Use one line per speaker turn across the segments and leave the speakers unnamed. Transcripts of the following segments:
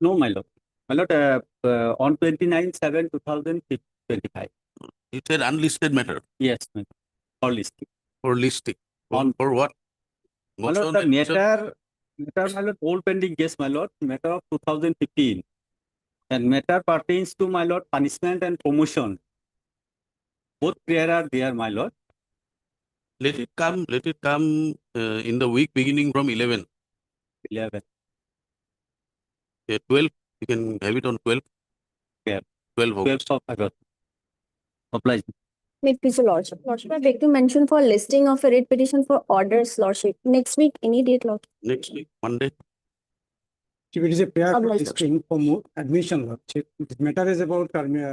No, my lord. My lord, on 29/7/2025.
You said unlisted matter
Yes, my lord. Or listing.
or listing.
On
For what?
my lord, the matter, my lord, old pending case, my lord, matter of 2015. And matter pertains to, my lord, punishment and promotion. Both prayer are there, my lord.
Let it come in the week beginning from 11.
11.
12. You can have it on 12.
Yeah.
12 August.
12th of August. Obliged.
May it please your lordship. Lordship, I beg to mention for listing of a writ petition for orders, lordship. Next week, any date, lordship.
Next week, Monday.
If it is a prayer for
Obliged,
listing for more admission, lordship. This matter is about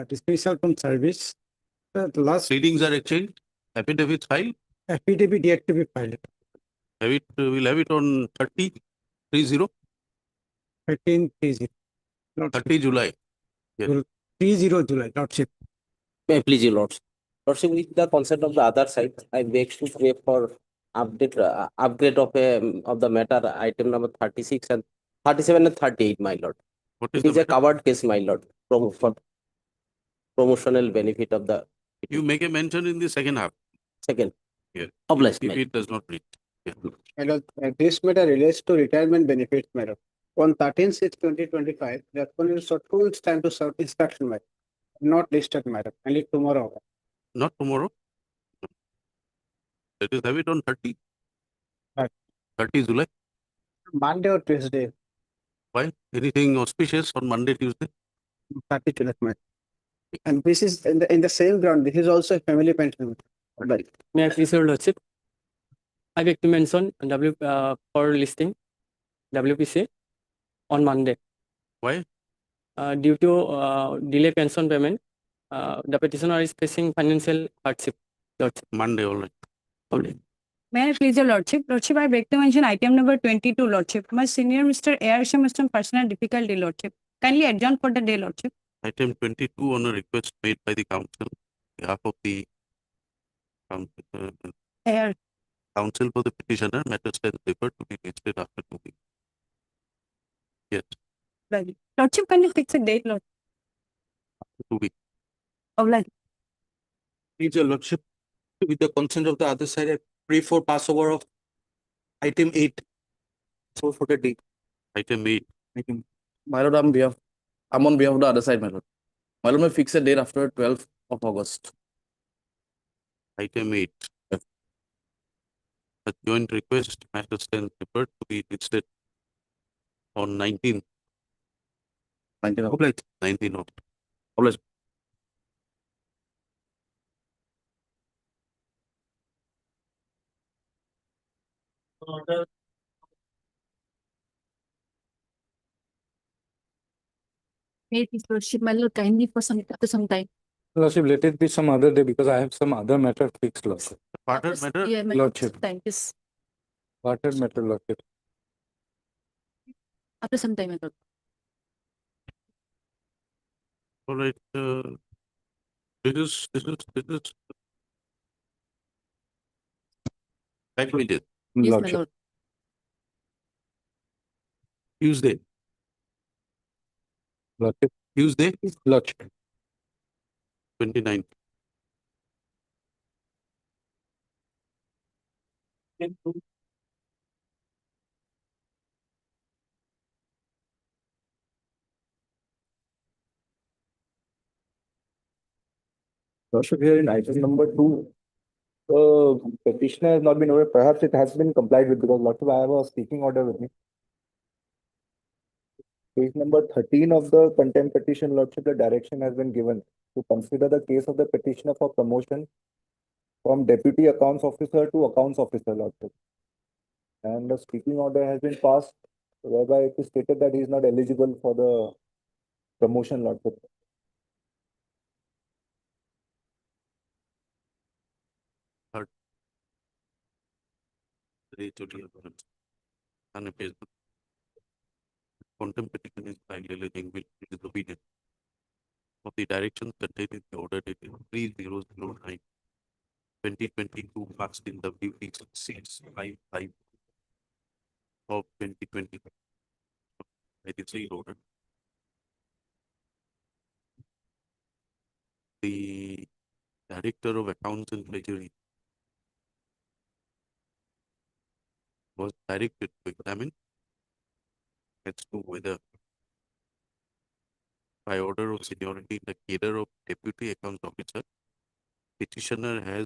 dismissal from service. The last
Pleadings are exchanged. Affidavits filed.
affidavit yet to be filed.
We'll have it on 30
13/30. Lordship.
30 July. Yes.
30 July, lordship.
May I please your lordship. Lordship, with the consent of the other side, I beg to pray for upgrade of the matter item number 36 and 37 and 38, my lord.
What is
It is
the
a covered case, my lord, for promotional benefit of the
You make a mention in the second half.
second.
Yes.
Obliged,
If
my
it does not read. Yeah.
My lord, this matter relates to retirement benefits matter. On 13/6/2025, the applicant sought 2 weeks time to serve instruction matter, not listed matter, only tomorrow.
Not tomorrow. Let us have it on 30.
Right.
30 July.
Monday or Tuesday,
Why? Anything auspicious on Monday, Tuesday?
30 July matter. And this is in the same ground. This is also a family pension matter. Right.
May I please your lordship? I beg to mention for listing WPC on Monday.
Why?
Due to delay pension payment, the petitioner is facing financial hardship. Lordship.
Monday, all right.
Obliged.
May I please your lordship? Lordship, I beg to mention item number 22, lordship. My senior Mr. A.R. must have personal difficulty, lordship. Kindly adjourn for the day, lordship.
Item 22 on a request made by the council, behalf of the
A.R.
council for the petitioner, matter stands referred to be listed after 2 weeks. Yes,
Lordship, can you fix a date, lordship?
2 weeks.
Obliged.
Please, your lordship, with the consent of the other side, I pray for passover of item 8. So for the day.
Item 8.
My lord, I'm on behalf of the other side, my lord. My lord, may fix a date after 12th of August.
Item 8. A joint request, matter stands referred to be listed on 19th.
19th of
19th of
Obliged.
May I please, lordship, my lord, kindly for some time.
Lordship, let it be some other day because I have some other matter fixed, Lordship.
Partner matter.
Yeah, my
Lordship.
time. Yes.
Water matter, Lordship.
After some time, my lord.
All right. This is back meeting.
Yes, my
Lordship.
lord.
Tuesday.
Lordship.
Tuesday,
Lordship.
29th.
Lordship, here in item number 2, petitioner has not been aware. Perhaps it has been complied with because Lordship, I have a speaking order with me. Page number 13 of the contempt petition, Lordship, the direction has been given to consider the case of the petitioner for promotion from deputy accounts officer to accounts officer, Lordship. And the speaking order has been passed, whereby it is stated that he is not eligible for the promotion, Lordship.
Contempt petition is filed alleging willful disobedience of the directions contained in the order dated 3009 2022 passed in WP 655 of 2020 by the sealed order. Director of Accounts and Treasury was directed to examine as to whether by order of seniority in the cadre of Deputy Accounts Officer, petitioner has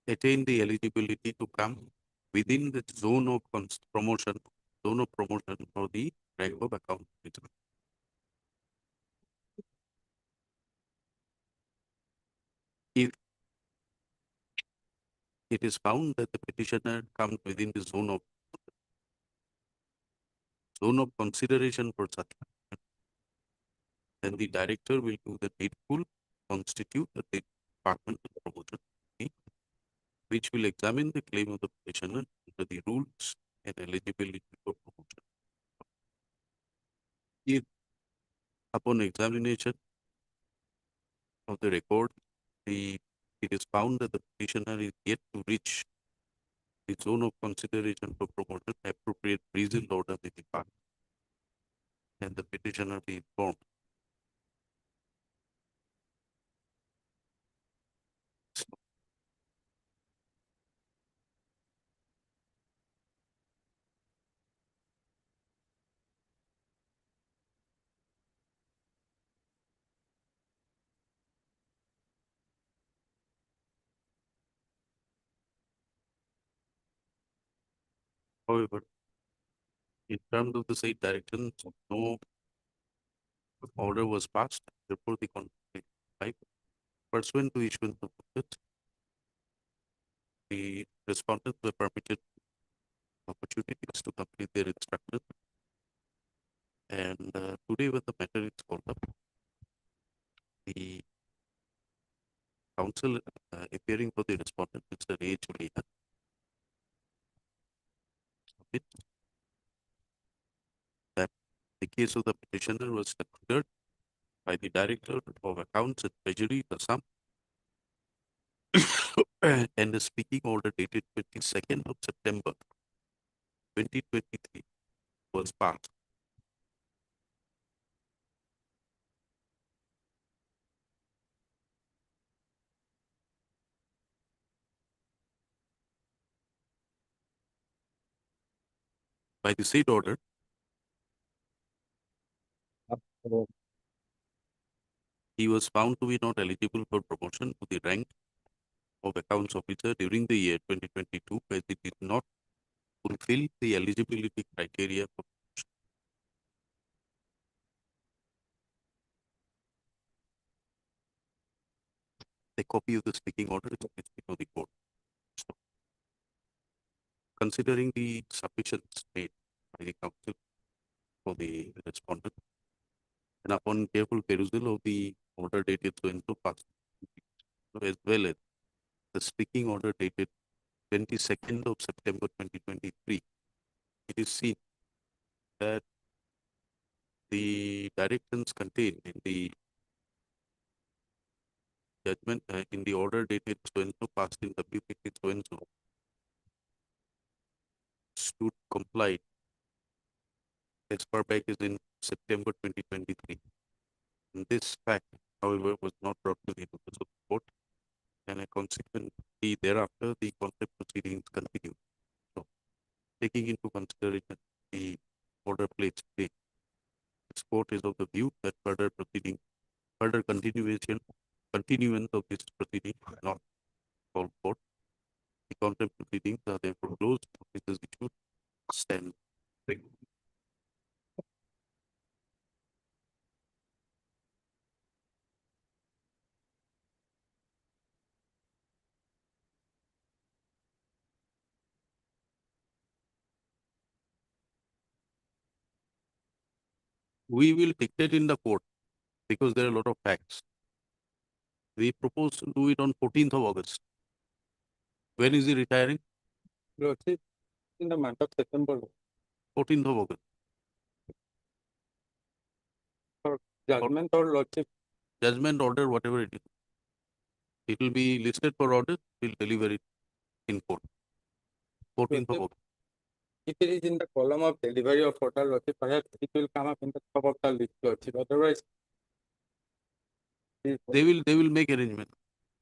attained the eligibility to come within the zone of promotion for the rank of account officer. If it is found that the petitioner comes within the zone of consideration for such, then the director will do the needful, constitute the department of promotion committee, which will examine the claim of the petitioner under the rules and eligibility for promotion. If upon examination of the record, it is found that the petitioner is yet to reach the zone of consideration for promotion, appropriate reason order the department, and the petitioner be informed. However, in terms of the said directions, no order was passed. Therefore, the conflict type pursuant to issuance of notice, the respondents were permitted opportunities to complete their instructions. And today, when the matter is called up, the counsel appearing for the respondent, Mr. A. Julian, that the case of the petitioner was considered by the Director of Accounts and Treasury, the sum, and the speaking order dated 22nd of September 2023 was passed. By the said order, he was found to be not eligible for promotion to the rank of accounts officer during the year 2022 as it did not fulfill the eligibility criteria for promotion. A copy of the speaking order is before the court. So, considering the submissions made by the counsel for the respondent, and upon careful perusal of the order dated so and so past, as well as the speaking order dated 22nd of September 2023, it is seen that the directions contained in the judgment in the order dated so and so passed in WPT so and so stood complied as far back as in September 2023. And this fact, however, was not brought to the notice of the court, and consequently thereafter the contempt proceedings continued. So, taking into consideration the order placed today, this court is of the view that further continuance of this proceeding is not called for. The contempt proceedings are therefore closed. Notices issued stand. We will dictate in the court because there are a lot of facts. We propose to do it on 14th of August. When is he retiring?
Lordship, in the month of September,
14th of August.
judgment or lordship,
Judgment order, whatever it is. It will be listed for order. We'll deliver it in court. 14th of August.
if it is in the column of delivery of order, lordship, perhaps it will come up in the top of the list, lordship. Otherwise,
They will make arrangement.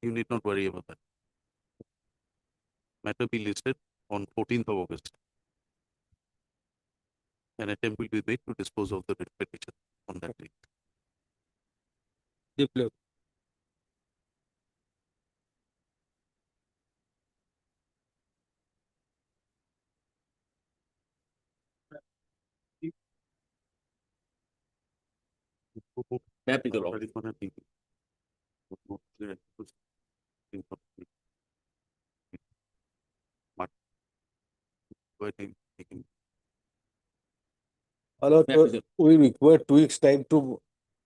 You need not worry about that. Matter be listed on 14th of August. An attempt will be made to dispose of the writ petition on that date.
Happy to law.
Already gonna be- But- but taking-
My lord,
Happy to-
we require 2 weeks time to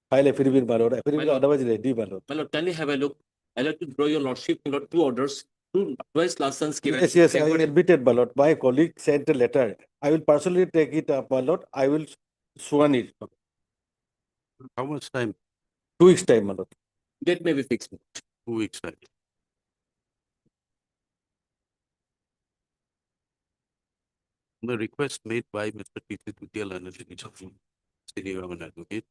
file affidavit, my lord. Affidavit
lord.
otherwise ready, my lord.
My lord, kindly have a look. I'd like to draw your lordship, my lord, two orders, two twice license given.
Yes, yes, I
Temporary-
admitted, my lord. My colleague sent a letter. I will personally take it up, my lord. I will sworn it.
How much time?
2 weeks time, my lord.
Date may be fixed.
2 weeks time. The request made by Mr. T.C. Tutia and senior government advocate,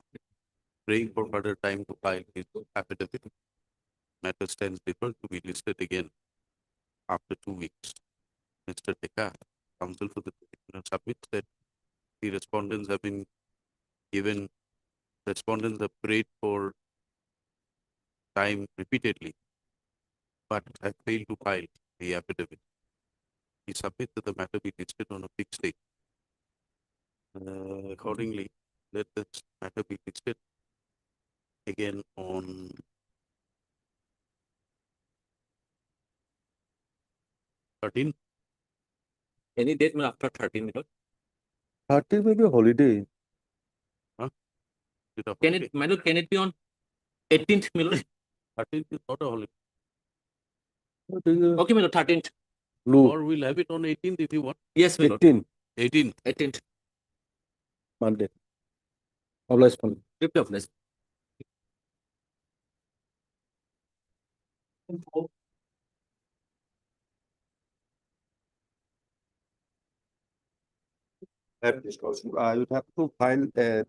praying for further time to file his affidavit. Matter stands deferred to be listed again after 2 weeks. Mr. Teka, counsel for the petitioner, submits that the respondents have been given, respondents have prayed for time repeatedly, but have failed to file the affidavit. He submits that the matter be listed on a fixed date. Accordingly, let this matter be listed again on 13th.
Any date may after 13, my lord.
30 may be a holiday.
Can it, my lord, can it be on 18th, my lord?
13th is not a holiday.
Okay, my lord, 13th.
Blue,
Or we'll have it on 18th if you want.
Yes, my lord.
18,
18th.
18th.
Monday. Obliged, my lord.
Fifth of this.
I would have to file a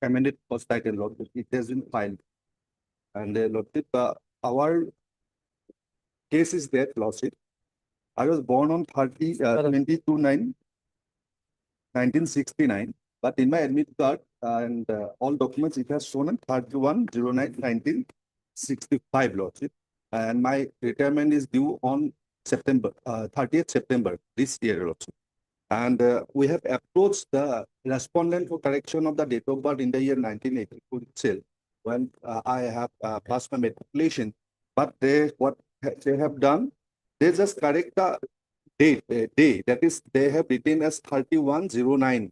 amended post title lawsuit. It has been filed. And lawsuit, our case is that lawsuit. I was born on 1969, but in my admit card and all documents, it has shown on 31/09/1965 lawsuit. And my retirement is due on September, 30th September this year also. And we have approached the respondent for correction of the date of birth in the year 1982 itself, when I have passed my matriculation. But what they have done, they just correct the day, that is, they have written as 31/09.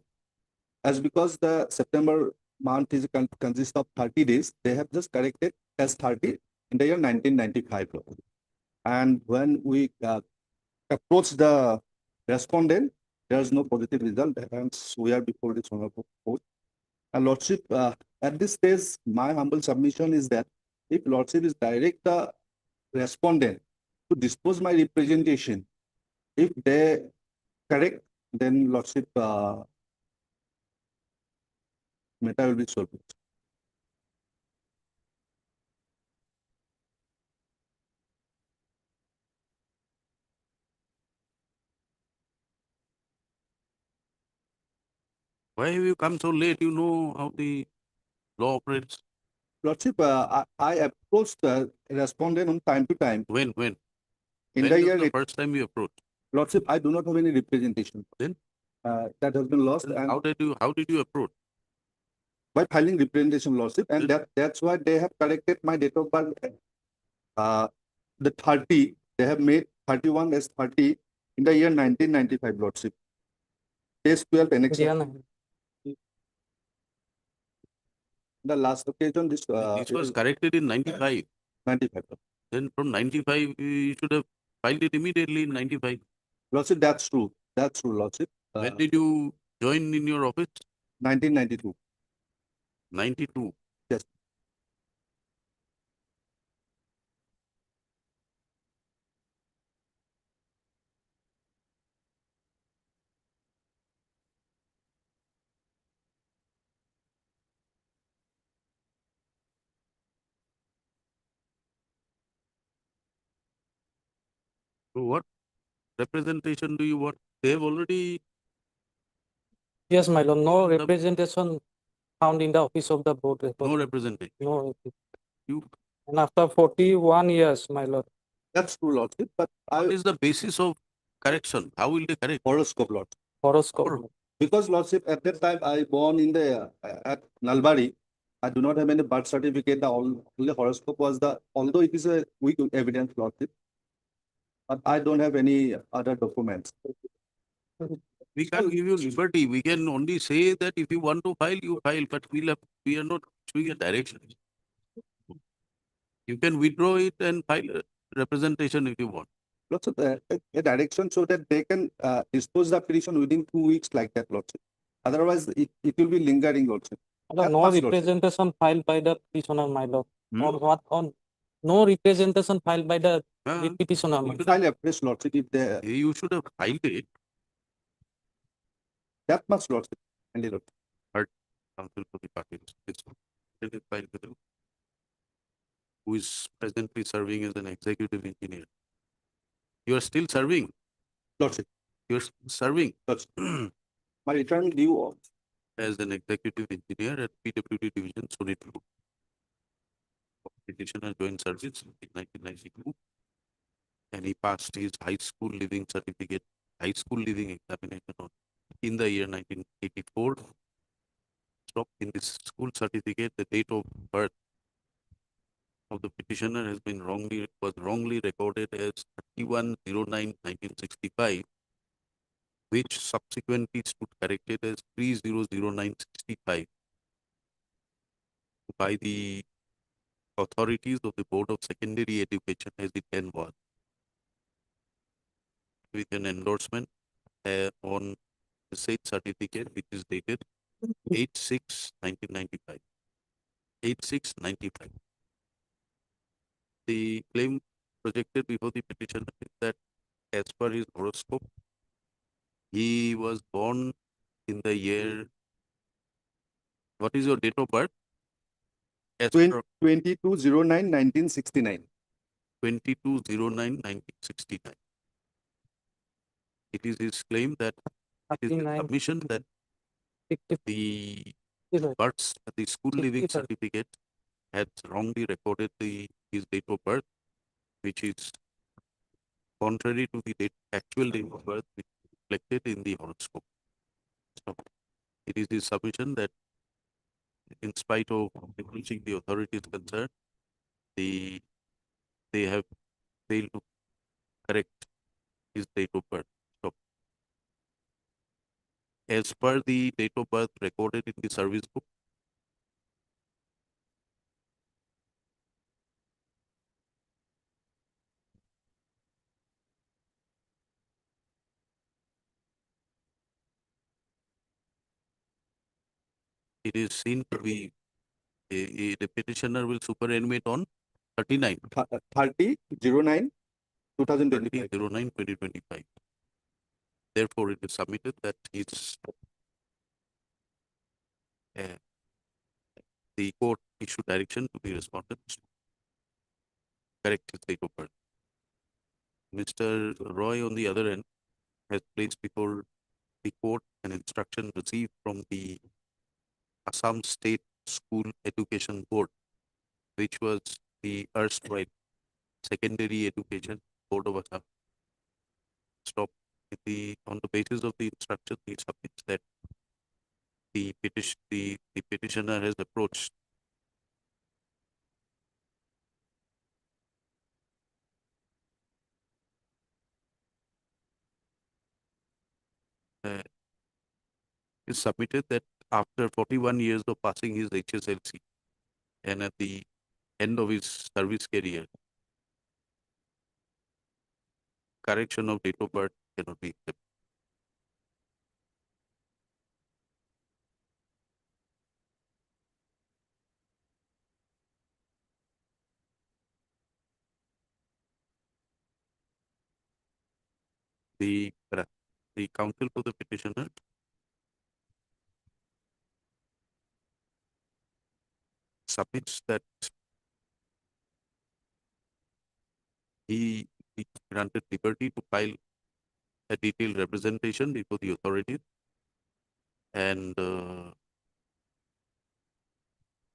As because the September month is consists of 30 days, they have just corrected as 30 in the year 1995. And when we approach the respondent, there is no positive result. Hence, we are before this honorable court. And Lordship, at this stage, my humble submission is that if Lordship is direct the respondent to dispose my representation, if they correct, then Lordship matter will be solved.
Why have you come so late? You know how the law operates.
Lordship, I approached the respondent on time to time.
When?
In
When
the
was
year,
the first time you approached?
Lordship, I do not have any representation.
Then?
That has been lost.
Then
And
how did you approach?
by filing representation lawsuit, and that's why they have corrected my date of birth. The 30, they have made 31 as 30 in the year 1995 lordship. Case 12 annex. The last occasion, this
This was corrected in 95.
95.
Then from 95, you should have filed it immediately in 95.
Lordship, that's true. That's true, lordship.
When did you join in your office?
1992.
92.
Yes.
So what representation do you want? They've already,
Yes, my lord, no
The-
representation found in the office of the board.
no representation.
No.
You,
And after 41 years, my lord.
That's true, Lordship, but
what
I
is the basis of correction? How will they correct?
horoscope, Lord.
Horoscope.
Because Lordship, at that time I born in the at Nalbari. I do not have any birth certificate. The only horoscope was although it is a weak evidence, Lordship, but I don't have any other documents.
We can't give you liberty. We can only say that if you want to file, you file, but we are not showing a direction. You can withdraw it and file a representation if you want.
Lots of a direction so that they can dispose the petition within 2 weeks like that, Lordship. Otherwise, it will be lingering, Lordship.
No
That much, Lordship.
representation filed by the petitioner, my lord.
Hmm?
On what? On no representation filed by the
Uh,
petitioner, my
you
lord.
should have-
File a fresh, Lordship, if they
you should have filed it.
that much, Lordship. And Lordship.
Counsel for the party. It is filed with you. Who is presently serving as an executive engineer. You are still serving.
Lordship.
You are serving
Lordship. My return due
as an executive engineer at PWD Division, Sonit Road. Petitioner joined service in 1992 and he passed his high school living examination in the year 1984. Stop in this school certificate, the date of birth of the petitioner was wrongly recorded as 31/09/1965, which subsequently stood corrected as 30/09/65 by the authorities of the Board of Secondary Education as it then was, with an endorsement on the said certificate, which is dated 8/6/1995. 8/6/95. The claim projected before the petitioner is that, as per his horoscope, he was born in the year. What is your date of birth? As per
22/09/1969.
22/09/1969. It is his claim that it is the
39,
submission that
60,
the
60,
the school living
60,
certificate has wrongly recorded his date of birth, which is contrary to the actual date of birth which is reflected in the horoscope. So it is his submission that, in spite of reaching the authorities concerned, they have failed to correct his date of birth. So, as per the date of birth recorded in the service book, it is seen to be the petitioner will superannuate on 39
30/09/2025.
30/09/2025. Therefore, it is submitted that the court issued direction to the respondents to correct his date of birth. Mr. Roy, on the other end, has placed before the court an instruction received from the Assam State School Education Board, which was the erstwhile Secondary Education Board of Assam. Stop. On the basis of the instruction, he submits that the petitioner has approached is submitted that after 41 years of passing his HSLC and at the end of his service career, correction of date of birth cannot be accepted. The counsel for the petitioner submits that the be granted liberty to file a detailed representation before the authorities. And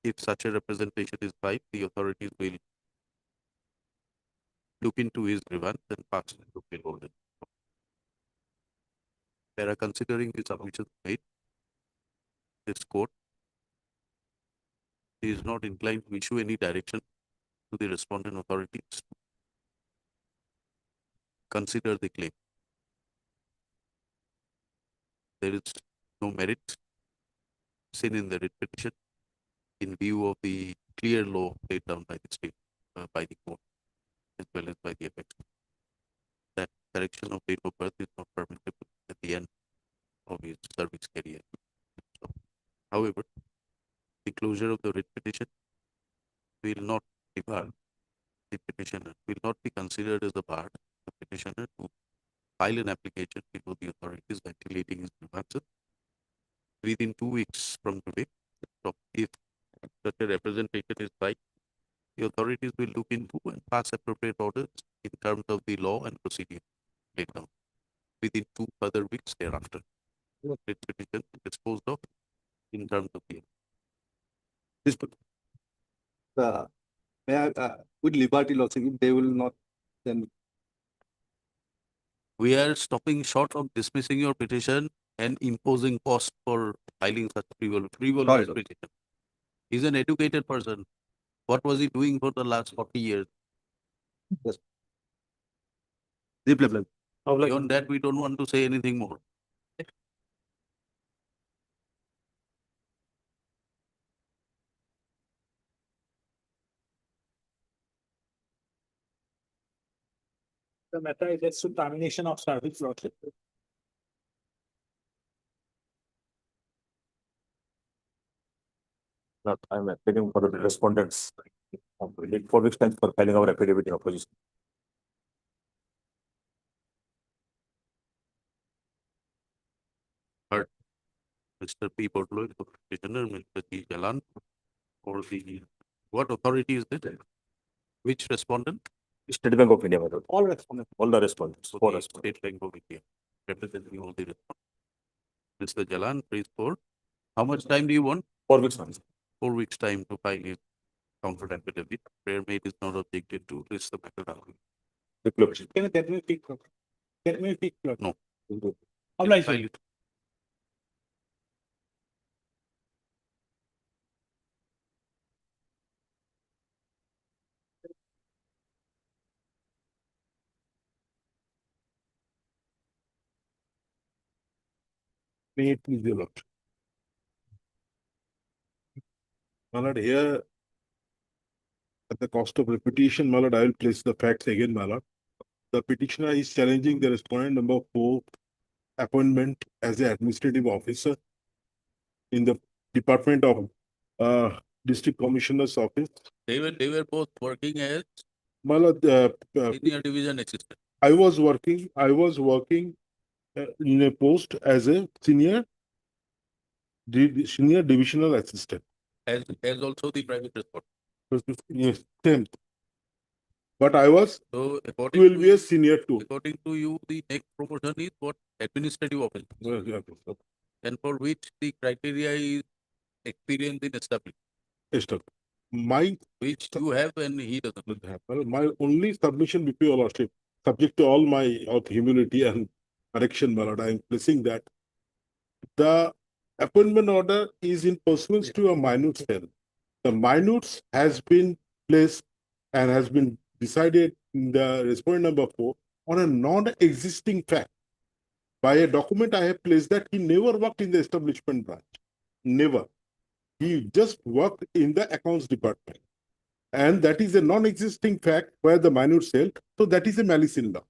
if such a representation is filed, the authorities will look into his grievance and pass it to payroll. They are considering the submissions made. This court is not inclined to issue any direction to the respondent authorities to consider the claim. There is no merit seen in the writ petition in view of the clear law laid down by the state, by the court, as well as by the apex. That correction of date of birth is not permissible at the end of his service career. So, however, the closure of the writ petition will not debar the petitioner, will not be considered as a bar the petitioner to file an application before the authorities ventilating his grievances within 2 weeks from today. So if such a representation is filed, the authorities will look into and pass appropriate orders in terms of the law and procedure laid down within 2 further weeks thereafter. Writ petition is disposed of in terms of the
This, may I, with liberty lordship, if they will not, then
we are stopping short of dismissing your petition and imposing cost for filing such frivolous
Lord.
petition. He's an educated person. What was he doing for the last 40 years?
deep level.
Beyond that, we don't want to say anything more.
The matter is to termination of service lordship.
Not, I'm appealing for the respondents. 4 weeks time for filing our affidavit in opposition.
Mr. P. Bortolo, the petitioner, Mr. G. Jalan, or the, what authority is that? Which respondent?
State Bank of India, my lord.
All respondents.
All the respondents.
So
Four
the
respondents.
State Bank of India, representing all the respondents. Mr. Jalan, please for, how much time do you want?
4 weeks time.
4 weeks time to file his counter affidavit. Prayer made is not objected to. List the matter down.
Declaration.
Can you get me pick? Get me pick?
No.
Obligation.
File it.
May it please the Lord. My lord, here at the cost of repetition, my lord, I will place the facts again, my lord. The petitioner is challenging the respondent number 4 appointment as an administrative officer in the Department of District Commissioner's Office.
They were both working as
My lord,
senior division assistant.
I was working in a post as a senior divisional assistant.
As also the private respondent.
Yes, same. But I was
So according
will
to
be a senior too.
according to you, the next promotion is what? Administrative office. And for which the criteria is experience in establishment,
Esther, my
which you have and he doesn't.
well, my only submission before your lordship, subject to all my humility and correction, my lord, I am placing that the appointment order is in pursuance to a minute cell. The minutes has been placed and has been decided in the respondent number 4 on a non-existing fact. By a document, I have placed that he never worked in the establishment branch. Never. He just worked in the accounts department. And that is a non-existing fact where the minute cell. So that is a malice in law.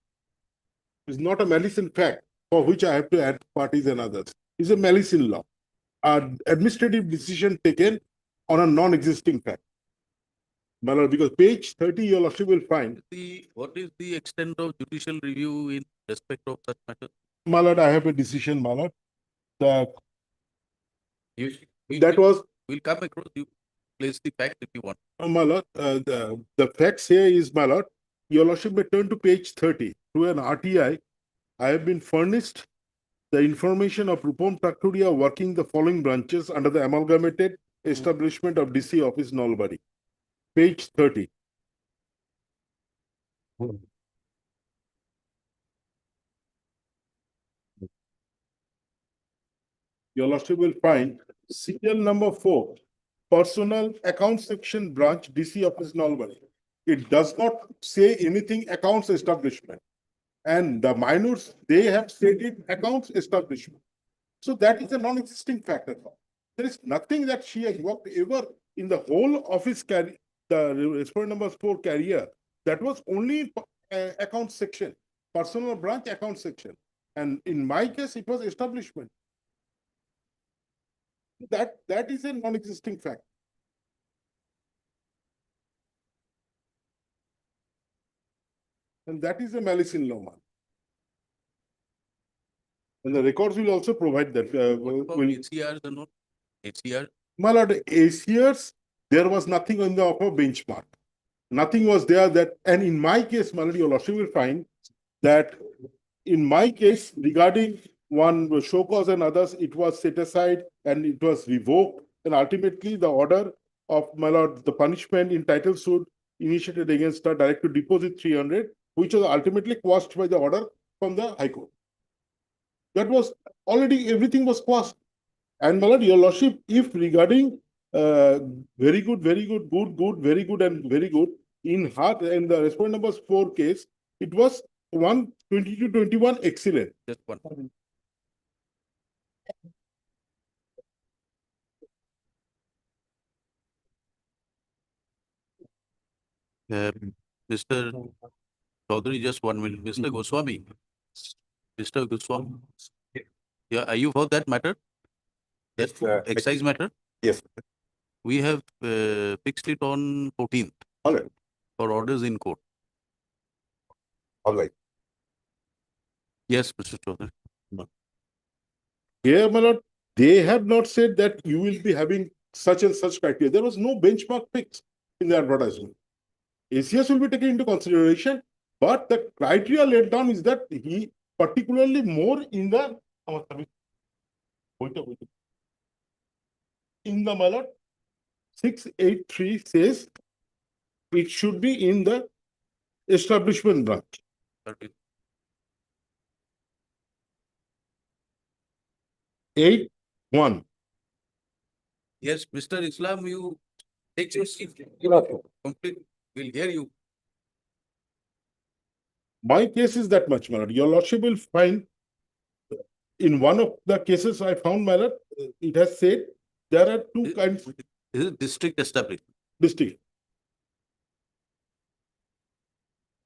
It's not a malice in fact for which I have to add parties and others. It's a malice in law. Administrative decision taken on a non-existing fact. My lord, because page 30, your lordship will find.
What is the extent of judicial review in respect of such matters?
My lord, I have a decision, my lord.
We'll come across you. Place the fact if you want.
My lord, the facts here is, my lord, Your Lordship may turn to page 30. Through an RTI, I have been furnished the information of Rupam Takturia working the following branches under the amalgamated establishment of DC office Nalbari. Page 30. Your Lordship will find serial number 4, personal account section branch DC office Nalbari. It does not say anything accounts establishment. And the minors, they have stated accounts establishment. So that is a non-existing factor. There is nothing that she has worked ever in the whole office the respondent number 4 career. That was only account section, personal branch account section. And in my case, it was establishment. That is a non-existing fact. And that is a malice in law. And the records will also provide that.
ACRs or not? ACR?
My lord, ACRs, there was nothing on the upper benchmark. Nothing was there that, and in my case, my lord, your lordship will find that in my case, regarding one show cause and others, it was set aside and it was revoked. And ultimately, the order of, my lord, the punishment in title suit initiated against her direct to deposit 300, which was ultimately quashed by the order from the High Court. That was already, everything was quashed. And, my lord, your lordship, if regarding very good, good, very good, and very good, in heart and the respondent number 4 case, it was 122-21 excellent.
Just one. Mr. Chaudhary, just 1 minute. Mr. Goswami. Mr. Goswami. Yeah, are you for that matter? That excise matter?
Yes.
We have fixed it on 14th.
All right.
For orders in court.
All right.
Yes, Mr. Chaudhary.
Here, my lord, they have not said that you will be having such and such criteria. There was no benchmark fixed in the advertisement. ACS will be taken into consideration, but the criteria laid down is that he particularly more in the my lord, 683 says it should be in the establishment branch. 8-1.
Yes, Mr. Islam, you take your seat. Complete. We'll hear you.
My case is that much, my lord. Your lordship will find in one of the cases I found, my lord, it has said there are two kinds.
Is it district established?
District.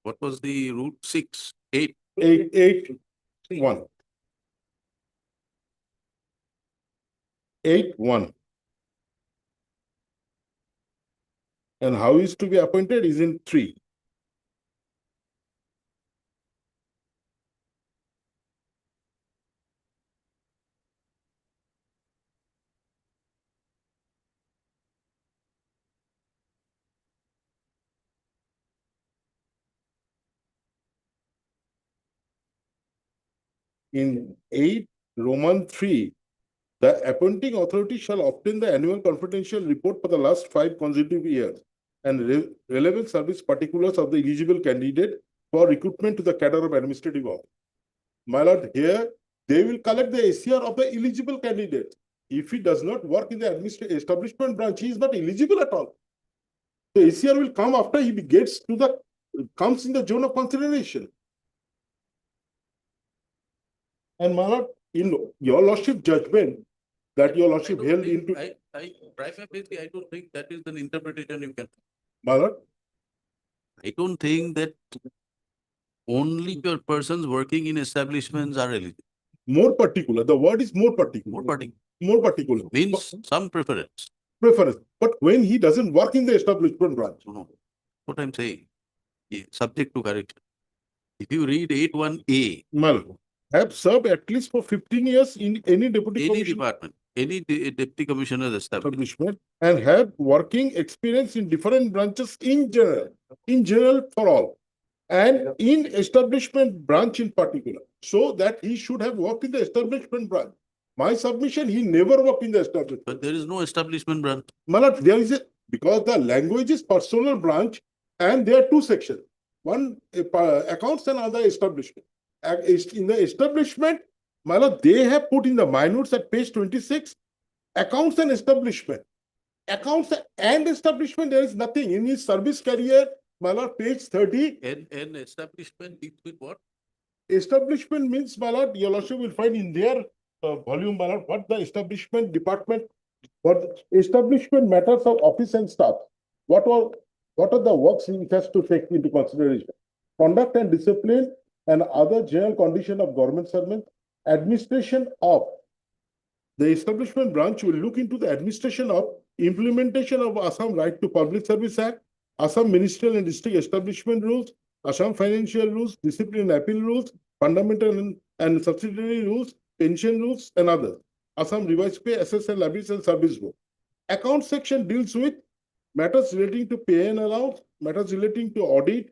What was the route? 6, 8.
8-1. 8-1. And how is to be appointed is in 3. In 8 Roman 3, the appointing authority shall obtain the annual confidential report for the last 5 consecutive years and relevant service particulars of the eligible candidate for recruitment to the cadre of administrative office. My lord, here they will collect the ACR of the eligible candidate. If he does not work in the establishment branch, he is not eligible at all. The ACR will come after he gets to the comes in the zone of consideration. And my lord, in your lordship judgment that your lordship held into.
I don't think that is an interpretation you can.
My lord?
I don't think that only your persons working in establishments are eligible.
More particular. The word is more particular.
More particular.
More particular.
Means some preference.
Preference. But when he doesn't work in the establishment branch.
No. What I'm saying, subject to correction. If you read 8-1A.
Well, have served at least for 15 years in any deputy commissioner.
Department, any deputy commissioner's establishment.
And have working experience in different branches in general for all. and in establishment branch in particular, so that he should have worked in the establishment branch. My submission, he never worked in the establishment.
But there is no establishment branch.
Malad, there is a, because the language is personal branch and there are two sections. One accounts and other establishment. In the establishment, Malad, they have put in the minutes at page 26, accounts and establishment. Accounts and establishment, there is nothing. In his service career, Malad, page 30.
And establishment with what?
Establishment means, Malad, your lordship will find in their volume, Malad, what the establishment department, what establishment matters of office and staff. What are the works it has to take into consideration? Conduct and discipline and other general condition of government servants. Administration of the establishment branch will look into the administration of implementation of Assam Right to Public Service Act, Assam Ministerial and District Establishment Rules, Assam Financial Rules, Discipline and Appeal Rules, Fundamental and Subsidiary Rules, Pension Rules, and others. Assam Revised Pay, SSL, Liabilities and Service Board. Account section deals with matters relating to pay and allowance, matters relating to audit,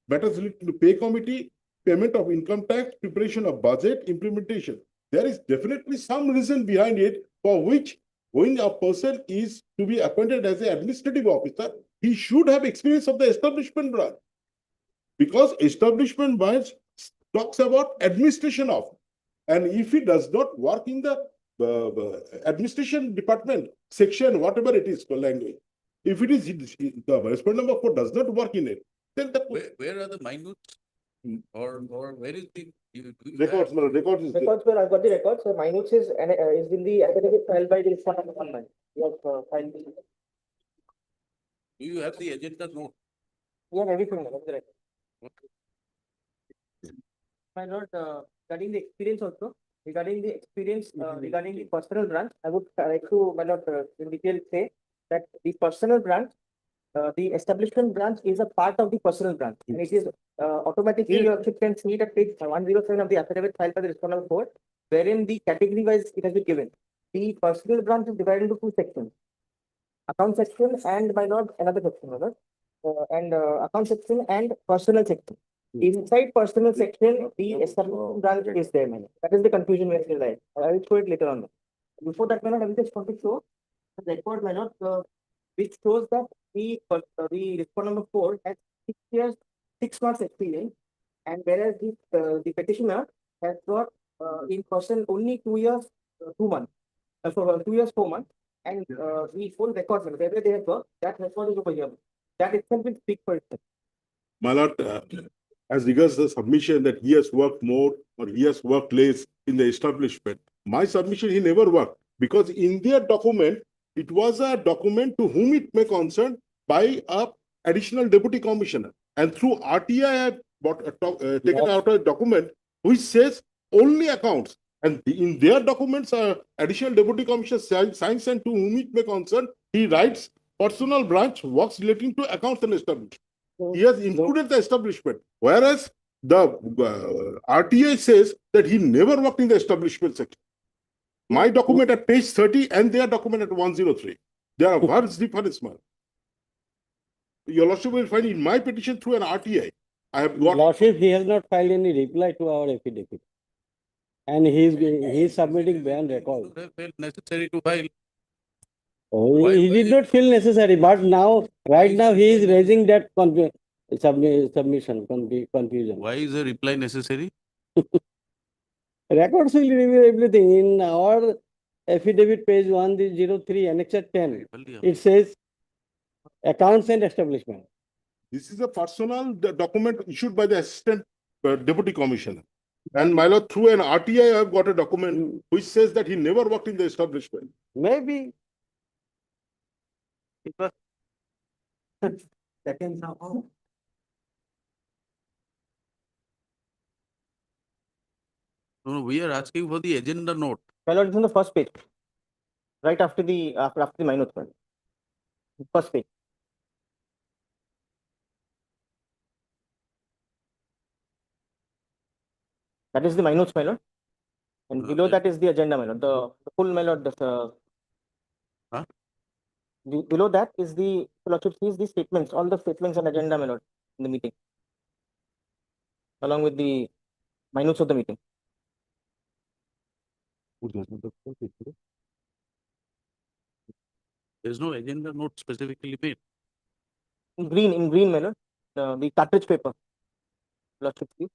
matters relating to pay committee, payment of income tax, preparation of budget, implementation. There is definitely some reason behind it for which when a person is to be appointed as an administrative officer, he should have experience of the establishment branch. Because establishment branch talks about administration of. And if he does not work in the administration department section, whatever it is for language, if it is the respondent number 4 does not work in it, then the
Where are the minutes? Or where is the
records? Records is there.
Records, where I've got the records. So minutes is in the affidavit filed by the respondent online. You have filed the.
Do you have the agenda note?
You have everything. My lord, regarding the experience also, regarding the experience, regarding the personal branch, I would like to, my lord, in detail say that the personal branch, the establishment branch is a part of the personal branch, and it is automatically, you can see it at page 107 of the affidavit filed by the respondent court, wherein the category wise it has been given. The personal branch is divided into two sections: account section and, my lord, another section, my lord, and account section and personal section. Inside personal section, the establishment branch is there, man. That is the confusion where it is like. I will show it later on. Before that, man, I will just want to show the record, man, which shows that the respondent number 4 has 6 years, 6 months experience, and whereas the petitioner has got in person only 2 years, 2 months. So 2 years, 4 months, and the full record, wherever they have worked, that record is over here. That itself will speak for itself.
My lord, as regards the submission that he has worked more or he has worked less in the establishment, my submission, he never worked, because in their document, it was a document to whom it may concern by a additional deputy commissioner. And through RTI, I have taken out a document which says only accounts. And in their documents, additional deputy commissioner signs, and to whom it may concern, he writes personal branch works relating to accounts and establishment. He has included the establishment, whereas the RTI says that he never worked in the establishment section. My document at page 30 and their document at 103. There are vast difference, man. Your lordship will find in my petition through an RTI. I have got.
Lordship, he has not filed any reply to our affidavit. And he is submitting beyond record.
It felt necessary to file.
Oh, he did not feel necessary, but now, right now, he is raising that submission confusion.
Why is a reply necessary?
Records will reveal everything. In our affidavit, page 103, annexure 10, it says accounts and establishment.
This is a personal document issued by the assistant deputy commissioner. And my lord, through an RTI, I have got a document which says that he never worked in the establishment.
Maybe.
It was second now.
No, we are asking for the agenda note.
Well, it's on the first page, right after the minutes one. First page. That is the minutes, my lord. And below that is the agenda, my lord. The full, my lord. Below that is the lordship sees the statements, all the statements and agenda, my lord, in the meeting.
along with the minutes of the meeting.
There's no agenda note specifically made.
In green, my lord, the cartridge paper. Lordship, please.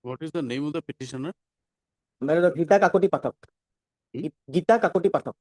What is the name of the petitioner?
My lord, Gita Kakoti Pathak. Gita Kakoti Pathak.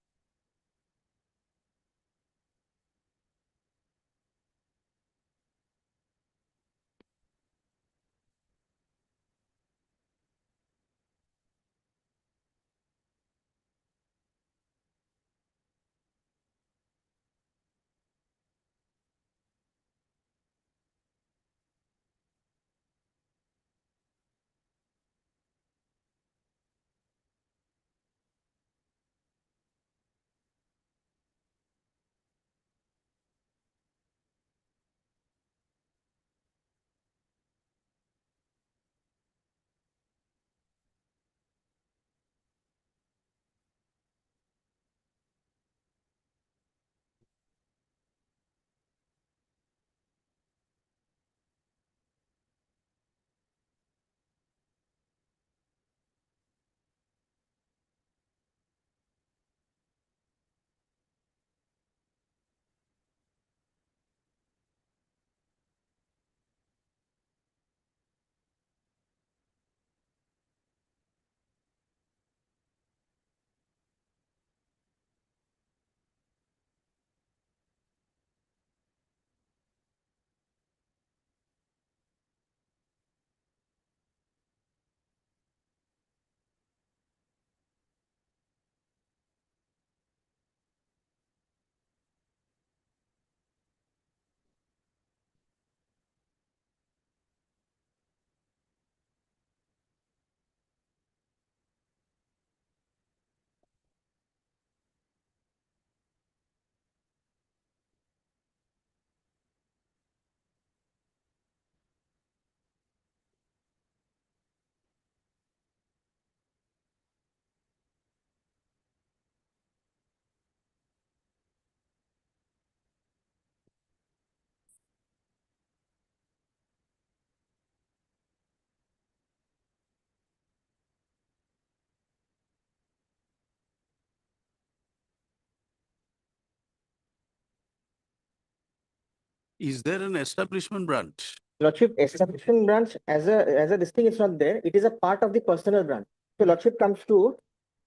Is there an establishment branch?
Lordship, establishment branch as a this thing is not there. It is a part of the personal branch. So Lordship comes to.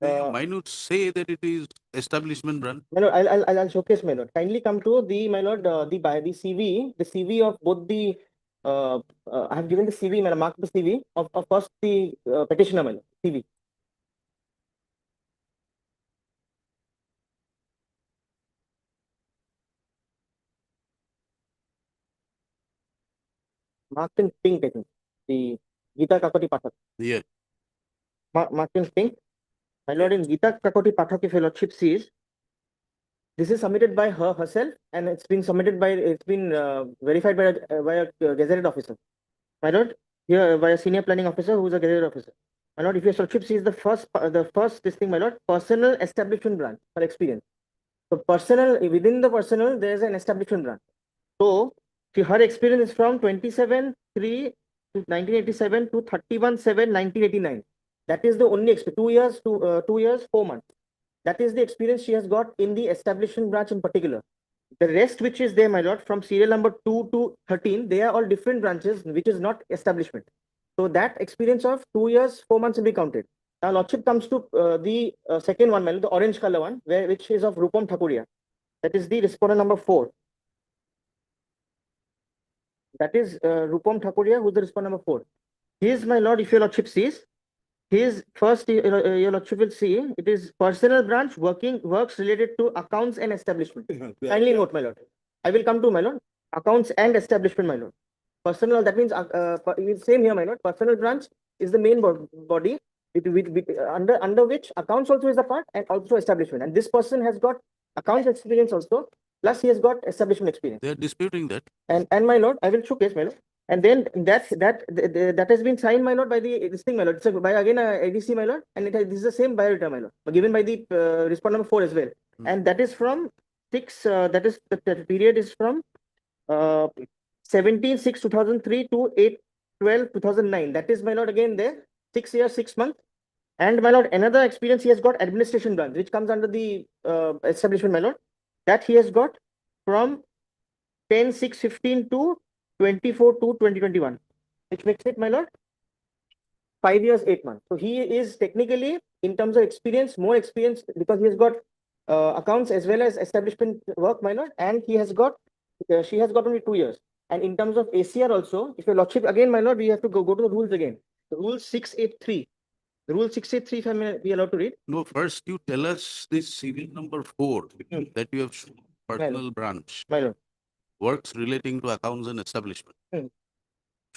Minutes say that it is establishment branch.
My lord, I'll showcase, my lord. Kindly come to the, my lord, the CV of both the. I have given the CV, my lord, mark the CV of first the petitioner, my lord, CV. Marked in pink, I think. The Gita Kakoti Pathak.
Yeah.
Marked in pink. My lord, in Gita Kakoti Pathak, if your lordship sees, this is submitted by her herself, and it's been verified by a gazetted officer. My lord, here by a senior planning officer who is a gazetted officer. My lord, if your lordship sees the first this thing, my lord, personal establishment branch for experience. So personal, within the personal, there is an establishment branch. So her experience is from 27/3 to 1987 to 31/7 1989. That is the only experience. 2 years 4 months. That is the experience she has got in the establishment branch in particular. The rest which is there, my lord, from serial number 2 to 13, they are all different branches, which is not establishment. So that experience of 2 years, 4 months will be counted. Now, Lordship comes to the second one, my lord, the orange color one, which is of Rupam Thakuria. That is the respondent number 4. That is Rupam Thakuria, who's the respondent number 4. His, my lord, if your lordship sees, his first, your lordship will see, it is personal branch works related to accounts and establishment. Kindly note, my lord. I will come to, my lord, accounts and establishment, my lord. Personal, that means same here, my lord. Personal branch is the main body under which accounts also is a part, and also establishment. And this person has got accounts experience also, plus he has got establishment experience.
They are disputing that.
And my lord, I will showcase, my lord. And then that has been signed, my lord, by this thing, my lord. It's by again ADC, my lord, and this is the same biodata, my lord, given by the respondent number 4 as well. And that is from 6. That is the period is from 17/6/2003 to 8/12/2009. That is, my lord, again there 6 years 6 months. And my lord, another experience he has got administration branch, which comes under the establishment, my lord. That he has got from 10/6/15 to 24/2/2021, which makes it, my lord, 5 years 8 months. So he is technically, in terms of experience, more experienced because he has got accounts as well as establishment work, my lord, and he has got she has got only 2 years. And in terms of ACR also, if your lordship again, my lord, we have to go to the rules again. The rule 683. The rule 683, if I may be allowed to read.
No, first you tell us this serial number 4 that you have shown, personal branch.
My lord.
Works relating to accounts and establishment.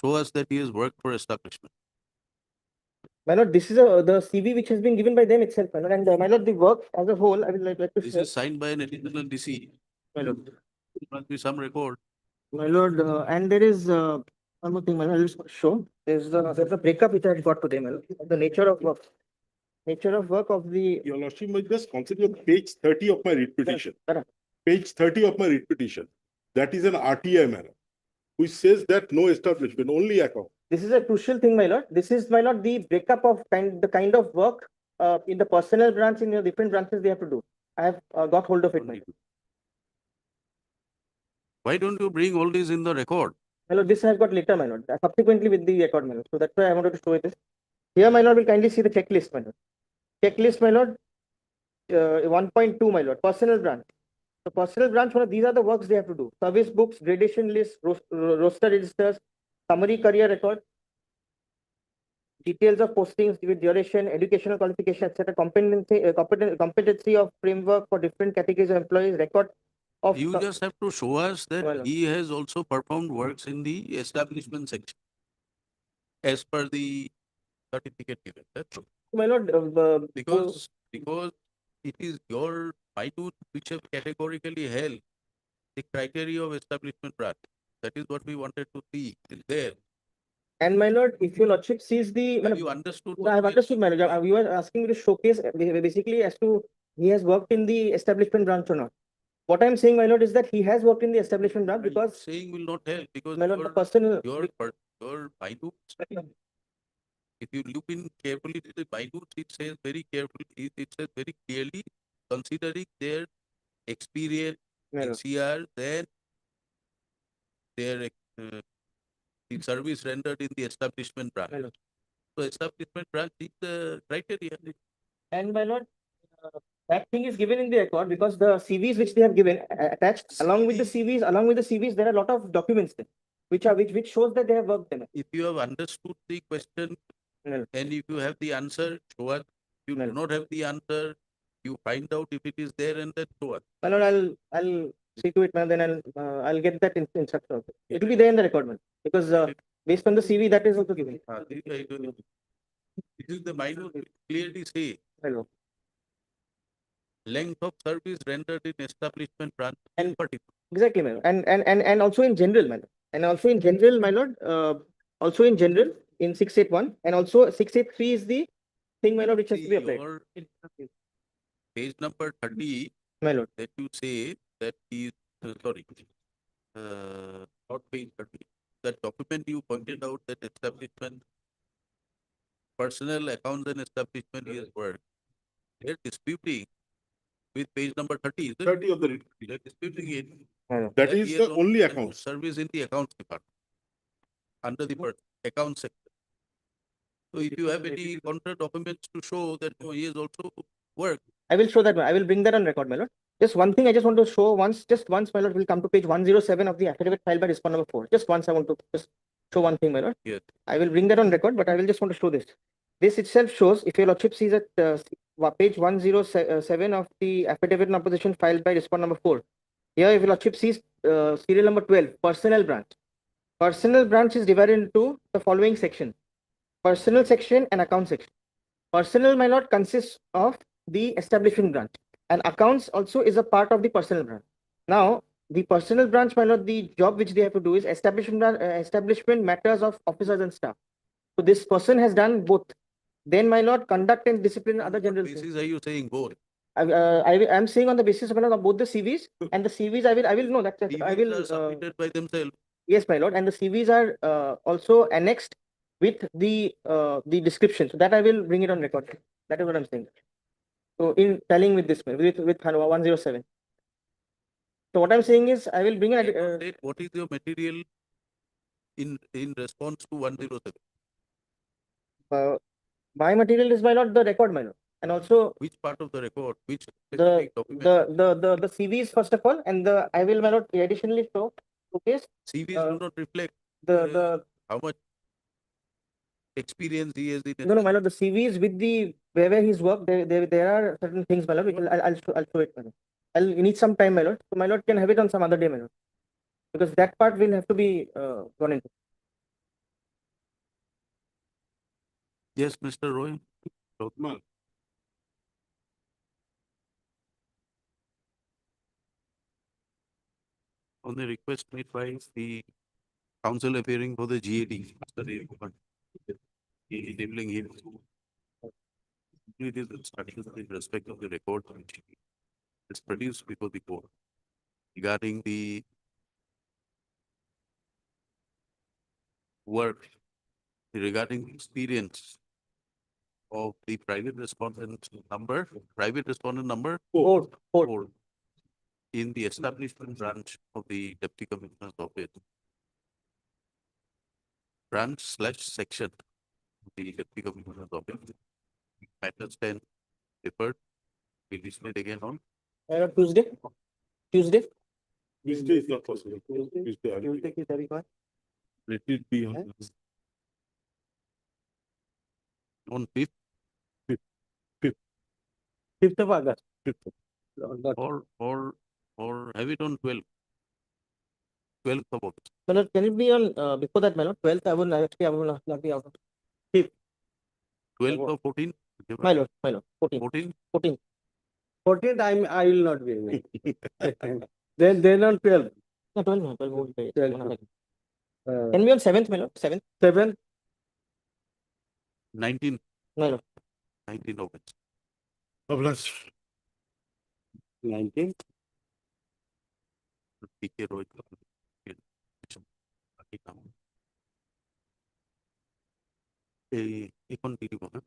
Show us that he has worked for establishment.
My lord, this is the CV which has been given by them itself, my lord. And my lord, the work as a whole, I would like to
This
share.
is signed by an additional DC.
My lord.
There must be some record.
My lord, and there is one more thing, my lord, I'll just show. There's a breakup which I had got today, my lord. The nature of work. Nature of work of the.
Your lordship might just consider page 30 of my writ petition.
Correct.
Page 30 of my writ petition. That is an RTI matter, which says that no establishment, only account.
This is a crucial thing, my lord. This is, my lord, the breakup of the kind of work in the personal branch, in your different branches they have to do. I have got hold of it, my lord.
Why don't you bring all this in the record?
My lord, this has got later, my lord, subsequently with the record, my lord. So that's why I wanted to show it. Here, my lord, will kindly see the checklist, my lord. Checklist, my lord, 1.2, my lord, personal branch. The personal branch, these are the works they have to do. Service books, gradation lists, roster registers, summary career record, details of postings with duration, educational qualification, etc. Competency of framework for different categories of employees, record of.
You just have to show us that he has also performed works in the establishment section as per the certificate given. That's true.
My lord,
because it is your bytooth which have categorically held the criteria of establishment branch. That is what we wanted to see. It's there.
And my lord, if your lordship sees the.
You understood?
I have understood, my lord. You are asking me to showcase basically as to he has worked in the establishment branch or not. What I'm saying, my lord, is that he has worked in the establishment branch because.
Saying will not help because
my lord, the person.
Your bytooth. If you look in carefully to the bytooth, it says very carefully. It says very clearly, considering their experience, ACR, then their the service rendered in the establishment branch. So establishment branch is the criteria.
And my lord, that thing is given in the record because the CVs which they have given attached along with the CVs, there are a lot of documents there, which shows that they have worked them.
If you have understood the question and if you have the answer, show us. If you do not have the answer, you find out if it is there and then show us.
My lord, I'll see to it, man. Then I'll get that instruction also. It will be there in the record, man. Because based on the CV, that is also given.
This is the minute clearly say.
Hello.
Length of service rendered in establishment branch
and
particular.
Exactly, my lord. And also in general, my lord. And also in general, my lord. Also in general, in 681, and also 683 is the thing, my lord, which has to be applied.
Page number 30.
My lord.
That you say that is sorry. Not page 30. That document you pointed out that establishment, personal accounts and establishment is work. They're disputing with page number 30. Is it?
30 of the writ.
They're disputing it.
That is the only account.
Service in the accounts department under the account section. So if you have any counter documents to show that oh, he has also worked,
I will show that. I will bring that on record, my lord. Just one thing I just want to show once, just once, my lord, will come to page 107 of the affidavit filed by respondent number 4. Just once I want to just show one thing, my lord.
yes.
I will bring that on record, but I will just want to show this. This itself shows, if your lordship sees at page 107 of the affidavit in opposition filed by respondent number 4. Here, if your lordship sees serial number 12, personnel branch. Personnel branch is divided into the following section: personnel section and account section. Personnel, my lord, consists of the establishment branch, and accounts also is a part of the personnel branch. Now, the personnel branch, my lord, the job which they have to do is establishment matters of officers and staff. So this person has done both. Then, my lord, conduct and discipline other general things.
Basis are you saying both?
I am saying on the basis of, my lord, of both the CVs and the CVs. I will know that I will
are submitted by themselves.
Yes, my lord, and the CVs are also annexed with the description. So that I will bring it on record. That is what I'm saying. So in telling with this, with 107. So what I'm saying is, I will bring it.
State what is your material in response to 107?
My material is, my lord, the record, my lord, and also
which part of the record, which
the
specific document?
the CVs first of all, and I will, my lord, additionally show. Okay.
CVs do not reflect
the
how much experience he has in.
No, my lord, the CVs with the where he's worked, there are certain things, my lord, which I'll show it, my lord. I'll need some time, my lord. So my lord can have it on some other day, my lord, because that part will have to be gone into.
Yes, Mr. Roy. On the request made by the council appearing for the GAD, Mr. Recruitment, enabling him to complete his studies in respect of the record which is produced before the court regarding the work, regarding the experience of the private respondent number,
Four.
In the establishment branch of the Deputy Commissioner's Office. Branch/section of the Deputy Commissioner's Office. Matters 10 deferred. We listen it again on
Tuesday.
Tuesday is not possible.
Tuesday is very far.
Let it be on
5th
5th of August.
or have it on 12th. 12th of August.
My lord, can it be on before that, my lord? 12th, I will not be out of 5th.
12th or 14th?
My lord, 14th.
14th, I will not be in. Then on 12th.
No, 12, no, 12 won't be.
12th.
Can be on 7th, my lord. 7th.
7th.
19th.
My lord.
19th August.
Ablas.
19th.
PK Roy. এখন দিয়ে দিব না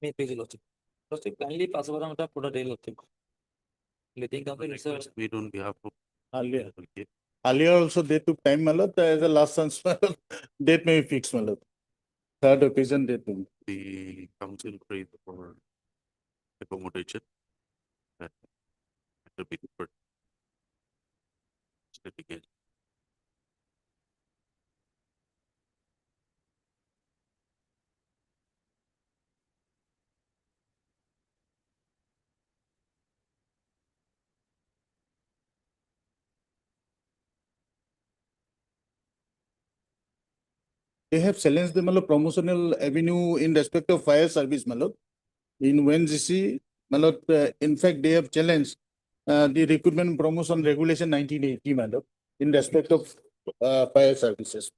May please lordship. Lordship, kindly pass over on the product day lordship. Letting come research.
made on behalf of
Earlier. Earlier also they took time, my lord, as a last chance, my lord. Date may be fixed, my lord. Third occasion date may be.
the council prayed for accommodation that will be deferred. Litigation.
They have challenged the promotional avenue in respect of fire service, my lord. In ONGC, my lord, in fact, they have challenged the recruitment promotion regulation 1980, my lord, in respect of fire services.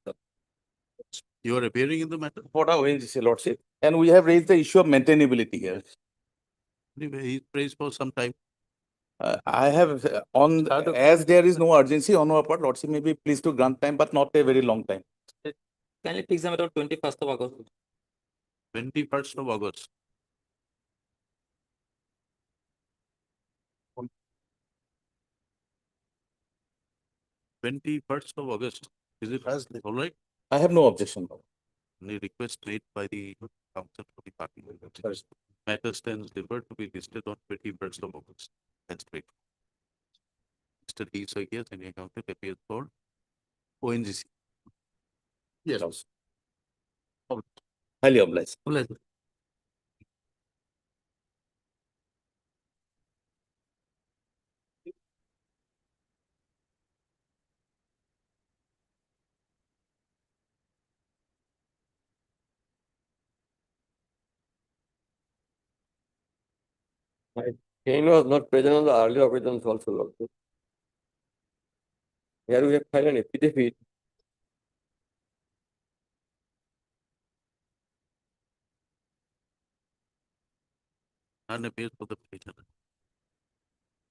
You are appearing in the matter?
For our ONGC, lordship. And we have raised the issue of maintainability here.
Anyway, he prays for some time.
I have as there is no urgency on our part, lordship may be pleased to grant time, but not a very long time.
Kindly fix the matter of 21st of August.
21st of August. On 21st of August. Is it all right?
I have no objection.
Any request made by the council for the party? Matter stands delivered to be listed on 21st of August. That's great. Mr. D. So yes, any accountant appears for ONGC.
Yes. Highly obliged.
Kane was not present on the earlier occasions also, Lord. Here we have filed an affidavit.
None appears for the petitioner.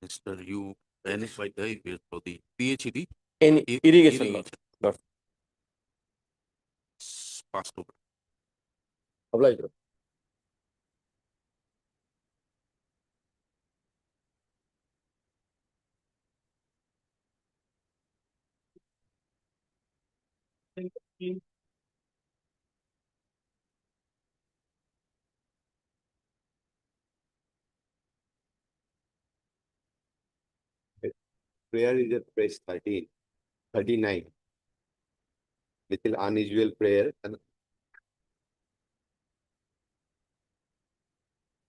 Mr. U. Danish Vaidya appears for the PhD.
In irrigation, Lord. Lord.
Passed over.
Obliged, Lord.
Prayer is at page 39. Little unusual prayer, and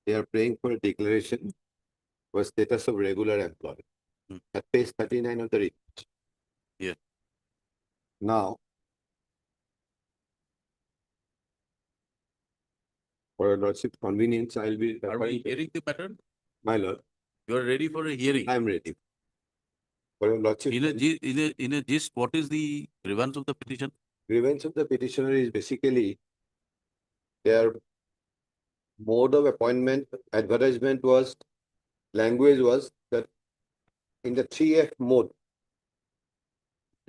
they are praying for a declaration for status of regular employee. At page 39 of the report.
Yeah.
Now, for your lordship convenience, I'll be.
Are we hearing the matter?
My lord.
You are ready for a hearing?
I am ready. For your lordship.
In a gist, what is the grievance of the petition?
Grievance of the petitioner is basically their mode of appointment, advertisement was, language was that in the 3F mode,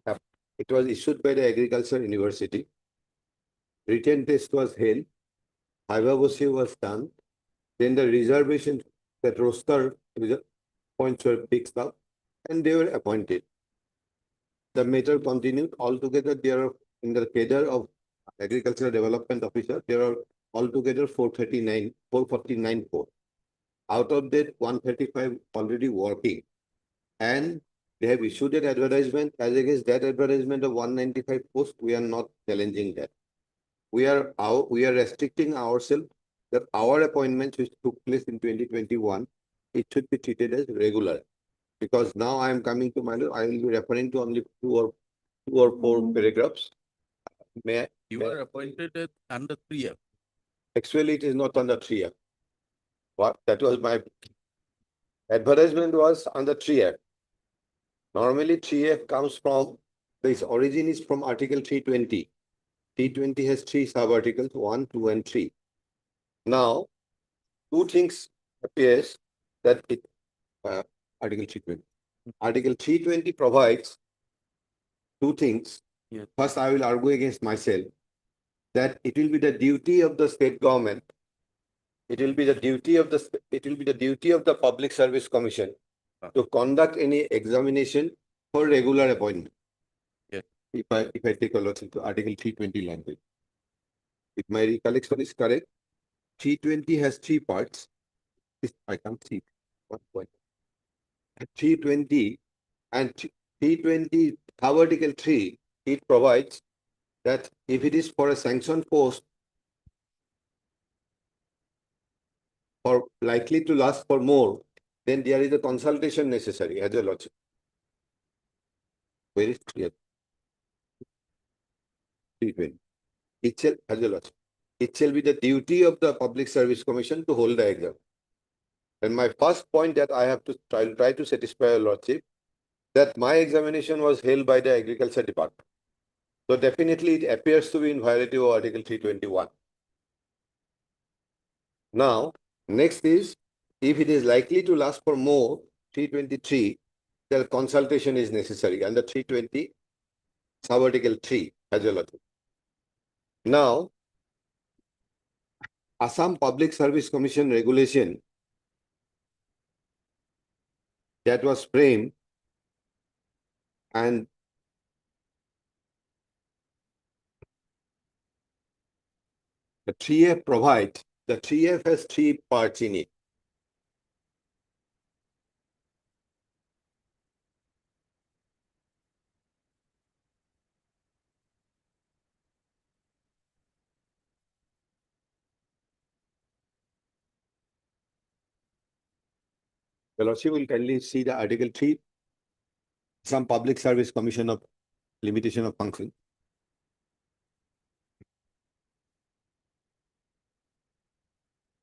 it was issued by the Agriculture University. Written test was held. Hyvabosi was done. Then the reservation, that roster points were fixed up and they were appointed. The matter continued. Altogether, there are in the cadre of Agricultural Development Officer, there are altogether 449 posts. Out of that, 135 already working. And they have issued an advertisement. As against that advertisement of 195 posts, we are not challenging that. We are restricting ourselves that our appointments which took place in 2021, it should be treated as regular. Because now I am coming to my, I will be referring to only two or four paragraphs.
You are appointed at under 3F.
Actually, it is not under 3F. What? That was my advertisement was under 3F. Normally 3F comes from, its origin is from Article 320. 320 has 3 sub-articles, 1, 2, and 3. Now, two things appears that it, Article 320. Article 320 provides two things.
Yes.
First, I will argue against myself that it will be the duty of the state government. It will be the duty of the Public Service Commission to conduct any examination for regular appointment.
Yes.
If I take a look into Article 320 language. If my recollection is correct, 320 has 3 parts. I can't see 1 point. 320 and 320 Article 3, it provides that if it is for a sanctioned post or likely to last for more, then there is a consultation necessary as a logic. Very clear. 320. It shall, as a logic. It shall be the duty of the Public Service Commission to hold the exam. And my first point that I have to try to satisfy your lordship, that my examination was held by the Agriculture Department. So definitely it appears to be in violation of Article 321. Now, next is, if it is likely to last for more, 323, the consultation is necessary under 320, sub-article 3, as a logic. Now, Assam Public Service Commission regulation that was framed and the 3F provides, the 3F has 3 parts in it. The Lordship will kindly see the Article 3, some Public Service Commission of Limitation of Function.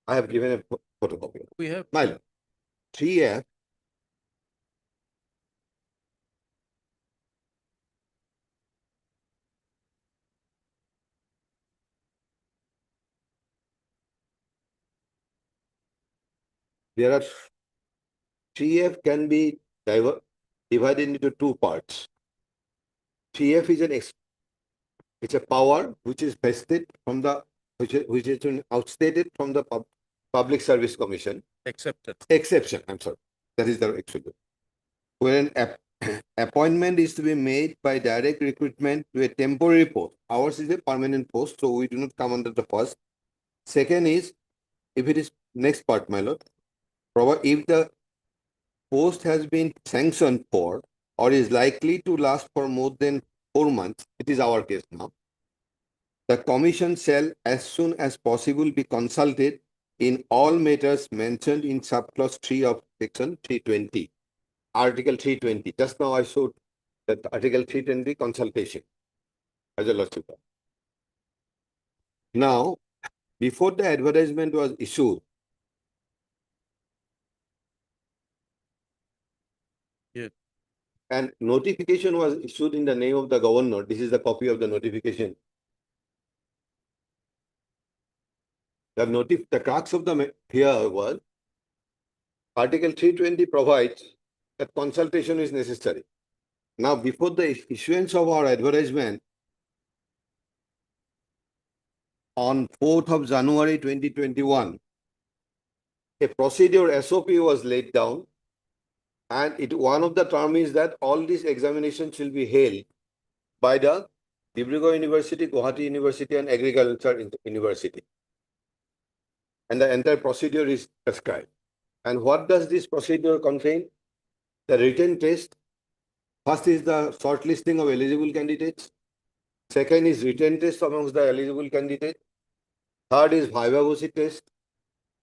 I have given a photocopy.
We have.
My lord, 3F there are 3F can be divided into 2 parts. 3F is it's a power which is vested from the which is outstated from the Public Service Commission. Exception, I'm sorry. That is the actual. Where an appointment is to be made by direct recruitment to a temporary post. Ours is a permanent post, so we do not come under the first. Second is, if it is next part, my lord, if the post has been sanctioned for or is likely to last for more than 4 months, it is our case now. The commission shall, as soon as possible, be consulted in all matters mentioned in subclause 3 of section 320. Article 320. Just now I showed that Article 320 consultation as a lordship. Now, before the advertisement was issued, and notification was issued in the name of the governor. This is the copy of the notification. The crux of the here was Article 320 provides that consultation is necessary. Now, before the issuance of our advertisement on 4th of January 2021, a procedure SOP was laid down, and one of the terms is that all these examinations will be held by the Dibrugarh University, Guwahati University, and Agriculture University. And the entire procedure is prescribed. And what does this procedure contain? The written test. First is the shortlisting of eligible candidates. Second is written test amongst the eligible candidates. Third is viva test.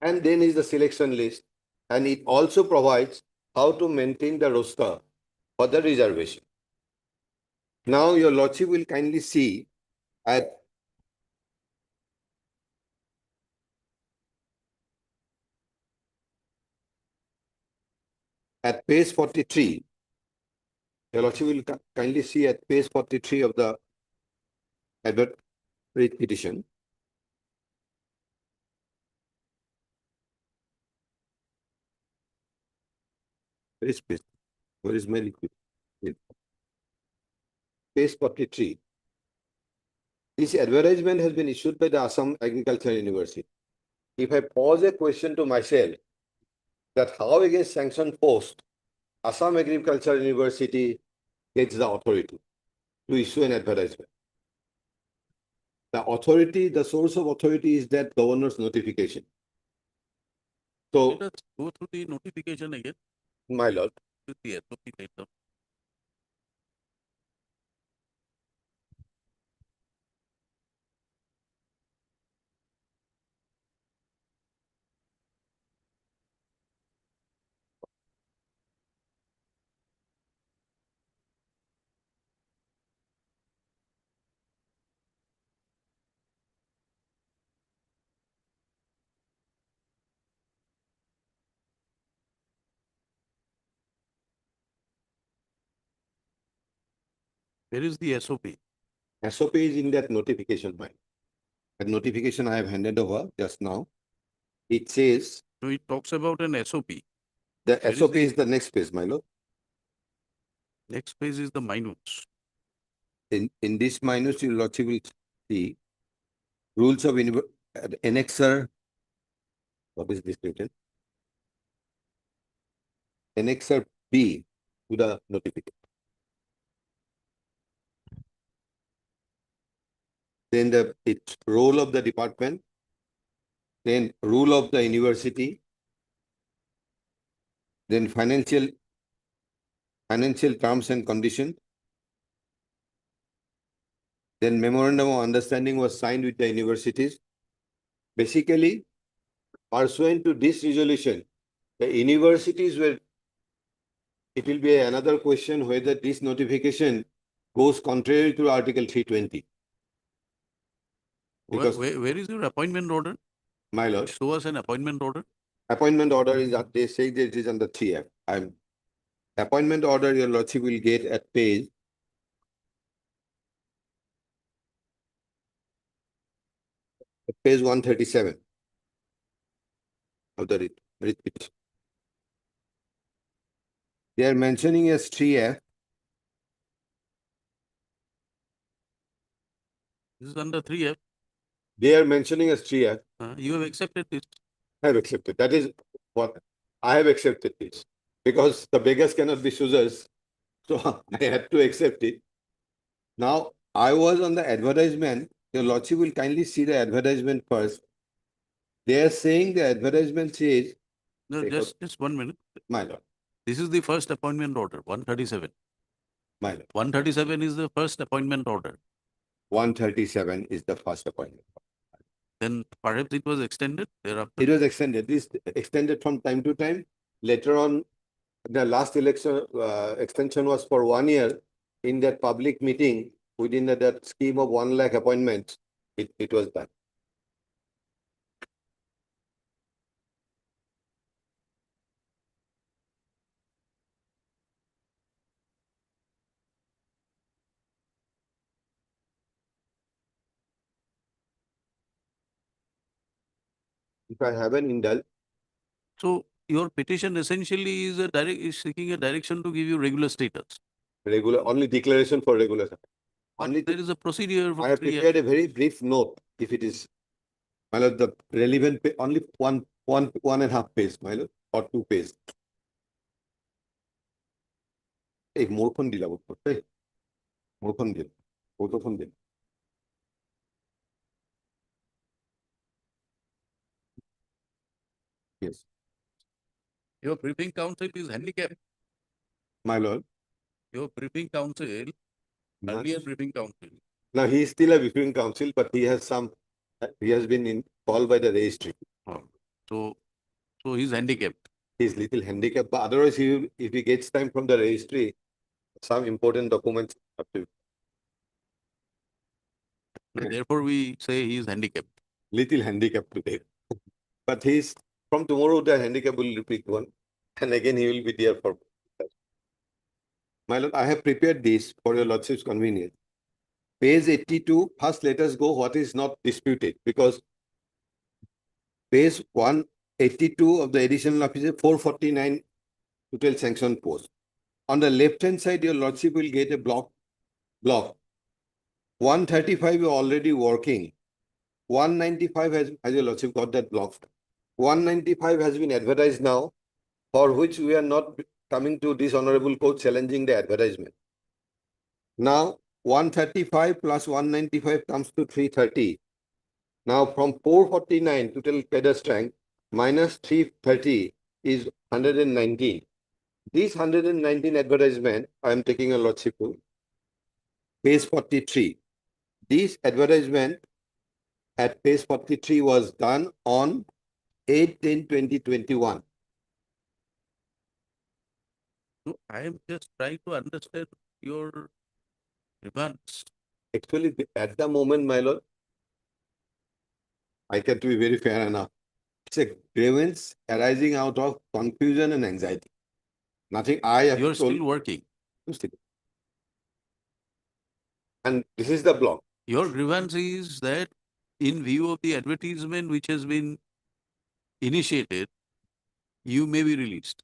And then is the selection list. And it also provides how to maintain the roster for the reservation. Now, your lordship will kindly see at page 43, your lordship will kindly see at page 43 of the advert petition. Where is page? Where is my liquid? Page 43. This advertisement has been issued by the Assam Agriculture University. If I pose a question to myself, that how against sanctioned post, Assam Agriculture University gets the authority to issue an advertisement. The authority, the source of authority is that governor's notification. So,
let us go through the notification again.
My lord.
With the SOP later. Where is the SOP?
SOP is in that notification file. That notification I have handed over just now. It says.
So it talks about an SOP.
The SOP is the next page, my lord.
Next page is the minutes.
In this minutes, your lordship will see rules of annexer. What is this written? Annexer B to the notification. Then its role of the department, then rule of the university, then financial terms and conditions. Then memorandum of understanding was signed with the universities. Basically, pursuant to this resolution, the universities were, it will be another question whether this notification goes contrary to Article 320. Because
where is your appointment order?
My lord,
Show us an appointment order.
appointment order is, they say that it is under 3F. Appointment order, your lordship will get at page 137 of the writ petition. They are mentioning as 3F.
This is under 3F.
They are mentioning as 3F.
You have accepted this.
I have accepted. That is what I have accepted this. Because the beggars cannot be choosers. So I had to accept it. Now, I was on the advertisement. Your lordship will kindly see the advertisement first. They are saying the advertisement says.
No, just 1 minute.
My lord.
This is the first appointment order, 137.
My lord.
137 is the first appointment order.
137 is the first appointment.
Then perhaps it was extended thereafter.
It was extended. This extended from time to time. Later on, the last election extension was for 1 year. In that public meeting, within that scheme of 1 lakh appointments, it was done. If I haven't indulged.
So your petition essentially is seeking a direction to give you regular status.
Regular, only declaration for regular. Only
there is a procedure.
I have prepared a very brief note, if it is, my lord, the relevant only one and a half page, my lord, or 2 pages. एक मोरखन दिला बोलते मोरखन दिल photophone दिल yes.
Your briefing counsel is handicapped.
My lord.
Your briefing counsel, earlier briefing counsel.
Now he is still a briefing counsel, but he has been called by the registry.
So he's handicapped.
He's little handicapped, but otherwise if he gets time from the registry, some important documents have to.
Therefore, we say he is handicapped.
Little handicapped today. But he's from tomorrow, the handicap will repeat one. And again, he will be there for. My lord, I have prepared this for your lordship's convenience. Page 82, first let us go what is not disputed, because page 182 of the additional officer 449 total sanction post. On the left hand side, your lordship will get a block. 135 are already working. 195 has your lordship got that block. 195 has been advertised now, for which we are not coming to this honorable court challenging the advertisement. Now, 135 plus 195 comes to 330. Now, from 449 total cadre strength minus 330 is 119. This 119 advertisement, I am taking a lordship to page 43. This advertisement at page 43 was done on 8/10/2021.
No, I am just trying to understand your demands.
Actually, at the moment, my lord, I can be very fair enough. It's a grievance arising out of confusion and anxiety. Nothing I have
You're
told.
still working.
And this is the block.
Your grievance is that in view of the advertisement which has been initiated, you may be released.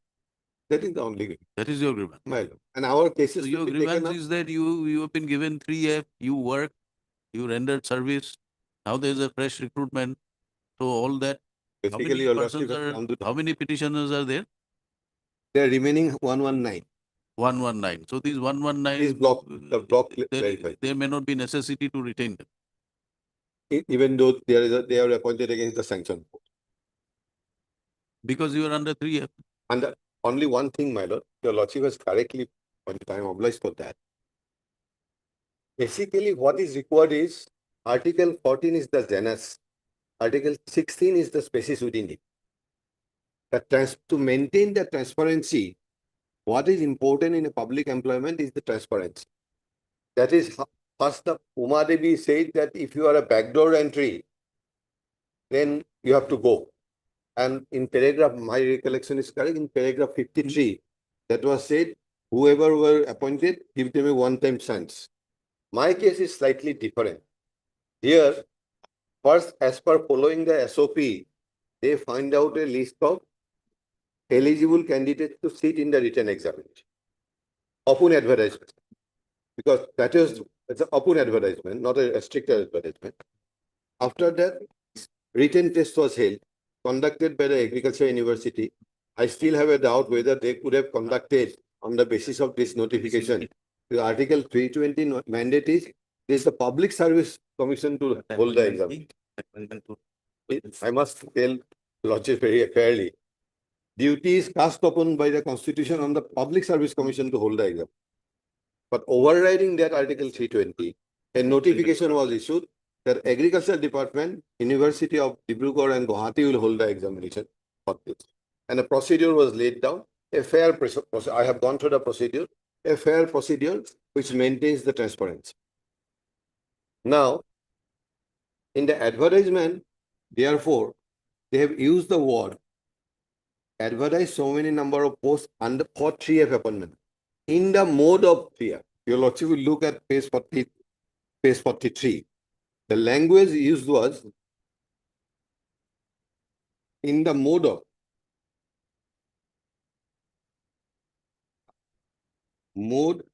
That is the only grievance.
That is your grievance.
My lord. And our cases
So your grievance is that you have been given 3F, you work, you rendered service, Now there is a fresh recruitment. So all that, how
Basically,
many
your
persons
lordship has
are,
come to,
how many petitioners are there?
they are remaining 119.
119. So these 119.
Please block, the block
there,
clarified.
there may not be necessity to retain them.
Even though they are appointed against the sanction.
Because you are under 3F.
And only one thing, my lord, your lordship has correctly pointed, I am obliged for that. Basically, what is required is Article 14 is the genus, Article 16 is the species within it. To maintain the transparency, what is important in a public employment is the transparency. That is, first the Uma Devi said that if you are a backdoor entry, then you have to go. And in paragraph, my recollection is correct, in paragraph 53, that was said, whoever were appointed, give them a one-time chance. My case is slightly different. Here, first, as per following the SOP, they find out a list of eligible candidates to sit in the written examination. Open advertisement. Because that is, it's an open advertisement, not a restricted advertisement. After that, written test was held, conducted by the Agriculture University. I still have a doubt whether they could have conducted on the basis of this notification. The Article 320 mandate is, this is the Public Service Commission to hold the exam. I must tell Lordship very fairly. Duty is cast upon by the Constitution on the Public Service Commission to hold the exam. But overriding that Article 320, a notification was issued that Agriculture Department, University of Dibrugarh and Guwahati will hold the examination for this. And a procedure was laid down, a fair procedure. I have gone through the procedure, a fair procedure which maintains the transparency. Now, in the advertisement, therefore, they have used the word advertise so many number of posts under for 3F appointment. In the mode of 3F, your lordship will look at page 43. The language used was in the mode of. Mode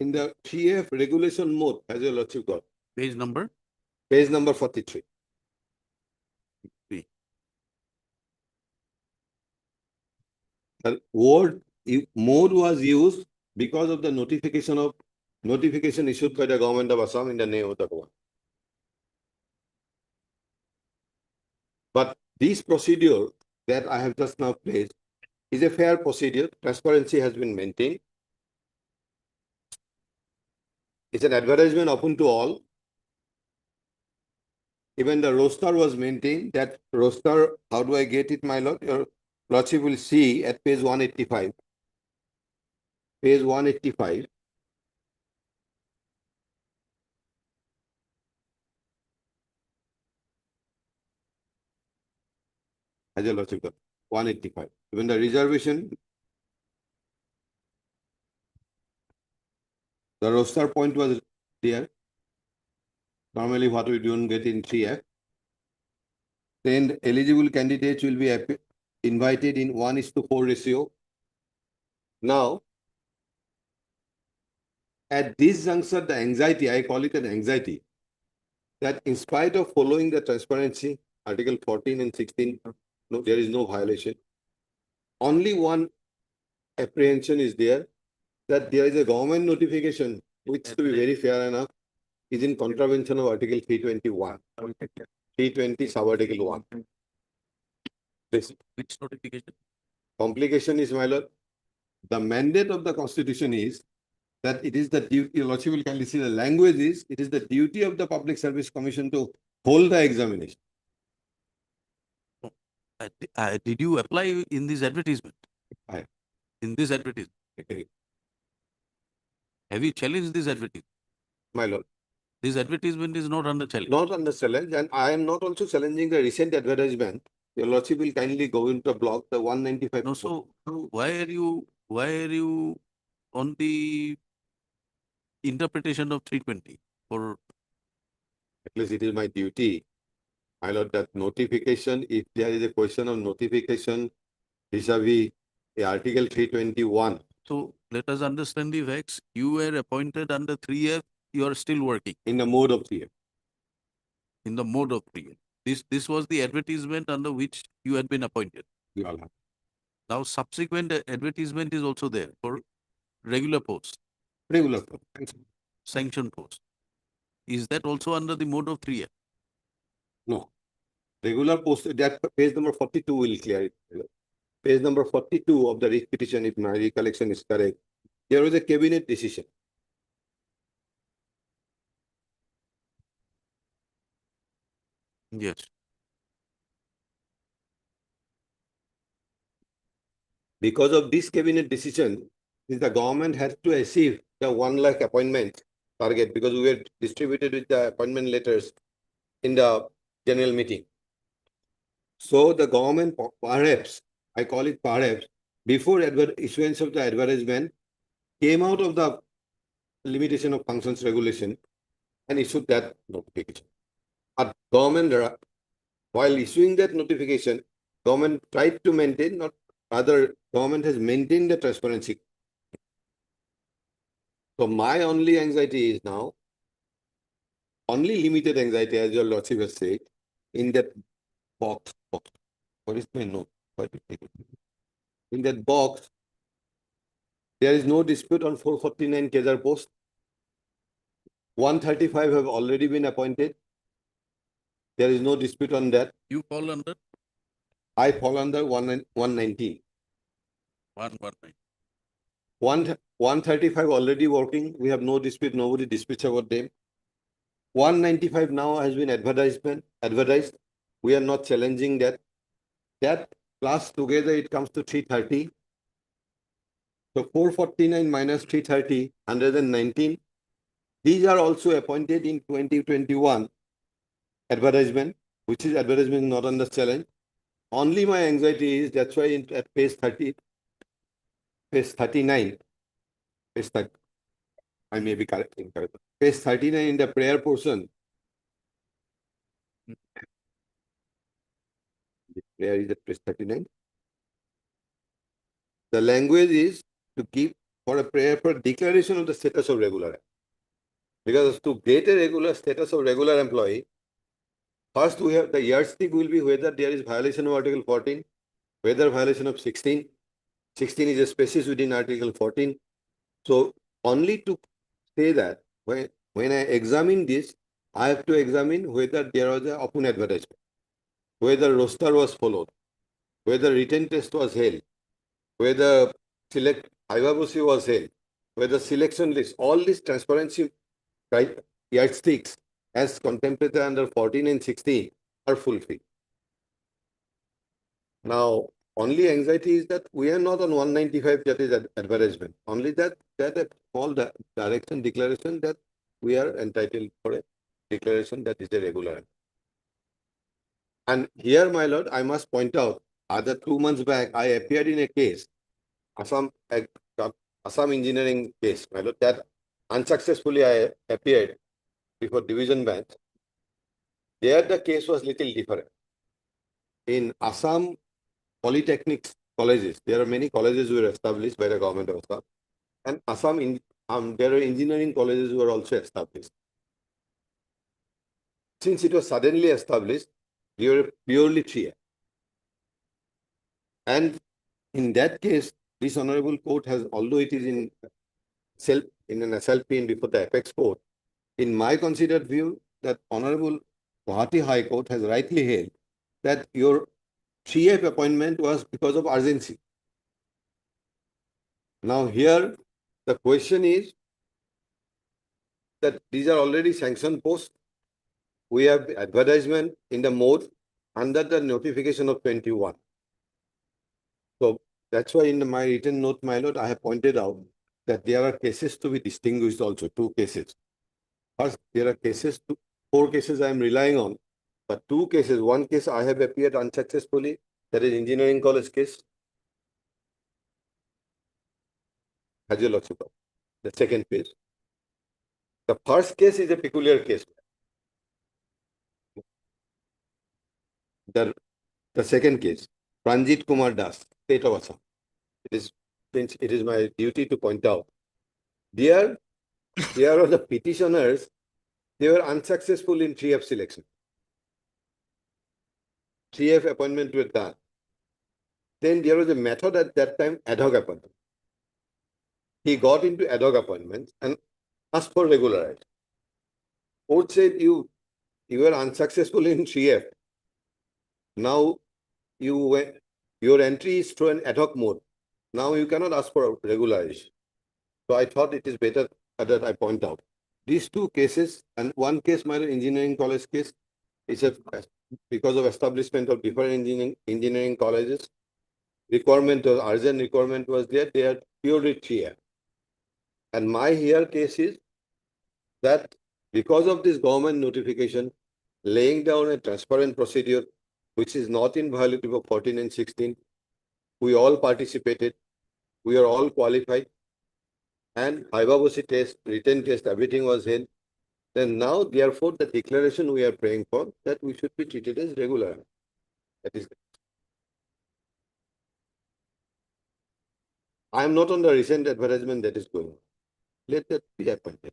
in the 3F regulation mode, as your lordship got.
Page number?
Page number 43. The word mode was used because of the notification issued by the government of Assam in the name of the government. But this procedure that I have just now placed is a fair procedure. Transparency has been maintained. It's an advertisement open to all. Even the roster was maintained. That roster, how do I get it, my lord? Your lordship will see at page 185. Page 185. As your lordship got 185. Even the reservation, the roster point was there. Normally, what we don't get in 3F. Then eligible candidates will be invited in 1:4 ratio. Now, at this juncture, the anxiety, I call it an anxiety, that in spite of following the transparency, Article 14 and 16, no, there is no violation. Only one apprehension is there, that there is a government notification, which to be very fair enough, is in contravention of Article 321. 320 sub-article 1. This.
Which notification?
Complication is, my lord, the mandate of the Constitution is that it is the duty, your lordship will kindly see the language is, it is the duty of the Public Service Commission to hold the examination.
Did you apply in this advertisement?
Aye.
In this advertisement?
Okay.
Have you challenged this advertisement?
My lord.
This advertisement is not under challenge.
Not under challenge, and I am not also challenging the recent advertisement. Your lordship will kindly go into the block, the 195.
No, so why are you on the interpretation of 320 for?
At least it is my duty, my lord, that notification, if there is a question of notification vis-a-vis the Article 321.
So let us understand the facts. You were appointed under 3F, you are still working.
In the mode of 3F.
in the mode of 3A. This was the advertisement under which you had been appointed. Now subsequent advertisement is also there for regular post,
Regular post.
sanction post. Is that also under the mode of 3A?
No. Regular post, that page number 42 will clear it. Page number 42 of the writ petition, if my recollection is correct, there was a cabinet decision.
Yes.
Because of this cabinet decision, the government has to achieve the 1 lakh appointment target, because we were distributed with the appointment letters in the general meeting. So the government perhaps, I call it perhaps, before issuance of the advertisement, came out of the limitation of functions regulation and issued that notification. But government, while issuing that notification, government tried to maintain, not rather, government has maintained the transparency. So my only anxiety is now, only limited anxiety, as your lordship has said, in that box. What is my note? In that box, there is no dispute on 449 Kedar post. 135 have already been appointed. There is no dispute on that.
You fall under?
I fall under 119.
119.
135 already working. We have no dispute. Nobody disputes about them. 195 now has been advertised. We are not challenging that. That plus together it comes to 330. So 449 minus 330, 119. These are also appointed in 2021 advertisement, which is advertisement not under challenge. Only my anxiety is, that's why at page 30, page 39, page 30, I may be correcting. Page 39 in the prayer portion. The prayer is at page 39. The language is to give for a prayer for declaration of the status of regular. Because to get a regular status of regular employee, first we have the yardstick will be whether there is violation of Article 14, whether violation of 16. 16 is a species within Article 14. So only to say that when I examine this, I have to examine whether there was an open advertisement, whether roster was followed, whether written test was held, whether Haibabusi was held, whether selection list, all these transparency yardsticks as contemplated under 14 and 16 are fulfilled. Now, only anxiety is that we are not on 195, that is advertisement. Only that a small direction declaration that we are entitled for a declaration that is a regular. And here, my lord, I must point out, other 2 months back, I appeared in a case, Assam engineering case, my lord, that unsuccessfully I appeared before division bench. There the case was little different. In Assam polytechnic colleges, there are many colleges who were established by the government of Assam. And Assam, there are engineering colleges who were also established. Since it was suddenly established, they were purely 3A. And in that case, this honorable court has, although it is in an SLP and before the apex court, in my considered view, that honorable Guwahati High Court has rightly held that your 3A appointment was because of urgency. Now here, the question is that these are already sanctioned posts. We have advertisement in the mode under the notification of 21. So that's why in my written note, my lord, I have pointed out that there are cases to be distinguished also, 2 cases. First, there are cases, 4 cases I am relying on, but 2 cases, 1 case I have appeared unsuccessfully, that is engineering college case. Has your lordship. The second case. The first case is a peculiar case. The second case, Pranjit Kumar Das, State of Assam. It is my duty to point out. There are the petitioners, they were unsuccessful in 3F selection. 3F appointment were done, then there was a method at that time, ad hoc appointment. He got into ad hoc appointments and asked for regularization. Court said you were unsuccessful in 3F. Now your entry is through an ad hoc mode. Now you cannot ask for regularization. So I thought it is better that I point out. These two cases, and one case, my engineering college case, is because of establishment of different engineering colleges, requirement or urgent requirement was there, they are purely 3F. And my here case is that because of this government notification, laying down a transparent procedure, which is not in violation of 14 and 16, we all participated, we are all qualified, and Haibabosi test, written test, everything was held. Then now, therefore, the declaration we are praying for, that we should be treated as regular. That is. I am not on the recent advertisement that is going on. Let that be appointed.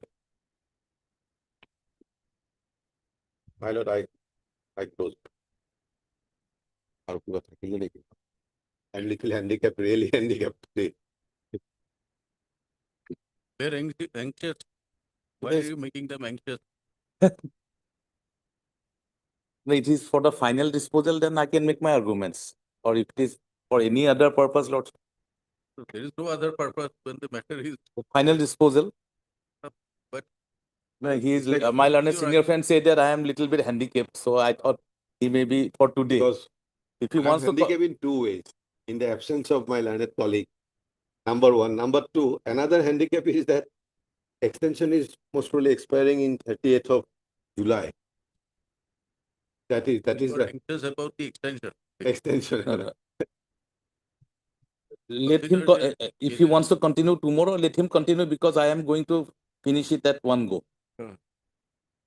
My lord, I close. I'm little handicapped, really handicapped today.
They're anxious. Why are you making them anxious?
It is for the final disposal, then I can make my arguments. Or if it is for any other purpose, Lord.
So there is no other purpose when the matter is
Final disposal.
but
No, he is my learned senior friend said that I am little bit handicapped, so I thought he may be for today.
Because
if he
I'm
wants to
handicapped in two ways. In the absence of my learned colleague, number one. Number two, another handicap is that extension is most probably expiring in 30th of July. That is
the anxious about the extension.
extension.
Let him, if he wants to continue tomorrow, let him continue because I am going to finish it at one go.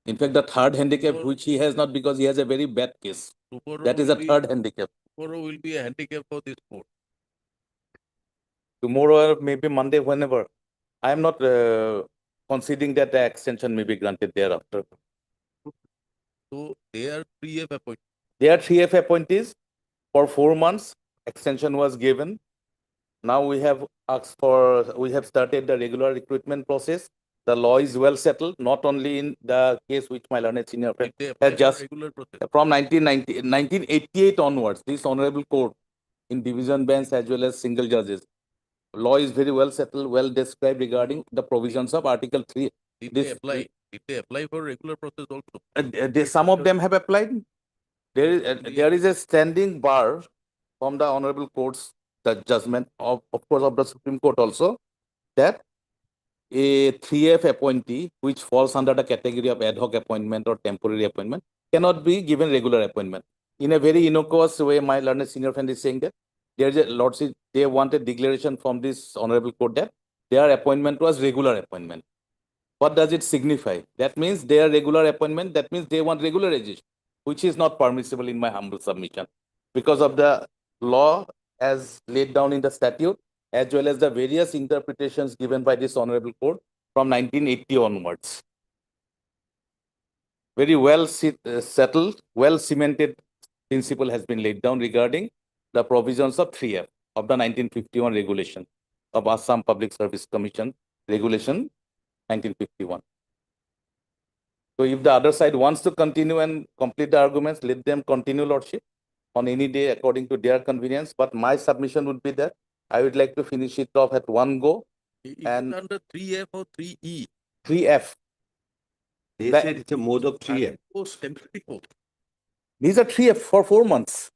In fact, the third handicap, which he has not because he has a very bad case. That is a third handicap.
Tomorrow will be a handicap for this court.
Tomorrow or maybe Monday, whenever. I am not conceding that the extension may be granted thereafter.
So they are 3F appointees.
They are 3F appointees for 4 months. Extension was given. Now we have started the regular recruitment process. The law is well settled, not only in the case which my learned senior friend has just from 1988 onwards, this honorable court in division bench as well as single judges. Law is very well settled, well described regarding the provisions of Article 3.
Did they apply for regular process also?
Some of them have applied. There is a standing bar from the honorable court's the judgment of course of the Supreme Court also, that a 3F appointee which falls under the category of ad hoc appointment or temporary appointment cannot be given regular appointment. In a very innocuous way, my learned senior friend is saying that there is a lordship, they want a declaration from this honorable court that their appointment was regular appointment. What does it signify? That means their regular appointment, that means they want regularization, which is not permissible in my humble submission because of the law as laid down in the statute, as well as the various interpretations given by this honorable court from 1980 onwards. Very well settled, well cemented principle has been laid down regarding the provisions of 3F of the 1951 regulation of Assam Public Service Commission regulation 1951. So if the other side wants to continue and complete the arguments, let them continue, Lordship, on any day according to their convenience. But my submission would be that I would like to finish it off at one go.
Is it under 3F or 3E?
3F.
They said it's a mode of 3F.
These are 3F for 4 months.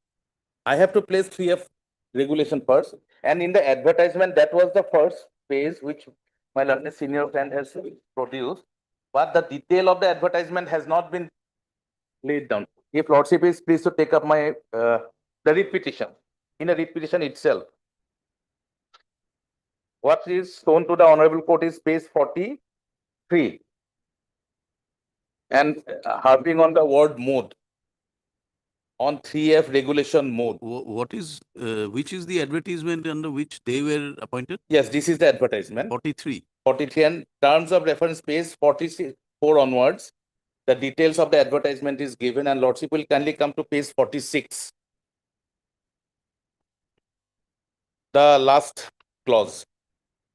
I have to place 3F regulation first. And in the advertisement, that was the first page which my learned senior friend has produced. But the detail of the advertisement has not been laid down. If Lordship is pleased to take up my the writ petition. In the writ petition itself, what is shown to the Honorable Court is page 43. And harping on the word mode, on 3F regulation mode.
What is, which is the advertisement under which they were appointed?
Yes, this is the advertisement.
43.
43 and terms of reference page 44 onwards. The details of the advertisement is given and Lordship will kindly come to page 46.
the last clause.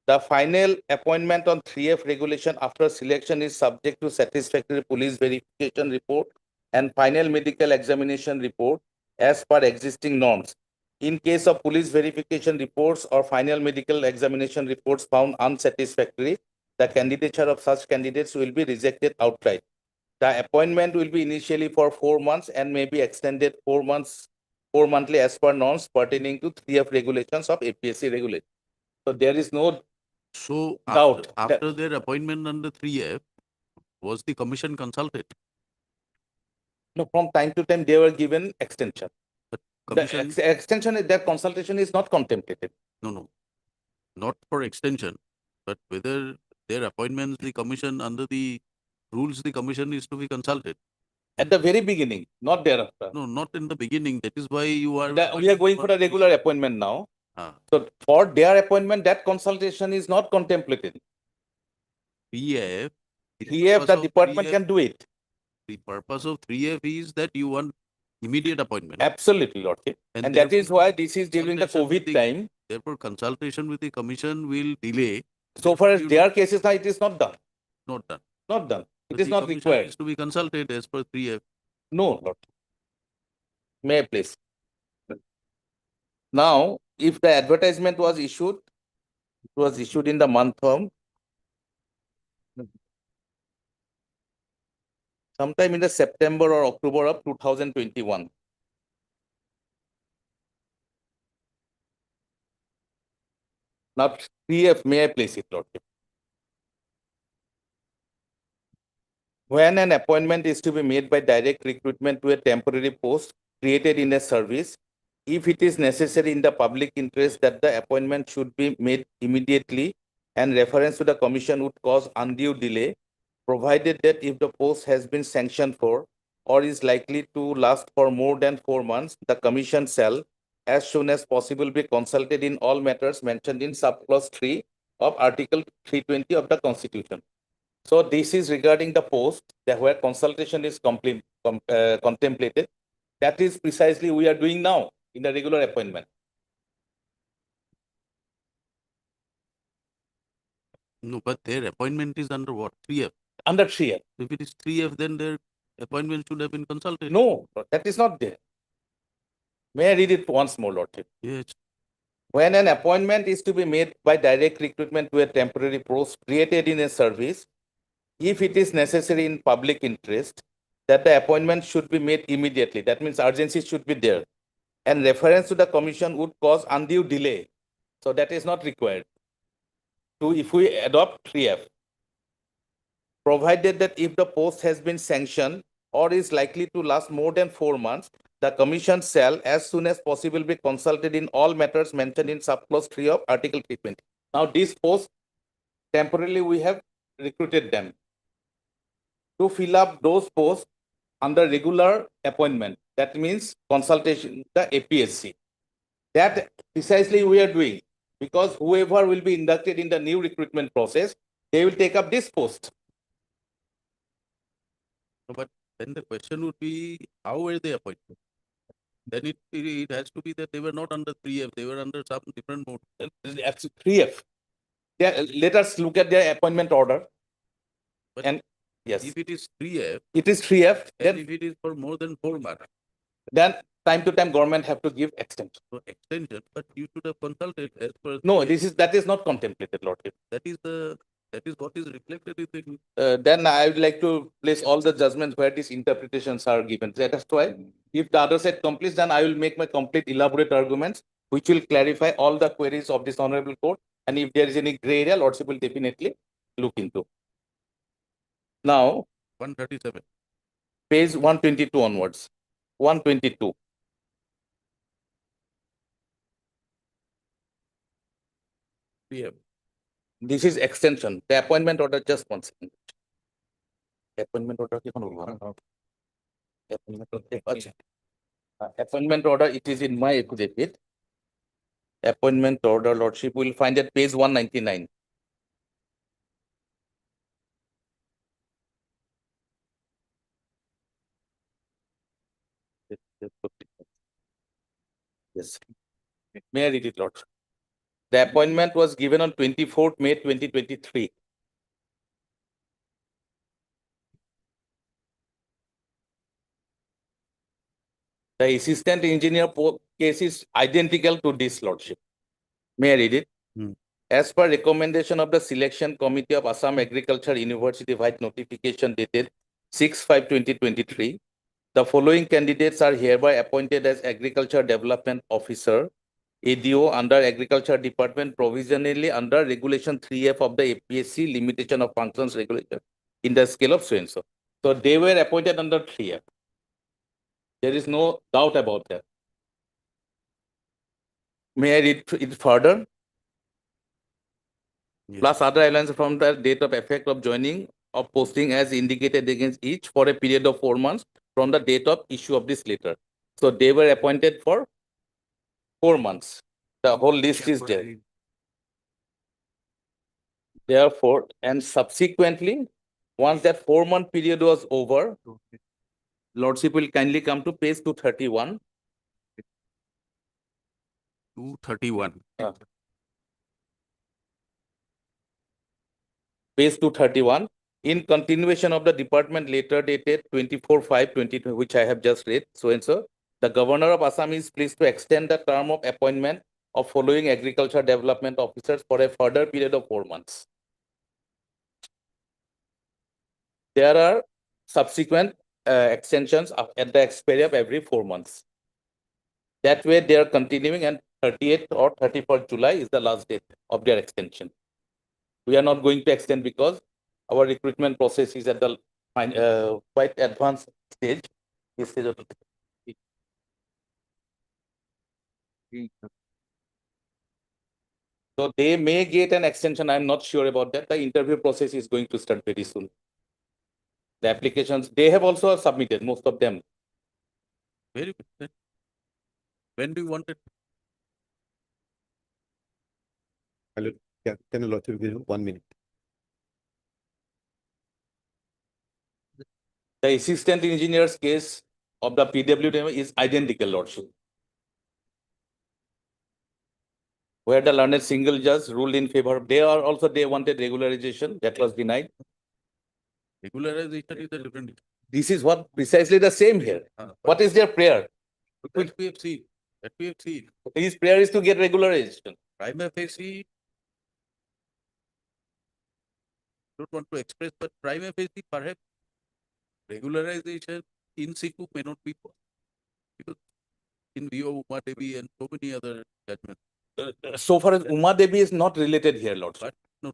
The final appointment on 3F regulation after selection is subject to satisfactory police verification report and final medical examination report as per existing norms. In case of police verification reports or final medical examination reports found unsatisfactory, the candidature of such candidates will be rejected outright. The appointment will be initially for 4 months and may be extended 4 monthly as per norms pertaining to 3F regulations of APSC regulation. So there is no doubt.
After their appointment under 3F, was the commission consulted?
No, from time to time they were given extension.
Commission,
The extension, that consultation is not contemplated.
no, not for extension, but whether their appointments, the commission under the rules, the commission is to be consulted.
At the very beginning, not thereafter.
No, not in the beginning. That is why you are.
We are going for a regular appointment now.
Ah.
So for their appointment, that consultation is not contemplated.
3F.
3F, the department can do it.
The purpose of 3F is that you want immediate appointment.
Absolutely, Lordship. And that is why this is during the COVID time.
Therefore, consultation with the commission will delay.
So far as their cases now, it is not done.
Not done.
Not done. It
But
is
the
not
commission
required.
is to be consulted as per 3F.
No, Lord. May I please? Now, if the advertisement was issued, it was issued in the month of sometime in the September or October of 2021. Now, 3F, may I place it, Lordship? When an appointment is to be made by direct recruitment to a temporary post created in a service, if it is necessary in the public interest that the appointment should be made immediately and reference to the commission would cause undue delay, provided that if the post has been sanctioned for or is likely to last for more than 4 months, the commission shall, as soon as possible, be consulted in all matters mentioned in subclause 3 of Article 320 of the Constitution. So this is regarding the post that where consultation is contemplated. That is precisely we are doing now in the regular appointment.
No, but their appointment is under what? 3F.
Under 3F.
If it is 3F, then their appointment should have been consulted.
No, that is not there. May I read it once more, Lordship?
Yes.
When an appointment is to be made by direct recruitment to a temporary post created in a service, if it is necessary in public interest, that the appointment should be made immediately. That means urgency should be there. And reference to the commission would cause undue delay. So that is not required. If we adopt 3F, provided that if the post has been sanctioned or is likely to last more than 4 months, the commission shall, as soon as possible, be consulted in all matters mentioned in subclause 3 of Article 320. Now, these posts, temporarily we have recruited them to fill up those posts under regular appointment. That means consultation, the APSC. That precisely we are doing, because whoever will be inducted in the new recruitment process, they will take up this post.
No, but then the question would be, how were they appointed? Then it has to be that they were not under 3F, they were under some different mode.
3F. Let us look at their appointment order.
But
and yes,
if it is 3F,
it is 3F.
Then if it is for more than 4 months,
then time to time government have to give extension.
So extension, but you should have consulted as per.
No, that is not contemplated, Lordship.
That is what is reflected in the.
Then I would like to place all the judgments where these interpretations are given. That is why, if the other side completes, then I will make my complete elaborate arguments, which will clarify all the queries of this honorable court. And if there is any gray area, Lordship will definitely look into. Now,
137.
Page 122 onwards. 122. This is extension. The appointment order, just 1 second. Appointment order, appointment order, it is in my affidavit. Appointment order, Lordship, will find at page 199. Yes. May I read it, Lordship? The appointment was given on 24th May 2023. The assistant engineer case is identical to this, Lordship. May I read it? As per recommendation of the Selection Committee of Assam Agriculture University by notification dated 6/5/2023, the following candidates are hereby appointed as Agriculture Development Officer, ADO under Agriculture Department provisionally under Regulation 3F of the APSC Limitation of Functions Regulation in the scale of so-and-so. So they were appointed under 3F. There is no doubt about that. May I read it further? Plus other allowances from the date of effect of joining of posting as indicated against each for a period of 4 months from the date of issue of this letter. So they were appointed for 4 months. The whole list is there. Therefore, and subsequently, once that 4-month period was over, Lordship will kindly come to page 231.
231.
Page 231. In continuation of the department letter dated 24/5/2020, which I have just read, so and so, the governor of Assam is pleased to extend the term of appointment of following agriculture development officers for a further period of 4 months. There are subsequent extensions at the expiry of every 4 months. That way they are continuing, and 30th or 31st July is the last date of their extension. We are not going to extend because our recruitment process is at the quite advanced stage. So they may get an extension. I'm not sure about that. The interview process is going to start very soon. The applications, they have also submitted, most of them.
Very good. When do you want it?
Hello, can you Lordship give 1 minute?
The assistant engineer's case of the PWD is identical, Lordship. Where the learned single judge ruled in favor. They wanted regularization, that was denied.
Regularization is a different.
This is what precisely the same here. What is their prayer?
That we have seen. That we have seen.
His prayer is to get regularization.
Prima facie, don't want to express, but prima facie, perhaps regularization in situ may not be possible. Because in view of Uma Devi and so many other judgments.
So far as Uma Devi is not related here, Lordship.
No.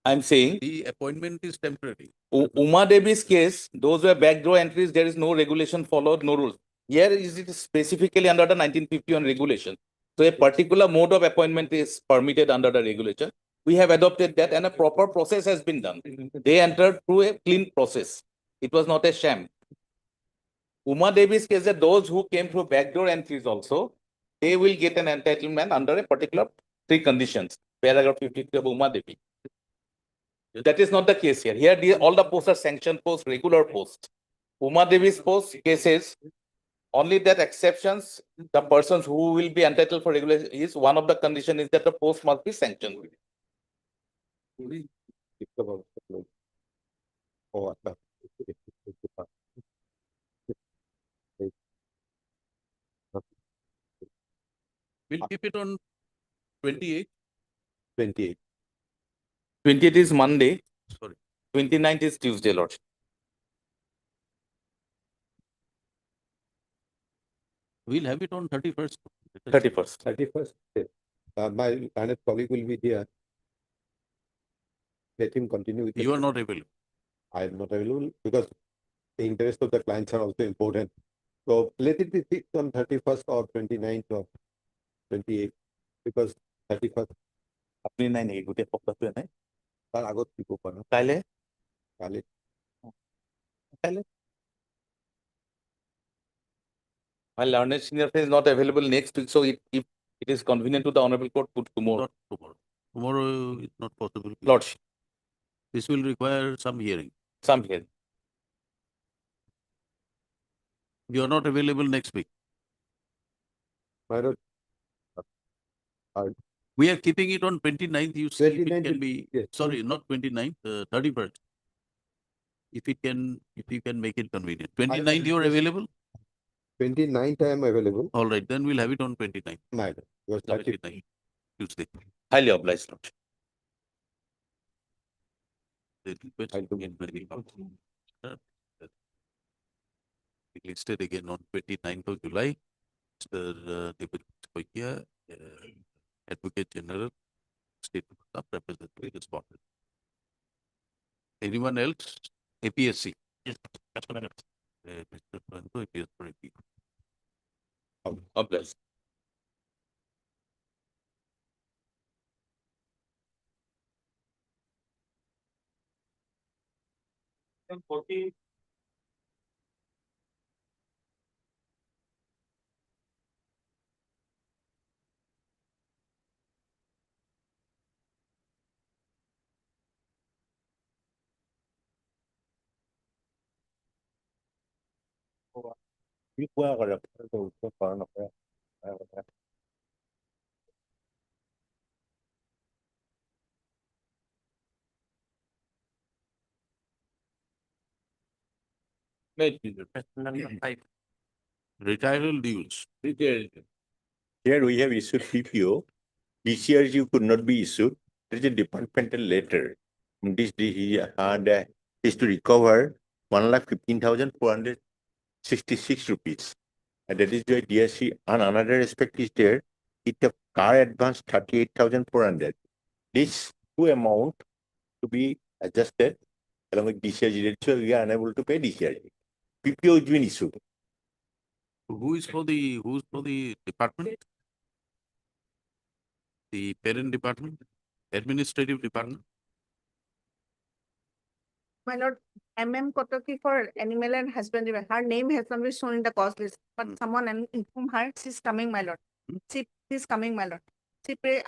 I'm saying
the appointment is temporary.
Uma Devi's case, those were backdoor entries, there is no regulation followed, no rules. Here is it specifically under the 1951 regulation. So a particular mode of appointment is permitted under the regulation. We have adopted that, and a proper process has been done. They entered through a clean process. It was not a sham. Uma Devi's case, that those who came through backdoor entries also, they will get an entitlement under a particular 3 conditions. Paragraph 53 of Uma Devi. That is not the case here. Here, all the posts are sanctioned posts, regular posts. Uma Devi's post cases, only that exceptions, the persons who will be entitled for regulation is one of the conditions is that the post must be sanctioned.
We'll keep it on 28.
28.
28 is Monday.
Sorry.
29th is Tuesday, Lord.
We'll have it on 31st.
31st.
31st. My colleague will be here. Let him continue with
You are not available.
I am not available because the interest of the clients are also important. So let it be fixed on 31st or 29th or 28th because 31st.
আপনি নাই নেকি গোটেই সপ্তাহটো নাই
তাৰ আগত দিব পাৰো
কাইলে
কালি
কাইলে My learned senior friend is not available next week, so if it is convenient to the honorable court, put tomorrow.
Not tomorrow. Tomorrow is not possible.
Lordship.
This will require some hearing.
Some hearing.
You are not available next week.
My lord,
We are keeping it on 29th. You see, if it
29th,
can be,
yes.
sorry, not 29th, 31st. If you can make it convenient. 29th, you are available?
29th, I am available.
All right, then we'll have it on 29th.
My lord. Was 30.
29th, Tuesday.
Highly obliged, Lordship.
The request again very listed again on 29th of July. Mr. Deputy Koikia, Advocate General, State Representative responded. Anyone else? APSC. Yes, that's what I know. Mr. Franco, APS for AP.
Obliged.
Biết qua gọi là tôi còn đọc ra.
Retiral dues.
Here we have issued PPO. DCRG could not be issued. There is a departmental letter. This he had is to recover 1,15,466 rupees. And that is why DSC, and another aspect is there, it a car advance 38,400. This two amount to be adjusted along with DCRG rate, so we are unable to pay DCRG. PPO is been issued.
Who's for the department? The parent department? Administrative department?
My lord, MM Kotoki for animal and husbandry. Her name has not been shown in the cost list, but someone inform her she's coming, my lord. She's coming, my lord. She pray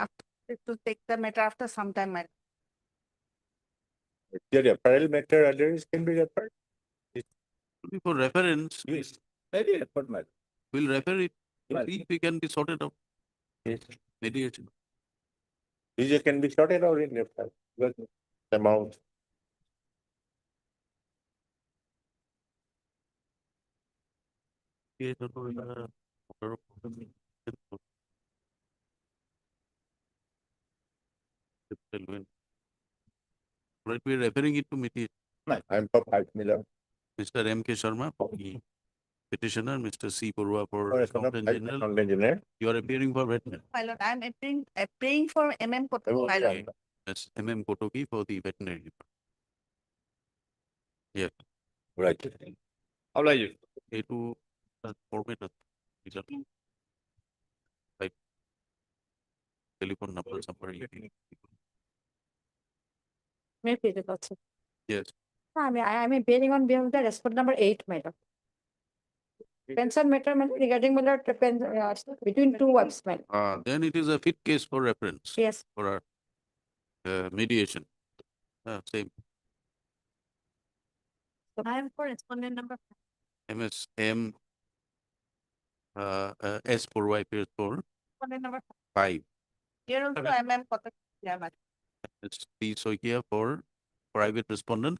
to take the matter after some time, my lord.
The referral matter others can be referred.
For reference,
Yes, very referred matter.
we'll refer it.
Yes.
See if we can be sorted out.
Yes.
Mediation.
These can be sorted out in referral. Because the amount.
Right, we're referring it to mediation.
I'm for 5 million.
Mr. M.K. Sharma, petitioner, Mr. C. Purva for Accountant General.
Accountant Engineer.
You are appearing for veterinary.
My lord, I'm praying for MM Kotoki, my lord.
Yes, MM Kotoki for the veterinary department. Yeah.
Right.
How are you? A2 format. Right. Telephone number somewhere.
May I pay the lordship?
Yes.
I am appearing on behalf of the respondent number 8, my lord. Pension matter regarding my lord, between two wives, my lord.
Then it is a fit case for reference.
Yes.
For our mediation. Same.
I am for respondent number 5.
MSM S for Y appears for
Respondent number
5.
Here also MM Kotoki. Yeah, my lord.
It's P. Soikia for private respondent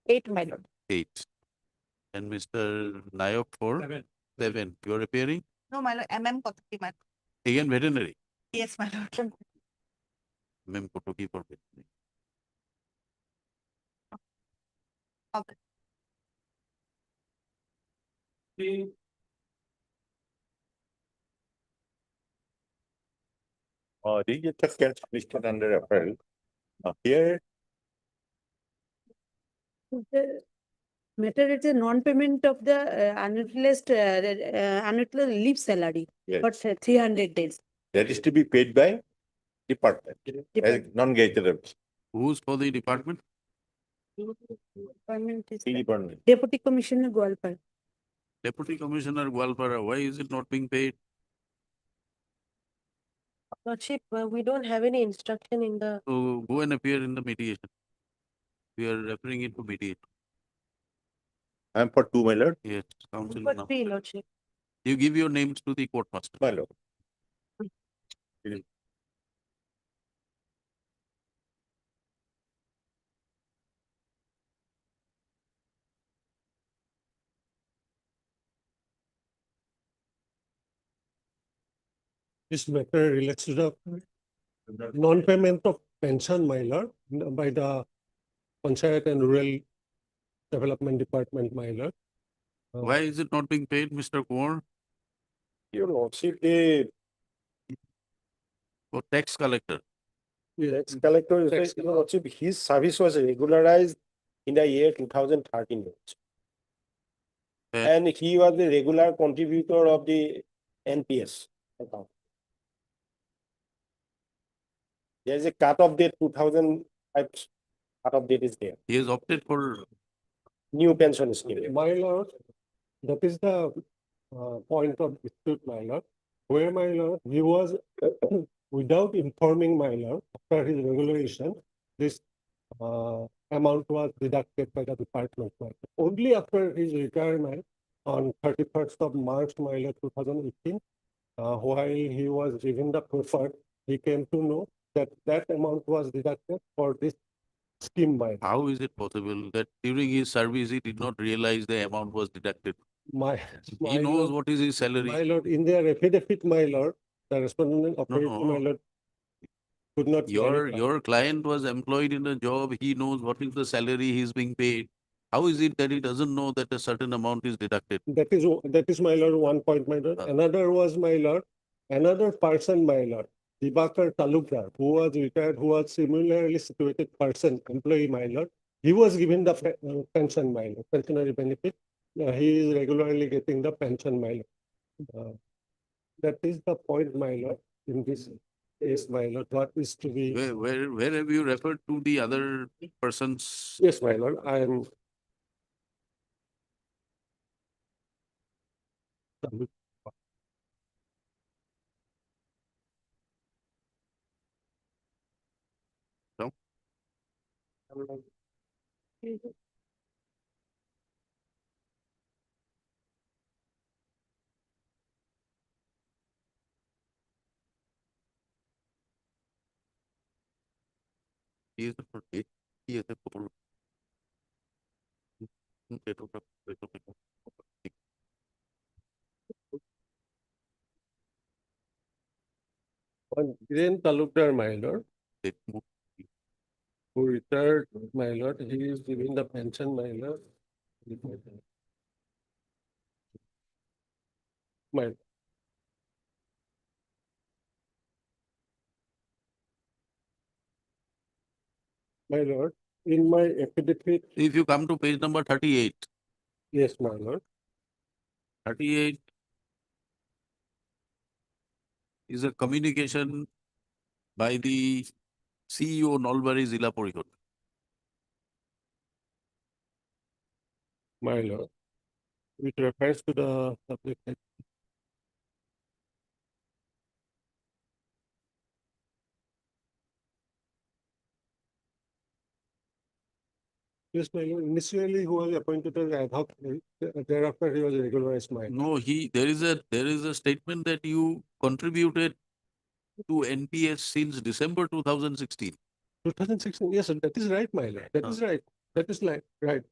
8, my lord.
8. And Mr. Nayak for 7. You are appearing?
No, my lord, MM Kotoki, my lord.
Again veterinary.
Yes, my lord.
MM Kotoki for veterinary.
Okay.
These are just listed under referral. Here.
The matter is a non-payment of the unutilized leave salary for 300 days.
That is to be paid by department, as non-gazetted.
Who's for the department?
Department is
Department.
Deputy Commissioner Gwalpar.
Deputy Commissioner Gwalpara. Why is it not being paid?
Lordship, we don't have any instruction in the.
So go and appear in the mediation. We are referring it to mediation.
I am for 2, my lord.
Yes, council.
For 3, Lordship.
You give your names to the court master.
My lord.
This matter relates to the non-payment of pension, my lord, by the Panchayat and Rural Development Department, my lord.
Why is it not being paid, Mr. Kumar?
Your lordship, the
For tax collector.
tax collector, your lordship, his service was regularized in the year 2013. And he was the regular contributor of the NPS account. There is a cut-off date 2005. Cut-off date is there.
He has opted for
New pension scheme. My lord, that is the point of dispute, my lord. Where, my lord, he was without informing my lord after his regulation, this amount was deducted by the department. My lord. Only after his retirement on 31st of March, my lord, 2018, while he was given the preferred, he came to know that that amount was deducted for this scheme, my lord.
How is it possible that during his service he did not realize the amount was deducted? He knows what is his salary.
My lord, in their affidavit, my lord, the respondent authority, my lord, could not.
Your client was employed in a job. He knows what is the salary he is being paid. How is it that he doesn't know that a certain amount is deducted?
That is my lord, one point, my lord. Another was, my lord, another person, my lord, Dibakar Talukdar, who was retired, who was similarly situated person, employee, my lord. He was given the pension, my lord, pensionary benefit. He is regularly getting the pension, my lord. That is the point, my lord, in this case, my lord, what is to be.
Where have you referred to the other persons?
Yes, my lord, I am.
No? He is the he is the
One Giren Talukdar, my lord, who retired, my lord, he is giving the pension, my lord. My lord, in my affidavit.
If you come to page number 38.
Yes, my lord.
38 is a communication by the CEO Nalbari Zilla Porikot.
My lord, which refers to the subject. Yes, my lord. Initially, he was appointed as ad hoc. Thereafter, he was regularized, my lord.
No, there is a statement that you contributed to NPS since December 2016.
2016, yes, that is right, my lord. That is right. That is right.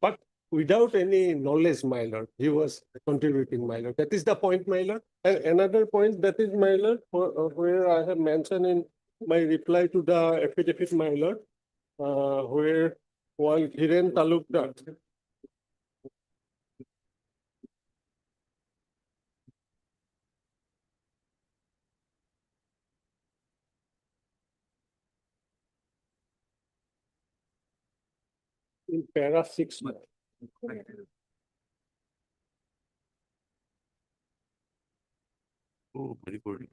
But without any knowledge, my lord, he was contributing, my lord. That is the point, my lord. And another point, that is, my lord, where I have mentioned in my reply to the affidavit, my lord, where one Hiren Talukdar, in para 6.
Oh, very good.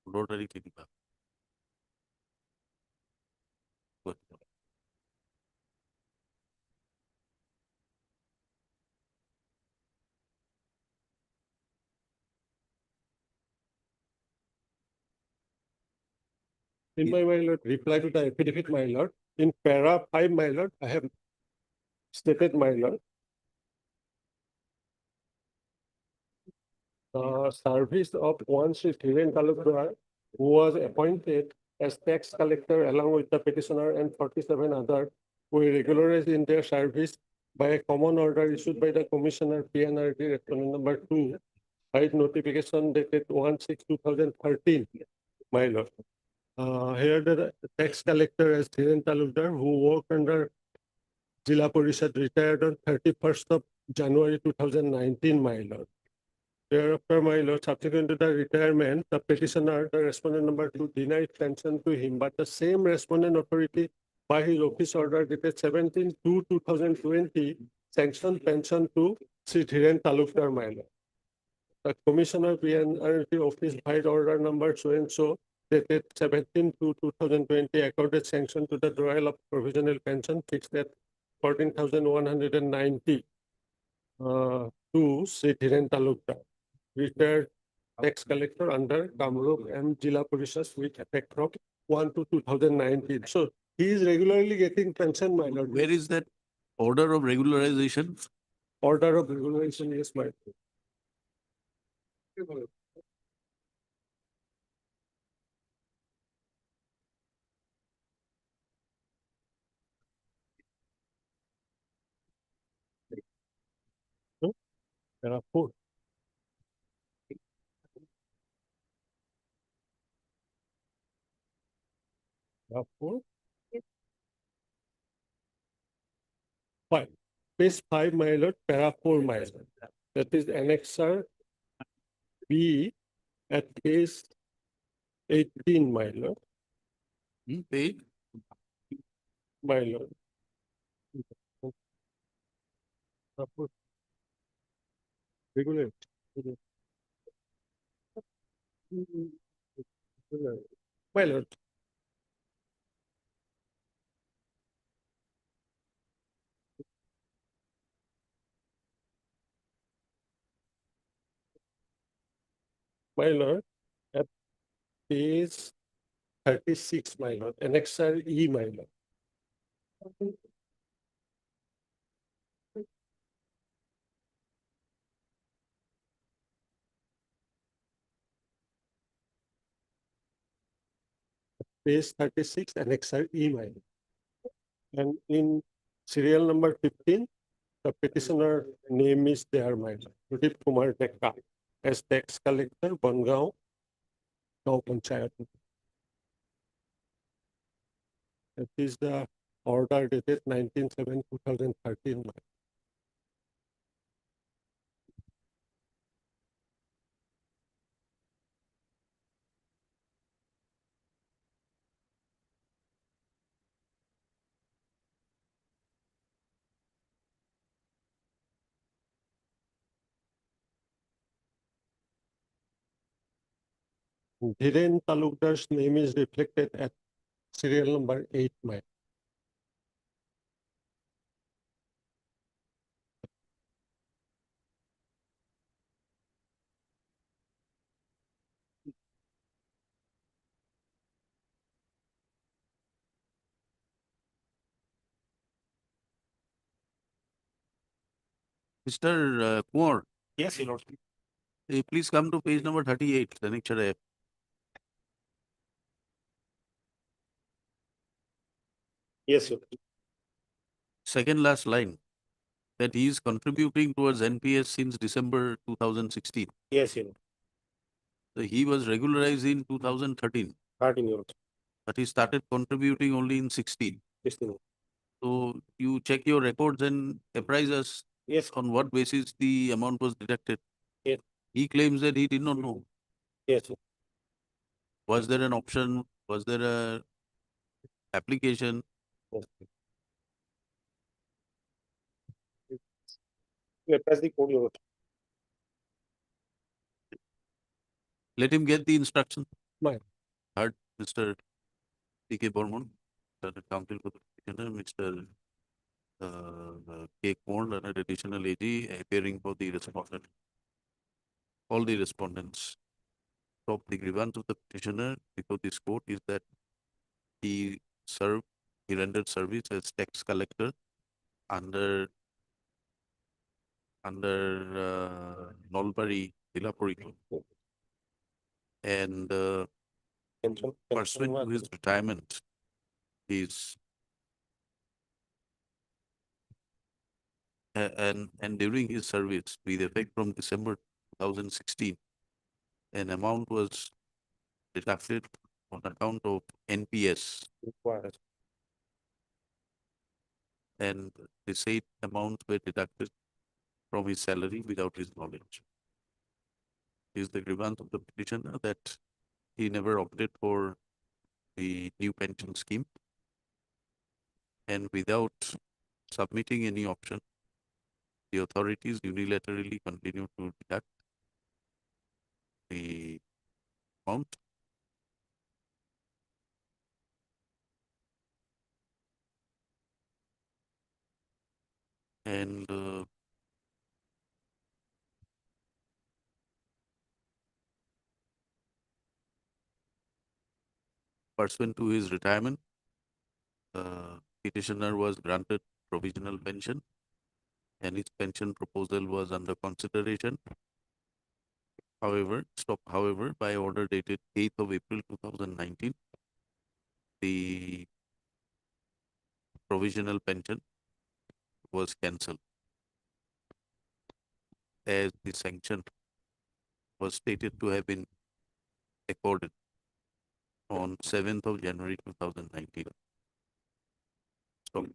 Rotary Clinic.
In my lord, reply to the affidavit, my lord, in para 5, my lord, I have stated, my lord, service of one Sri Dhiren Talukdar, who was appointed as tax collector along with the petitioner and 47 others who were regularized in their service by a common order issued by the Commissioner PNRD Respondent number 2 by notification dated 1/6/2013, my lord. Here the tax collector as Dhiren Talukdar, who worked under Jila Parishad, retired on 31st of January 2019, my lord. Thereafter, my lord, subsequent to the retirement, the petitioner, the respondent number 2, denied pension to him, but the same respondent authority by his office order dated 17/2/2020 sanctioned pension to Sri Dhiren Talukdar, my lord. The Commissioner PNRD office by order number so and so dated 17/2/2020 accorded sanction to the drawal of provisional pension fixed at 14,190 to Sri Dhiren Talukdar, retired tax collector under Kamrup and Jila Parishad with effect from 1/2/2019. So he is regularly getting pension, my lord.
Where is that order of regularization?
Order of regularization, yes, my lord. There are 4. There are 4. 5. Page 5, my lord, para 4, my lord. That is annexer B at page 18, my lord.
Page?
My lord. Regular. My lord. My lord, at page 36, my lord, annexer E, my lord. Page 36, annexer E, my lord. And in serial number 15, the petitioner name is there, my lord. Pradip Kumar Dekka as tax collector, Bangaon, Gaon Panchayat. That is the order dated 19/7/2013. Dhiren Talukdar's name is reflected at serial number 8, my.
Mr. Kumar.
Yes, your lord.
Please come to page number 38, annexure F.
Yes, your lord.
Second last line, that he is contributing towards NPS since December 2016.
Yes, your lord.
So he was regularized in 2013.
13 your lord.
But he started contributing only in 16.
16.
So you check your records and apprise us
Yes.
on what basis the amount was deducted.
Yes.
He claims that he did not know.
Yes, sir.
Was there an option? Was there a application?
Yes. You press the code, your lord.
Let him get the instruction.
Right.
Heard Mr. T.K. Burman, counsel for the petitioner, Mr. K. Korn, and additional AG appearing for the respondent. All the respondents. Top the grievance of the petitioner before this court is that he rendered service as tax collector under Nolbari Jila Parishad. And pursuant to his retirement, he's and during his service, with effect from December 2016, an amount was deducted on account of NPS, and the said amounts were deducted from his salary without his knowledge. Is the grievance of the petitioner that he never opted for the new pension scheme, and without submitting any option, the authorities unilaterally continue to deduct the amount and pursuant to his retirement, petitioner was granted provisional pension and his pension proposal was under consideration. However, by order dated 8th of April 2019, the provisional pension was cancelled as the sanction was stated to have been accorded on 7th of January 2019. So,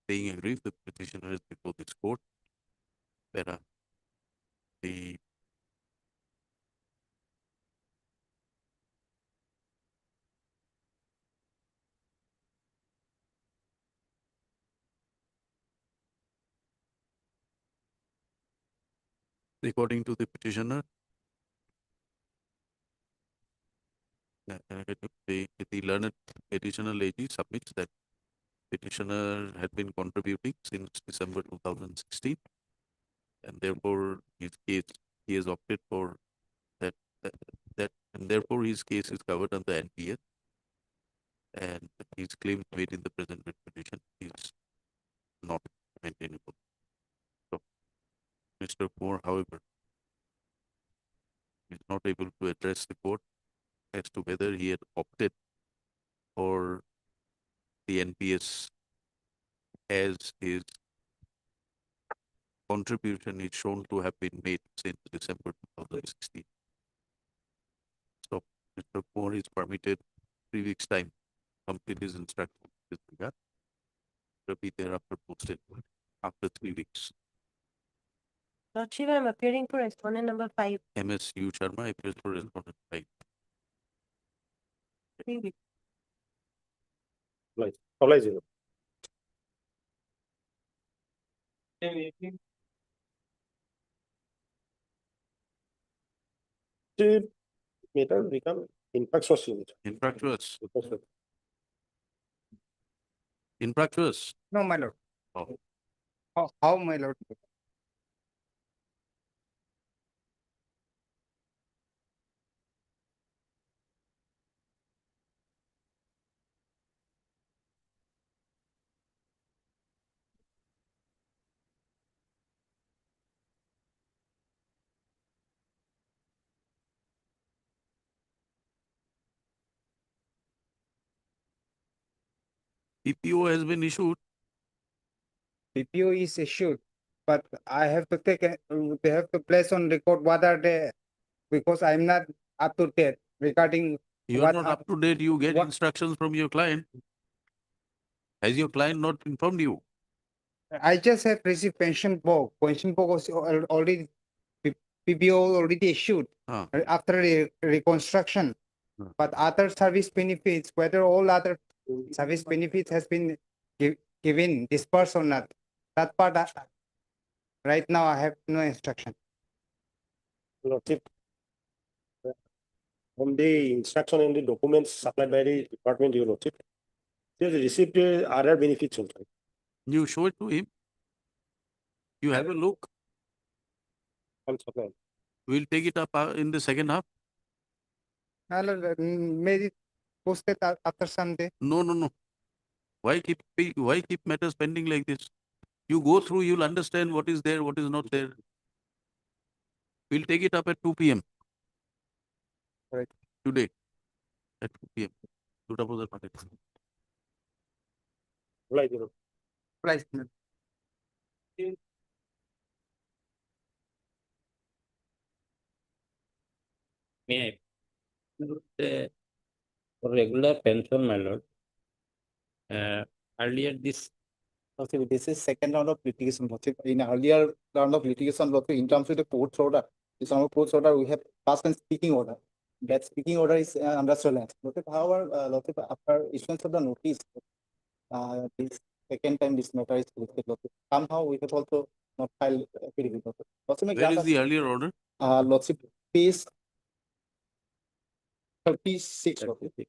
being aggrieved, the petitioner is before this court, where the according to the petitioner, the learned additional AG submits that petitioner had been contributing since December 2016, and therefore he has opted for that, and therefore his case is covered under NPS, and his claims made in the present petition is not maintainable. So, Mr. Moore, however, is not able to address the court as to whether he had opted for the NPS as his contribution is shown to have been made since December 2016. So, Mr. Moore is permitted 3 weeks' time to complete his instruction in this regard. To be thereafter posted after 3 weeks.
Lordship, I'm appearing for respondent number 5.
MSU Sharma appears for respondent 5.
3 weeks.
Matter become infractious.
Infractious. Infractious.
No, my lord.
Oh.
How, my lord?
PPO has been issued.
PPO is issued, but I have to take, they have to place on record what are they, because I'm not up to date regarding.
You are not up to date. You get instructions from your client. Has your client not informed you?
I just have received pension book. Pension book was already, PPO already issued after reconstruction. But other service benefits, whether all other service benefits has been given, dispersed or not, that part, right now I have no instruction.
Lordship, from the instruction and the documents supplied by the department, your lordship, they received other benefits also.
You show it to him. You have a look. We'll take it up in the second half.
Maybe posted after Sunday.
No. Why keep matters pending like this? You go through, you'll understand what is there, what is not there. We'll take it up at 2 p.m.
Right.
Today at 2 p.m. দুটা বজাত মাতিম।
Right.
May I? For regular pension, my lord, earlier this
Okay, this is second round of litigation. Lordship. In earlier round of litigation, Lordship, in terms of the court's order, this round of court's order, we have passed and speaking order. That speaking order is under surveillance. Lordship, however, Lordship, after issuance of the notice, this second time this matter is listed. Lordship. Somehow we have also not filed affidavit. Lordship. Lordship, may
Where
grant
is
us,
the earlier order?
Lordship, page 36. Lordship.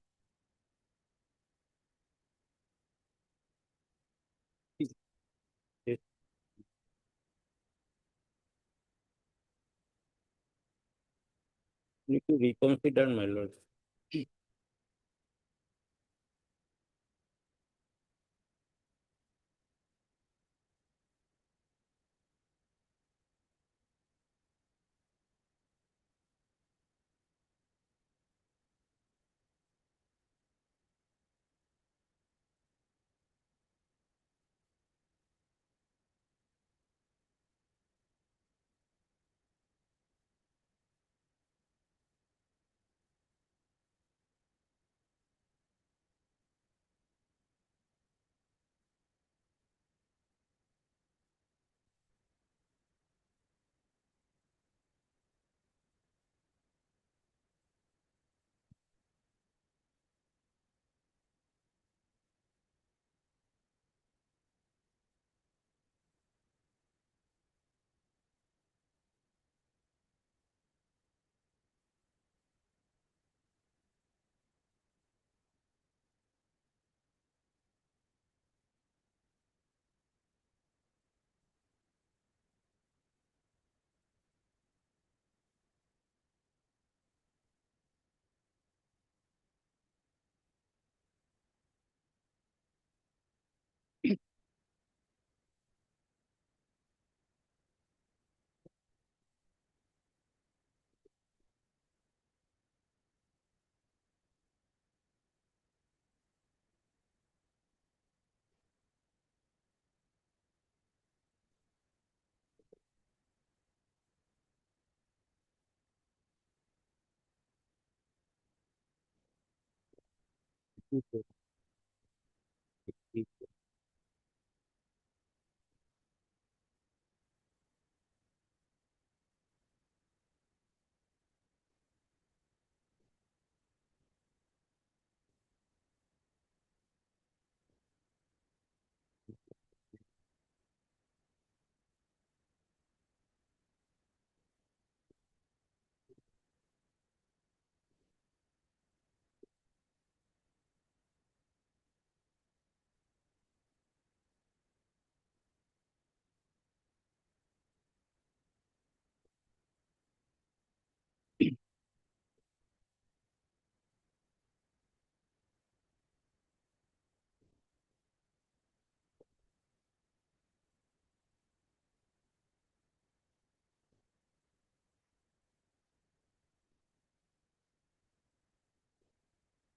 need to reconsider, my lord.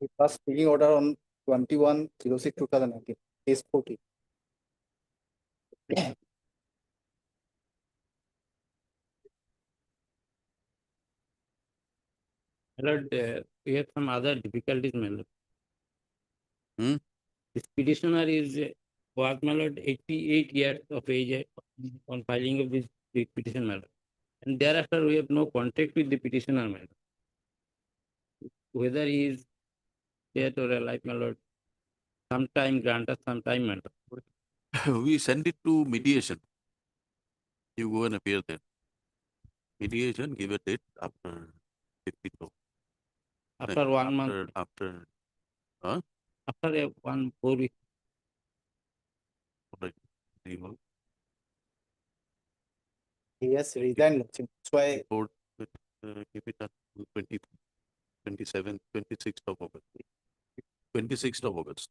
We passed speaking order on 21/06/2019, case 40.
My lord, we have some other difficulties, my lord.
Hmm?
This petitioner is was, my lord, 88 years of age on filing of this petition, my lord. And thereafter, we have no contact with the petitioner, my lord. Whether he is dead or alive, my lord, sometime grant us some time, my lord.
We send it to mediation. You go and appear there. Mediation, give a date after 52.
After 1 month.
After, huh?
After 4 weeks.
Right. 3 months.
He has resigned. Lordship. That's why
Court, keep it at 20, 27, 26th of August. 26th of August.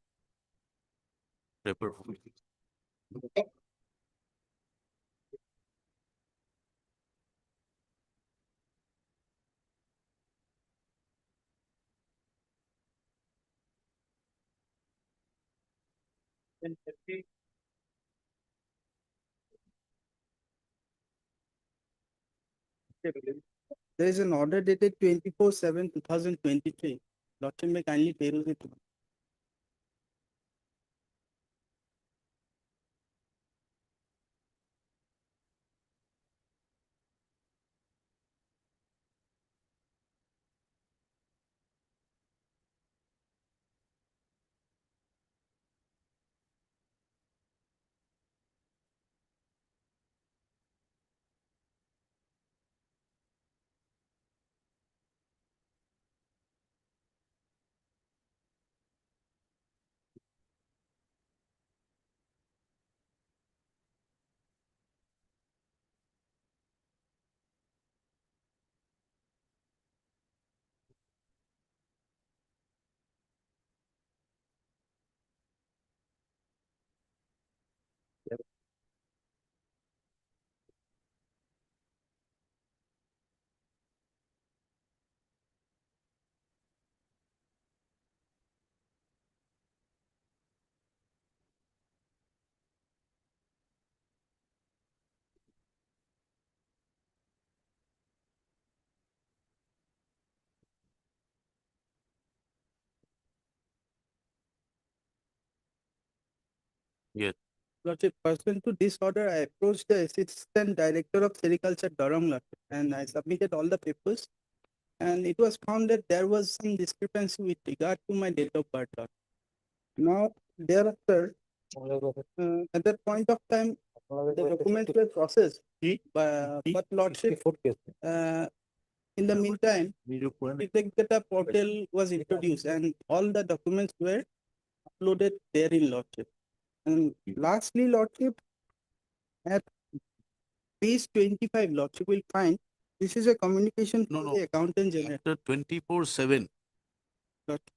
Paper.
There is an order dated 24/7/2023. Lordship may kindly peruse it.
Yes.
Lordship, pursuant to this order, I approached the Assistant Director of Sericulture, Dorong, Lordship, and I submitted all the papers. And it was found that there was some discrepancy with regard to my date of birth. Lordship. Now, thereafter, at that point of time, the documents were processed, but Lordship, in the meantime, the data portal was introduced and all the documents were uploaded there in Lordship. And lastly, Lordship, at page 25, Lordship will find this is a communication to the Accountant General.
After 24/7,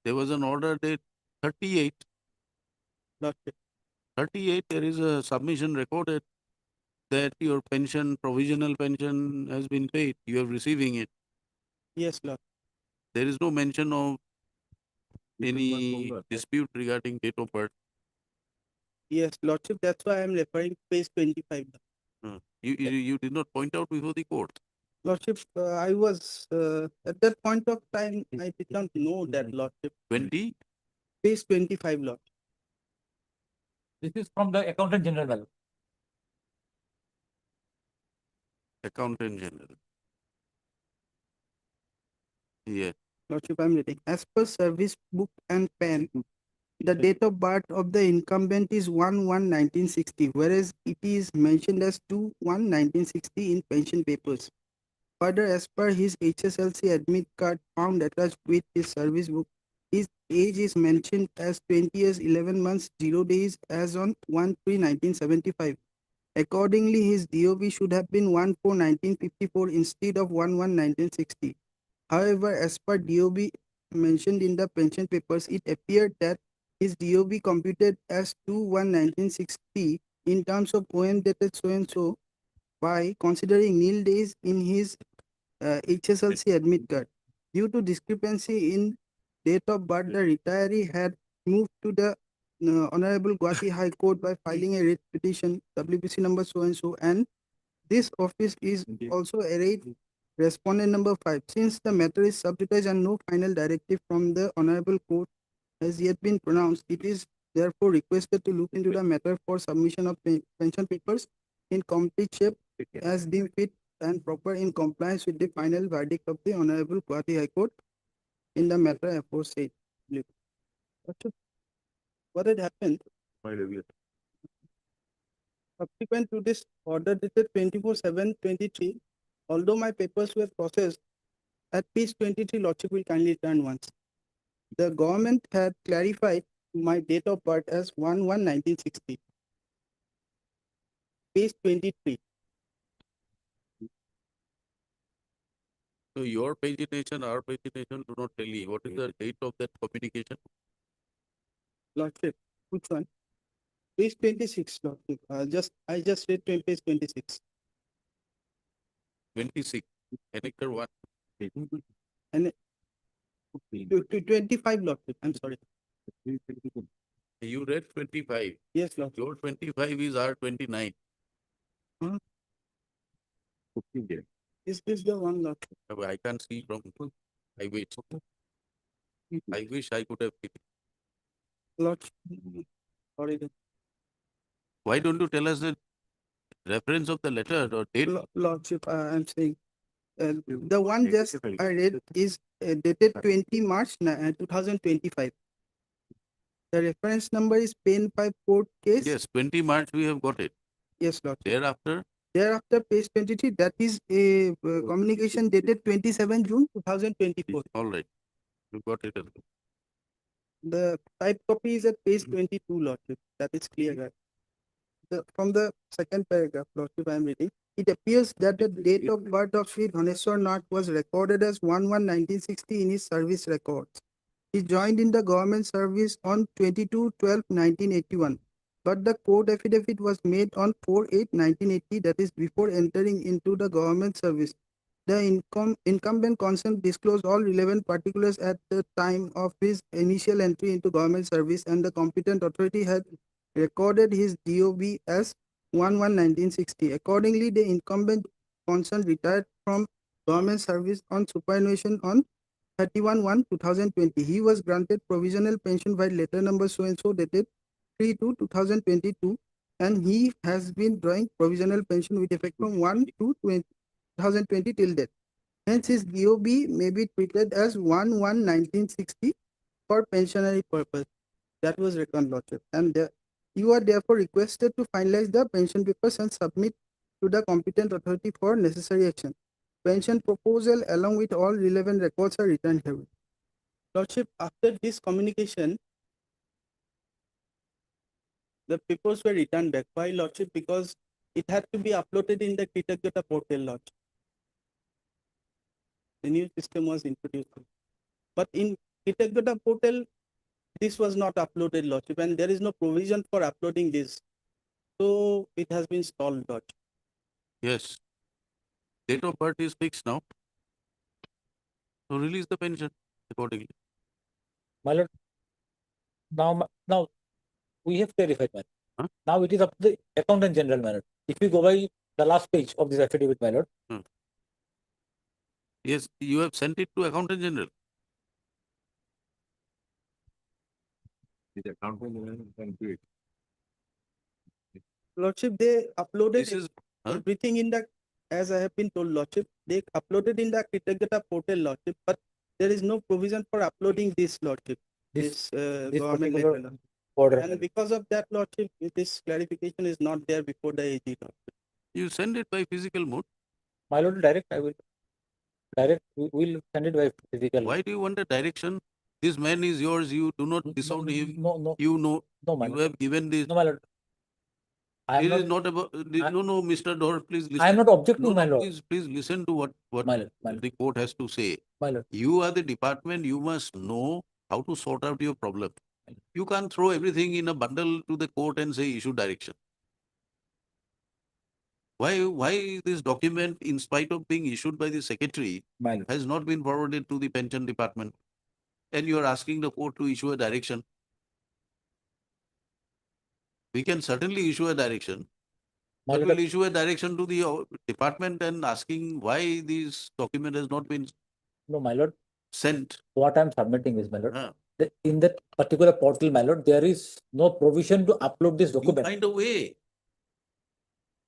there was an order date 38.
Lordship.
38, there is a submission recorded that your pension, provisional pension has been paid. You are receiving it.
Yes, Lord.
There is no mention of any dispute regarding date of birth.
Yes, Lordship, that's why I'm referring to page 25.
You did not point out before the court.
Lordship, I was, at that point of time, I did not know that, Lordship.
20?
Page 25, Lord.
This is from the Accountant General.
Accountant General. Yeah.
Lordship, I'm reading. As per service book and pen, the date of birth of the incumbent is 1/1/1960, whereas it is mentioned as 2/1/1960 in pension papers. Further, as per his HSLC admit card found attached with his service book, his age is mentioned as 20 years 11 months 0 days as on 1/3/1975. Accordingly, his DOB should have been 1/4/1954 instead of 1/1/1960. However, as per DOB mentioned in the pension papers, it appeared that his DOB computed as 2/1/1960 in terms of OM dated so and so by considering nil days in his HSLC admit card. Due to discrepancy in date of birth, the retiree had moved to the Honorable Guwahati High Court by filing a writ petition, WPC number so and so, and this office is also arrayed respondent number 5. Since the matter is sub judice and no final directive from the Honorable Court has yet been pronounced, it is therefore requested to look into the matter for submission of pension papers in complete shape as deemed fit and proper in compliance with the final verdict of the Honorable Guwahati High Court in the matter aforesaid. What had happened? Subsequent to this order dated 24/7/23, although my papers were processed, at page 23, Lordship will kindly turn once. The government had clarified my date of birth as 1/1/1960. Page 23.
So your pagination, our pagination do not tell you what is the date of that communication.
Lordship, which one? Page 26, Lordship. I just read page 26.
26. Annexure 1.
And 25, Lordship. I'm sorry.
You read 25.
Yes, Lord.
Your 25 is R29.
Huh?
15 days.
Is this the one, Lord?
I can't see from. I wish. I wish I could have.
Lord. Sorry.
Why don't you tell us the reference of the letter or date?
Lordship, I'm saying the one just I read is dated 20 March 2025. The reference number is Pen 5 Court Case.
Yes, 20 March we have got it.
Yes, Lord.
Thereafter,
Thereafter, page 23, that is a communication dated 27 June 2024.
all right. You got it.
The type copy is at page 22, Lordship. That is clear. Right? From the second paragraph, Lordship, I am reading. It appears that the date of birth of Sri Dhaneshwar Nath was recorded as 1/1/1960 in his service records. He joined in the government service on 22/12/1981. But the court affidavit was made on 4/8/1980, that is before entering into the government service. The incumbent concerned disclosed all relevant particulars at the time of his initial entry into government service, and the competent authority had recorded his DOB as 1/1/1960. Accordingly, the incumbent concerned retired from government service on superannuation on 31/1/2020. He was granted provisional pension by letter number so and so dated 3/2/2022, and he has been drawing provisional pension with effect from 1/2/2020 till date. Hence, his DOB may be treated as 1/1/1960 for pensionary purpose. That was reckoned, Lordship. And you are therefore requested to finalize the pension papers and submit to the competent authority for necessary action. Pension proposal along with all relevant records are returned here. Lordship, after this communication, the papers were returned back. Why, Lordship? Because it had to be uploaded in the Kritagata portal, Lordship. The new system was introduced. But in Kritagata portal, this was not uploaded, Lordship, and there is no provision for uploading this. So it has been stalled, Lordship.
Yes. Date of birth is fixed now. So release the pension accordingly.
My lord, now we have clarified, my lord.
Huh?
Now it is up to the accountant general, my lord. If we go by the last page of this affidavit, my lord.
Yes, you have sent it to accountant general. The accountant general can do it.
Lordship, they uploaded
This is
everything in the, as I have been told, Lordship, they uploaded in the Kritagata portal, Lordship, but there is no provision for uploading this, Lordship. This government
particular
letter.
order.
And because of that, Lordship, this clarification is not there before the AG, Lordship.
You send it by physical mode.
My lord, direct, I will. Direct, we will send it by physical.
Why do you want a direction? This man is yours. You do not disown him.
No.
You know.
No, my
you
lord.
have given this.
No, my lord. I am
It
not.
is not about. No, Mr. Dor, please listen.
I am not objecting,
No,
my lord.
Please listen to what
My lord.
the court has to say.
My lord.
You are the department. You must know how to sort out your problem. You can't throw everything in a bundle to the court and say issue direction. Why this document, in spite of being issued by the secretary, has not been forwarded to the pension department? And you are asking the court to issue a direction. We can certainly issue a direction, but we'll issue a direction to the department and asking why this document has not been
No, my lord.
Sent.
What I am submitting is, my lord. In that particular portal, my lord, there is no provision to upload this document.
You find a way.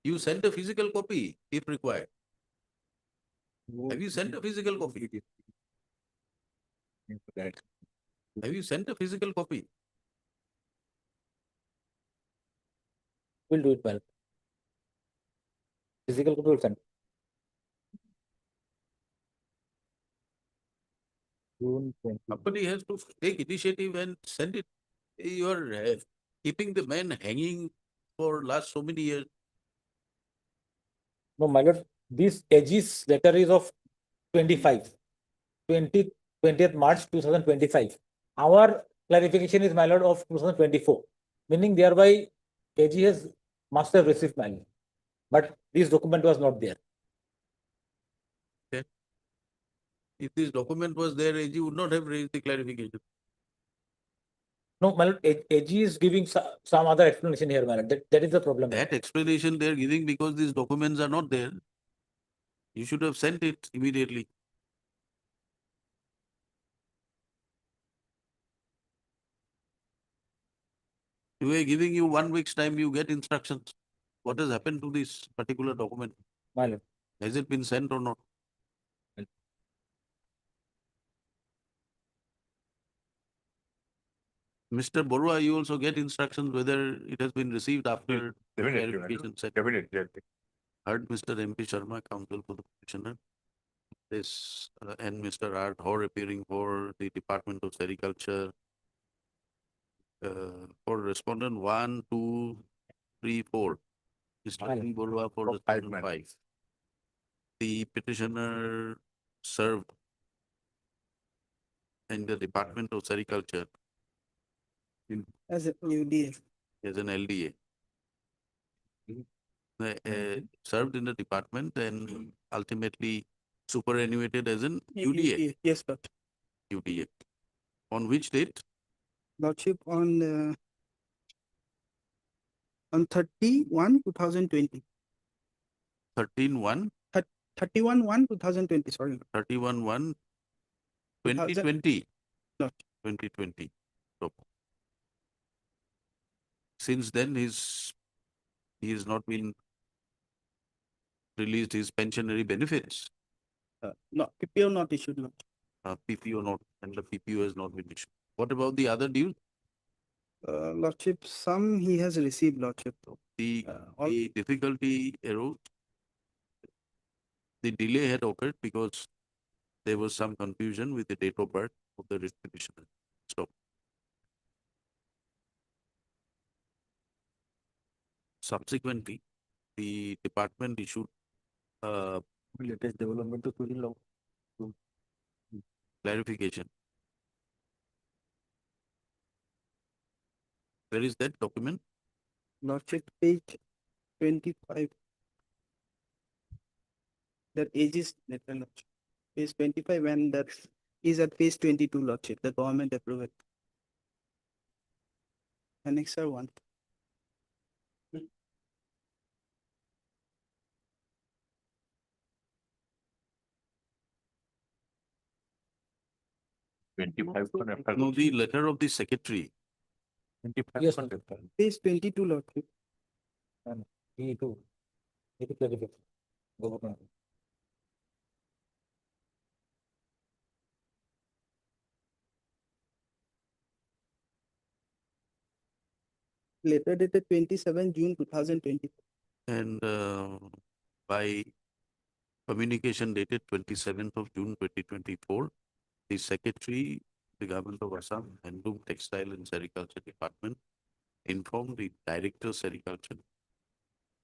You send a physical copy if required. Have you sent a physical copy? Have you sent a physical copy?
We'll do it, my lord. Physical copy will send.
Somebody has to take initiative and send it. You are keeping the man hanging for last so many years.
No, my lord, this AG's letter is of 20th March 2025. Our clarification is, my lord, of 2024, meaning thereby AG must have received, my lord, but this document was not there.
Okay. If this document was there, AG would not have raised the clarification.
No, my lord, AG is giving some other explanation here, my lord. That is the problem.
That explanation they are giving because these documents are not there. You should have sent it immediately. We are giving you 1 week's time, you get instructions. What has happened to this particular document?
My lord.
Has it been sent or not? Mr. Borua, you also get instructions whether it has been received after clarification set.
Definitely.
Heard Mr. MP Sharma, counsel for the petitioner. This and Mr. R. Dhor appearing for the Department of Sericulture. For respondent 1, 2, 3, 4. Mr. P. Borua for respondent 5. The petitioner served in the Department of Sericulture
As a UDA.
as an LDA. Served in the department and ultimately superannuated as an UDA.
Yes, Lord.
UDA. On which date?
Lordship on 31/2020.
13/1.
31/1/2020. Sorry.
31/1/2020.
Lord.
2020. So, since then, he has not been released his pensionary benefits.
No, PPO not issued. Lord.
PPO not, and the PPO has not been issued. What about the other dues?
Lordship, some he has received, Lordship.
The difficulty arose. The delay had occurred because there was some confusion with the date of birth of the petitioner. So, subsequently, the department issued latest development to clarification. Where is that document?
Lordship, page 25. That age is page 25 and that is at page 22, Lordship. The government approved. Annexer 1.
No, the letter of the secretary.
25. Yes,
page 22, Lordship.
22. It is clarification. Government.
Letter dated 27 June 2020.
And by communication dated 27th of June 2024, the secretary, the government of Assam, Handloom, Textile and Sericulture Department informed the director Sericulture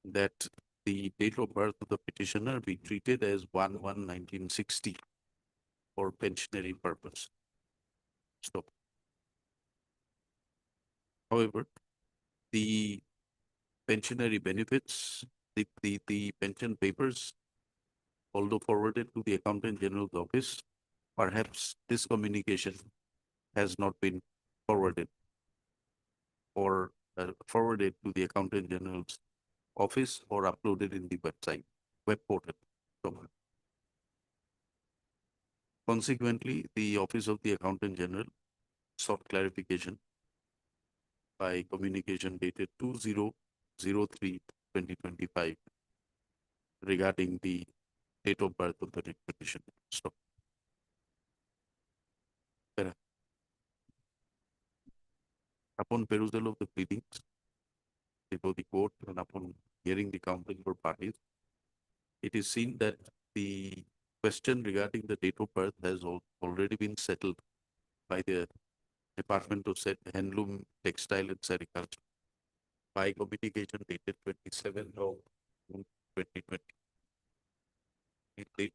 that the date of birth of the petitioner be treated as 1/1/1960 for pensionary purpose. Stop. However, the pensionary benefits, the pension papers, although forwarded to the Accountant General's office, perhaps this communication has not been forwarded or forwarded to the Accountant General's office or uploaded in the web portal. So, consequently, the Office of the Accountant General sought clarification by communication dated 20/03/2025 regarding the date of birth of the petition. So, upon perusal of the pleadings before the court and upon hearing the counsel for parties, it is seen that the question regarding the date of birth has already been settled by the Department of Handloom, Textile and Sericulture by communication dated 27th of June 2020. His date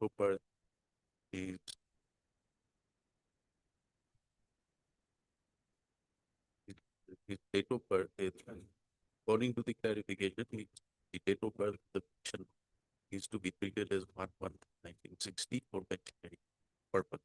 of birth is according to the clarification, the date of birth of the petition is to be treated as 1/1/1960 for pensionary purpose.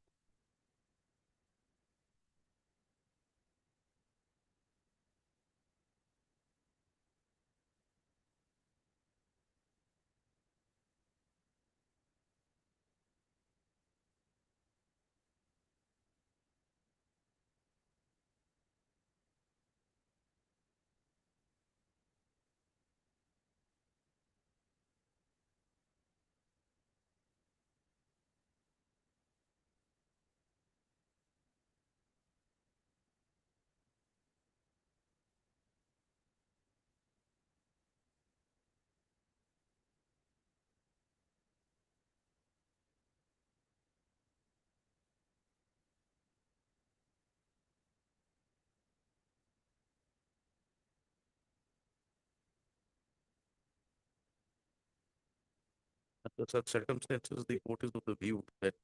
Under such circumstances, the court is of the view that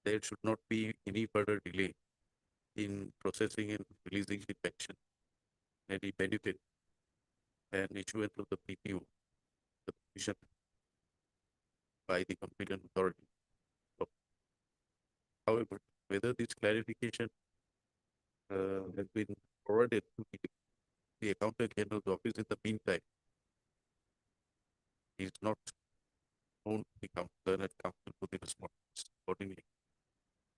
there should not be any further delay in processing and releasing the pension, any benefit, and issuance of the PPO, the provision by the competent authority. However, whether this clarification has been forwarded to the Accountant General's office in the meantime is not known to the Learned Counsel for the response. Accordingly,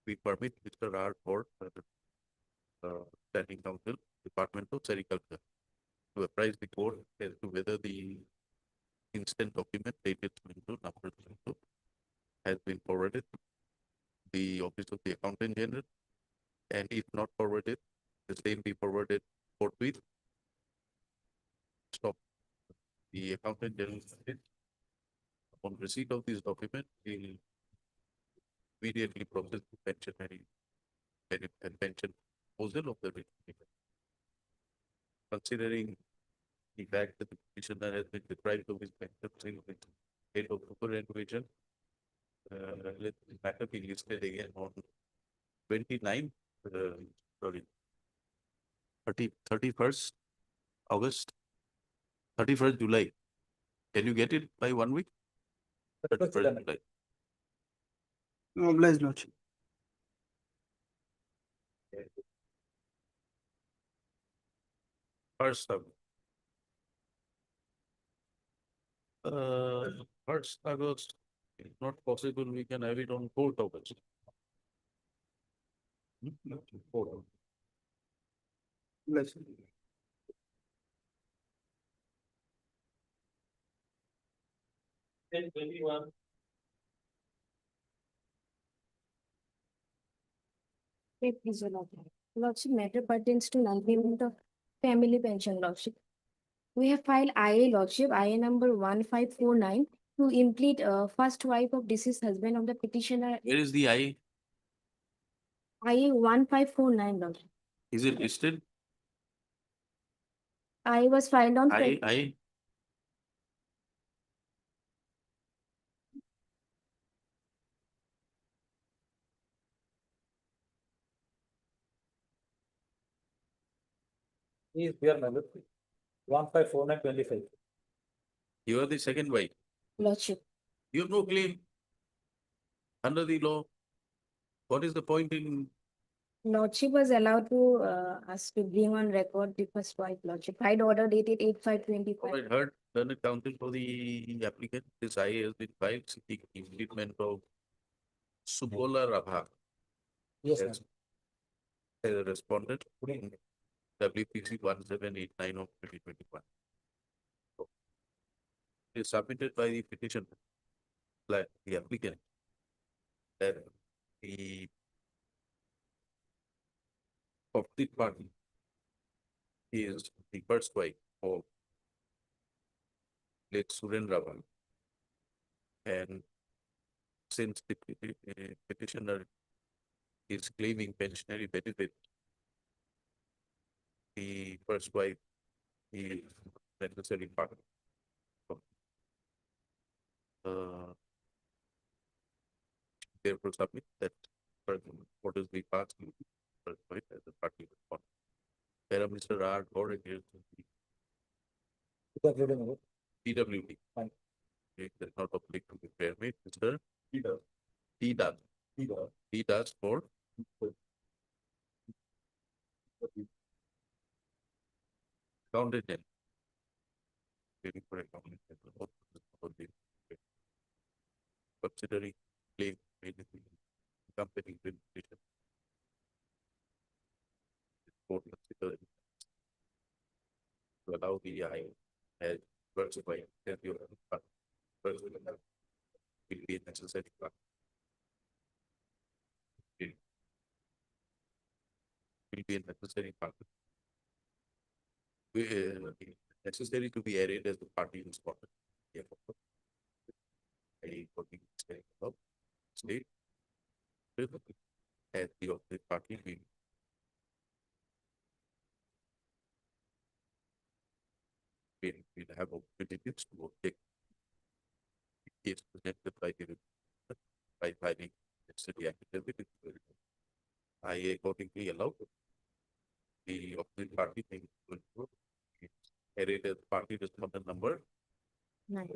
we permit Mr. R. Ford, Standing Counsel, Department of Sericulture, to apprise the court as to whether the instant document dated number 22 has been forwarded to the office of the Accountant General, and if not forwarded, the same be forwarded forthwith. Stop. The Accountant General, upon receipt of this document, will immediately process the pensionary and pension proposal of the recipient. Considering the fact that the petitioner has been deprived of his pension since the date of superannuation, let the matter be listed again on 29th, sorry, 31st August, 31st July. Can you get it by 1 week? 31st July.
Obliged, Lordship.
First August, if not possible, we can have it on 4th August. 4th.
Obliged.
Okay, please, Your Lordship. Lordship, matter pertains to non-payment of family pension, Lordship. We have filed IA, Lordship, IA number 1549 to implead first wife of deceased husband of the petitioner.
Where is the I?
IA 1549, Lordship.
Is it listed?
I was filed on.
I.
Is there number 154925.
You are the second wife.
Lordship.
You have no claim under the law. What is the point in?
Lordship was allowed to us to bring on record the first wife, Lordship. I'd order dated 8/5/25.
I heard learned counsel for the applicant. This IA has been filed seeking impleadment of Subola Rabha.
Yes,
as a respondent in WPC 1789 of 2021. It is submitted by the petitioner, the applicant, that the opposite party is the first wife of late Suren Raval. And since the petitioner is claiming pensionary benefit, the first wife is necessary part. Therefore, submit that what is the past first wife as a party respondent. There are Mr. R. Gore against the PWD. It does not apply to the fair mate, Mr. He does. He does for accountant general. Waiting for accountant general. Considering claim made in the company administration. Court consider to allow the I as first by your first will be a necessary part. Will be a necessary part. Necessary to be added as the party respondent. I state as the party will have opportunities to take case presented by the by filing city affidavit. I accordingly allowed the opposite party thing to improve. Carried the party respondent number.
Nine.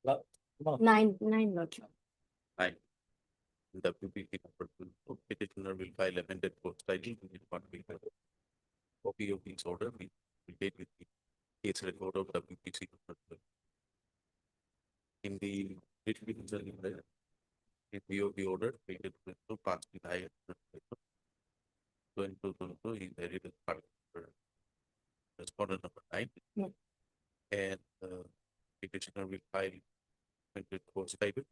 La- no.
Nine, Lordship.
9. WPC number 2. Petitioner will file amended post title to the party. Copy of this order will be made with the case record of WPC number 2. In the review of the order, dated to pass the higher. So in 2022, he carried the party respondent number 9.
No.
And petitioner will file amended post title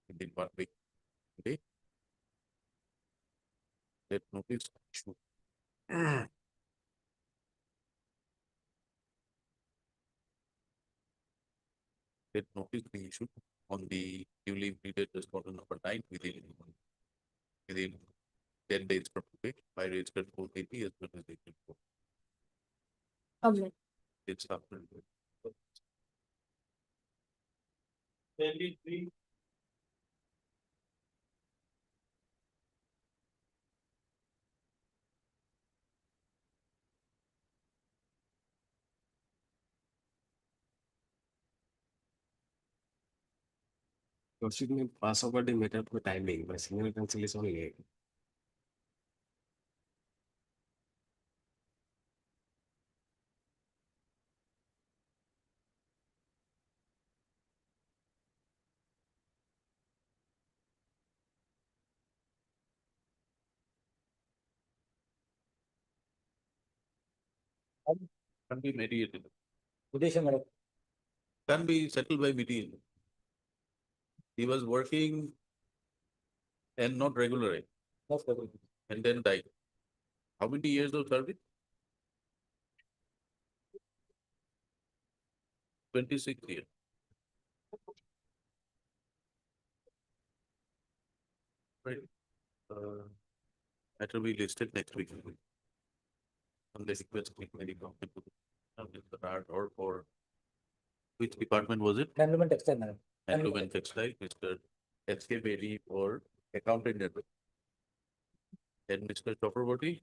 within 1 week. Okay. That notice issue. That notice be issued on the newly pleaded respondent number 9 within 10 days from today by registered court AP as well as the court.
Okay.
It's after.
Lordship में pass over the matter for timing, but single counsel is only late.
Can be mediated.
Mediation, madam.
Can be settled by mediation. He was working and not regular and then died. How many years of service? 26 years. Right. That will be listed next week. Unless request very or for which department was it?
Employment textile, madam.
Employment textile, Mr. S.K. Bedi for accountant network. And Mr. Chakraborty?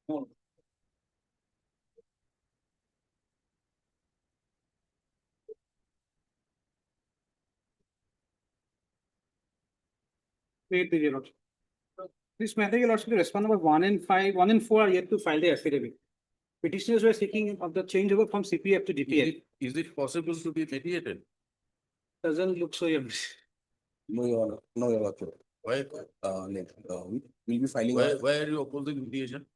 No.
Wait, Your Lordship. This matter, Your Lordship, the respondent number 1 and 5, 1 and 4 are yet to file the affidavit. Petitioners were seeking of the changeover from CPF to DPF.
Is it possible to be mediated?
Doesn't look so, Your Lordship.
No, Your Lordship.
Why?
We'll be filing.
Why are you opposing mediation?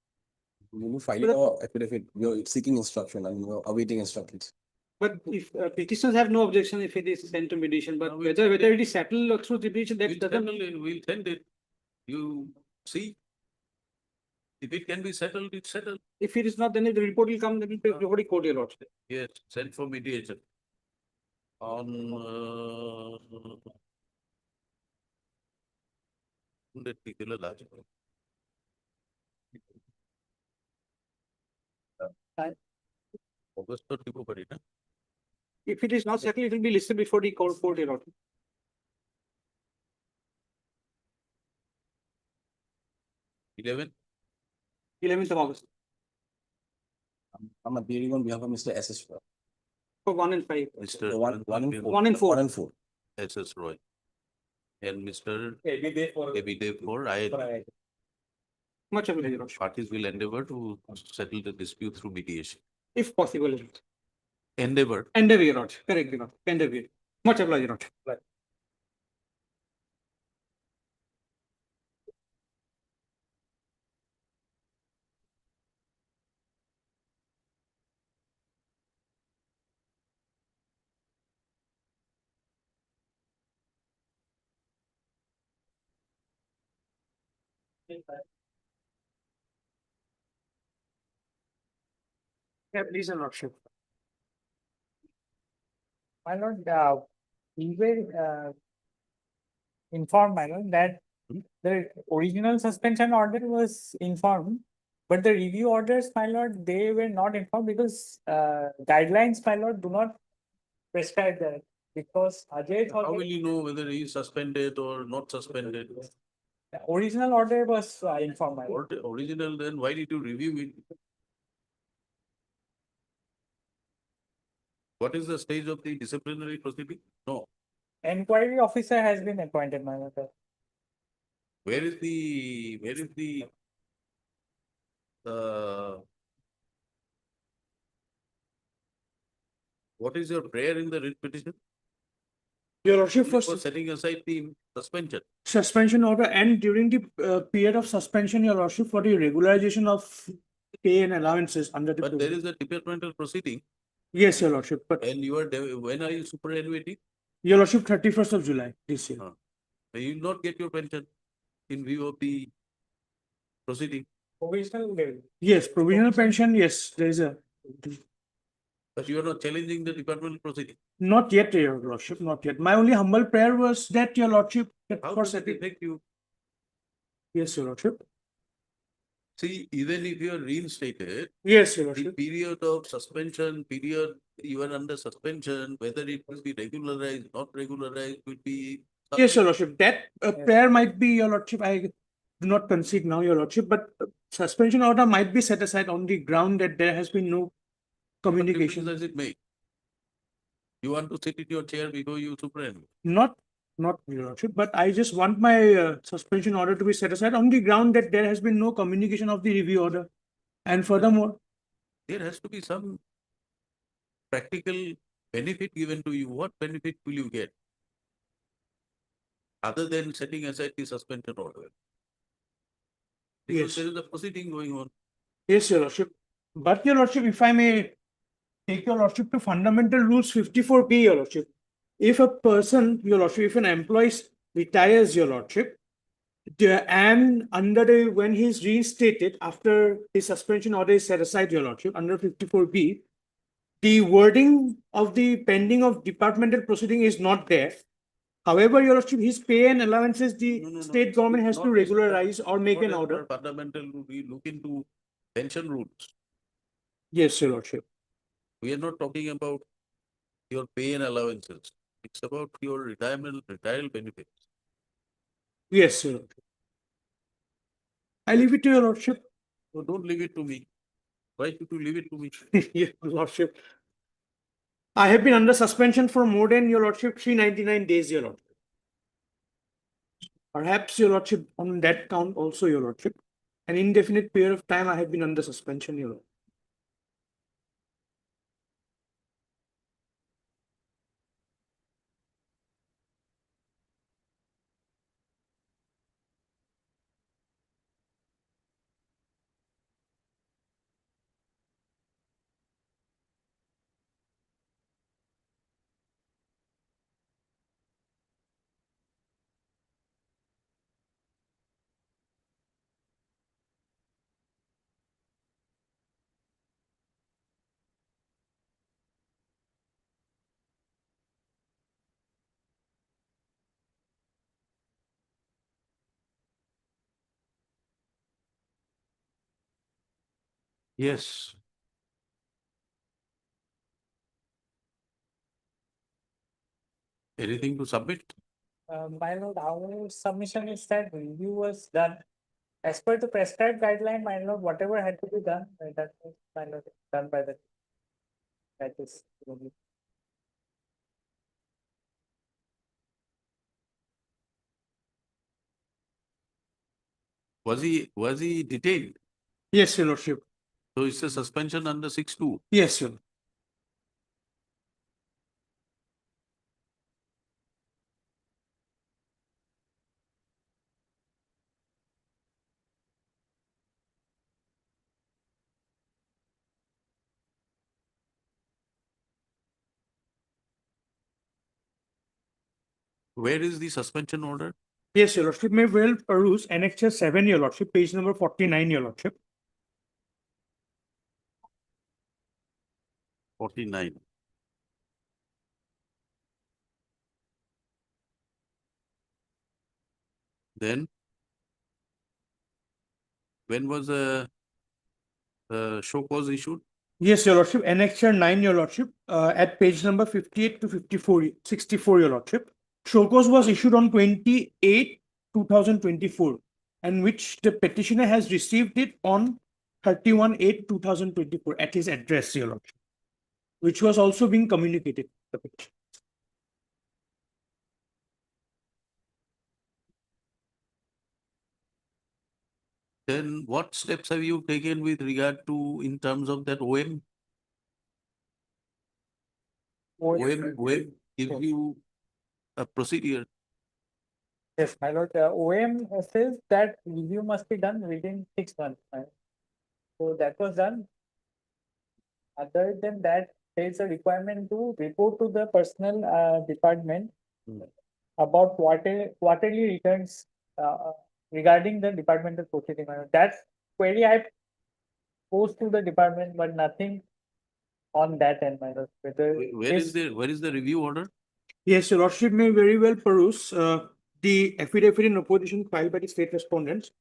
We'll be filing our affidavit. We're seeking instruction and we're awaiting instructions.
But if petitioners have no objection if it is sent to mediation, but whether it is settled or through mediation, that doesn't.
We'll send it. You see, if it can be settled, it's settled.
If it is not, then the report will come, then it will be court, Your Lordship.
Yes, send for mediation. On August 30, na?
If it is not settled, it will be listed before the court, Your Lordship. 11th of August.
I'm appearing on behalf of Mr. S.S.
For 1 and 5.
Mr.
1 and 4.
1 and 4.
1 and 4.
S.S. Roy. And Mr.
Ebidev
for I.
Much obliged, Your Lordship.
Parties will endeavor to settle the dispute through mediation.
If possible, Your Lordship.
Endeavor.
Endeavor, Your Lordship. Correct, Your Lordship. Endeavor. Much obliged, Your Lordship.
Right.
Yeah, please, Your Lordship.
My lord, we were informed, my lord, that the original suspension order was informed But the review orders, my lord, they were not informed because guidelines, my lord, do not prescribe that. Because Ajay
How
thought
will you know whether he is suspended or not suspended?
the original order was informed, my lord.
Original, then why did you review it? What is the stage of the disciplinary proceeding? No.
Enquiry officer has been appointed, my lord.
Where is the what is your prayer in the writ petition?
Your Lordship,
For
for
setting aside the suspension.
suspension order and during the period of suspension, Your Lordship, for the regularization of pay and allowances under the.
But there is a departmental proceeding.
Yes, Your Lordship, but.
And you are, when are you superannuating?
Your Lordship, 31st of July this year.
You will not get your pension in view of the proceeding.
Provisional level.
Yes, provisional pension, yes, there is a.
But you are not challenging the departmental proceeding.
Not yet, Your Lordship, not yet. My only humble prayer was that, Your Lordship, that
How
for
does it
setting.
affect you?
Yes, Your Lordship.
See, even if you are reinstated,
Yes, Your
the
Lordship.
period of suspension, period you are under suspension, whether it will be regularized, not regularized, will be.
Yes, Your Lordship. That prayer might be, Your Lordship. I do not concede now, Your Lordship, but suspension order might be set aside on the ground that there has been no communication.
What difference does it make? You want to sit in your chair before you superannuate?
Not, Your Lordship, but I just want my suspension order to be set aside on the ground that there has been no communication of the review order. And furthermore,
there has to be some practical benefit given to you. What benefit will you get? Other than setting aside the suspension order. Because there is a proceeding going on.
Yes, Your Lordship. But, Your Lordship, if I may take Your Lordship to Fundamental Rules 54B, Your Lordship. If a person, Your Lordship, if an employee retires, Your Lordship, and under the, when he is reinstated after the suspension order is set aside, Your Lordship, under 54B, the wording of the pending of departmental proceeding is not there. However, Your Lordship, his pay and allowances, the state government has to regularize or make an order.
Fundamental, we look into pension rules.
Yes, Your Lordship.
We are not talking about your pay and allowances. It's about your retirement benefits.
Yes, Your Lordship. I leave it to Your Lordship.
So don't leave it to me. Why should you leave it to me?
Yes, Your Lordship. I have been under suspension for more than, Your Lordship, 399 days, Your Lordship. Perhaps, Your Lordship, on that count also, Your Lordship. An indefinite period of time I have been under suspension, Your Lordship.
Yes. Anything to submit?
My lord, our submission is that review was done as per the prescribed guideline, my lord, whatever had to be done, that was, my lord, done by the. That is.
Was he detained?
Yes, Your Lordship.
So it's a suspension under 6(2).
Yes, Your Lordship.
Where is the suspension order?
Yes, Your Lordship. May well peruse Annexure 7, Your Lordship, page number 49, Your Lordship.
49. Then, when was show cause issued?
Yes, Your Lordship. Annexure 9, Your Lordship, at page number 58 to 64, Your Lordship. Show cause was issued on 28, 2024, and which the petitioner has received it on 31, 8, 2024 at his address, Your Lordship, which was also being communicated to the petitioner.
Then what steps have you taken with regard to in terms of that OM? OM gives you a procedure.
Yes, my lord, OM says that review must be done within 6 months. So that was done. Other than that, there is a requirement to report to the personnel department about quarterly returns regarding the departmental proceeding. That query I posed to the department, but nothing on that end, my lord.
Where is the review order?
Yes, Your Lordship may very well peruse the affidavit in opposition filed by the state respondents.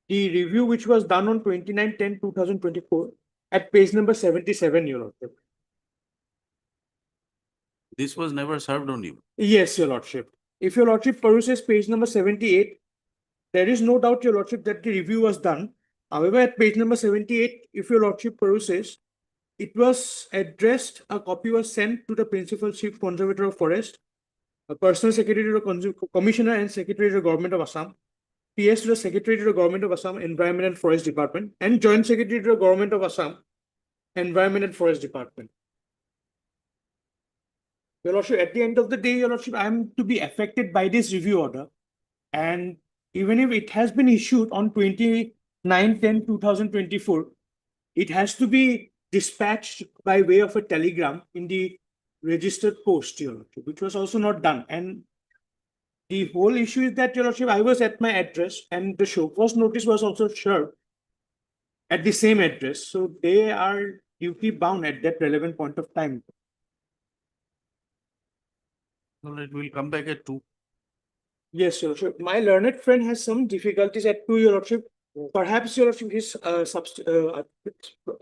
The review which was done on 29/10/2024 at page number 77, Your Lordship.
This was never served on you.
Yes, Your Lordship. If Your Lordship peruses page number 78, there is no doubt, Your Lordship, that the review was done. However, at page number 78, if Your Lordship peruses, it was addressed, a copy was sent to the Principal Chief Conservator of Forest, a Personal Secretary to the Commissioner and Secretary to the Government of Assam, PS to the Secretary to the Government of Assam Environment and Forest Department, and Joint Secretary to the Government of Assam Environment and Forest Department. Your Lordship, at the end of the day, Your Lordship, I am to be affected by this review order. And even if it has been issued on 29/10/2024, it has to be dispatched by way of a telegram in the registered post, Your Lordship, which was also not done. And the whole issue is that, Your Lordship, I was at my address and the show cause notice was also served at the same address. So they are duty bound at that relevant point of time.
All right, we'll come back at 2.
Yes, Your Lordship. My learned friend has some difficulties at 2, Your Lordship. Perhaps, Your Lordship, his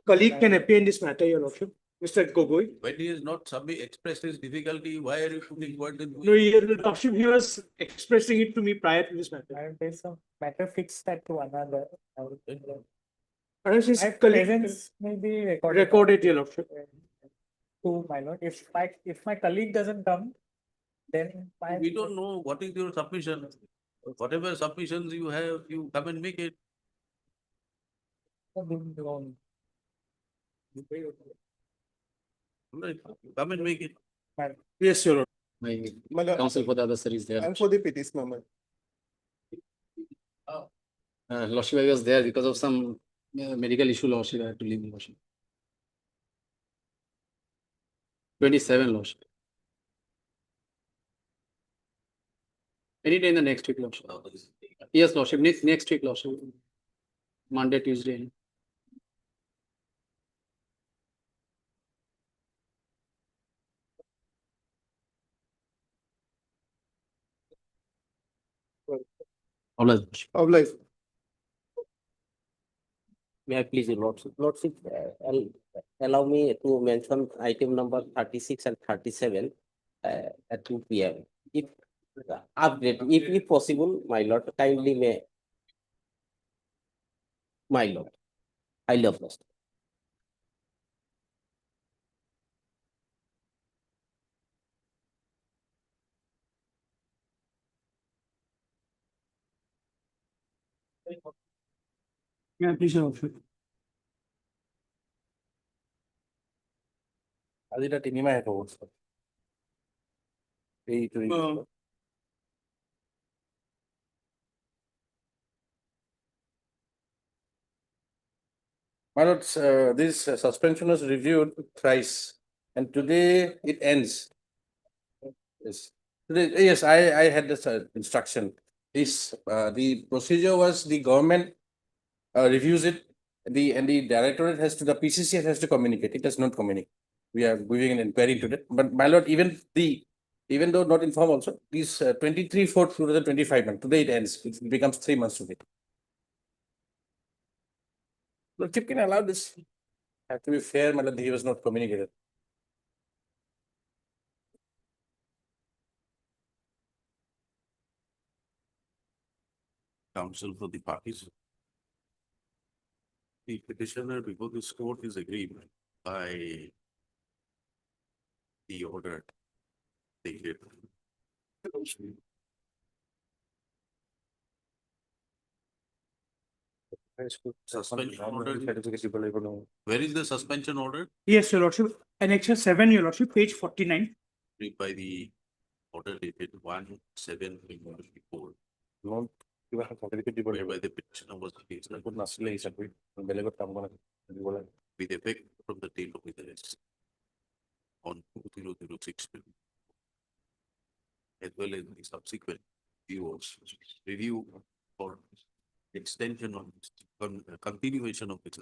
colleague can appear in this matter, Your Lordship. Mr. Gogoi.
When he has not expressed his difficulty, why are you putting word in?
No, Your Lordship, he was expressing it to me prior to this matter.
There's some matter fixed that to another.
Perhaps his
My
colleague
presence may be
recorded, Your Lordship.
To my lord, if my colleague doesn't come, then
We don't know what is your submission. Whatever submissions you have, you come and make it. Right, come and make it.
Yes, Your Lord.
My counsel for the other side is there.
And for the petitioner.
Lordship, I was there because of some medical issue, Lordship. I had to leave, Lordship. 27, Lordship. Any day in the next week, Lordship. Yes, Lordship. Next week, Lordship. Monday, Tuesday.
Obliged.
May I please, Lordship? Lordship, allow me to mention item number 36 and 37 at 2 p.m. If upgrade, if possible, my lord, kindly may. My lord, I love this.
Yeah, please, Your Lordship.
আজিটা তিনিমাহ শেষ হ'ব sir। My lord, this suspension was reviewed thrice, and today it ends. Yes, today, yes, I had this instruction. This the procedure was the government reviews it, and the directorate has to, the PCCS has to communicate. It does not communicate. We are giving an inquiry into that. But my lord, even though not informed also, these 23/4/2025, today it ends. It becomes 3 months today. Lordship can allow this. Have to be fair, my lord, he was not communicated.
Counsel for the parties. The petitioner before this court is aggrieved by the order dated. Suspension order. Where is the suspension order?
Yes, your lordship. Annexure 7, your lordship, page 49.
Read by the order dated 1/7/2024. Whereby the petitioner was released with effect from the date of his arrest on 2006, as well as the subsequent review for extension of continuation of it.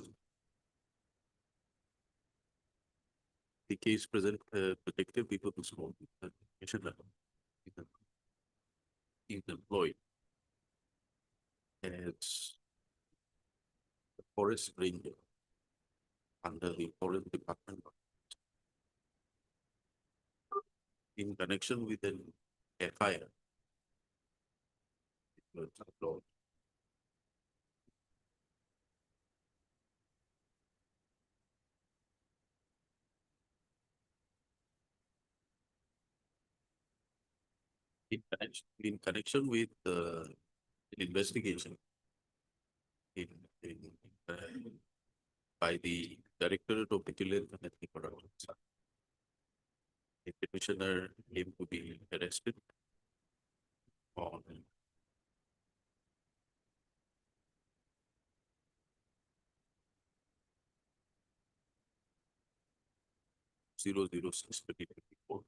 The case present protected before the court is employed as a forest ranger under the forest department in connection with an FIR. In connection with an investigation uh, by the Directorate of Vigilance and Ethnic Productions. The petitioner came to be arrested on zero 2024.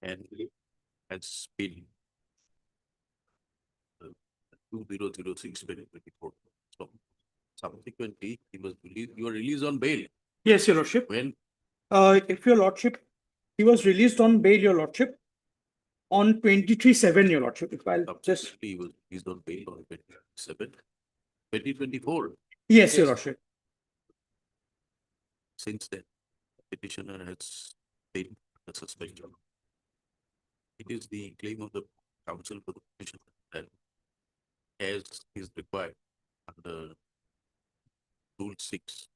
And has been 2006/2024. So subsequently, he was released. You were released on bail.
Yes, your lordship.
When?
If your lordship, he was released on bail, your lordship, on 23/7, your lordship. If I'll just.
He was released on bail on 27, 2024.
Yes, your lordship.
Since then, petitioner has been a suspension. It is the claim of the counsel for the petitioner that, as is required under Rule 6,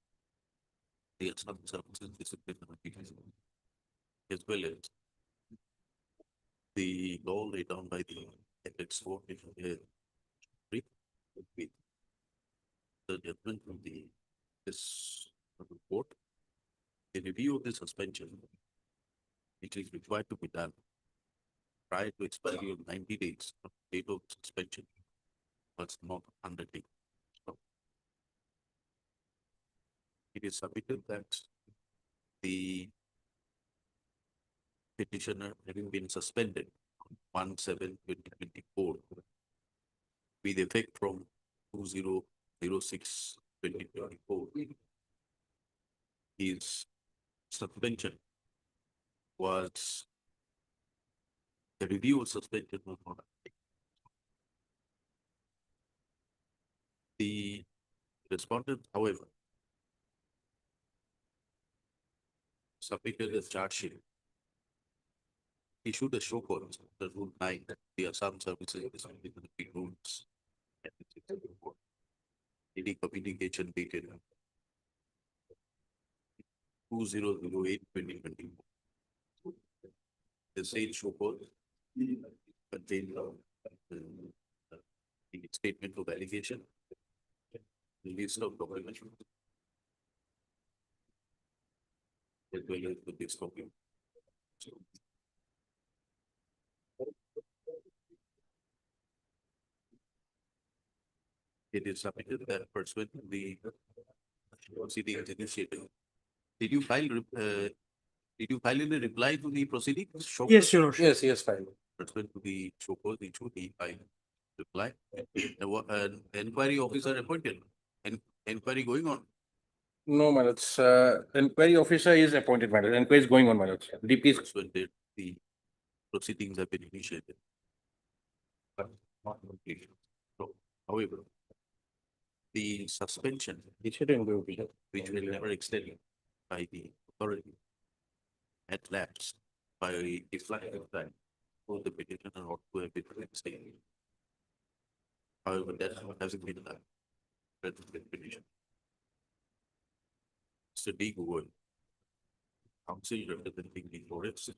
the Assam Services Disciplinary, as well as the law laid down by the ethics court with the judgment of this court, a review of the suspension, which is required to be done prior to expiry of 90 days from the date of suspension, was not undertaken. So it is submitted that the petitioner, having been suspended on 1/7/2024, with effect from 2006/2024, his suspension was, the review of suspension was not undertaken. The respondent, however, submitted a charge sheet, issued a show cause, the Rule 9, the Assam Services Disciplinary Rules, any communication dated 2008/2024. The same show cause contained the statement of allegation, the list of documents, as well as the this copy. It is submitted that pursuant to the proceedings initiated. Did you file in a reply to the proceedings?
Yes, your lordship.
Yes, fine.
Pursuant to the show cause issue, the file reply. An inquiry officer appointed. Inquiry going on.
No, my lord, inquiry officer is appointed, my lord. Inquiry is going on, my lord. DP is
Pursuant to the proceedings have been initiated, but not completed. So, however, the suspension, which will never extend by the authority, had lapsed by a flight of time for the petitioner ought to have been extended. However, that hasn't been done. Petition. Mr. D. Gould, counsel representing the forest.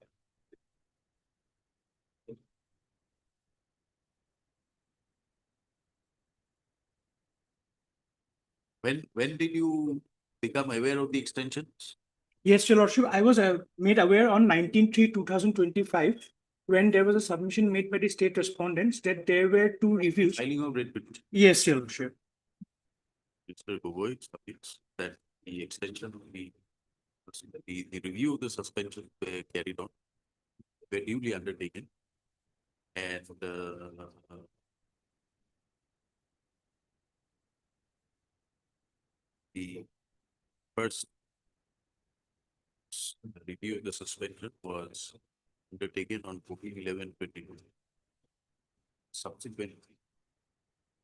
When did you become aware of the extensions?
Yes, Your Lordship, I was made aware on 19/3/2025 when there was a submission made by the state respondents that there were two reviews.
Filing of writ petition.
Yes, Your Lordship.
Mr. Gogoi submits that the extension of the review of the suspension were carried on, were duly undertaken, and the first review of the suspension was undertaken on 14/11/22. Subsequently,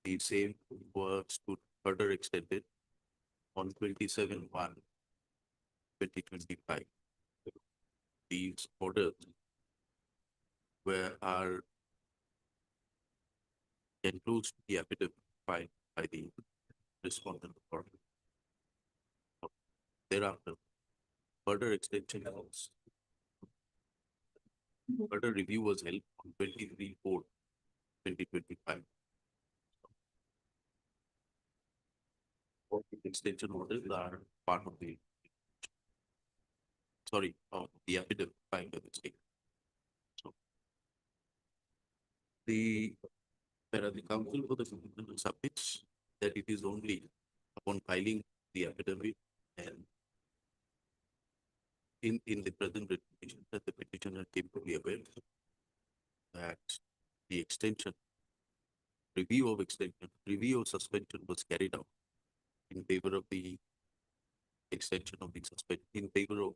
the same was further extended on 27/1/2025. These orders are enclosed the affidavit filed by the respondent authority. Thereafter, further extension was further review was held on 23/4/2025. Extension orders are part of the the affidavit filed by the state. So the counsel for the petitioner submits that it is only upon filing the affidavit and in the present petition that the petitioner came to be aware that the extension, review of suspension was carried out in favor of the extension of the suspension, in favor of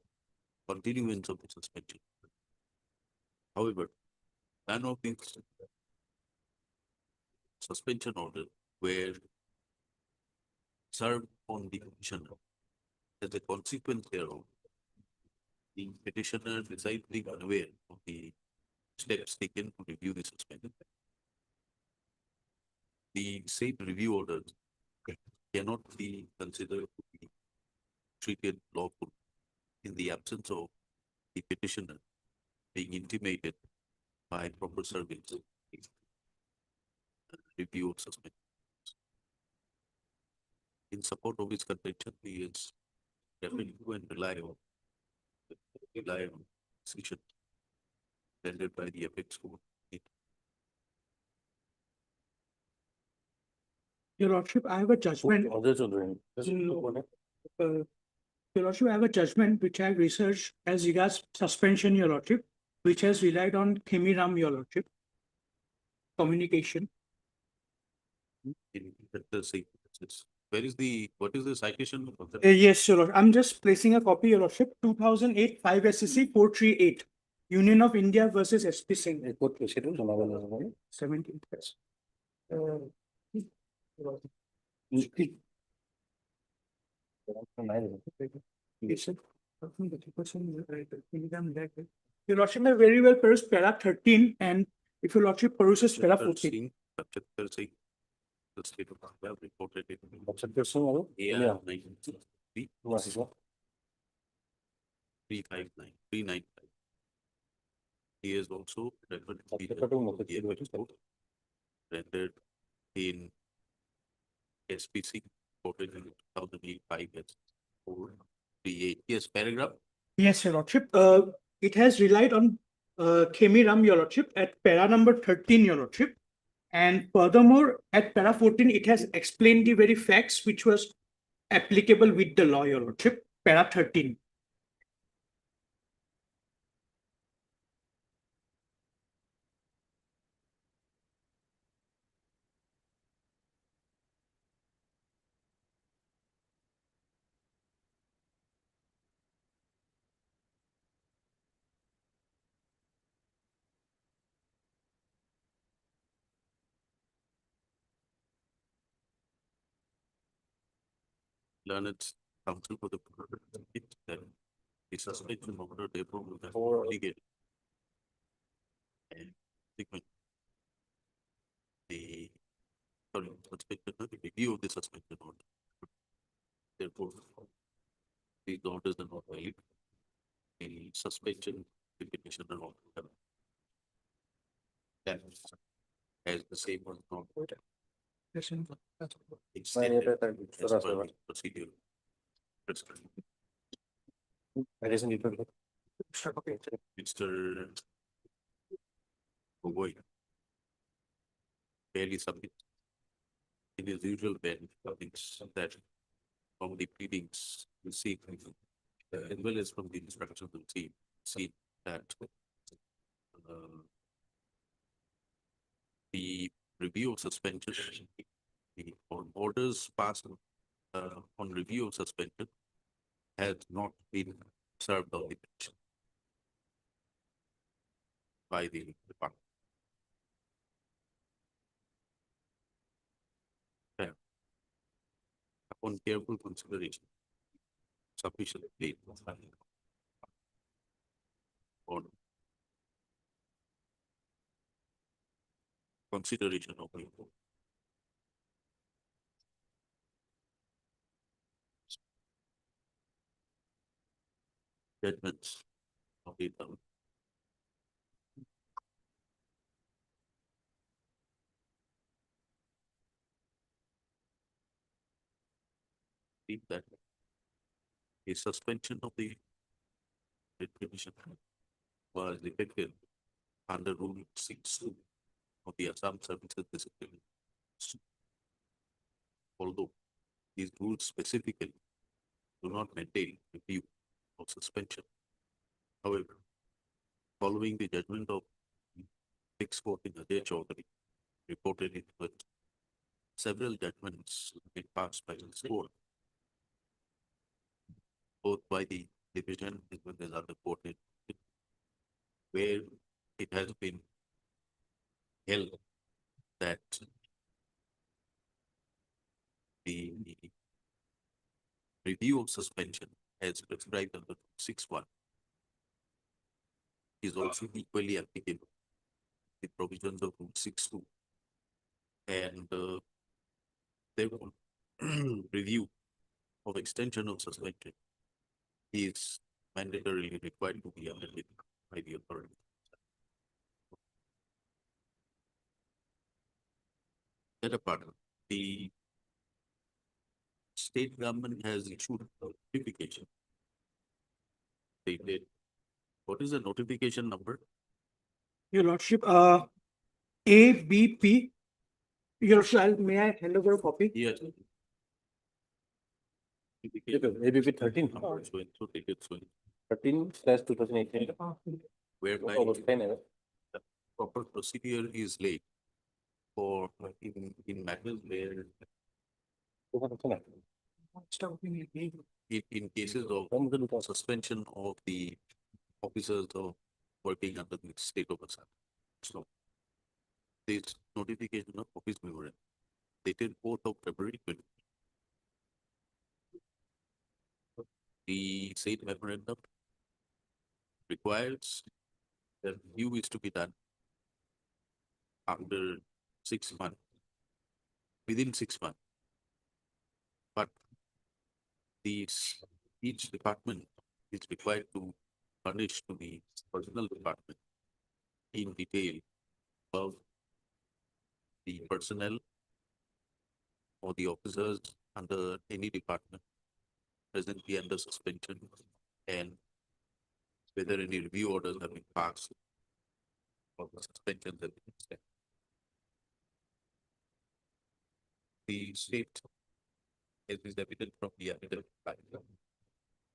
continuance of the suspension. However, none of these suspension orders were served on the petitioner. As a consequence thereof, the petitioner, besides being unaware of the steps taken to review the suspension, the same review orders cannot be considered to be treated lawful in the absence of the petitioner being intimated by proper service review of suspension. In support of his contention, he is definitely going to rely on decision rendered by the apex court.
Your Lordship, I have a judgment. Your Lordship, I have a judgment which I have researched as regards suspension, Your Lordship, which has relied on Khemiram, Your Lordship. Communication.
What is the citation of that?
Yes, Your Lordship. I'm just placing a copy, Your Lordship. 2008 5 SCC 438. Union of India versus SP Singh. 17th. Yes. Yes, sir. Your Lordship may very well peruse para 13, and if Your Lordship peruses para 14.
The state of Punjab reported it.
Yeah.
395. He is also referred to the rendered in SPC reported in 2008 5 438. Yes, paragraph.
Yes, Your Lordship. It has relied on Khemiram, Your Lordship, at para number 13, Your Lordship. And furthermore, at para 14, it has explained the very facts which was applicable with the law, Your Lordship. Para 13.
learned counsel for the that the suspension order therefore will have obligated and frequent the suspension, the review of the suspension order. Therefore, these orders are not valid. The suspension, petition and all that as the same was not extended as per the procedure prescribed. Mr. Gogoi barely submit in his usual bed things that from the pleadings received as well as from the instructions of the team, see that the review of suspension, the orders passed on review of suspension has not been served on the bench by the department. Yeah. Upon careful consideration, sufficient date or consideration of the judgments of the that a suspension of the retribution was effective under Rule 6 of the Assam Services Disciplinary. Although these rules specifically do not maintain review or suspension. However, following the judgment of fixed court in Ajay Chaudhary, reported in that several judgments have been passed by this court, both by the division as well as other court, where it has been held that the review of suspension as prescribed under 6.1 is also equally applicable to the provisions of Rule 6.2, and therefore review of extension of suspension is mandatorily required to be amended by the authority. That apart, the state government has issued a notification. They did. What is the notification number?
Your Lordship, ABP. Your Lordship, may I hand over a copy?
Yes.
ABP 13. 13/2018.
Whereby the proper procedure is laid for in matters where in cases of suspension of the officers of working under the state of Assam. So this notification of office memorandum dated 4th of February 20. The said memorandum requires that review is to be done after 6 months, within 6 months. But each department is required to furnish to the personnel department in detail about the personnel or the officers under any department presently under suspension and whether any review orders have been passed or the suspensions have been extended. The state, as is evident from the evidence,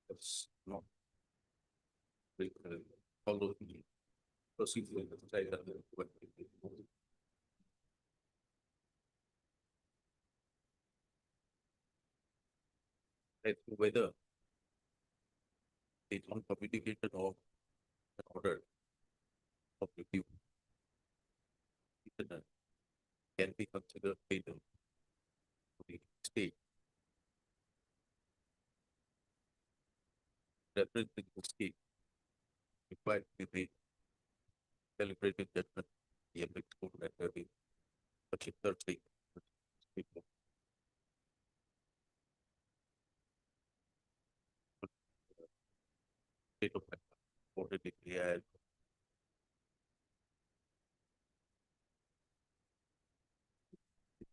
does not follow the procedure prescribed under as to whether the non-communication of an order of review can be considered fatal to the state referencing the scheme required to be celebrated judgment, the apex court at the particular state. State of already clear.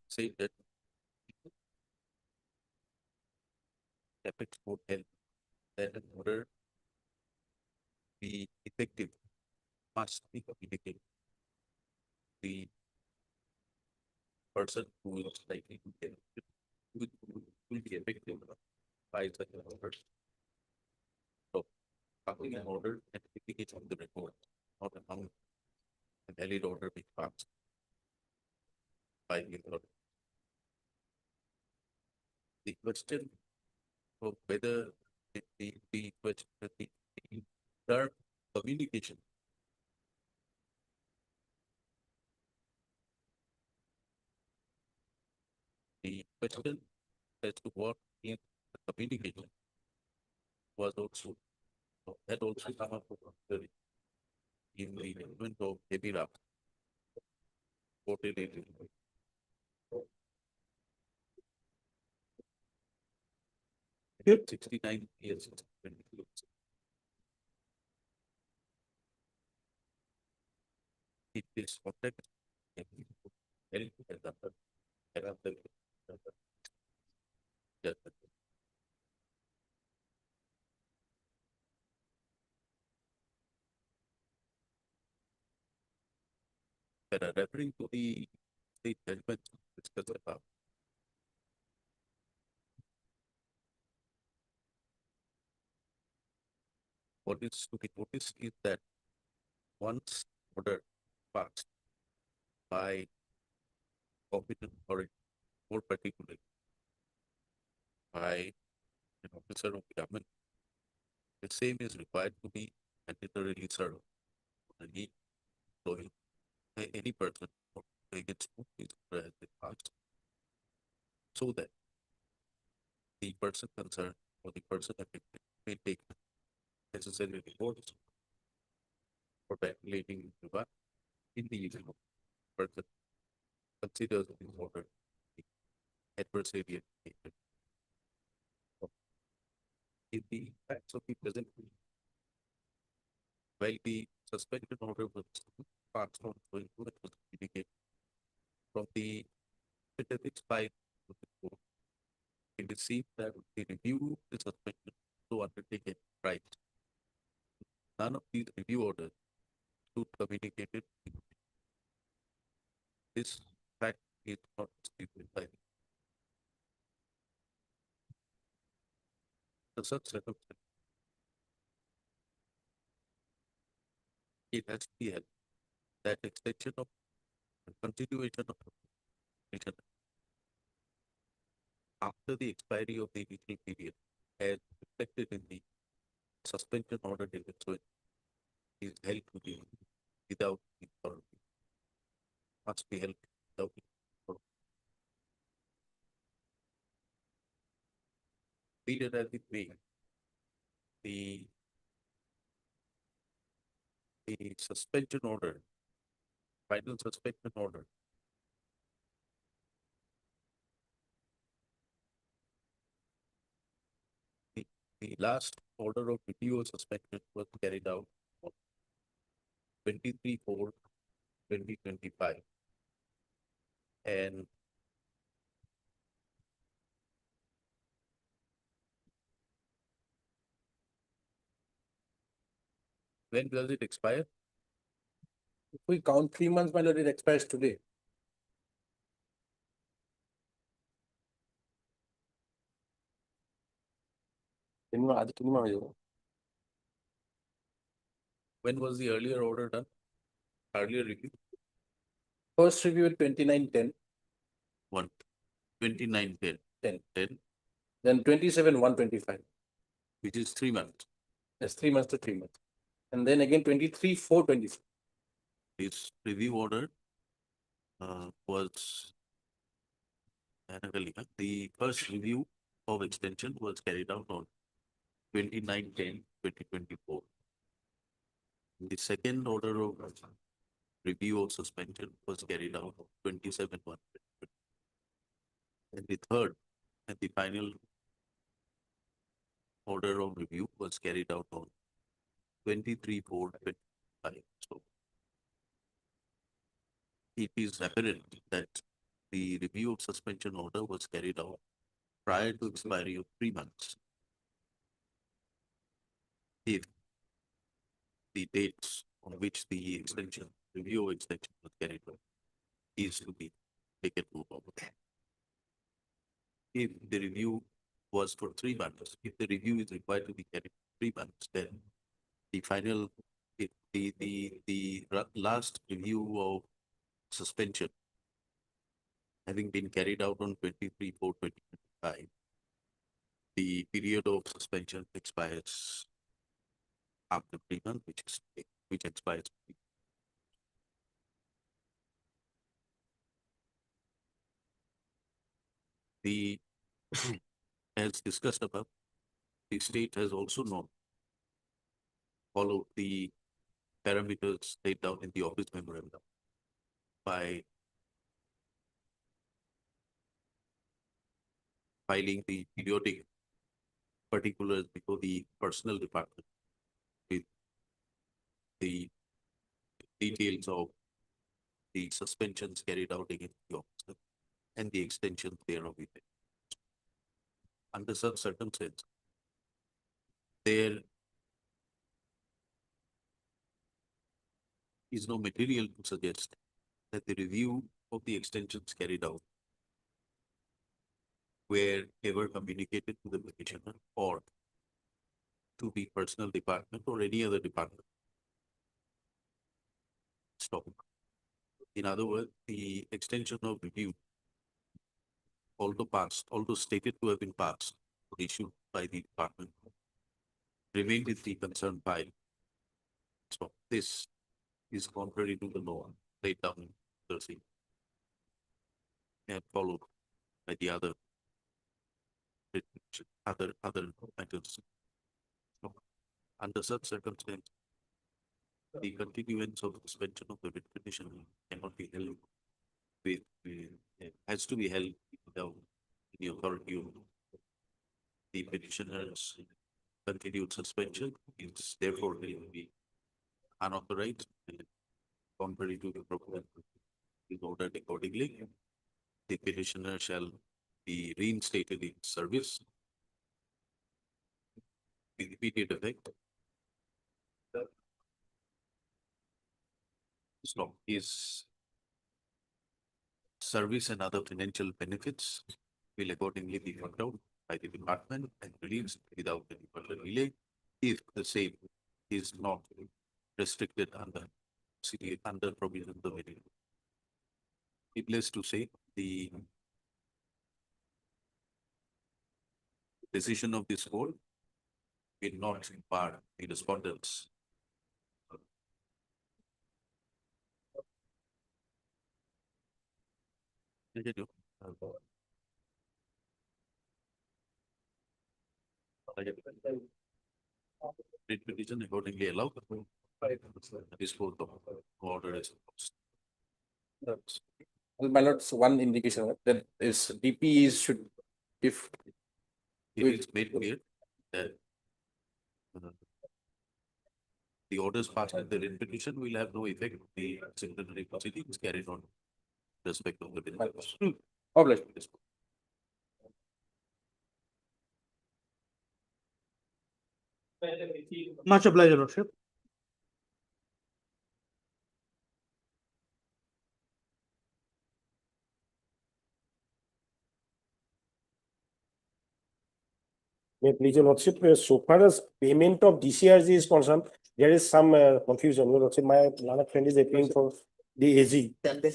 Say that apex court held that an order be effective must be communicated to the person who is likely to get will be effective by such an order. So, passing an order and indicates on the record, not among a valid order being passed by the authority. The question of whether the question the term communication the question as to what is communication was also had also come up in the event of heavy raft. 69 years. It is contact. Referring to the state judgment discussed above. What is to be noticed is that once order passed by competent authority, more particularly by an officer of government, the same is required to be mandatorily served on any employee, any person against whom this order has been passed, so that the person concerned or the person affected may take necessary reports for calculating the in the event of person considers this order adversarial nature. In the facts of the present, while the suspension order was passed on to it was communicated from the statistics file of the court, it is seen that the review of the suspension to undertaken right. None of these review orders should communicated. This fact is not disputed by the such circumstance. It has to be held that extension of continuation of probation after the expiry of the initial period, as reflected in the suspension order dated so is held to be without authority. Must be held without authority. Period as it may, the suspension order, final suspension order, the last order of review or suspension was carried out on 23/4/2025, and when does it expire?
If we count 3 months, my lord, it expires today.
When was the earlier order done? Earlier review?
First review at 29/10.
29/10. 10.
Then 27/1/25.
Which is 3 months.
Yes, 3 months to 3 months. And then again 23/4/25.
This review order was the first review of extension was carried out on 29/10 2024. The second order of review of suspension was carried out on 27/1. And the third and the final order of review was carried out on 23/4/25. So it is apparent that the review of suspension order was carried out prior to expiry of 3 months. If the dates on which the extension, review of extension was carried out is to be taken to account. If the review was for 3 months, if the review is required to be carried for 3 months, then the final, the last review of suspension having been carried out on 23/4/2025, the period of suspension expires after 3 months, which expires. The as discussed above, the state has also not followed the parameters laid down in the office memorandum by filing the periodic particulars before the personnel department with the details of the suspensions carried out against the officer and the extensions thereof. Under such circumstances, there is no material to suggest that the review of the extensions carried out were ever communicated to the petitioner or to the personnel department or any other department. Stop. In other words, the extension of review, although stated to have been passed or issued by the department, remained with the concerned file. So this is contrary to the law laid down in Jersey and followed by the other matters. So, under such circumstances, the continuance of suspension of the writ petition cannot be held with, has to be held without the authority of the petitioner's continued suspension. It's therefore will be unauthorized and contrary to the proposal is ordered accordingly. The petitioner shall be reinstated in service with immediate effect. So his service and other financial benefits will accordingly be worked out by the department and released without any further delay if the same is not restricted under provision of the Mediator. Needless to say, the decision of this court will not bar the respondents. Writ petition accordingly allowed. This fourth order is opposed.
Well, my lords, one indication that is DP should, if
it is made clear that the orders passed in the writ petition will have no effect on the disciplinary proceedings carried on with respect of the petition.
obliged.
Much obliged, Your Lordship.
May it please your lordship, so far as payment of DCRG is concerned, there is some confusion. Your lordship, my learned friend is appealing for the AG.
Received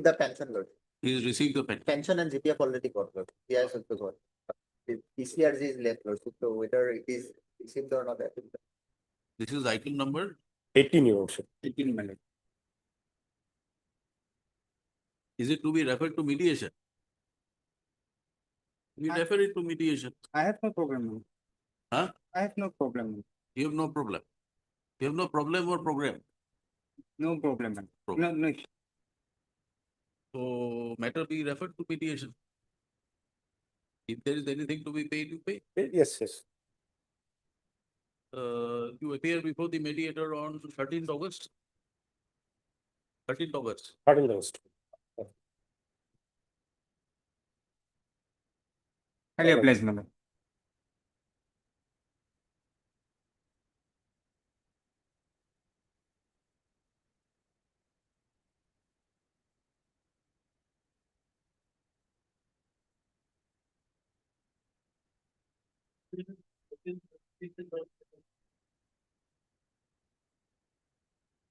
the pension, Lord.
He has received the pension.
Pension and GPF already got, Lord. He has also got. The PCRG is left, Lord. So whether it is received or not, that is.
This is item number
18, your lordship.
18. Is it to be referred to mediation? We refer it to mediation.
I have no program now.
Huh?
I have no problem.
You have no problem. You have no problem or program.
No problem. No, no.
So matter be referred to mediation. If there is anything to be paid, you pay.
Yes, yes.
You appear before the mediator on 13th August. 13th August.
13th August.
Highly obliged, madam.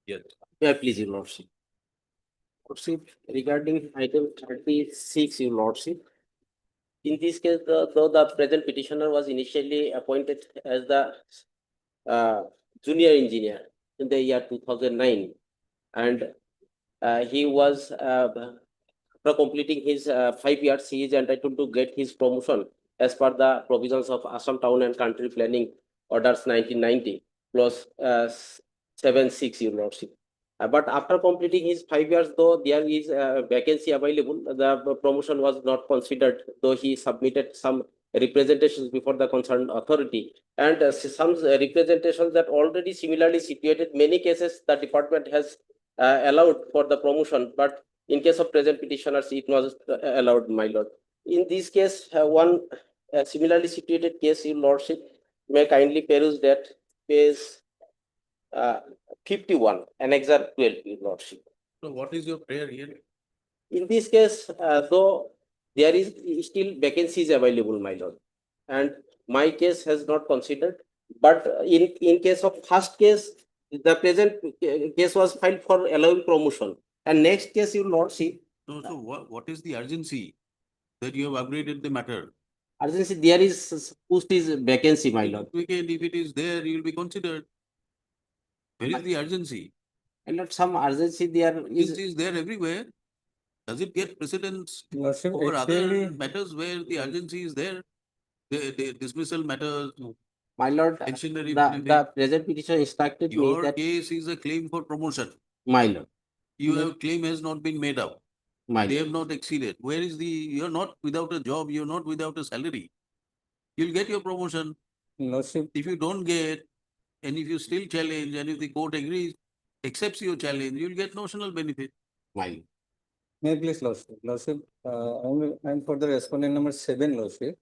Yes.
Yeah, please, your lordship. Lordship, regarding item 36, your lordship. In this case, though the present petitioner was initially appointed as the junior engineer in the year 2009, and he was after completing his 5 years, he is entitled to get his promotion as per the provisions of Assam Town and Country Planning Orders 1990 plus 76, your lordship. But after completing his 5 years, though there is a vacancy available, the promotion was not considered, though he submitted some representations before the concerned authority, and some representations that already similarly situated. Many cases the department has allowed for the promotion, but in case of present petitioners, it was allowed, my lord. In this case, one similarly situated case, your lordship may kindly peruse that page 51, annexure 12, your lordship.
So what is your prayer here?
In this case, though there is still vacancies available, my lord, and my case has not considered, but in case of first case, the present case was filed for allowing promotion, and next case, your lordship.
So what is the urgency that you have upgraded the matter?
Urgency, there is post is vacancy, my lord.
Weekend, if it is there, you will be considered. Where is the urgency?
And not some urgency there is.
Urgency is there everywhere. Does it get precedence
Lordship,
over
actually-
other matters where the urgency is there? The dismissal matters.
My lord, the present petition instructed me
Your
that.
case is a claim for promotion.
My lord.
You have claim has not been made up.
My
They
lord.
have not exceeded. Where is you're not without a job, you're not without a salary. You'll get your promotion.
Lordship,
If you don't get, and if you still challenge, and if the court agrees, accepts your challenge, you'll get notional benefit.
My lord.
may I please, Lordship. Lordship, I'm for the respondent number 7, Lordship.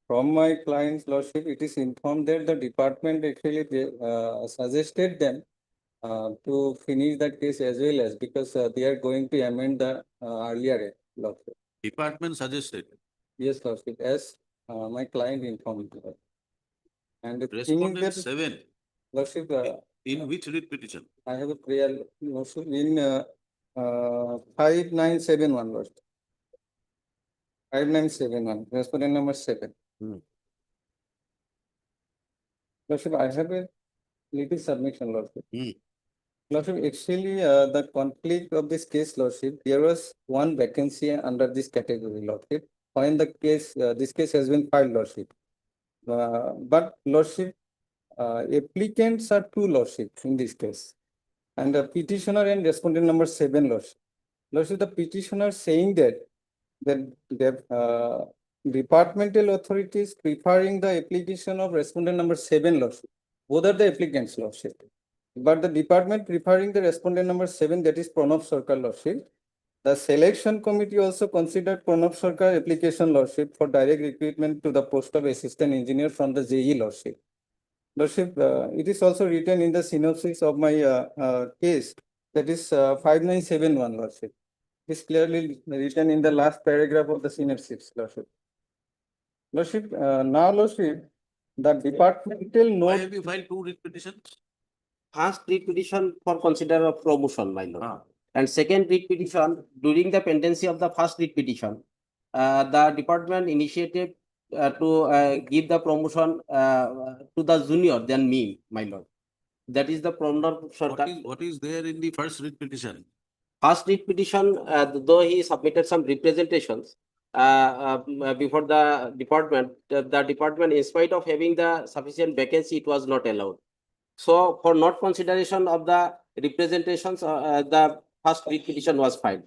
From my client's Lordship, it is informed that the department actually suggested them to finish that case as well as, because they are going to amend the earlier Lordship.
Department suggested.
Yes, Lordship, as my client informed me. And the thing is
Respondent
that,
7.
Lordship,
In which writ petition?
I have a prayer, Lordship, in 5971, Lordship. 5971, respondent number 7. Lordship, I have a little submission, Lordship. Lordship, actually, the conflict of this case, Lordship, there was one vacancy under this category, Lordship, when the case, this case has been filed, Lordship. But Lordship, applicants are two, Lordship, in this case. And the petitioner and respondent number 7, Lordship. Lordship, the petitioner saying that the departmental authorities preferring the application of respondent number 7, Lordship. Both are the applicants, Lordship. But the department preferring the respondent number 7, that is Pranab Sarkar, Lordship. The selection committee also considered Pranab Sarkar application, Lordship, for direct recruitment to the post of assistant engineer from the JE, Lordship. Lordship, it is also written in the synopsis of my case, that is 5971, Lordship. It is clearly written in the last paragraph of the synopsis, Lordship. Lordship, now, Lordship, the departmental note.
Why have you filed 2 writ petitions?
First writ petition for consider of promotion, my lord. And second writ petition, during the pendency of the first writ petition, the department initiated to give the promotion to the junior than me, my lord. That is the Pranab Sarkar.
What is there in the first writ petition?
First writ petition, though he submitted some representations, before the department, the department, in spite of having the sufficient vacancy, it was not allowed. So for not consideration of the representations, the first petition was filed.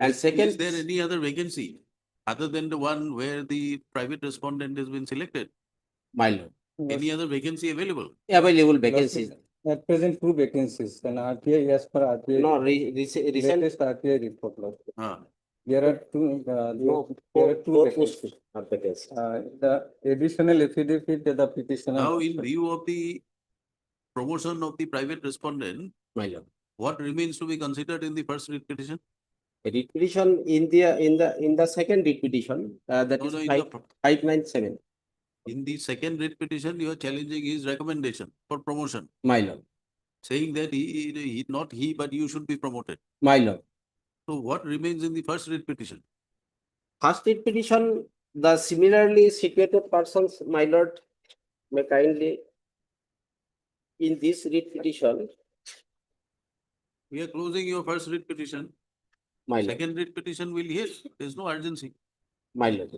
And second,
Is there any other vacancy other than the one where the private respondent has been selected?
my lord,
Any other vacancy available?
available vacancies.
At present, two vacancies, and RTI, as per RTI.
No, recent,
Latest RTI report, Lord.
Ah.
There are two,
No,
there are two
four
vacancies.
posts are vacancies.
The additional affidavit that the petitioner.
Now, in view of the promotion of the private respondent,
My lord,
what remains to be considered in the first writ petition?
a writ petition in the second writ petition, that
No,
is
no, in
597.
In the second writ petition, you are challenging his recommendation for promotion,
My lord,
saying that not he, but you should be promoted.
my lord.
So what remains in the first writ petition?
First writ petition, the similarly situated persons, my lord, may kindly, in this writ petition,
We are closing your first writ petition.
my lord,
Second writ petition will hear. There is no urgency.
my lord.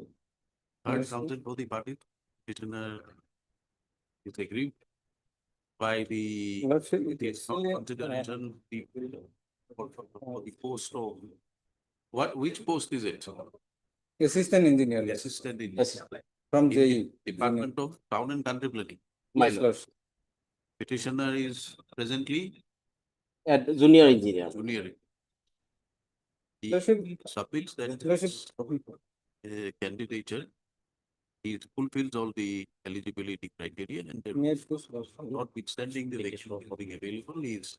Heard counsel for the party. Petitioner is aggrieved by the consideration for the post of which post is it?
Assistant engineer.
Assistant engineer.
From
In
JE.
Department of Town and Country Planning.
My lord.
Petitioner is presently
At junior engineer.
junior. He submits that candidature. He fulfills all the eligibility criteria and notwithstanding the election being available, his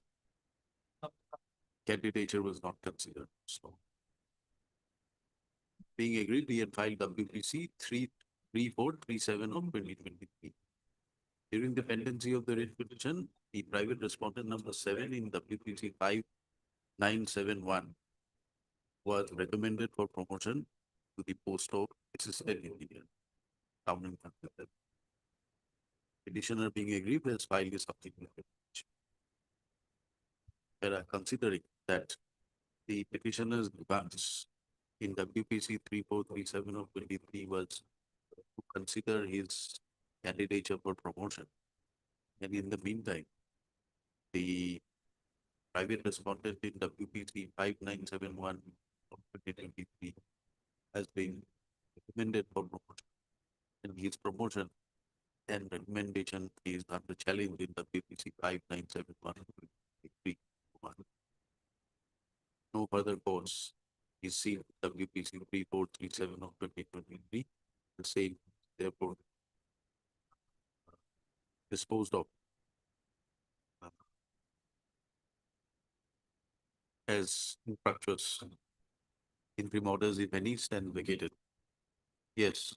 candidature was not considered. So, being agreed, he had filed WPC 33437 of 2023. During the pendency of the writ petition, the private respondent number 7 in WPC 5971 was recommended for promotion to the post of assistant engineer. Town and Country Planning. Petitioner being aggrieved has filed a subsequent petition. Considering that the petitioner's demands in WPC 3437 of 23 was to consider his candidature for promotion. And in the meantime, the private respondent in WPC 5971 of 2023 has been recommended for promotion. And his promotion and recommendation is under challenge in WPC 5971 of 2023. No further cause is seen WPC 3437 of 2023. The same, therefore, disposed of as infractuous. Interim orders, if any, stand vacated. Yes.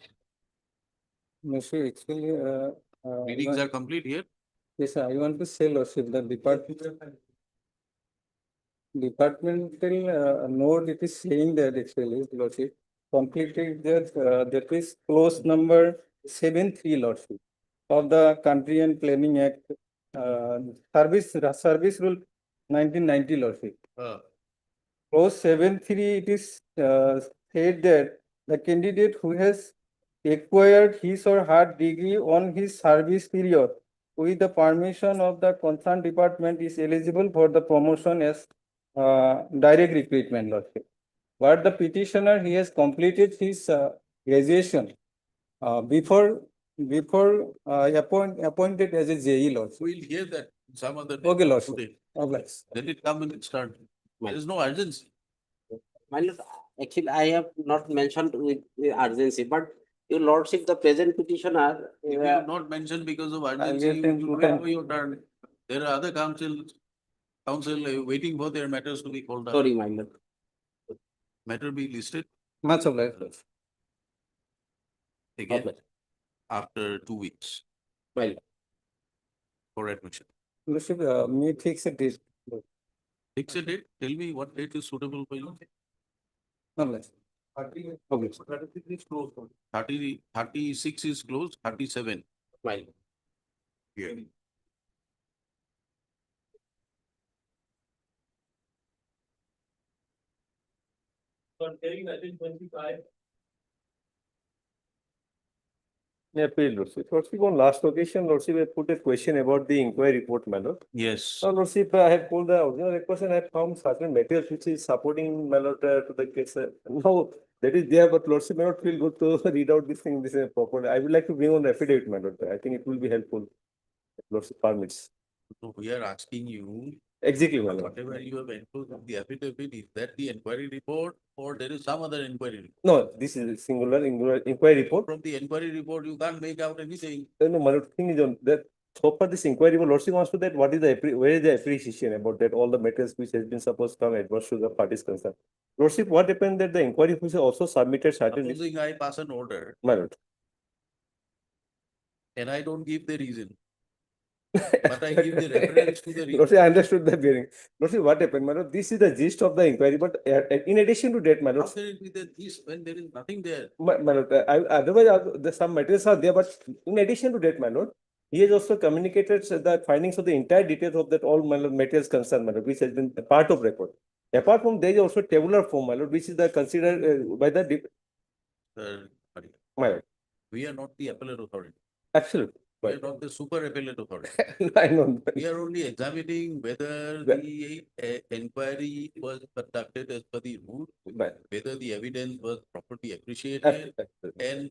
Monsieur, actually,
Readings are complete here.
yes, sir, I want to say, Lordship, the departmental note, it is saying that actually, Lordship, completed that is clause number 73, Lordship, of the Country and Planning Act, service rule 1990, Lordship. Clause 73, it is said that the candidate who has acquired his or her degree on his service period with the permission of the concerned department is eligible for the promotion as direct recruitment, Lordship. But the petitioner, he has completed his graduation before appointed as a JE, Lordship.
We'll hear that some other day.
Okay, Lordship.
Today.
Obliged.
Let it come and start. There is no urgency.
My lord, actually, I have not mentioned with urgency, but your lordship, the present petitioner.
If you have not mentioned because of urgency, you will wait for your turn. There are other council waiting for their matters to be called up.
Sorry, my lord.
Matter be listed
Much obliged.
again after 2 weeks
Well,
for admission.
Lordship, may fix a date.
Fix a date. Tell me what date is suitable for you.
Obliged.
36 is closed, 37.
Well.
Here.
Comparing 1925
Yeah, please, Lordship. Lordship, on last occasion, Lordship, I put a question about the inquiry report, my lord.
Yes.
Now, Lordship, I have pulled the original request and I found certain materials which is supporting, my lord, to the case. Now, that is there, but Lordship may not feel good to read out this thing, this properly. I would like to bring on affidavit, my lord. I think it will be helpful. Lordship permits.
So we are asking you,
Exactly, my lord.
whatever you have enclosed in the affidavit, is that the inquiry report or there is some other inquiry report?
No, this is a singular inquiry report.
From the inquiry report, you can't make out anything.
No, my lord, thing is on that. So far, this inquiry, Lordship wants to that. What is the where is the appreciation about that? All the matters which has been supposed to come adverse to the parties concerned. Lordship, what happened that the inquiry officer also submitted certain.
Supposing I pass an order.
My lord.
And I don't give the reason. But I give the reference to the reason.
Lordship, I understood the bearing. Lordship, what happened, my lord? This is the gist of the inquiry, but in addition to that, my lord.
How can it be that this when there is nothing there?
My lord, otherwise, some materials are there, but in addition to that, my lord, he has also communicated the findings of the entire details of that all, my lord, materials concerned, my lord, which has been a part of record. Apart from there is also tabular form, my lord, which is the considered by the. My lord.
We are not the appellate authority.
Absolutely.
We are not the super appellate authority.
I know.
We are only examining whether the inquiry was conducted as per the rule, whether the evidence was properly appreciated, and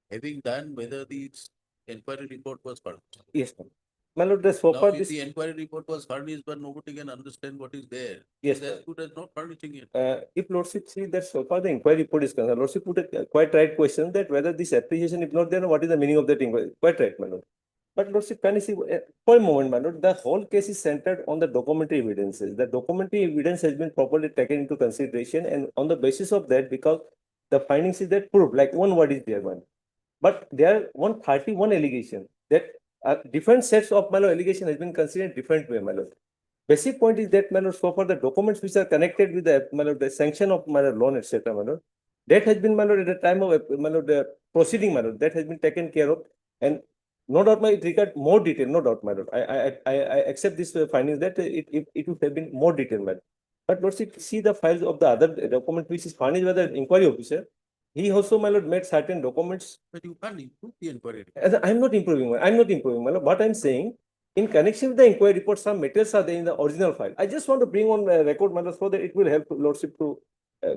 having done whether the inquiry report was furnished.
Yes, ma'am. My lord, so
Now,
far
if
this.
the inquiry report was furnished, but nobody can understand what is there,
Yes,
that's good as not furnishing it.
If Lordship see that so far the inquiry report is concerned, Lordship put a quite right question that whether this appreciation, if not there, what is the meaning of that inquiry? Quite right, my lord. But Lordship, can you see for a moment, my lord, the whole case is centered on the documentary evidences. The documentary evidence has been properly taken into consideration, and on the basis of that, because the findings is that proof, like one word is there, one. But there are 131 allegation that different sets of, my lord, allegation has been considered different way, my lord. Basic point is that, my lord, so far the documents which are connected with the, my lord, the sanction of, my lord, loan, etc., my lord, that has been, my lord, at the time of, my lord, the proceeding, my lord, that has been taken care of, and no doubt, my it required more detail, no doubt, my lord. I accept this findings that it would have been more detailed, my lord. But Lord, see the files of the other document which is furnished by the inquiry officer. He also, my lord, made certain documents.
But you can't improve the inquiry.
I'm not improving, my lord. What I'm saying, in connection with the inquiry report, some materials are there in the original file. I just want to bring on record, my lord, so that it will help Lordship to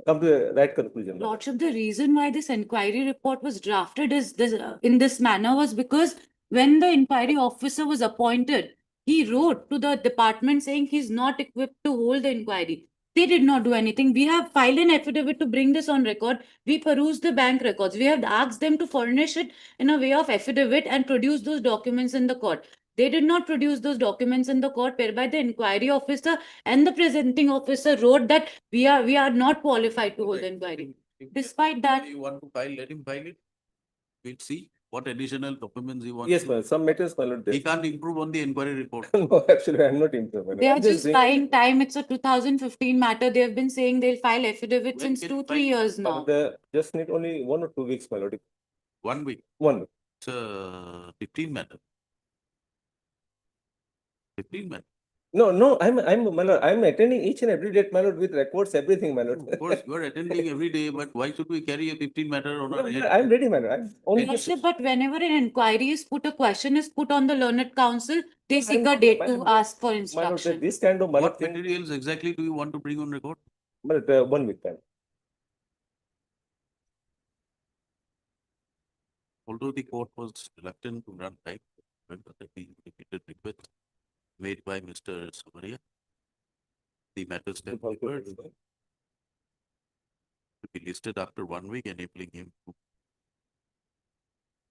come to the right conclusion.
Lordship, the reason why this inquiry report was drafted is this in this manner was because when the inquiry officer was appointed, he wrote to the department saying he's not equipped to hold the inquiry. They did not do anything. We have filed an affidavit to bring this on record. We perused the bank records. We have asked them to furnish it in a way of affidavit and produce those documents in the court. They did not produce those documents in the court, whereby the inquiry officer and the presenting officer wrote that we are not qualified to hold the inquiry. Despite that,
You want to file, let him file it. We'll see what additional documents he wants.
Yes, ma'am. Some matters, my lord.
He can't improve on the inquiry report.
No, absolutely, I'm not improving.
they are just buying time. It's a 2015 matter. They have been saying they'll file affidavit since 2-3 years now.
Just need only 1 or 2 weeks, my lord.
1 week.
1 week.
It's a 15 matter. 15 matter.
No, I'm attending each and every date, my lord, with records, everything, my lord.
Of course, you are attending every day, but why should we carry a 15 matter on our head?
I'm ready, my lord. I'm only
Lordship, but whenever an inquiry is put, a question is put on the learned counsel, they seek a date to ask for instruction.
this kind of
What materials exactly do you want to bring on record?
1 week time.
Although the court was reluctant to grant time, remember that the repeated request made by Mr. Samaria, the matters that referred to be listed after 1 week, enabling him to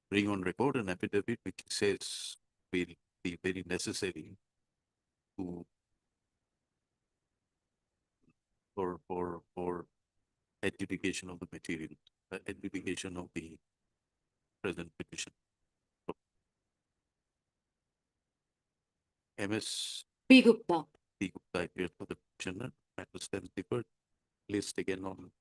bring on record an affidavit which he says will be very necessary to for adjudication of the material, adjudication of the present petition. MS
P. Gupta.
P. Gupta appears for the petitioner. Matter stands deferred. List again on.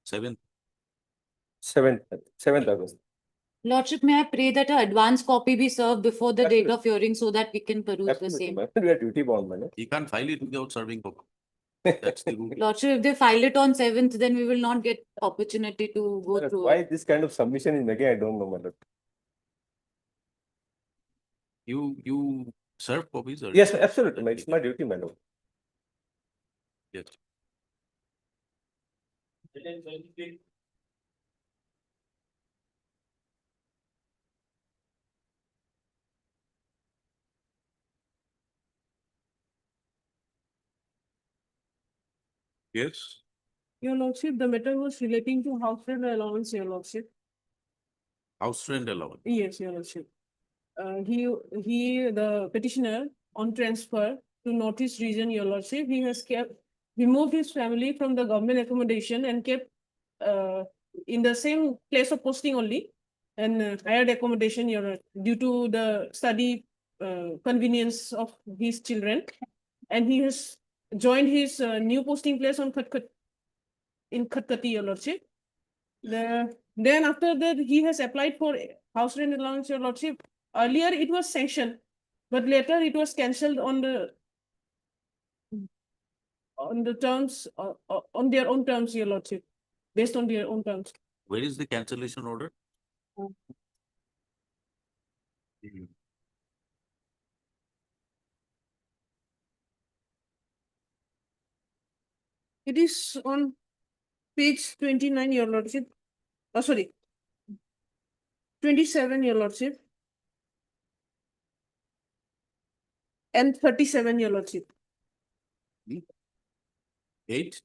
Seventh
Seventh August.
Lordship, may I pray that an advance copy be served before the date of hearing so that we can peruse the same?
We are duty bound, man.
You can't file it without serving copy. That's the rule.
Lordship, if they file it on 7th, then we will not get opportunity to go through
Why
it.
this kind of submission is making, I don't know, man.
You serve copies or?
Yes, absolutely. It's my duty, man.
Yes. Yes.
Your Lordship, the matter was relating to house rent allowance, Your Lordship.
House rent allowance.
Yes, Your Lordship. The petitioner, on transfer to Northeast region, Your Lordship, he has removed his family from the government accommodation and kept in the same place of posting only and hired accommodation, Your Lordship, due to the study convenience of his children. And he has joined his new posting place in Khatkati, Your Lordship. Then after that, he has applied for house rent allowance, Your Lordship. Earlier, it was sanctioned, but later it was cancelled on the terms on their own terms, Your Lordship, based on their own terms.
Where is the cancellation order?
It is on page 29, Your Lordship. Oh, sorry. 27, Your Lordship. And 37, Your Lordship.
8.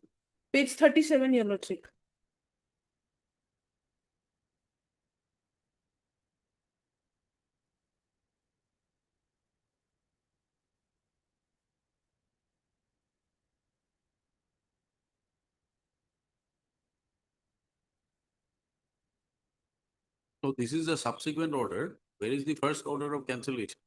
Page 37, Your Lordship.
So this is a subsequent order. Where is the first order of cancellation?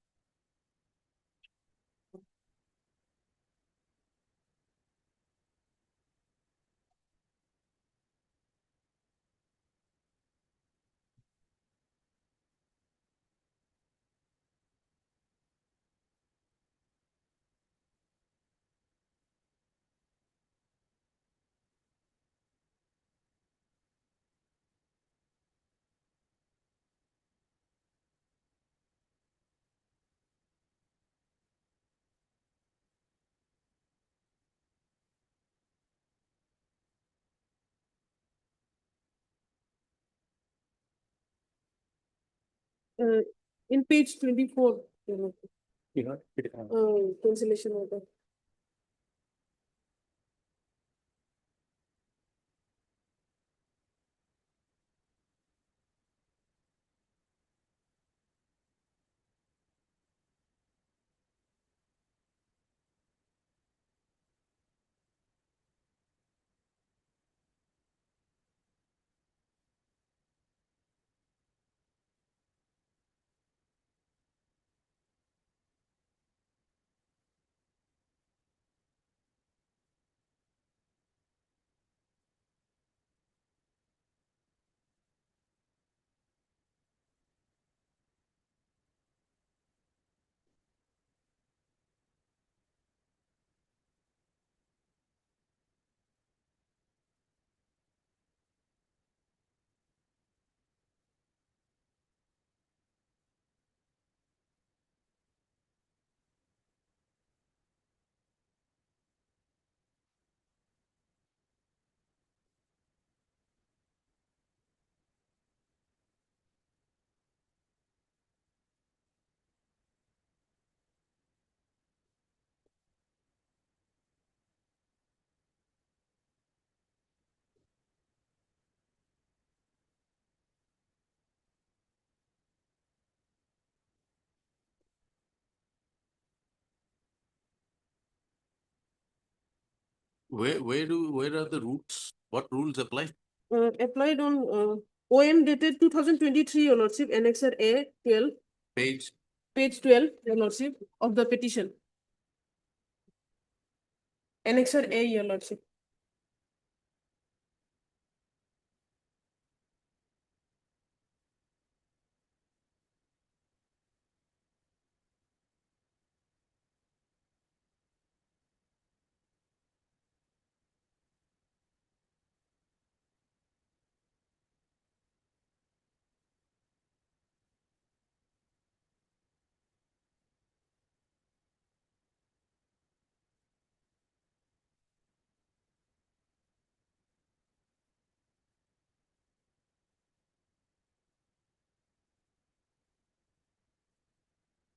In page 24, Your Lordship. Cancellation order.
Where are the rules? What rules apply?
Applied on OM dated 2023, Your Lordship, Annexer A 12,
Page.
page 12, Your Lordship, of the petition. Annexer A, Your Lordship.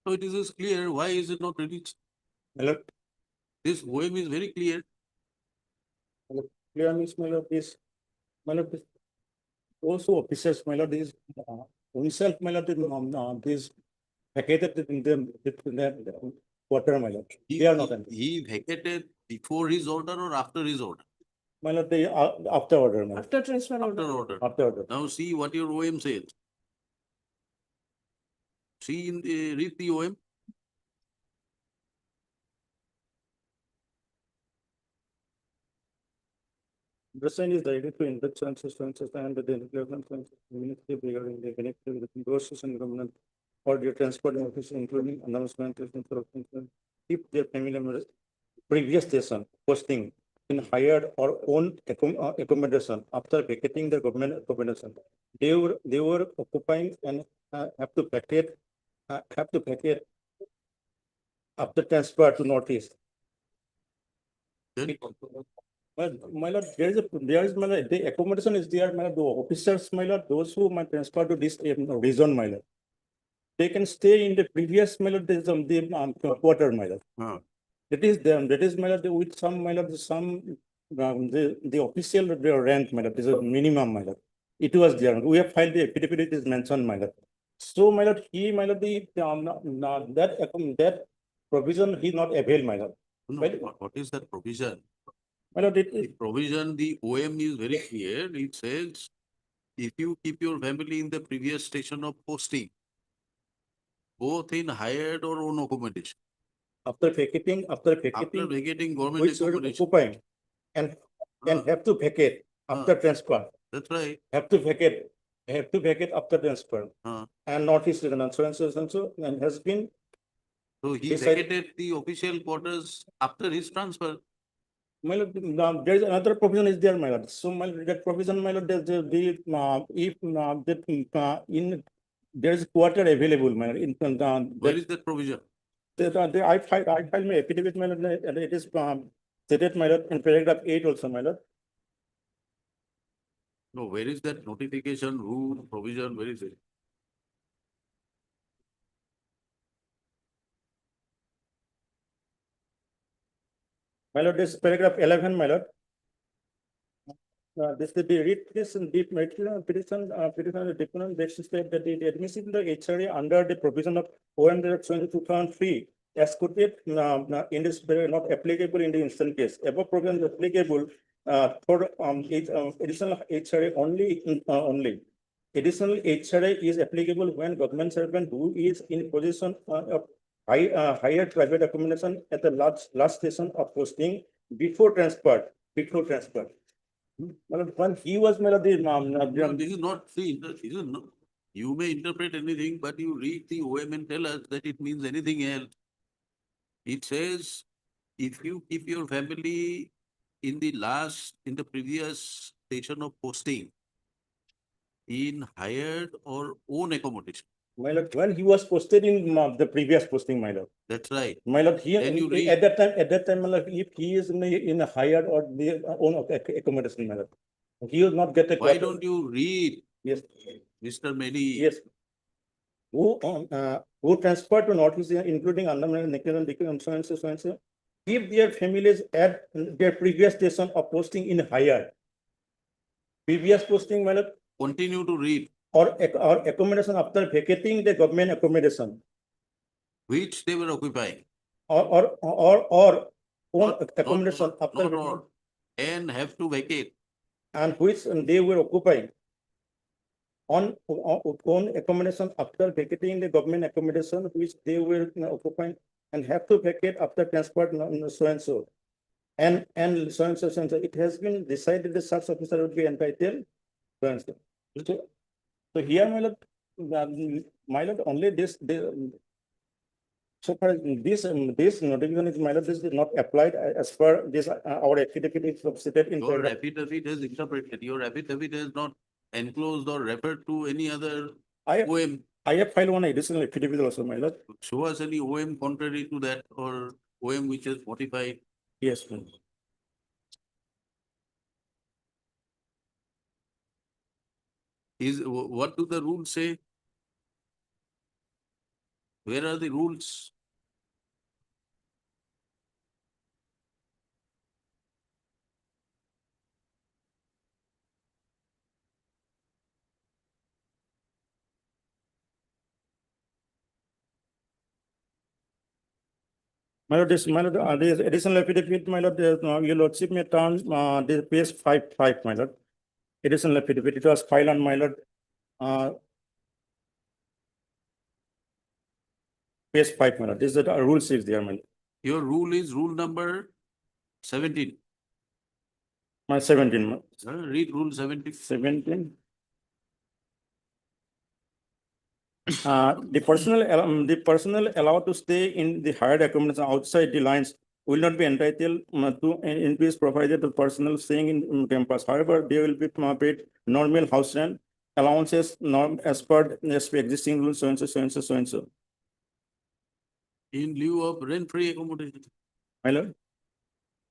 So it is clear. Why is it not released?
My lord,
This OM is very clear.
clear means, my lord, also officers, my lord, is himself, my lord, is vacated in the quarter, my lord. They are not.
He vacated before his order or after his order?
My lord, they are after order, my lord.
After transfer
After
order.
order.
After order.
Now see what your OM says. See in the, read the OM.
Understand is directed to induction and the development ministry regarding the connected with negotiation government or the transport office, including announcement if their family members previous station posting in hired or own accommodation after vacating the government accommodation. They were occupying and have to vacate after transfer to Northeast. My lord, there is my lord, the accommodation is there, my lord, the officers, my lord, those who might transfer to this region, my lord. They can stay in the previous, my lord, the quarter, my lord. That is, my lord, with some, my lord, some, the official rent, my lord, is a minimum, my lord. It was there. We have filed the affidavit, it is mentioned, my lord. So, my lord, that provision he not avail, my lord.
No, what is that provision?
My lord,
the provision, the OM is very clear. It says, if you keep your family in the previous station of posting, both in hired or own accommodation.
After vacating
government
which were
accommodation.
occupying and have to vacate after transfer.
That's right.
Have to vacate after transfer. And Northeast region and has been.
So he vacated the official quarters after his transfer.
My lord, there is another provision is there, my lord. So my lord, that provision, my lord, if there is quarter available, my lord.
Where is that provision?
I filed my affidavit, my lord, and it is stated, my lord, in paragraph 8 also, my lord.
No, where is that notification, rule, provision, where is it?
My lord, this paragraph 11, my lord. This will be read this in deep petition dependent basis state that the admission in the HRA under the provision of OM 2003 as could be in this not applicable in the instant case. Above provision is applicable for additional HRA only. Additional HRA is applicable when government servant who is in position of higher private accommodation at the last station of posting before transfer. When he was
No, this is not, see, this is not, you may interpret anything, but you read the OM and tell us that it means anything else. It says, if you keep your family in the previous station of posting in hired or own accommodation.
My lord, when he was posted in the previous posting, my lord.
That's right.
My lord,
Then you read.
at that time, my lord, if he is in a hired or the own accommodation, my lord, he will not get a.
Why don't you read?
Yes.
Mr. Medi.
Yes. Who transferred to Northeast, including insurance, if their families at their previous station of posting in higher. Previous posting, my lord.
Continue to read.
Or accommodation after vacating the government accommodation.
Which they were occupying.
Or own accommodation after.
And have to vacate.
And which they were occupying. On own accommodation after vacating the government accommodation which they were occupying and have to vacate after transport so and so. And so and so. It has been decided the such officer would be entitled. So here, my lord, only this. So far this notification is, my lord, this is not applied as per this our affidavit is stated in.
Your affidavit is interpreted. Your affidavit is not enclosed or referred to any other OM.
I have filed one additional affidavit also, my lord.
Show us any OM contrary to that or OM which is modified.
Yes,
What do the rules say? Where are the rules?
This additional affidavit, my lord, your lordship may turn, this page 5, my lord. Additional affidavit, it was filed on, my lord, page 5, my lord. This is the rule is there, my lord.
Your rule is rule number 17.
My 17.
Read rule 17.
17. The personnel allowed to stay in the hired accommodation outside the lines will not be entitled to an increase provided to personnel staying in campus. However, they will be paid normal house rent allowances as per existing rules, so and so, so and so, so and so.
In lieu of rent-free accommodation.
My lord,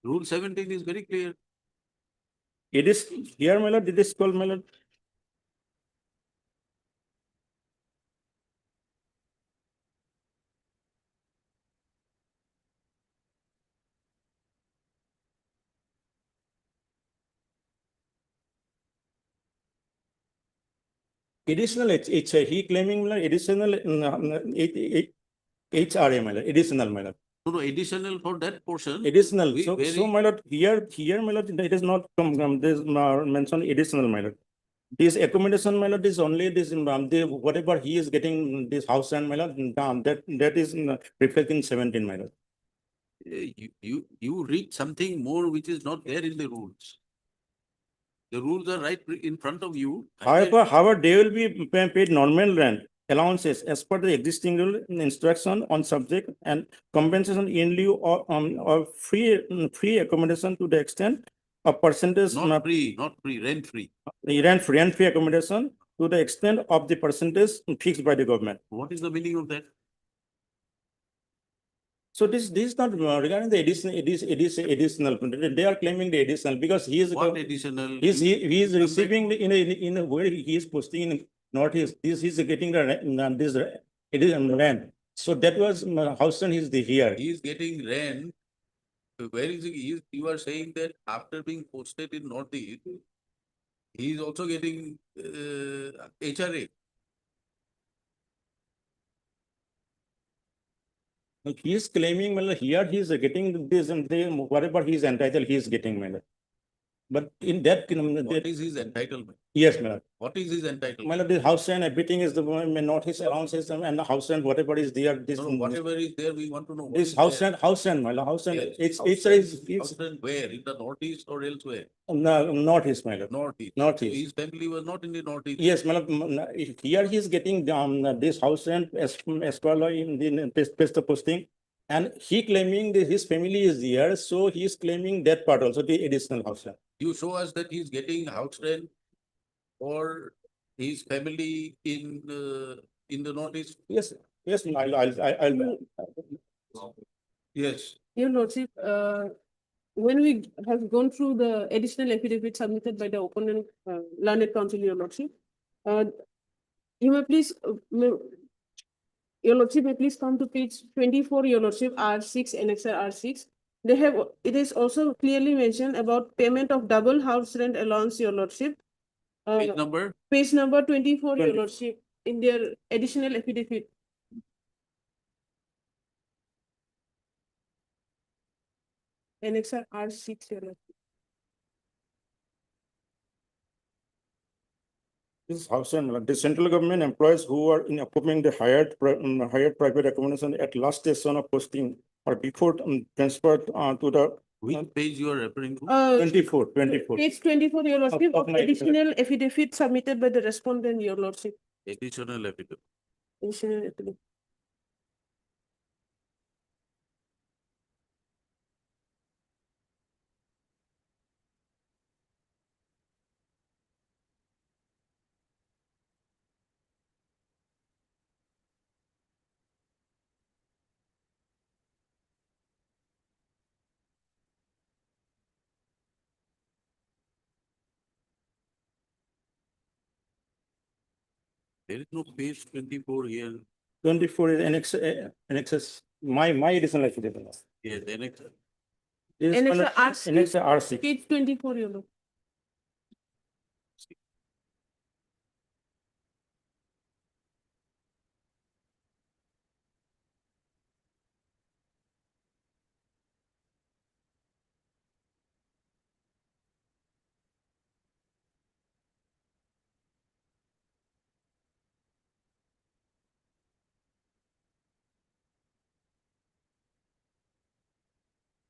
Rule 17 is very clear.
it is here, my lord. It is called, my lord. Additional, it's he claiming, my lord, additional, HRA, my lord, additional, my lord.
No, additional for that portion.
Additional. So, my lord, here, my lord, it is not this mentioned additional, my lord. This accommodation, my lord, is only this whatever he is getting this house and, my lord, that is reflecting 17, my lord.
You read something more which is not there in the rules. The rules are right in front of you.
However, they will be paid normal rent allowances as per the existing rule instruction on subject and compensation in lieu of free accommodation to the extent of percentage.
Not free, rent-free.
Rent-free accommodation to the extent of the percentage fixed by the government.
What is the meaning of that?
So this is not regarding the additional. It is additional. They are claiming the additional because he is
What additional?
he is receiving the, in a way he is posting in notice. This is getting this it is rent. So that was house rent is the here.
He is getting rent. Where is he? You are saying that after being posted in Northeast, he is also getting HRA.
He is claiming, well, here he is getting this and whatever he is entitled, he is getting, madam. But in that,
what is his entitlement?
Yes, madam.
What is his entitlement?
Madam, the house rent, everything is the not his allowances and the house rent, whatever is there. This
whatever is there, we want to know.
This house rent, madam, house rent.
Yes,
It's
house rent where? In the Northeast or elsewhere?
no, Northeast, madam.
Northeast.
Northeast.
So his family was not in the Northeast.
Yes, madam. Here he is getting this house rent as per law in the pest posting, and he claiming that his family is there, so he is claiming that part also, the additional house rent.
You show us that he is getting house rent or his family in the Northeast.
Yes, yes, I'll
Yes.
Your Lordship, when we have gone through the additional affidavit submitted by the opponent, learned counsel, Your Lordship, you may please, Your Lordship may please come to page 24, Your Lordship, R6, Annexure R6. They have, it is also clearly mentioned about payment of double house rent allowance, Your Lordship.
Page number?
Page number 24, Your Lordship, in their additional affidavit. Annexure R6, Your Lordship.
This is house rent. The central government employees who are in approving the hired private accommodation at last station of posting or before transferred to the.
Which page you are referring to?
24.
Page 24, Your Lordship,
Of
of additional affidavit submitted by the respondent, Your Lordship.
Additional affidavit.
Additional affidavit.
There is no page 24 here.
24 is annexes, my additional affidavit.
Yes, annex.
Annex R6.
Page 24, you look.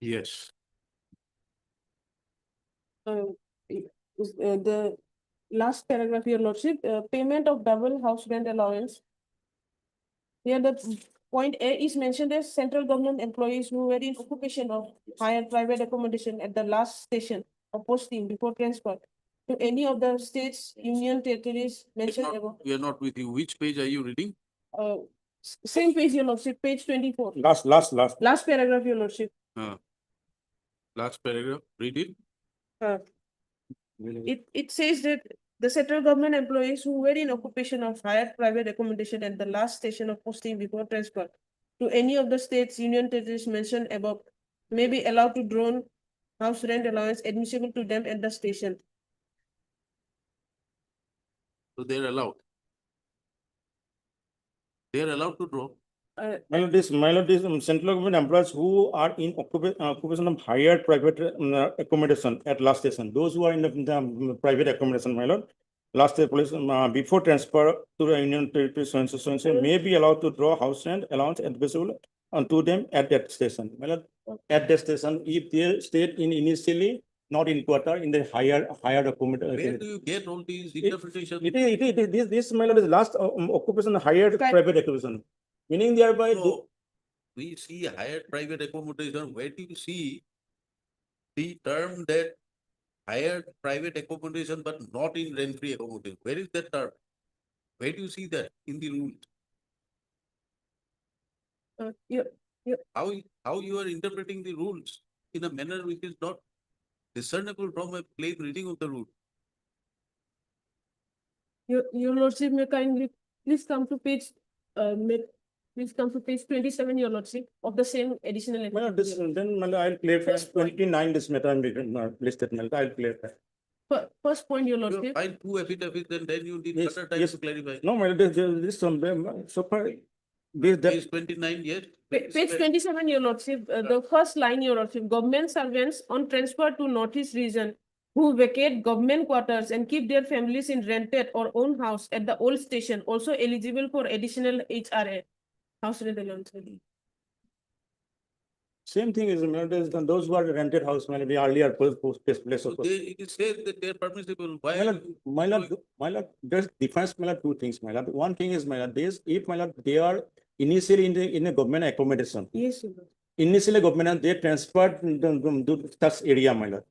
Yes.
The last paragraph, your lordship, payment of double house rent allowance. Here the point A is mentioned as central government employees who were in occupation of higher private accommodation at the last station of posting before transfer to any of the states, union territories mentioned above.
We are not with you. Which page are you reading?
Same page, your lordship, page 24.
Last
paragraph, your lordship.
Last paragraph, read it.
It says that the central government employees who were in occupation of higher private accommodation at the last station of posting before transfer to any of the states, union territories mentioned above may be allowed to draw house rent allowance admissible to them at the station.
So they are allowed. They are allowed to draw.
My lord, central government employees who are in occupation of higher private accommodation at last station, those who are in the private accommodation, my lord, last police before transfer to the union territory, so and so may be allowed to draw house rent allowance admissible to them at that station. My lord, at that station, if they stayed in initially not in quarter in the higher accommodation.
Where do you get all these interpretations?
This my lord is last occupation higher private accommodation. Meaning thereby,
we see higher private accommodation. Where do you see the term that higher private accommodation but not in rent-free accommodation? Where is that term? Where do you see that in the rules? How you are interpreting the rules in a manner which is not discernible from a plain reading of the rule?
Your lordship may kindly please come to page please come to page 27, your lordship, of the same additional.
Well, this, then I'll clarify 29 this matter listed. I'll clarify.
First point, your
You
lordship.
find two affidavits and then you need better time to clarify.
No, my this so far.
Page 29, yes.
Page 27, your lordship, the first line, your lordship, government servants on transfer to Northeast region who vacate government quarters and keep their families in rented or own house at the old station also eligible for additional HRA, house rent allowance.
Same thing is those who are rented house, maybe earlier place of.
It is said that they are permissible. Why?
My lord, there's difference, my lord, two things, my lord. One thing is, my lord, if my lord, they are initially in a government accommodation.
Yes,
initially government they transferred to such area, my lord.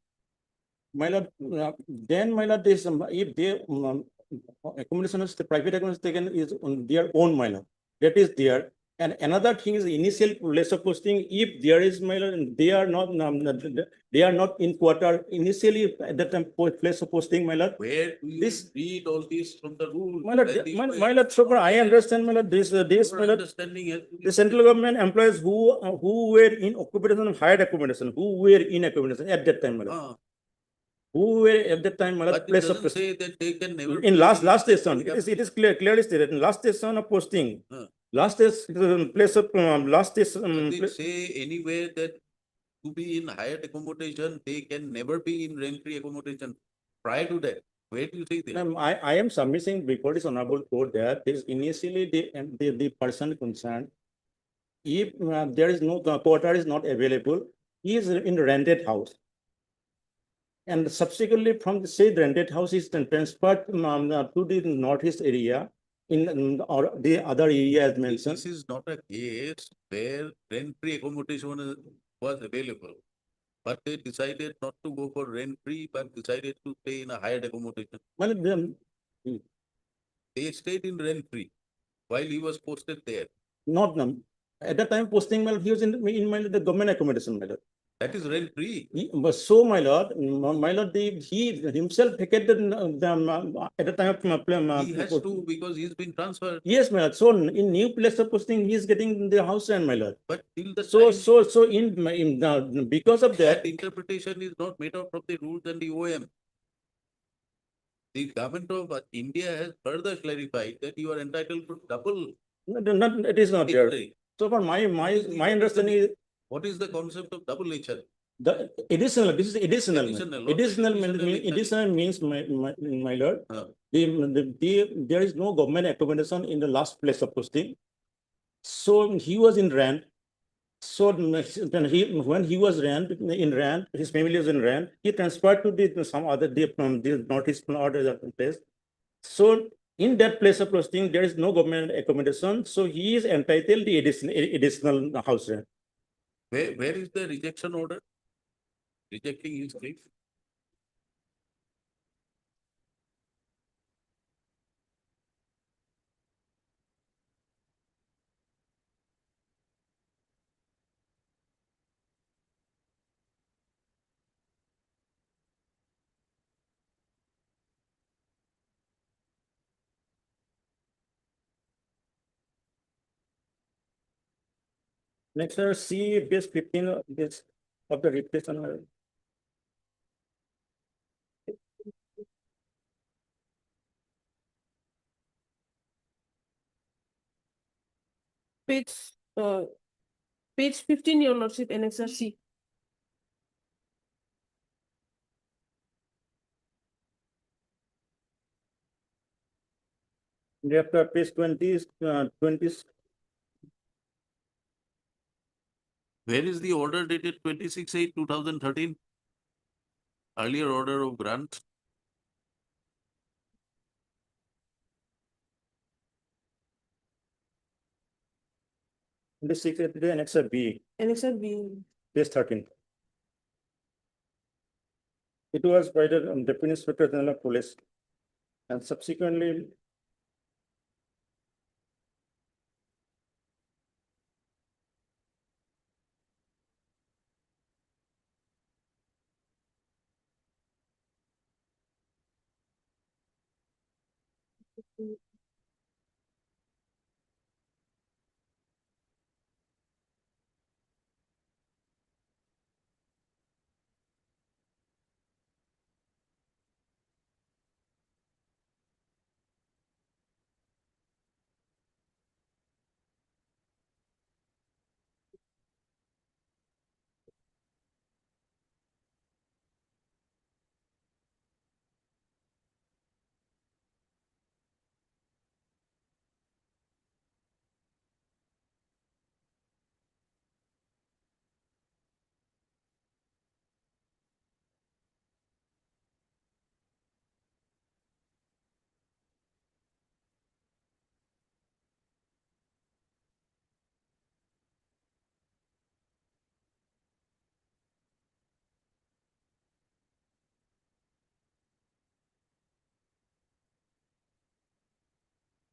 My lord, then my lord, this if they accommodation is the private accommodation taken is on their own, my lord. That is there. And another thing is initial place of posting. If there is, my lord, they are not in quarter initially at that time place of posting, my lord.
Where do you read all this from the rule?
My lord, so far I understand, my lord, this my lord, the central government employees who were in occupation of higher accommodation, who were in accommodation at that time, my lord. Who were at that time, my lord, place of
say that they can never
in last station. It is clearly stated in last station of posting. Last station place of last station.
Does it say anywhere that to be in higher accommodation, they can never be in rent-free accommodation prior to that? Where do you say that?
I am submitting before this honorable court that is initially the person concerned, if there is no quarter is not available, he is in rented house. And subsequently from the said rented house is then transferred to the northeast area or the other area as mentioned.
This is not a case where rent-free accommodation was available, but they decided not to go for rent-free, but decided to stay in a hired accommodation.
Well,
they stayed in rent-free while he was posted there.
Not at that time posting, well, he was in the government accommodation, madam.
That is rent free.
But so, my lord, he himself vacated at the time of.
He has to because he's been transferred.
Yes, my lord. So in new place of posting, he is getting the house rent, my lord.
But till the
So,
time,
because of
that
that,
interpretation is not made out of the rules and the OM. The government of India has further clarified that you are entitled to double.
it is not there. So for my understanding is
What is the concept of double nature?
the additional. This is additional.
Additional,
Additional means my lord. There is no government accommodation in the last place of posting. So he was in rent. So then when he was in rent, his family was in rent. He transferred to some other the northeast place. So in that place of posting, there is no government accommodation. So he is entitled the additional house rent.
Where is the rejection order? Rejecting his case.
Next, sir, see page 15 this of the replacement.
Page, page 15, Your Lordship, Annexure C.
After page 20, 20.
Where is the order dated 26/8/2013? Earlier order of grant.
This secretary annexure B.
Annexure B.
Page 13. It was by the Deputy Inspector General of Police, and subsequently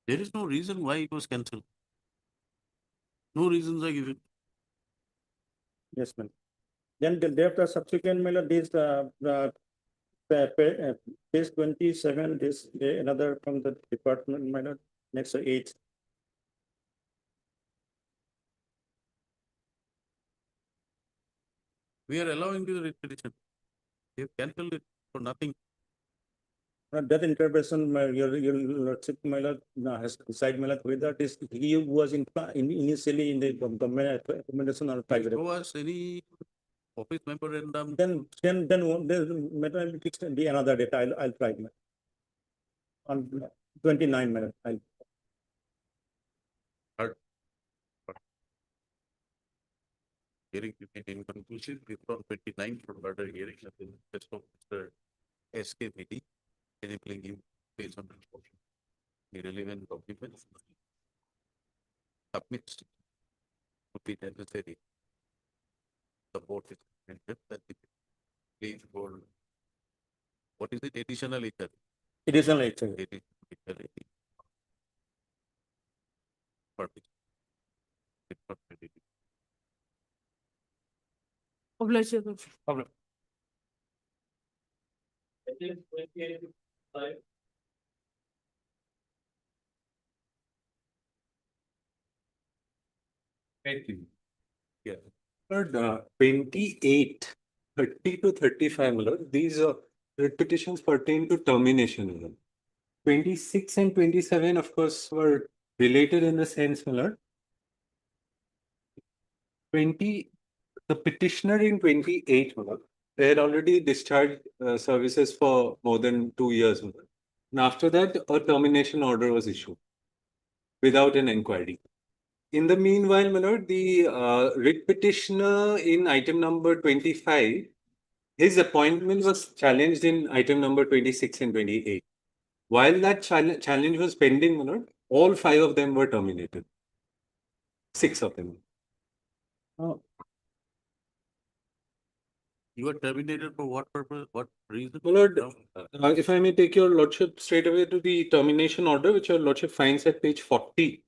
There is no reason why it was cancelled. No reasons are given.
yes, ma'am. Then thereafter subsequent mail this page 27. This another from the department mail next 8.
We are allowing the repetition. They have cancelled it for nothing.
That interpretation, your lordship, my lord, has decided, my lord, whether this he was initially in the government accommodation or private.
Show us any office memorandum.
Then matter will fix the another date. I'll try on 29 minutes.
Hearing remain inconclusive before 29 for further hearing of the test of Mr. S.K. Medi, enabling him based on the relevant documents submits would be necessary. Support is recommended that the please for what is it? Additional HR.
Additional HR.
Perfect.
Obliged, Your Lordship.
Problem.
Thank you. Yeah. Lord, 28, 30 to 35, my lord, these writ petitions pertain to termination. My lord. 26 and 27, of course, were related in the sense, my lord. 20, the petitioner in 28, my lord, they had already discharged services for more than 2 years, my lord. And after that, a termination order was issued without an inquiry. In the meanwhile, my lord, the writ petitioner in item number 25, his appointment was challenged in item number 26 and 28. While that challenge was pending, my lord, all 5 of them were terminated. 6 of them. Oh.
You were terminated for what purpose? What reason?
My lord, if I may take your lordship straight away to the termination order, which your lordship finds at page 40.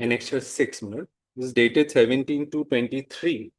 Annexure 6, my lord. This is dated 17 to 23.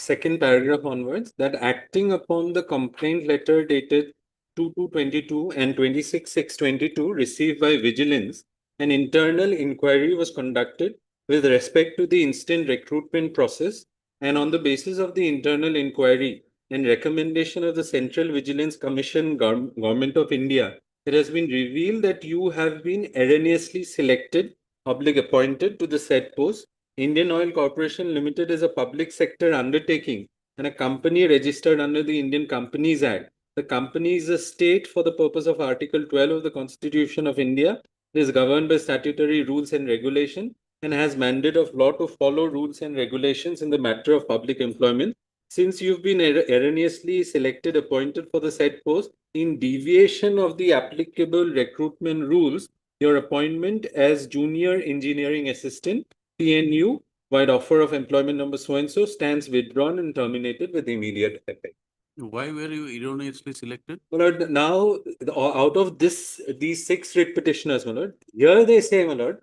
Second paragraph onwards, that acting upon the complaint letter dated 2/2/22 and 26/6/22 received by vigilance, an internal inquiry was conducted with respect to the instant recruitment process, and on the basis of the internal inquiry and recommendation of the Central Vigilance Commission, Government of India, it has been revealed that you have been erroneously selected, public appointed to the said post. Indian Oil Corporation Limited is a public sector undertaking and a company registered under the Indian Companies Act. The company is a state for the purpose of Article 12 of the Constitution of India. It is governed by statutory rules and regulation and has mandate of law to follow rules and regulations in the matter of public employment. Since you've been erroneously selected, appointed for the said post in deviation of the applicable recruitment rules, your appointment as junior engineering assistant PNU, while offer of employment number so and so stands withdrawn and terminated with immediate effect.
Why were you erroneously selected?
My lord, now out of these 6 writ petitioners, my lord, here they say, my lord,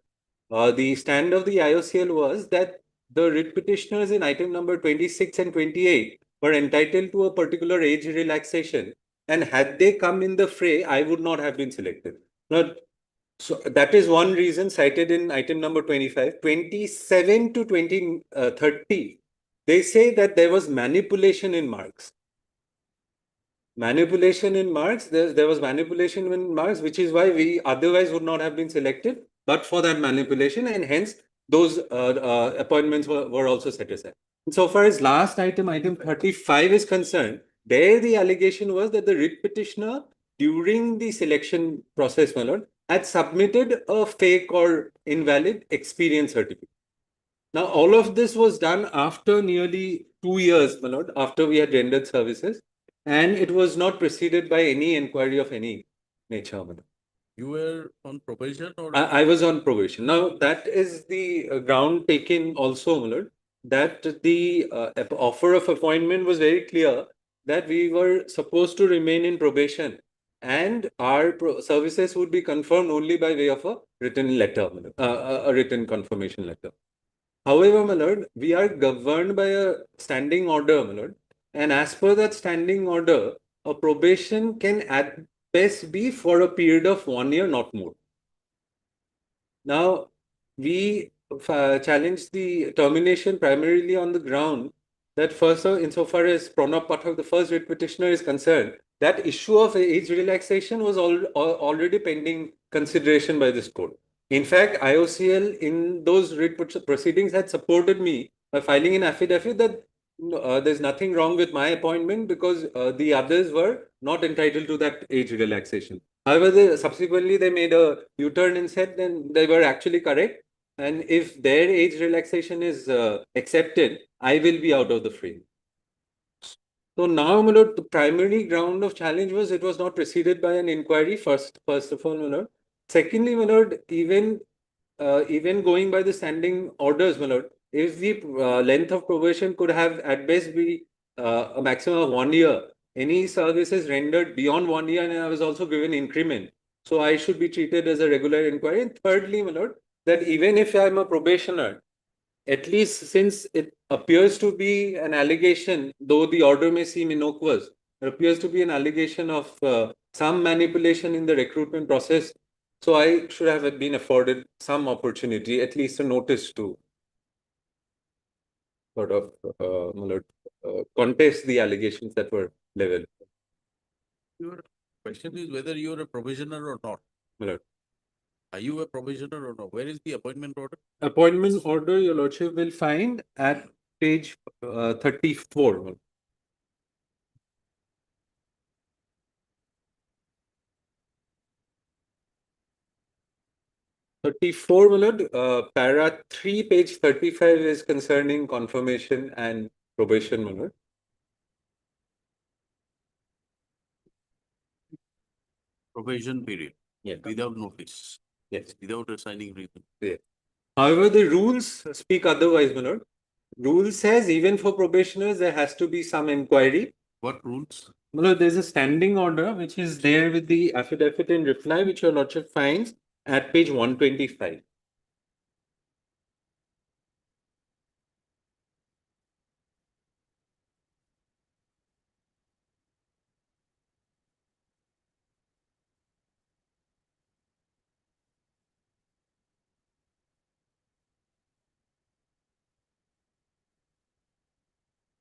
the stand of the IOCL was that the writ petitioners in item number 26 and 28 were entitled to a particular age relaxation, and had they come in the fray, I would not have been selected. Now, so that is one reason cited in item number 25. 27 to 30, they say that there was manipulation in marks. Manipulation in marks, there was manipulation in marks, which is why we otherwise would not have been selected, but for that manipulation, and hence those appointments were also set aside. And so far as last item, item 35 is concerned, there the allegation was that the writ petitioner during the selection process, my lord, had submitted a fake or invalid experience certificate. Now, all of this was done after nearly 2 years, my lord, after we had rendered services, and it was not preceded by any inquiry of any nature, my lord.
You were on probation or?
I was on probation. Now, that is the ground taken also, my lord, that the offer of appointment was very clear that we were supposed to remain in probation, and our services would be confirmed only by way of a written letter, a written confirmation letter. However, my lord, we are governed by a standing order, my lord, and as per that standing order, a probation can at best be for a period of 1 year, not more. Now, we challenged the termination primarily on the ground that first, insofar as Pranab Pathak, the first writ petitioner, is concerned, that issue of age relaxation was already pending consideration by this court. In fact, IOCL in those writ proceedings had supported me by filing an affidavit that there's nothing wrong with my appointment because the others were not entitled to that age relaxation. However, subsequently they made a U-turn and said then they were actually correct. And if their age relaxation is accepted, I will be out of the frame. So now, my lord, the primary ground of challenge was it was not preceded by an inquiry. First of all, my lord. Secondly, my lord, even going by the standing orders, my lord, if the length of probation could have at best be a maximum of 1 year, any services rendered beyond 1 year, and I was also given increment. So I should be treated as a regular inquiry. And thirdly, my lord, that even if I'm a probationer, at least since it appears to be an allegation, though the order may seem innocuous, it appears to be an allegation of some manipulation in the recruitment process. So I should have been afforded some opportunity, at least a notice to sort of contest the allegations that were leveled.
Your question is whether you are a provisioner or not.
My lord.
Are you a provisioner or not? Where is the appointment order?
Appointment order, your lordship will find at page 34. 34, my lord, para 3, page 35 is concerning confirmation and probation, my lord.
Probation period.
Yes.
Without notice.
Yes.
Without assigning reason.
Yes. However, the rules speak otherwise, my lord. Rule says even for probationers, there has to be some inquiry.
What rules?
My lord, there's a standing order which is there with the affidavit in reply, which your lordship finds at page 125.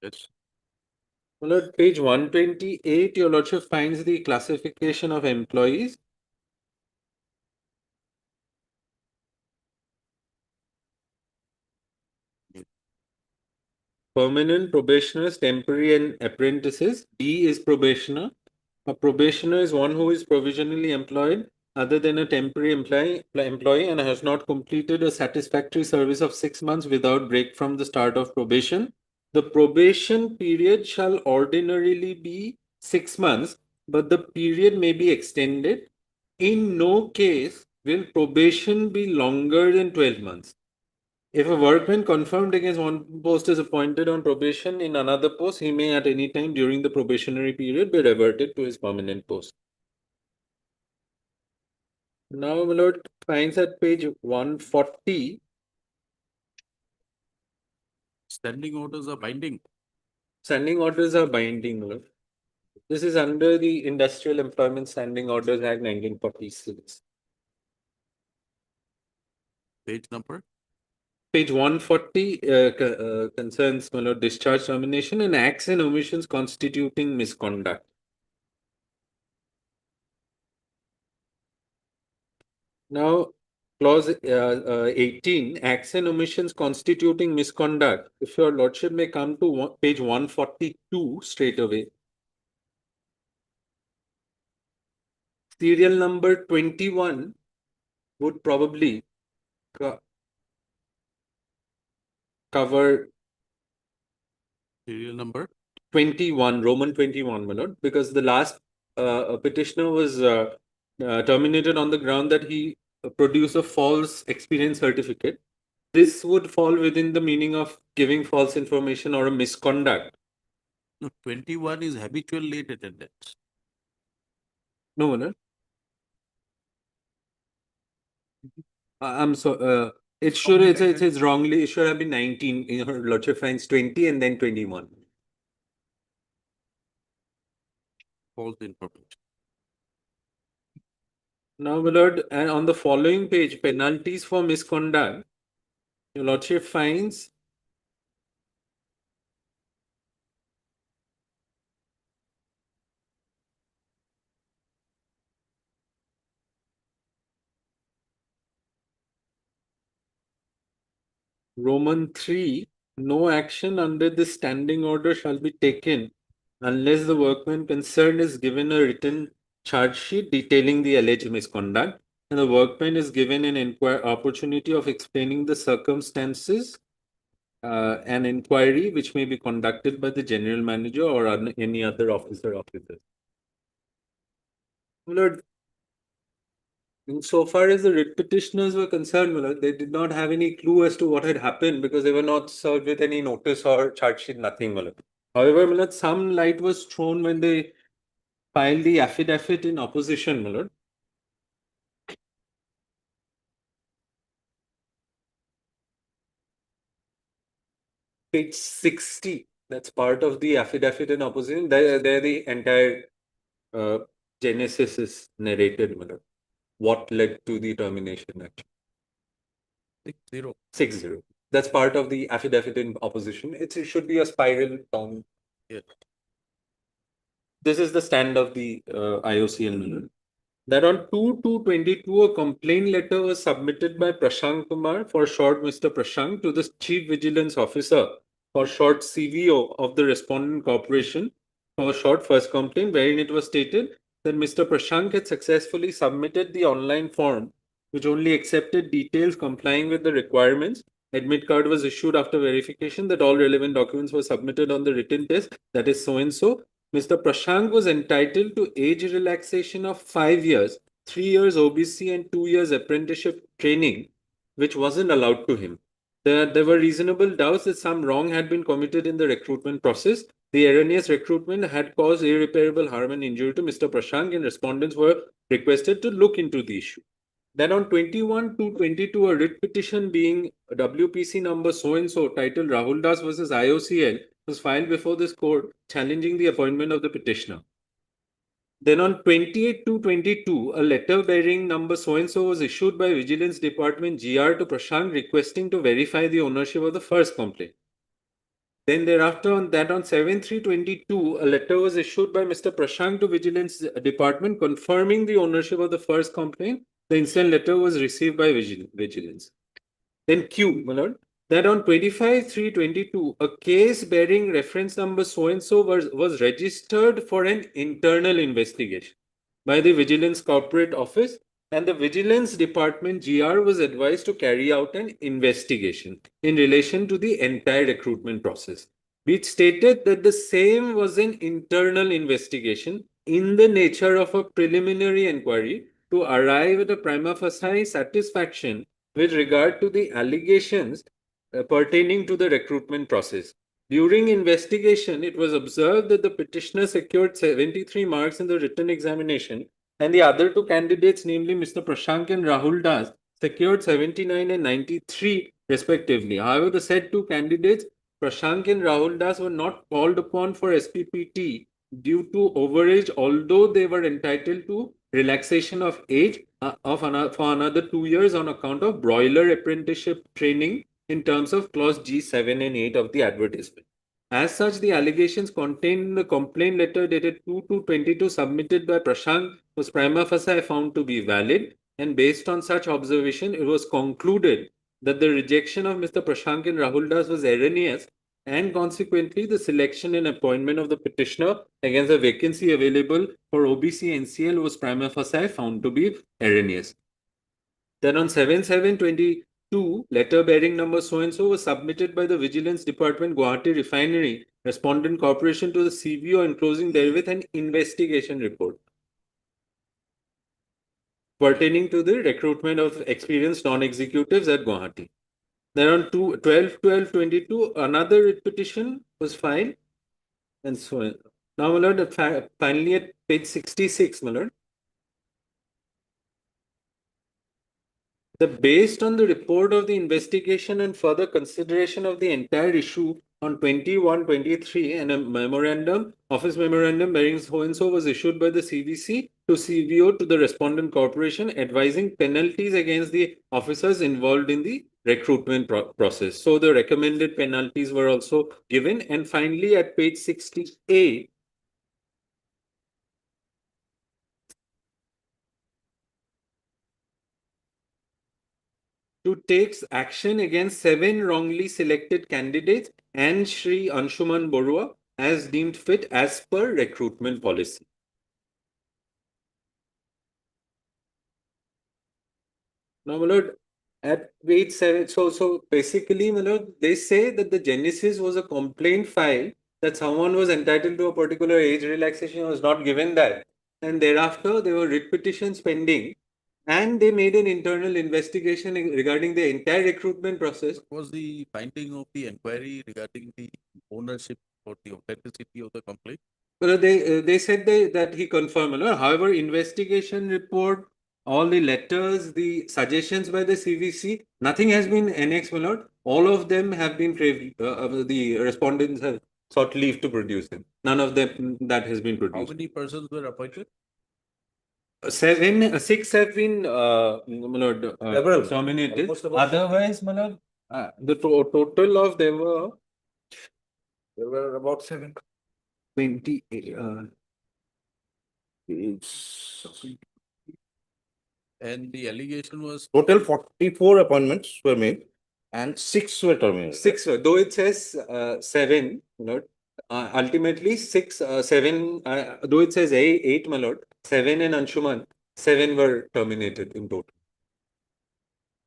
Yes.
My lord, page 128, your lordship finds the classification of employees. Permanent probationers, temporary and apprentices. D is probationer. A probationer is one who is provisionally employed other than a temporary employee and has not completed a satisfactory service of 6 months without break from the start of probation. The probation period shall ordinarily be 6 months, but the period may be extended. In no case will probation be longer than 12 months. If a workman confirmed against one post is appointed on probation in another post, he may at any time during the probationary period be reverted to his permanent post. Now, my lord, finds at page 140.
Standing orders are binding.
Standing orders are binding, my lord. This is under the Industrial Employment Standing Orders Act 1946.
Page number?
Page 140 concerns, my lord, discharge, termination, and acts and omissions constituting misconduct. Now, clause 18, acts and omissions constituting misconduct. If your lordship may come to page 142 straight away. Serial number 21 would probably cover
serial number
21, Roman 21, my lord, because the last petitioner was terminated on the ground that he produced a false experience certificate. This would fall within the meaning of giving false information or a misconduct.
No, 21 is habitual late attendance.
No, no. I'm so it should it's wrongly, it should have been 19. Your lordship finds 20 and then 21.
False information.
Now, my lord, and on the following page, penalties for misconduct, your lordship finds Roman 3, no action under this standing order shall be taken unless the workman concerned is given a written charge sheet detailing the alleged misconduct, and the workman is given an opportunity of explaining the circumstances, an inquiry which may be conducted by the general manager or any other officer. Lord, Insofar as the writ petitioners were concerned, my lord, they did not have any clue as to what had happened because they were not served with any notice or charge sheet, nothing, my lord. However, my lord, some light was thrown when they filed the affidavit in opposition, my lord. Page 60, that's part of the affidavit in opposition. There the entire genesis is narrated, my lord. What led to the termination action?
60.
60. That's part of the affidavit in opposition. It should be a spiral down.
Yes.
This is the stand of the IOCL, my lord. That on 2/2/22, a complaint letter was submitted by Prashant Kumar, for short Mr. Prashant, to the Chief Vigilance Officer, for short CVO of the respondent corporation, for short first complaint, wherein it was stated that Mr. Prashant had successfully submitted the online form, which only accepted details complying with the requirements. Admit card was issued after verification that all relevant documents were submitted on the written test, that is so and so. Mr. Prashant was entitled to age relaxation of 5 years, 3 years OBC and 2 years apprenticeship training, which wasn't allowed to him. There were reasonable doubts that some wrong had been committed in the recruitment process. The erroneous recruitment had caused irreparable harm and injury to Mr. Prashant, and respondents were requested to look into the issue. Then on 21/2/22, a writ petition being WPC number so and so titled Rahul Das versus IOCL was filed before this court challenging the appointment of the petitioner. Then on 28/2/22, a letter bearing number so and so was issued by Vigilance Department GR to Prashant requesting to verify the ownership of the first complaint. Then thereafter, on 7/3/22, a letter was issued by Mr. Prashant to Vigilance Department confirming the ownership of the first complaint. The instant letter was received by Vigilance. Then Q, my lord, that on 25/3/22, a case bearing reference number so and so was registered for an internal investigation by the Vigilance Corporate Office, and the Vigilance Department GR was advised to carry out an investigation in relation to the entire recruitment process, which stated that the same was an internal investigation in the nature of a preliminary inquiry to arrive at a prima facie satisfaction with regard to the allegations pertaining to the recruitment process. During investigation, it was observed that the petitioner secured 73 marks in the written examination, and the other two candidates, namely Mr. Prashant and Rahul Das, secured 79 and 93 respectively. However, the said two candidates, Prashant and Rahul Das, were not called upon for SPPT due to overage, although they were entitled to relaxation of age for another 2 years on account of broiler apprenticeship training in terms of clause G7 and 8 of the advertisement. As such, the allegations contained in the complaint letter dated 2/2/22 submitted by Prashant was prima facie found to be valid, and based on such observation, it was concluded that the rejection of Mr. Prashant and Rahul Das was erroneous, and consequently the selection and appointment of the petitioner against the vacancy available for OBC NCL was prima facie found to be erroneous. Then on 7/7/22, letter bearing number so and so was submitted by the Vigilance Department, Guwahati Refinery, Respondent Corporation, to the CVO, enclosing therewith an investigation report pertaining to the recruitment of experienced non-executives at Guwahati. Then on 12/12/22, another writ petition was filed, and so on. Now, my lord, finally at page 66, my lord, based on the report of the investigation and further consideration of the entire issue on 21/23, and a memorandum, office memorandum bearing so and so was issued by the CVC to CVO to the respondent corporation advising penalties against the officers involved in the recruitment process. So the recommended penalties were also given. And finally, at page 68, to take action against 7 wrongly selected candidates and Shri Anshuman Borua as deemed fit as per recruitment policy. Now, my lord, at page 7, so basically, my lord, they say that the genesis was a complaint file that someone was entitled to a particular age relaxation, was not given that. And thereafter, there were writ petitions pending and they made an internal investigation regarding the entire recruitment process.
What was the finding of the inquiry regarding the ownership or the authenticity of the complaint?
Well, they said that he confirmed. No? However, investigation report, all the letters, the suggestions by the CVC, nothing has been annexed, my lord. All of them have been the respondents have sought leave to produce them. None of them that has been
How
produced.
many persons were appointed?
Six have been my lord,
Several.
terminated.
Almost about-
Otherwise, my lord, the total of them were
There were about 7.
20.
And the allegation was
Total 44 appointments were made and 6 were terminated.
Six, though it says seven, my lord. Ultimately, six, seven. Though it says eight, my lord. 7 and Anshuman, 7 were terminated in total.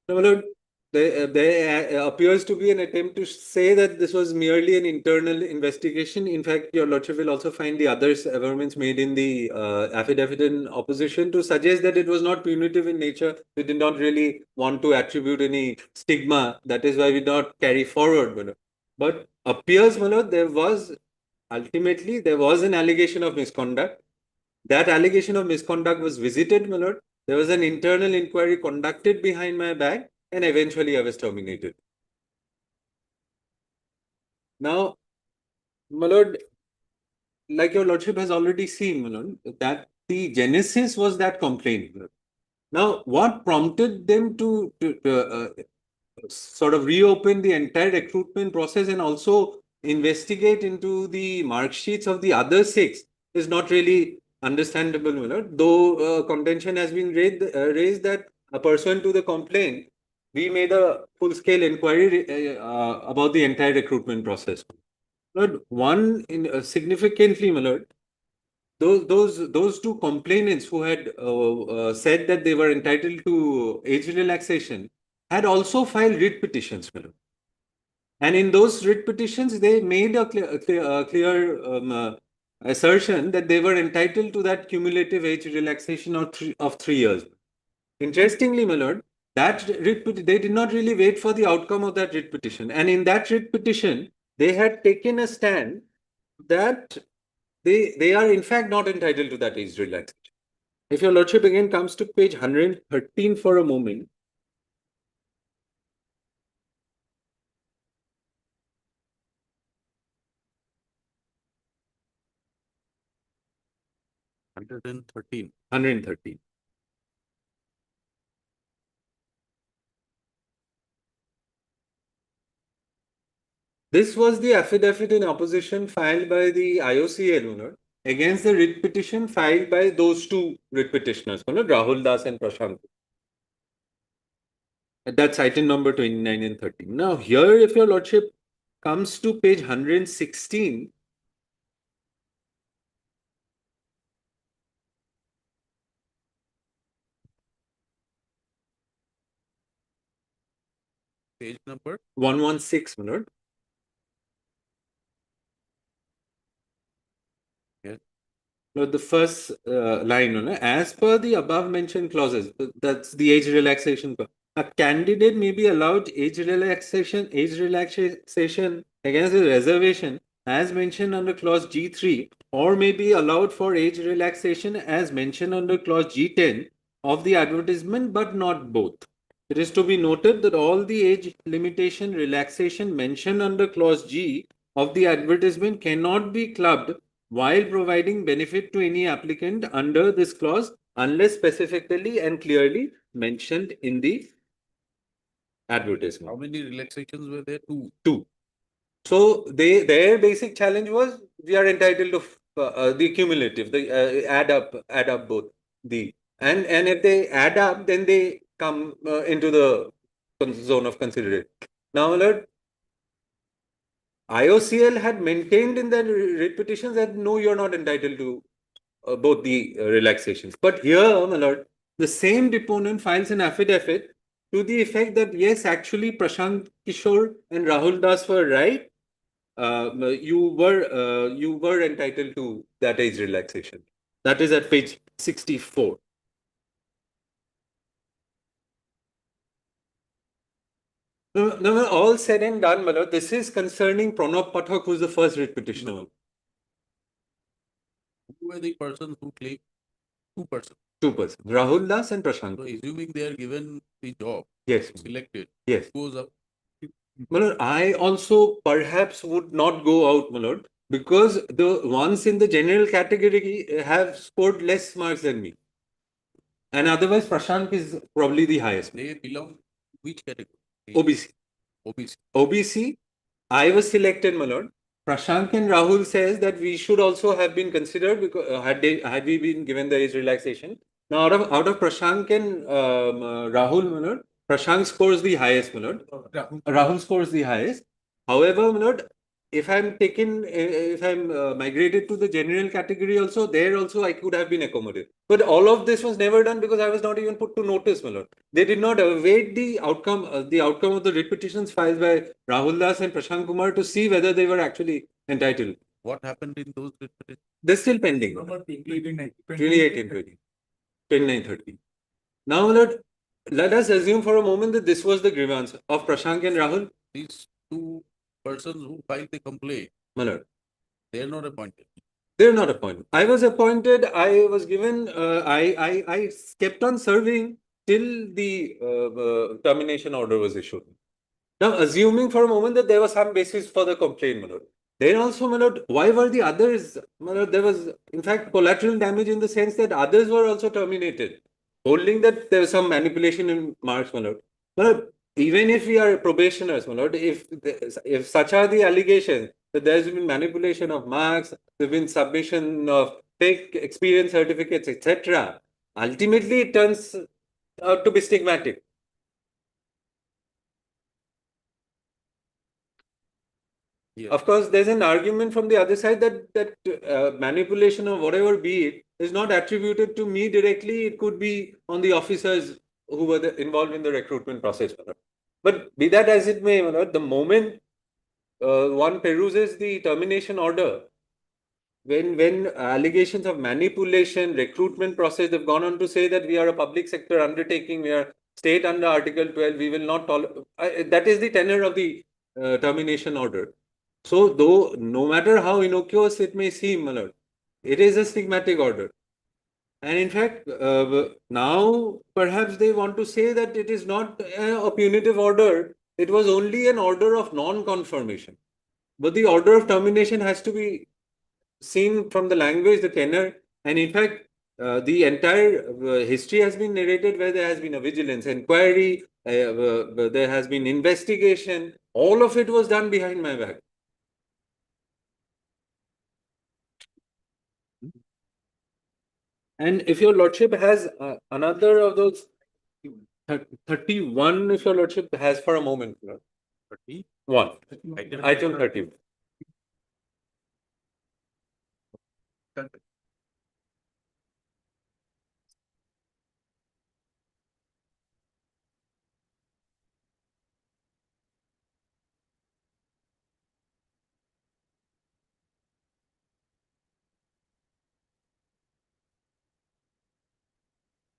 No, my lord. There appears to be an attempt to say that this was merely an internal investigation. In fact, your lordship will also find the other averments made in the affidavit in opposition to suggest that it was not punitive in nature. We did not really want to attribute any stigma. That is why we did not carry forward, my lord. But appears, my lord, ultimately there was an allegation of misconduct. That allegation of misconduct was visited, my lord. There was an internal inquiry conducted behind my back, and eventually I was terminated. Now, my lord, like your lordship has already seen, my lord, that the genesis was that complaint. Now, what prompted them to sort of reopen the entire recruitment process and also investigate into the mark sheets of the other 6 is not really understandable, my lord. Though contention has been raised that pursuant to the complaint, we made a full-scale inquiry about the entire recruitment process. Lord, significantly, my lord, those two complainants who had said that they were entitled to age relaxation had also filed writ petitions, my lord. And in those writ petitions, they made a clear assertion that they were entitled to that cumulative age relaxation of 3 years. Interestingly, my lord, they did not really wait for the outcome of that writ petition. And in that writ petition, they had taken a stand that they are in fact not entitled to that age relaxation. If your lordship again comes to page 113 for a moment.
Hundred and
113. This was the affidavit in opposition filed by the IOCL owner against the writ petition filed by those two writ petitioners, Rahul Das and Prashant. That's item number 29 and 30. Now, here, if your lordship comes to page 116,
page number
116, my lord.
Yes.
No, the first line, as per the above mentioned clauses, that's the age relaxation. A candidate may be allowed age relaxation against a reservation as mentioned under clause G3, or may be allowed for age relaxation as mentioned under clause G10 of the advertisement, but not both. It is to be noted that all the age limitation relaxation mentioned under clause G of the advertisement cannot be clubbed while providing benefit to any applicant under this clause unless specifically and clearly mentioned in the advertisement.
How many relaxations were there?
Two. So their basic challenge was we are entitled to the cumulative, the add up both the and if they add up, then they come into the zone of consideration. Now, Lord, IOCL had maintained in their writ petitions that no, you are not entitled to both the relaxations. But here, my lord, the same deponent files an affidavit to the effect that yes, actually Prashant Kishore and Rahul Das were right. You were entitled to that age relaxation. That is at page 64. No, all said and done, my lord. This is concerning Pranab Pathak, who's the first writ petitioner.
Who were the persons who claimed? Two persons.
Two persons, Rahul Das and Prashant.
So assuming they are given the job,
Yes.
selected,
Yes.
goes up.
My lord, I also perhaps would not go out, my lord, because the ones in the general category have scored less marks than me. And otherwise, Prashant is probably the highest.
They belong which category?
OBC.
OBC.
OBC, I was selected, my lord. Prashant and Rahul says that we should also have been considered because had we been given the age relaxation. Now, out of Prashant and Rahul, my lord, Prashant scores the highest, my lord. Rahul scores the highest. However, my lord, if I'm taken, if I'm migrated to the general category also, there also I could have been accommodated. But all of this was never done because I was not even put to notice, my lord. They did not await the outcome of the writ petitions filed by Rahul Das and Prashant Kumar to see whether they were actually entitled.
What happened in those writ petitions?
They're still pending. 2018, 29, 30. Now, my lord, let us assume for a moment that this was the grievance of Prashant and Rahul.
These two persons who filed the complaint,
My lord,
they are not appointed.
they're not appointed. I was appointed. I was given. I kept on serving till the termination order was issued. Now, assuming for a moment that there was some basis for the complaint, my lord. Then also, my lord, why were the others? My lord, there was in fact collateral damage in the sense that others were also terminated, holding that there was some manipulation in marks, my lord. My lord, even if we are probationers, my lord, if such are the allegations that there has been manipulation of marks, there has been submission of fake experience certificates, etc., ultimately it turns out to be stigmatic.
Yes.
Of course, there's an argument from the other side that manipulation or whatever be it is not attributed to me directly. It could be on the officers who were involved in the recruitment process. But be that as it may, the moment one peruses the termination order, when allegations of manipulation, recruitment process, they've gone on to say that we are a public sector undertaking, we are state under Article 12, we will not tolerate. That is the tenor of the termination order. So, though no matter how innocuous it may seem, my lord, it is a stigmatic order. And in fact, now perhaps they want to say that it is not a punitive order, it was only an order of non-confirmation. But the order of termination has to be seen from the language, the tenor, and in fact, the entire history has been narrated where there has been a vigilance inquiry, there has been investigation, all of it was done behind my back. And if your lordship has another of those 31, if your lordship has for a moment. 31. Item 31.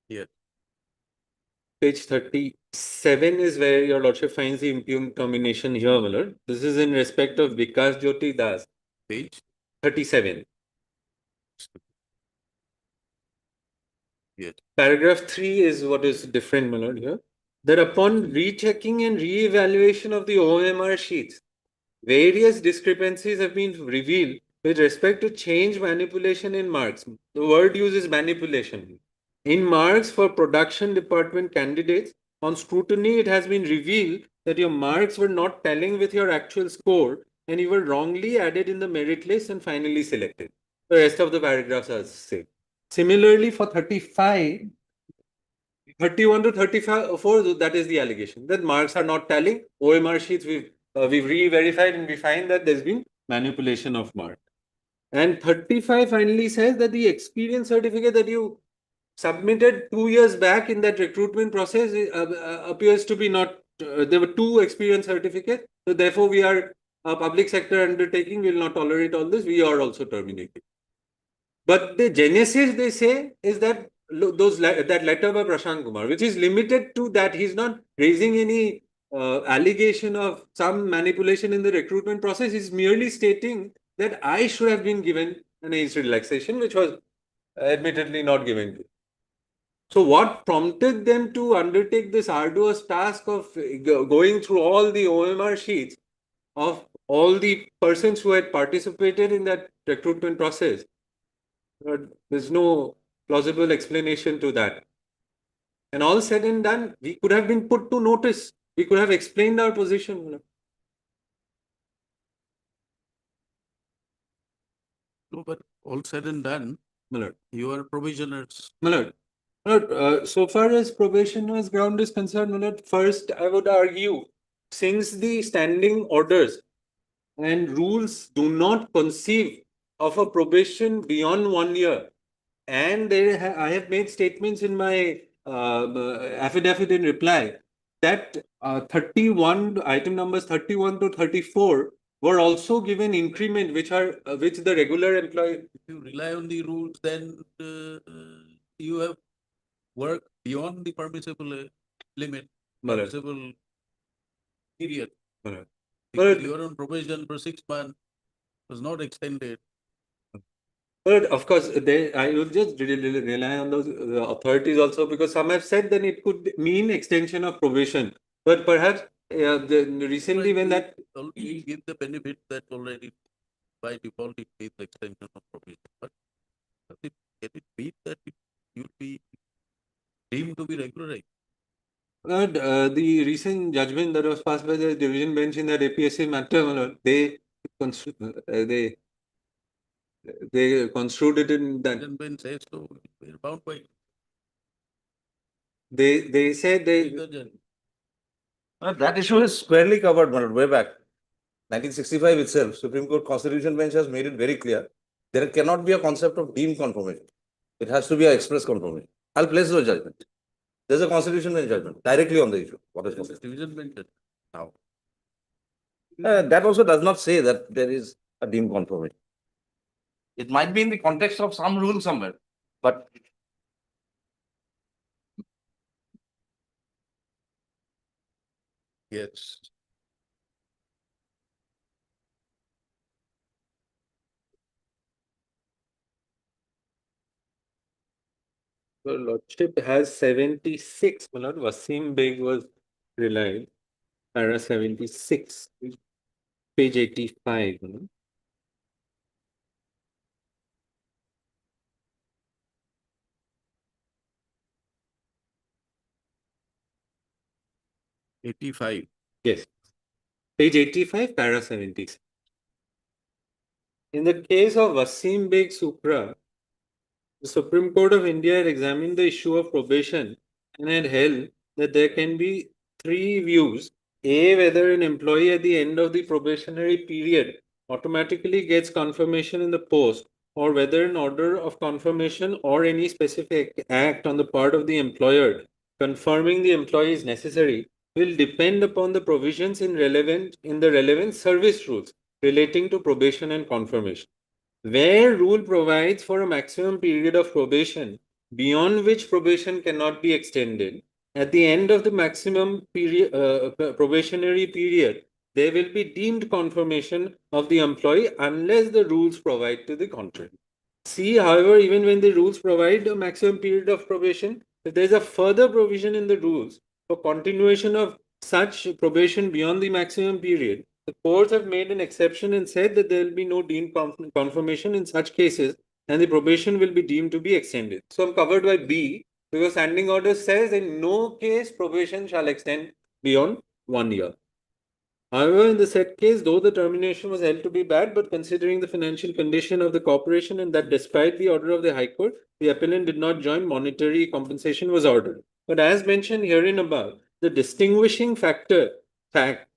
Yes.
Page 37 is where your lordship finds the impugned termination here, my lord. This is in respect of Vikas Jyoti Das.
Page
37.
Yes.
Paragraph 3 is what is different, my lord, here. That upon rechecking and re-evaluation of the OMR sheets, various discrepancies have been revealed with respect to change manipulation in marks. The word used is manipulation. In marks for production department candidates, on scrutiny, it has been revealed that your marks were not tallying with your actual score and you were wrongly added in the merit list and finally selected. The rest of the paragraphs are the same. Similarly, for 35, 31 to 34, that is the allegation that marks are not tallying. OMR sheets we've re-verified and we find that there's been manipulation of mark. And 35 finally says that the experience certificate that you submitted 2 years back in that recruitment process appears to be not. There were 2 experience certificates. So therefore, we are a public sector undertaking. We will not tolerate all this. We are also terminating. But the genesis, they say, is that that letter by Prashant Kumar, which is limited to that. He's not raising any allegation of some manipulation in the recruitment process is merely stating that I should have been given an age relaxation, which was admittedly not given to. So what prompted them to undertake this arduous task of going through all the OMR sheets of all the persons who had participated in that recruitment process? There's no plausible explanation to that. And all said and done, we could have been put to notice. We could have explained our position.
No, but all said and done,
Millard.
you are provisioners.
Millard. So far as probationer's ground is concerned, Millard, first I would argue, since the standing orders and rules do not conceive of a probation beyond 1 year, and I have made statements in my affidavit in reply that 31 item numbers 31 to 34 were also given increment, which the regular employee.
If you rely on the rules, then you have worked beyond the permissible limit, permissible period. Because you are on probation for 6 months, was not extended.
But of course, I will just rely on those authorities also, because some have said that it could mean extension of probation. But perhaps recently when that
you give the benefit that already by default it is extension of probation. But can it be that you'll be deemed to be regularized?
The recent judgment that was passed by the division bench in that APSA matter, they construed it in that.
Division bench says so, we're bound by it.
They said they.
That issue is squarely covered way back. 1965 itself, Supreme Court Constitution Bench has made it very clear. There cannot be a concept of deemed confirmation. It has to be an express confirmation. I'll place the judgment. There's a Constitution Bench judgment directly on the issue. What is
Division bench now?
That also does not say that there is a deemed confirmation. It might be in the context of some rule somewhere, but
yes.
The Lordship has 76. Malad Wasim Beg was relied. Para 76, page 85.
85.
Yes. Page 85, para 76. In the case of Wasim Beg Supra, the Supreme Court of India had examined the issue of probation and had held that there can be three views. A, whether an employee at the end of the probationary period automatically gets confirmation in the post, or whether an order of confirmation or any specific act on the part of the employer confirming the employee is necessary will depend upon the provisions in the relevant service rules relating to probation and confirmation. Where rule provides for a maximum period of probation beyond which probation cannot be extended, at the end of the maximum period, probationary period, there will be deemed confirmation of the employee unless the rules provide to the contrary. See, however, even when the rules provide a maximum period of probation, if there is a further provision in the rules for continuation of such probation beyond the maximum period, the courts have made an exception and said that there will be no deemed confirmation in such cases and the probation will be deemed to be extended. So I'm covered by B because standing order says in no case probation shall extend beyond 1 year. However, in the said case, though the termination was held to be bad, but considering the financial condition of the corporation and that despite the order of the High Court, the appellant did not join, monetary compensation was ordered. But as mentioned herein above, the distinguishing fact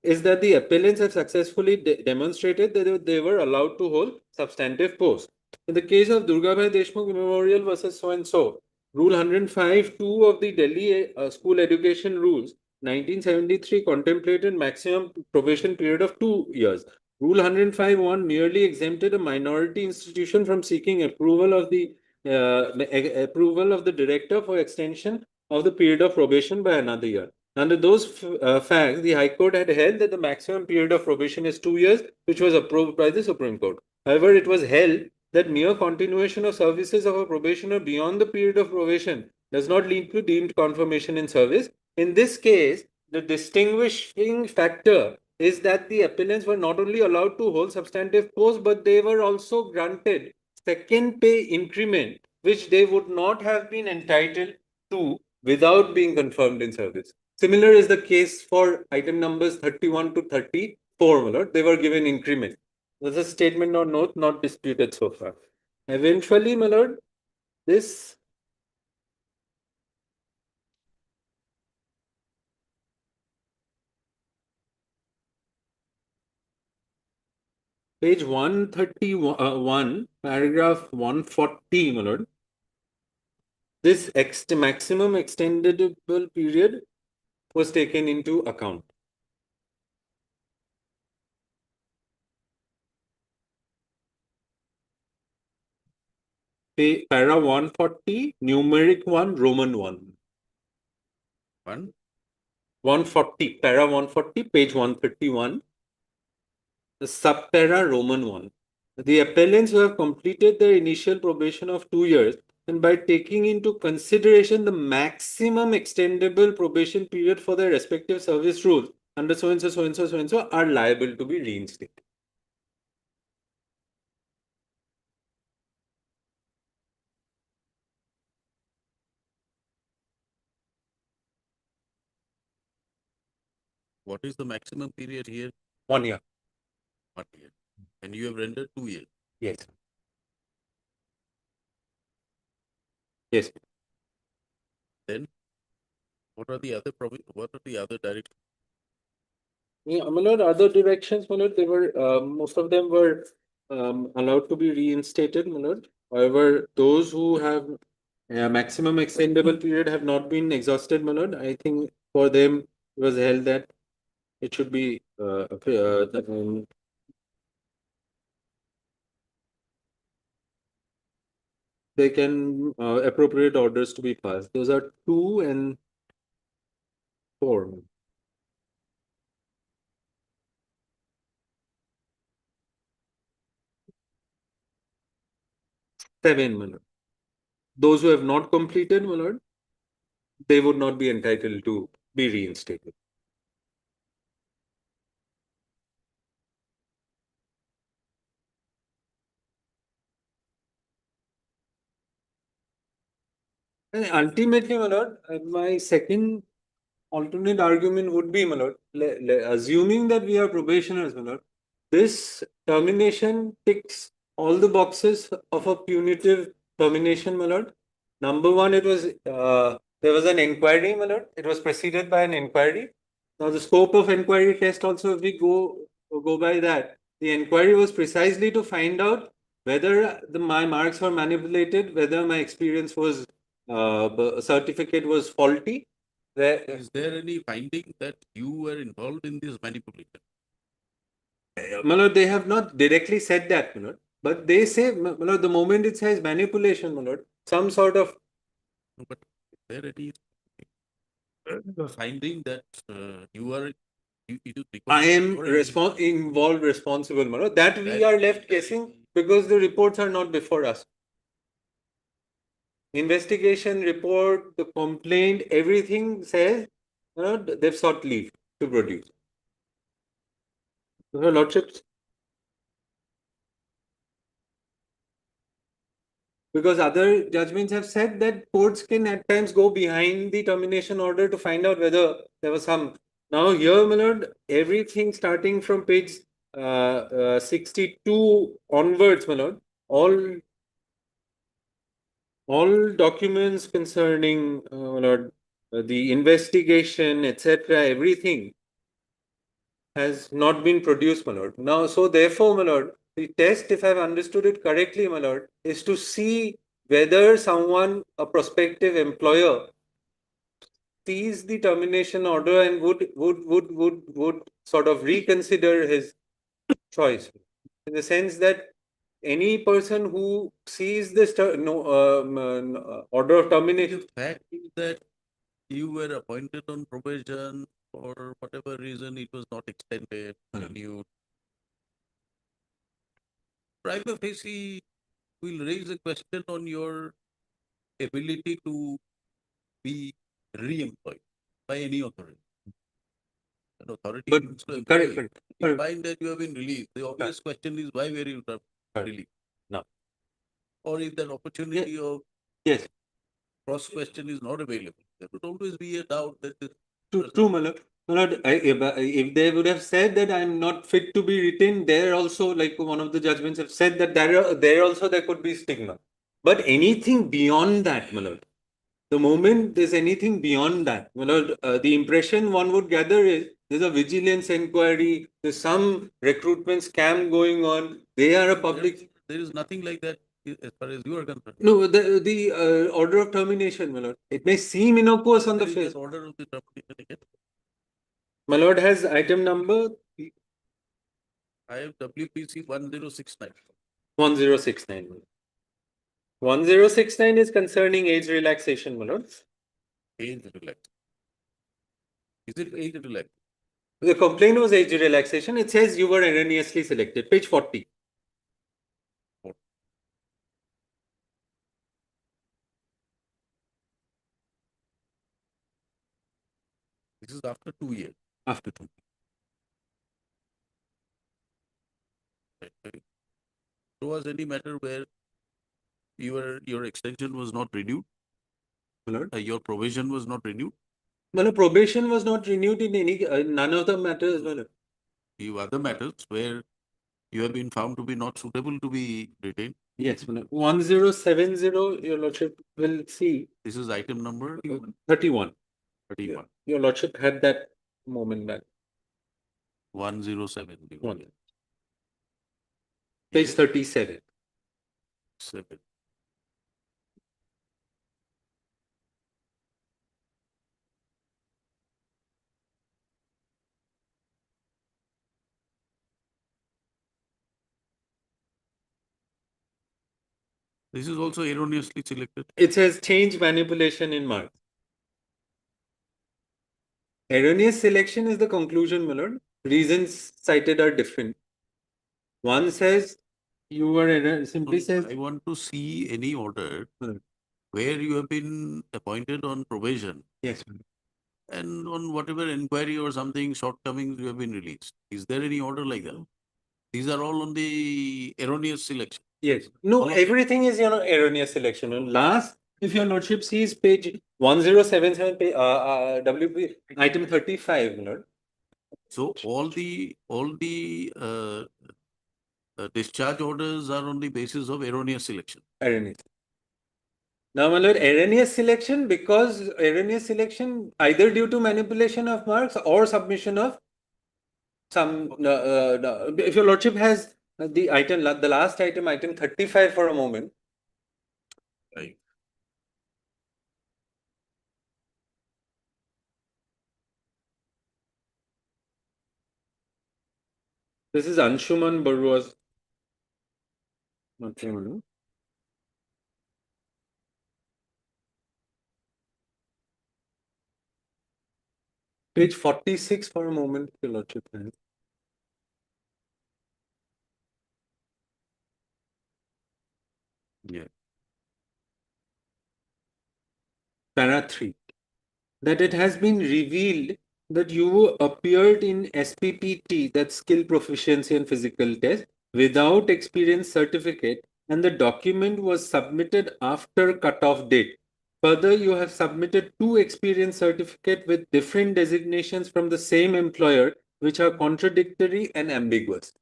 is that the appellants have successfully demonstrated that they were allowed to hold substantive posts. In the case of Durgabhai Deshmukh Memorial versus so-and-so, Rule 105(2) of the Delhi School Education Rules 1973 contemplated maximum probation period of 2 years. Rule 105(1) merely exempted a minority institution from seeking approval of the director for extension of the period of probation by another year. Under those facts, the High Court had held that the maximum period of probation is 2 years, which was approved by the Supreme Court. However, it was held that mere continuation of services of a probationer beyond the period of probation does not lead to deemed confirmation in service. In this case, the distinguishing factor is that the appellants were not only allowed to hold substantive posts, but they were also granted second pay increment, which they would not have been entitled to without being confirmed in service. Similar is the case for item numbers 31 to 34, my lord. They were given increment. There's a statement or note not disputed so far. Eventually, my lord, this page 131, paragraph 140, my lord. This maximum extendable period was taken into account. Para 140, numeric 1, Roman 1. 140, para 140, page 131. The subpara Roman 1. The appellants who have completed their initial probation of 2 years and by taking into consideration the maximum extendable probation period for their respective service rules under so and so, so and so, so and so are liable to be reinstated.
What is the maximum period here?
1 year.
1 year. And you have rendered 2 years.
Yes. Yes.
Then what are the other directions?
Yeah, my lord, other directions, my lord, they were most of them were allowed to be reinstated, my lord. However, those who have maximum extendable period have not been exhausted, my lord. I think for them it was held that it should be they can appropriate orders to be passed. Those are 2 and 4. 7, my lord. Those who have not completed, my lord, they would not be entitled to be reinstated. And ultimately, my lord, my second alternate argument would be, my lord, assuming that we are probationers, my lord, this termination ticks all the boxes of a punitive termination, my lord. Number one, it was there was an inquiry, my lord. It was preceded by an inquiry. Now, the scope of inquiry test also, if we go by that, the inquiry was precisely to find out whether my marks were manipulated, whether my experience was certificate was faulty.
Is there any finding that you were involved in this manipulation?
Manoj, they have not directly said that, Manoj, but they say, Manoj, the moment it says manipulation, Manoj, some sort of.
No, but is there any finding that you are?
I am involved, responsible, Manoj. That we are left guessing because the reports are not before us. Investigation report, the complaint, everything says, they've sought leave to produce. Your Lordships. Because other judgments have said that courts can at times go behind the termination order to find out whether there was some. Now here, my lord, everything starting from page 62 onwards, my lord, all documents concerning my lord, the investigation, etc., everything has not been produced, my lord. Now, so therefore, my lord, the test, if I've understood it correctly, my lord, is to see whether someone, a prospective employer, sees the termination order and would sort of reconsider his choice, in the sense that any person who sees this order of termination.
The fact is that you were appointed on probation, for whatever reason it was not extended, renewed. Prima facie will raise a question on your ability to be re-employed by any authority. An authority
But
needs to employ
correct,
you.
correct,
You
correct.
find that you have been released. The obvious question is, why were you released?
No.
Or if that opportunity of
Yes.
cross question is not available, there would always be a doubt that the
True, my lord. My lord, if they would have said that I'm not fit to be retained, there also, like one of the judgments have said that there also there could be stigma. But anything beyond that, my lord, the moment there's anything beyond that, my lord, the impression one would gather is there's a vigilance inquiry, there's some recruitment scam going on. They are a public.
There is nothing like that as far as you are concerned.
No, the order of termination, my lord. It may seem innocuous on the
There is
face.
that order of the termination again.
My lord has item number
I have WPC 1069.
1069. 1069 is concerning age relaxation, my lord.
Age relaxation. Is it age relaxation?
The complaint was age relaxation. It says you were erroneously selected. Page 40.
This is after 2 years.
After 2.
Right. So was any matter where your extension was not renewed? Your provision was not renewed?
Well, probation was not renewed in any none of the matters. Well,
You other matters where you have been found to be not suitable to be retained?
Yes, 1070, your lordship will see.
This is item number
31.
31.
Your lordship had that moment back.
107.
Page 37.
7. This is also erroneously selected.
It says change manipulation in marks. Erroneous selection is the conclusion, my lord. Reasons cited are different. One says you were simply says.
I want to see any order where you have been appointed on probation.
Yes.
And on whatever inquiry or something shortcomings you have been released. Is there any order like that? These are all on the erroneous selection.
Yes. No, everything is, erroneous selection. And last, if your lordship sees page 1077, WP, item 35, Lord.
So all the discharge orders are on the basis of erroneous selection.
Erroneous. Now, my lord, erroneous selection, because erroneous selection either due to manipulation of marks or submission of some. If your lordship has the item, the last item, item 35 for a moment.
Right.
This is Anshuman Barua's matrimony. Page 46 for a moment, your lordship.
Yeah.
Para 3. That it has been revealed that you appeared in SPPT, that's skill proficiency and physical test, without experience certificate, and the document was submitted after cutoff date. Further, you have submitted 2 experience certificates with different designations from the same employer, which are contradictory and ambiguous.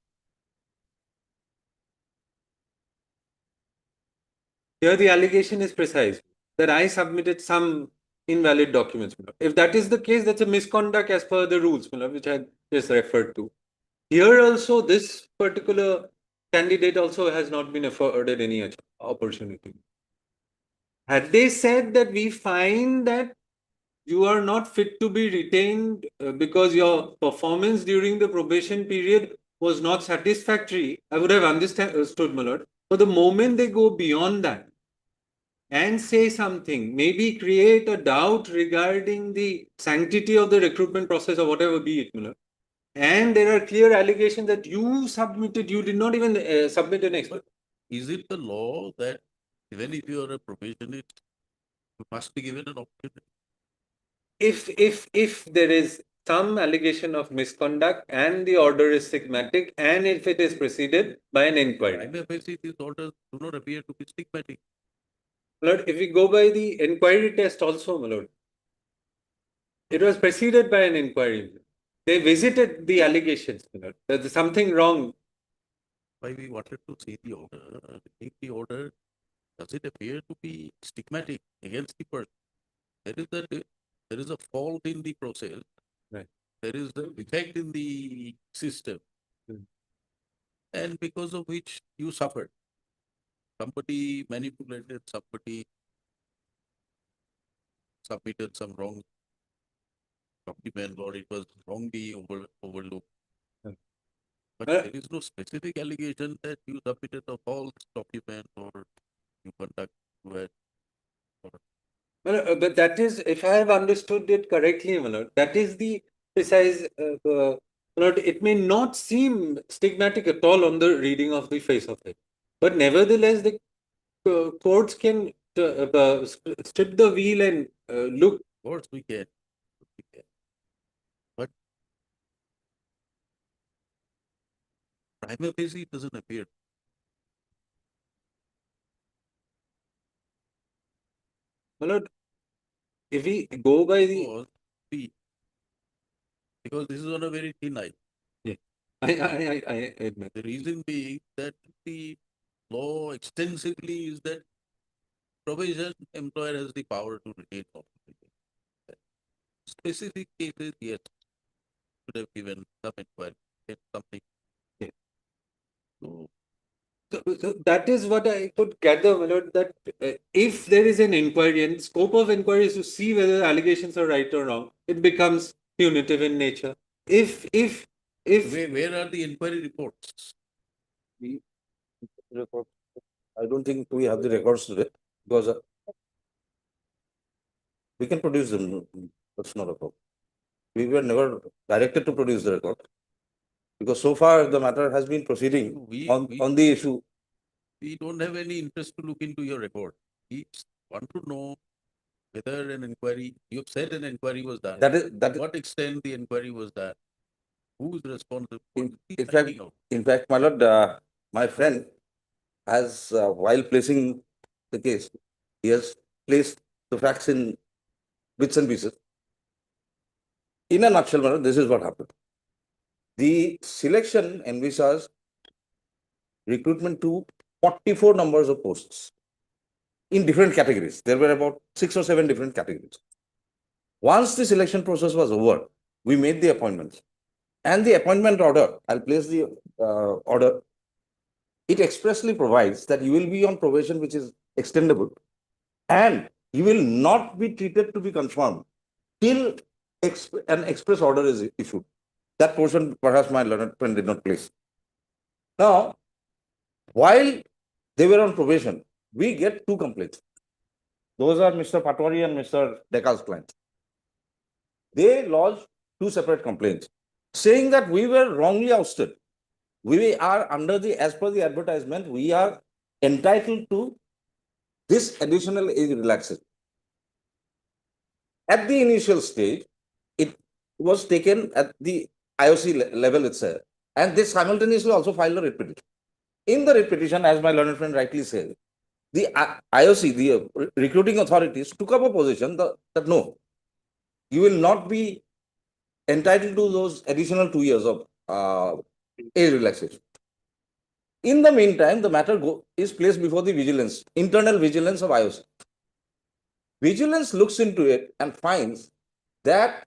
Here the allegation is precise, that I submitted some invalid documents. If that is the case, that's a misconduct as per the rules, which I just referred to. Here also, this particular candidate also has not been afforded any opportunity. Had they said that we find that you are not fit to be retained because your performance during the probation period was not satisfactory, I would have understood, my lord. But the moment they go beyond that, and say something, maybe create a doubt regarding the sanctity of the recruitment process or whatever be it, Miller. And there are clear allegations that you submitted, you did not even submit an expert.
Is it the law that even if you are a probationist, you must be given an opportunity?
If there is some allegation of misconduct and the order is stigmatic, and if it is preceded by an inquiry.
Prima facie, these orders do not appear to be stigmatic.
Lord, if we go by the inquiry test also, my lord, it was preceded by an inquiry. They visited the allegations, my lord. There's something wrong.
Why we wanted to see the order, take the order, does it appear to be stigmatic against the person? There is a fault in the process.
Right.
There is a defect in the system. And because of which you suffered. Somebody manipulated, somebody submitted some wrong document or it was wrongly overlooked. But there is no specific allegation that you submitted a false document or you conduct well.
But that is, if I have understood it correctly, my lord, that is the precise. My lord, it may not seem stigmatic at all on the reading of the face of it, but nevertheless, the courts can strip the wheel and look.
Of course, we can. But prima facie it doesn't appear.
My lord, if we go by the
because this is on a very thin line.
Yeah, I admit.
The reason being that the law extensively is that probation employer has the power to retain compensation. Specific cases, yes, should have given some inquiry, something.
Yeah.
So,
So that is what I could gather, my lord, that if there is an inquiry and scope of inquiry is to see whether allegations are right or wrong, it becomes punitive in nature. If
where are the inquiry reports?
Report. I don't think we have the records today because we can produce them. That's not a problem. We were never directed to produce the record because so far the matter has been proceeding on the issue.
We don't have any interest to look into your record. We want to know whether an inquiry, you have said an inquiry was done.
That
to what extent the inquiry was done? Who is responsible?
In fact, my lord, my friend has, while placing the case, he has placed the facts in bits and pieces. In a nutshell, my lord, this is what happened. The selection envisaged recruitment to 44 numbers of posts in different categories. There were about 6 or 7 different categories. Once the selection process was over, we made the appointments. And the appointment order, I'll place the order. It expressly provides that you will be on probation, which is extendable, and you will not be treated to be confirmed till an express order is issued. That portion, perhaps my learned friend did not place. Now, while they were on probation, we get 2 complaints. Those are Mr. Patwari and Mr. Deka's clients. They lodged 2 separate complaints saying that we were wrongly ousted. We are under the, as per the advertisement, we are entitled to this additional age relaxation. At the initial stage, it was taken at the IOC level itself, and they simultaneously also filed a writ petition. In the writ petition, as my learned friend rightly said, the IOC, the recruiting authorities, took up a position that no, you will not be entitled to those additional 2 years of age relaxation. In the meantime, the matter is placed before the vigilance, internal vigilance of IOC. Vigilance looks into it and finds that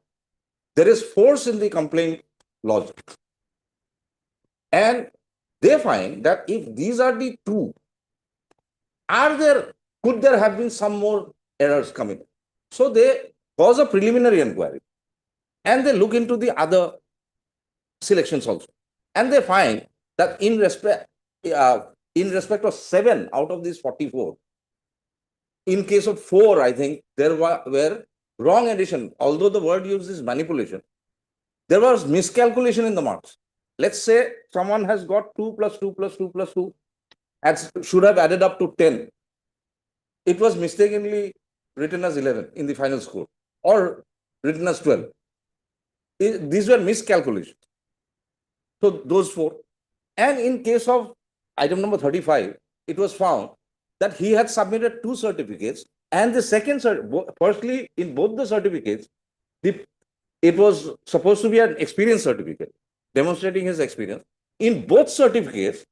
there is force in the complaint lodged. And they find that if these are the true, could there have been some more errors coming? So they cause a preliminary inquiry and they look into the other selections also. And they find that in respect of 7 out of these 44,
in case of 4, I think there were wrong addition. Although the word used is manipulation, there was miscalculation in the marks. Let's say someone has got 2 plus 2 plus 2 plus 2 and should have added up to 10. It was mistakenly written as 11 in the final score or written as 12. These were miscalculations. So those 4. And in case of item number 35, it was found that he had submitted 2 certificates, and the second, firstly, in both the certificates, it was supposed to be an experience certificate demonstrating his experience. In both certificates,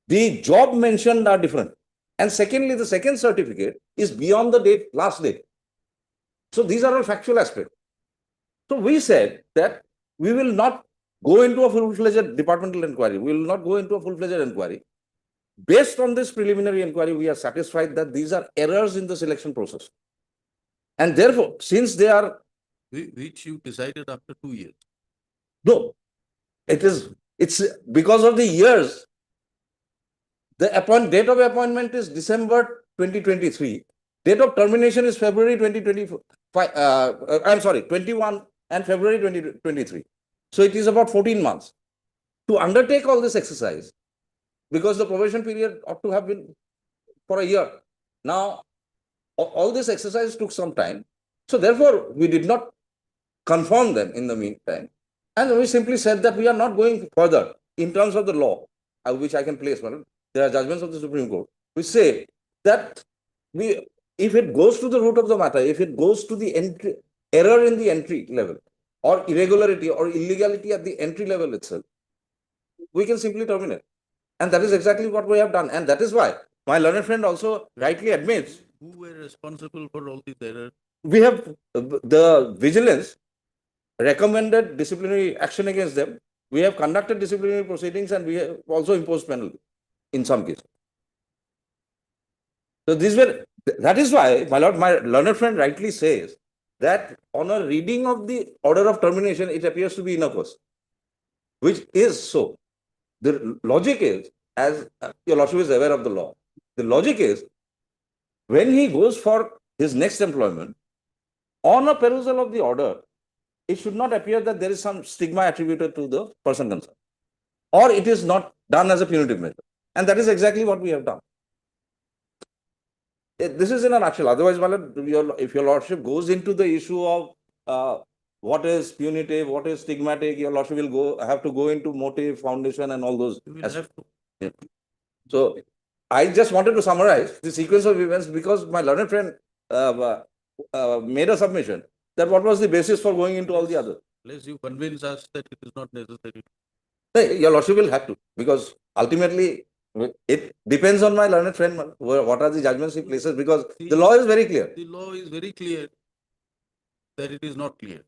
the job mentioned are different. And secondly, the second certificate is beyond the last date. So these are all factual aspects. So we said that we will not go into a full-fledged departmental inquiry. We will not go into a full-fledged inquiry. Based on this preliminary inquiry, we are satisfied that these are errors in the selection process. And therefore, since they are...
Which you decided after 2 years.
No, it's because of the years. The date of appointment is December 2023. Date of termination is February 2025. I'm sorry, 21 and February 2023. So it is about 14 months. To undertake all this exercise, because the probation period ought to have been for a year. Now, all this exercise took some time. So therefore, we did not confirm them in the meantime. And we simply said that we are not going further in terms of the law, which I can place. There are judgments of the Supreme Court. We say that if it goes to the root of the matter, if it goes to the error in the entry level, or irregularity or illegality at the entry level itself, we can simply terminate. And that is exactly what we have done. And that is why my learned friend also rightly admits.
Who were responsible for all these errors?
We have the vigilance recommended disciplinary action against them. We have conducted disciplinary proceedings, and we have also imposed penalty in some cases. So that is why, my lord, my learned friend rightly says that on a reading of the order of termination, it appears to be innocuous, which is so. The logic is, as your lordship is aware of the law, the logic is when he goes for his next employment, on a perusal of the order, it should not appear that there is some stigma attributed to the person concerned, or it is not done as a punitive measure. And that is exactly what we have done. This is in a nutshell. Otherwise, if your lordship goes into the issue of what is punitive, what is stigmatic, your lordship will have to go into motive, foundation, and all those. Yeah. So I just wanted to summarize the sequence of events because my learned friend made a submission that what was the basis for going into all the others.
Unless you convince us that it is not necessary.
Your lordship will have to, because ultimately it depends on my learned friend what are the judgments he places, because the law is very clear.
The law is very clear that it is not clear.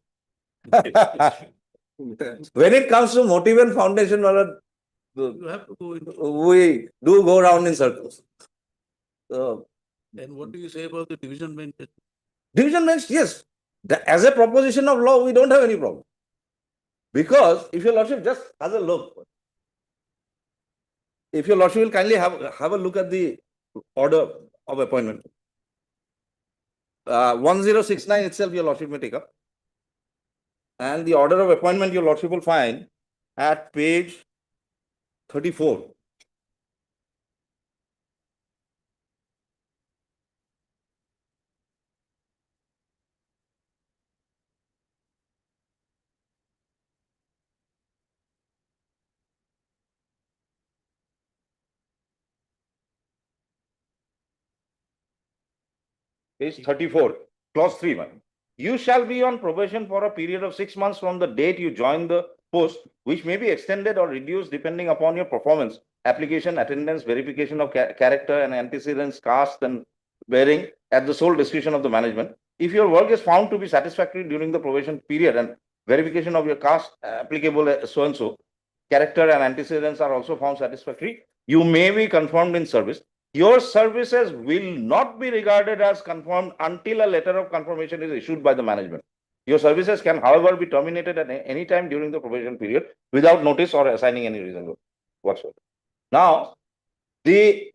When it comes to motive and foundation,
you have to go into.
We do go around in circles.
And what do you say about the division bench?
Division bench, yes. As a proposition of law, we don't have any problem. Because if your lordship just has a look, if your lordship will kindly have a look at the order of appointment. 1069 itself, your lordship may take up. And the order of appointment, your lordship will find at page 34. Page 34, clause 3, man. You shall be on probation for a period of 6 months from the date you join the post, which may be extended or reduced depending upon your performance, application, attendance, verification of character and antecedents, caste and bearing at the sole discretion of the management. If your work is found to be satisfactory during the probation period and verification of your caste applicable so and so, character and antecedents are also found satisfactory, you may be confirmed in service. Your services will not be regarded as confirmed until a letter of confirmation is issued by the management. Your services can, however, be terminated at any time during the probation period without notice or assigning any reason whatsoever. Now, the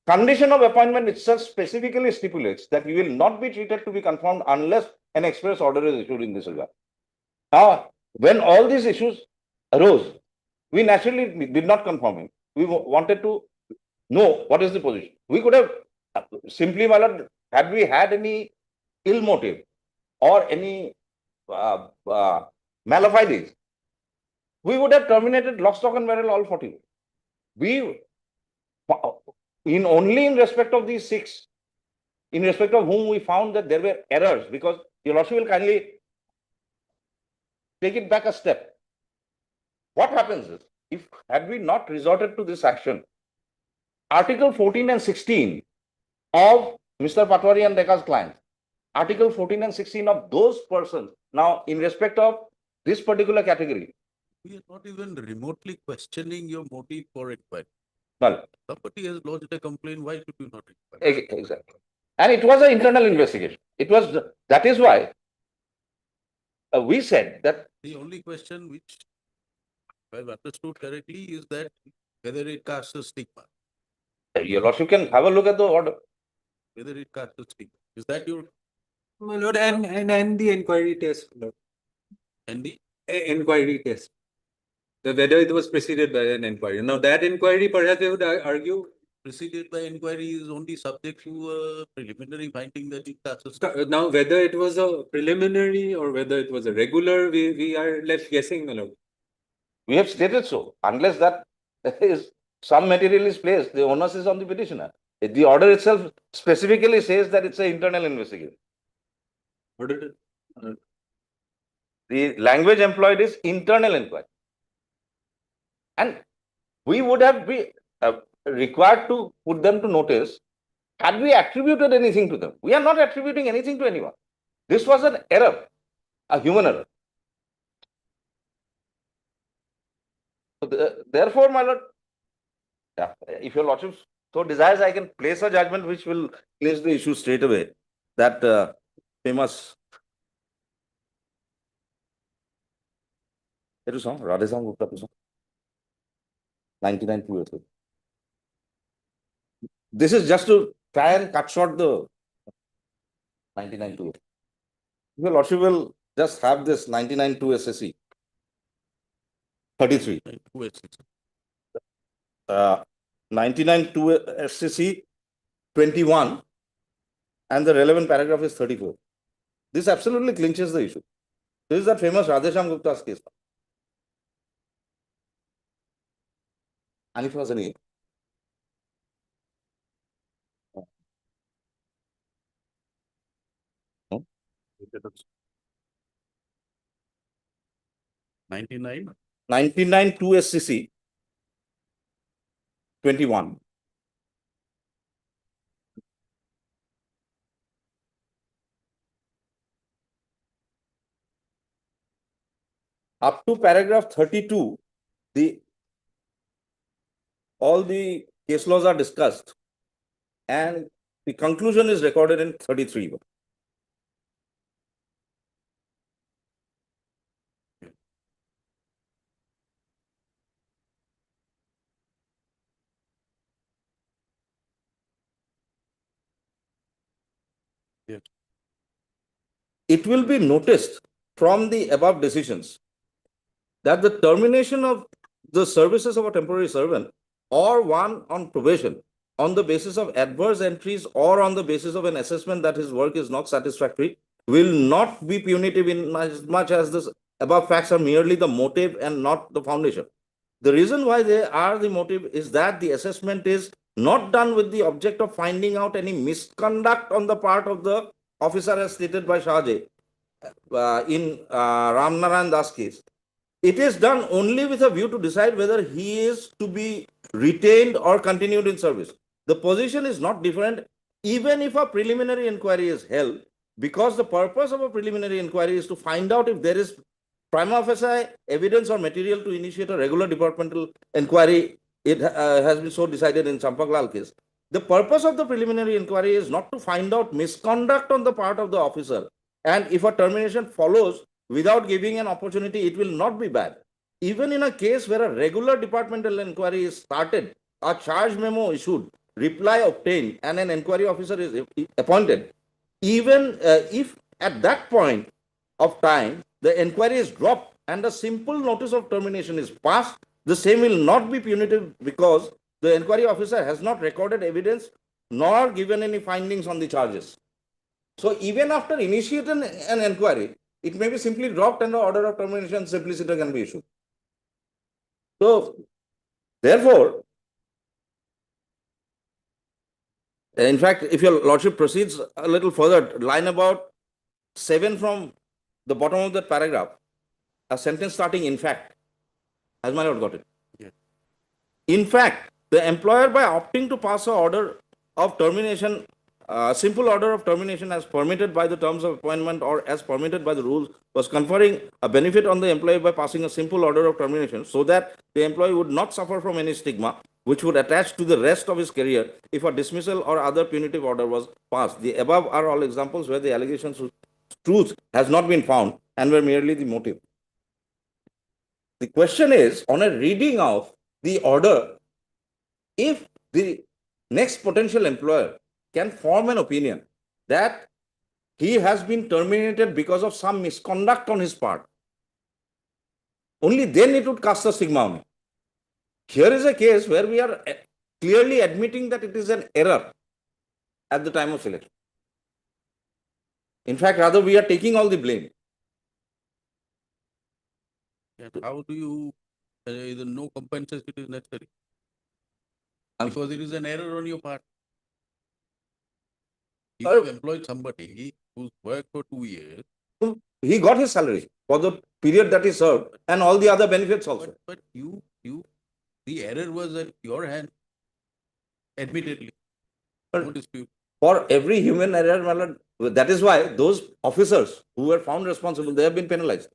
condition of appointment itself specifically stipulates that you will not be treated to be confirmed unless an express order is issued in this regard. Now, when all these issues arose, we naturally did not confirm him. We wanted to know what is the position. We could have simply, my lord, had we had any ill motive or any malafide, we would have terminated lock, stock and barrel all 40. We, only in respect of these 6, in respect of whom we found that there were errors, because your lordship will kindly take it back a step. What happens is, if had we not resorted to this action, Article 14 and 16 of Mr. Patwari and Deka's clients, Article 14 and 16 of those persons, now in respect of this particular category.
We are not even remotely questioning your motive for inquiry.
Well,
somebody has lodged a complaint, why should you not inquire?
Exactly. And it was an internal investigation. It was, that is why we said that.
The only question which, if I've understood correctly, is that whether it casts a stigma.
Your lordship can have a look at the order.
Whether it casts a stigma. Is that your?
My lord, and the inquiry test, lord.
And the?
Inquiry test. Whether it was preceded by an inquiry. Now that inquiry, perhaps they would argue.
Preceded by inquiry is only subject to a preliminary finding that it casts a stigma.
Now, whether it was a preliminary or whether it was a regular, we are left guessing, my lord.
We have stated so. Unless that is some material is placed, the onus is on the petitioner. The order itself specifically says that it's an internal investigation.
Ordered.
The language employed is internal inquiry. And we would have been required to put them to notice had we attributed anything to them. We are not attributing anything to anyone. This was an error, a human error. So therefore, my lord, if your lordship so desires, I can place a judgment which will clinch the issue straight away. That famous. Radhesam Gupta 99 2. This is just to try and cut short the 99 2. Your lordship will just have this 99 2 SSC 33. 99 2 SSC 21 and the relevant paragraph is 34. This absolutely clinches the issue. This is that famous Radhesam Gupta's case. And if it was any
99
2 SCC 21. Up to paragraph 32, all the case laws are discussed and the conclusion is recorded in 33.
Yes.
It will be noticed from the above decisions that the termination of the services of a temporary servant or one on probation on the basis of adverse entries or on the basis of an assessment that his work is not satisfactory will not be punitive in as much as the above facts are merely the motive and not the foundation. The reason why they are the motive is that the assessment is not done with the object of finding out any misconduct on the part of the officer as stated by Shahjay in Ram Narayan Das case. It is done only with a view to decide whether he is to be retained or continued in service. The position is not different even if a preliminary inquiry is held, because the purpose of a preliminary inquiry is to find out if there is prima facie evidence or material to initiate a regular departmental inquiry. It has been so decided in Champaklal case. The purpose of the preliminary inquiry is not to find out misconduct on the part of the officer. And if a termination follows without giving an opportunity, it will not be bad. Even in a case where a regular departmental inquiry is started, a charge memo issued reply obtained and an inquiry officer is appointed, even if at that point of time the inquiry is dropped and a simple notice of termination is passed, the same will not be punitive because the inquiry officer has not recorded evidence nor given any findings on the charges. So even after initiating an inquiry, it may be simply dropped and the order of termination simpliciter can be issued. So therefore, in fact, if your lordship proceeds a little further, line about 7 from the bottom of that paragraph, a sentence starting in fact, has my lord got it?
Yes.
In fact, the employer, by opting to pass an order of termination, simple order of termination as permitted by the terms of appointment or as permitted by the rules, was conferring a benefit on the employee by passing a simple order of termination so that the employee would not suffer from any stigma which would attach to the rest of his career if a dismissal or other punitive order was passed. The above are all examples where the allegations of truth has not been found and were merely the motive. The question is, on a reading of the order, if the next potential employer can form an opinion that he has been terminated because of some misconduct on his part, only then it would cast a stigma on him. Here is a case where we are clearly admitting that it is an error at the time of selection. In fact, rather we are taking all the blame.
And how do you, no compensation is necessary? Because it is an error on your part. If you employ somebody who's worked for 2 years,
he got his salary for the period that he served and all the other benefits also.
But the error was at your hand, admittedly. No dispute.
For every human error, my lord, that is why those officers who were found responsible, they have been penalized.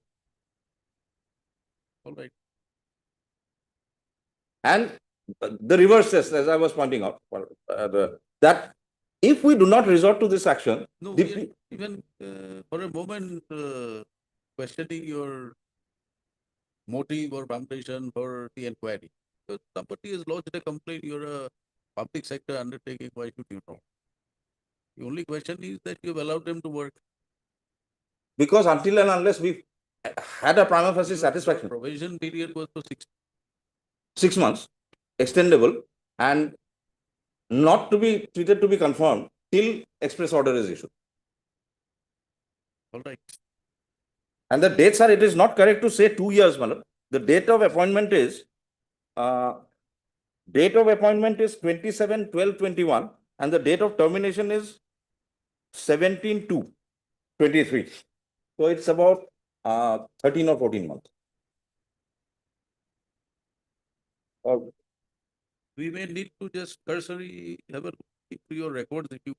All right.
And the reverse test, as I was pointing out, that if we do not resort to this action,
no, we are even for a moment questioning your motive or foundation for the inquiry. Because somebody has lodged a complaint, you're a public sector undertaking, why should you know? The only question is that you've allowed them to work.
Because until and unless we had a prima facie satisfaction.
Provision period was for
6 months, extendable, and not to be treated to be confirmed till express order is issued.
All right.
And the dates are, it is not correct to say 2 years, Malab. The date of appointment is 27/12/21 and the date of termination is 17/2/23. So it's about 13 or 14 months.
We may need to just cursory have a look into your records if you.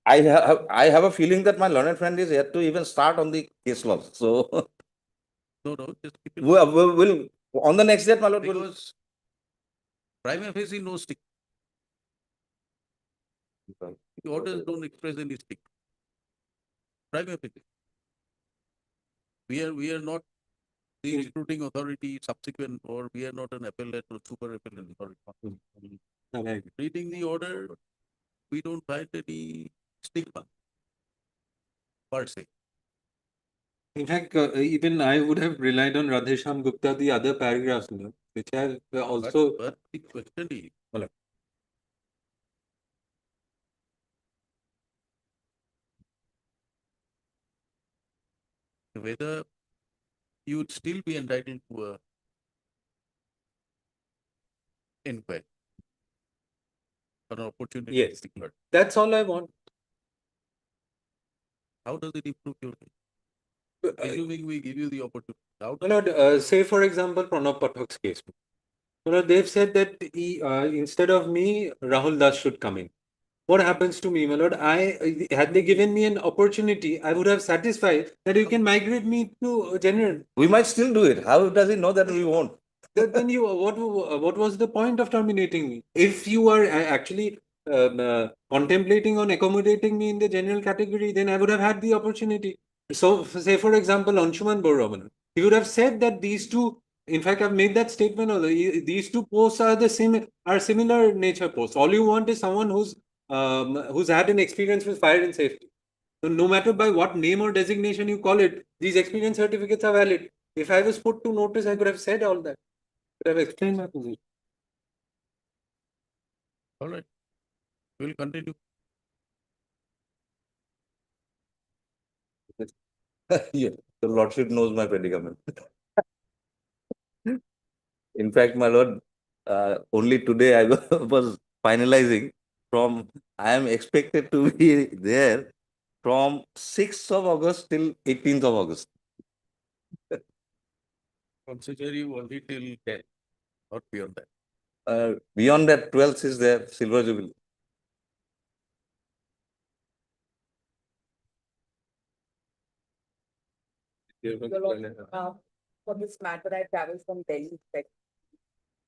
I have a feeling that my learned friend is yet to even start on the case laws. So
No, just keep it.
We'll on the next date, my lord.
Because prima facie no stick. The orders don't express any stick. Prima facie. We are not the recruiting authority subsequent, or we are not an appellate or super appellate authority. Reading the order, we don't find any stigma per se.
In fact, even I would have relied on Radhesham Gupta, the other paragraphs, which have also.
But the question is, whether you would still be entitled to a inquiry or an opportunity.
Yes, that's all I want.
How does it improve your case? Assuming we give you the opportunity.
Say for example, Pranab Pathak's case. They've said that instead of me, Rahul Das should come in. What happens to me, my lord? Had they given me an opportunity, I would have satisfied that you can migrate me to general.
We might still do it. How does he know that we won't?
Then what was the point of terminating me? If you are actually contemplating on accommodating me in the general category, then I would have had the opportunity. So, say for example, Anshuman Borraman, he would have said that these two In fact, I've made that statement. These two posts are similar nature posts. All you want is someone who's had an experience with fire and safety. So no matter by what name or designation you call it, these experience certificates are valid. If I was put to notice, I could have said all that. Could have explained my position.
All right. We'll continue.
Yeah, the Lordship knows my predicament. In fact, my Lord, only today I was finalizing I am expected to be there from 6th of August till 18th of August.
Consider you only till 10, not beyond that.
Beyond that, 12th is there, Silver Jubilee.
For this matter, I traveled from Delhi,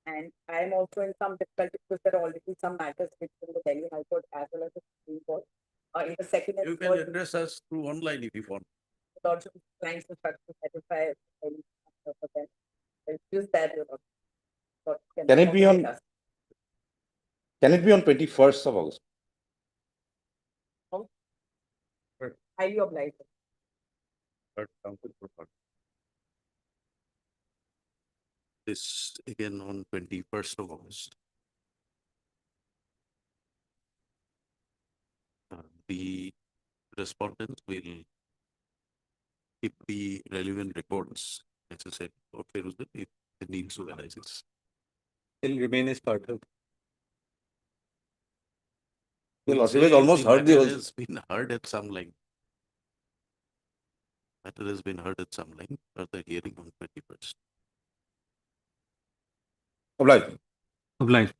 and I am also in some difficulty because there are already some matters between the Delhi High Court as well as the Supreme Court. In the second,
you can address us through online if you want.
Also, clients instructions satisfy any for them. It's just that
Can it be on? Can it be on 21st of August?
Highly obliged.
This again on 21st of August. The respondents will keep the relevant reports necessary for Feruza if the need so arises.
It'll remain as part of.
The Lordship has almost heard the
matter has been heard at some length. Matter has been heard at some length for the hearing on 21st.
Obliged.
Obliged.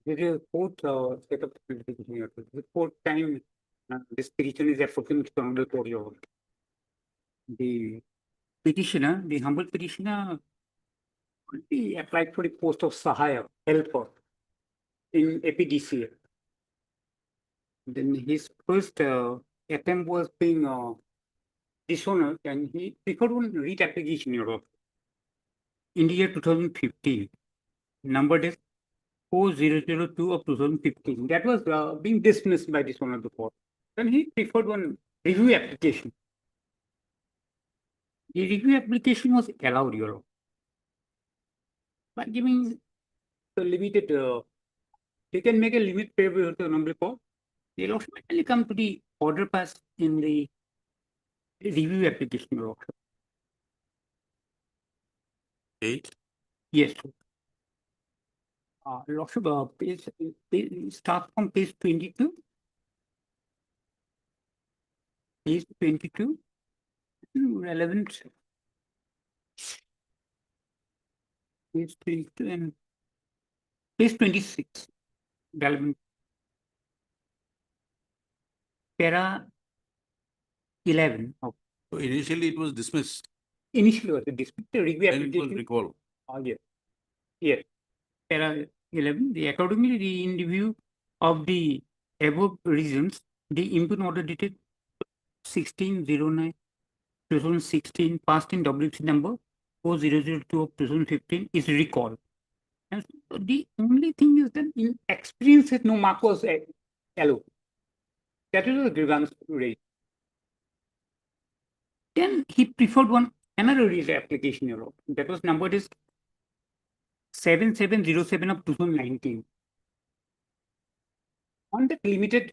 This is fourth set of petition here. This is fourth time this petition is approaching to for your. The petitioner, the humble petitioner, he applied for the post of Sahaya, helper, in APDCA. Then his first attempt was being dishonored, and he preferred one read application in Europe in the year 2015. Numbered as 4002 of 2015. That was being dismissed by this one of the court. Then he preferred one review application. The review application was allowed, Europe, by giving the limited, they can make a limit payable to the number court. They'll automatically come to the order pass in the review application, Europe.
Eight?
Yes. Lordship, page, start from page 22. Page 22. Relevant. Page 22 and page 26. Relevant. Para 11.
So initially it was dismissed.
Initially was dismissed. The review
Then
application.
it was recalled.
Yes. Yes. Para 11. Accordingly, in review of the above reasons, the impugn order dated 16/09/2016 passed in WC number 4002 of 2015 is recalled. And so the only thing is that in experience no mark was allowed. That is the grievance raised. Then he preferred another read application Europe. That was numbered as 7707 of 2019. On that limited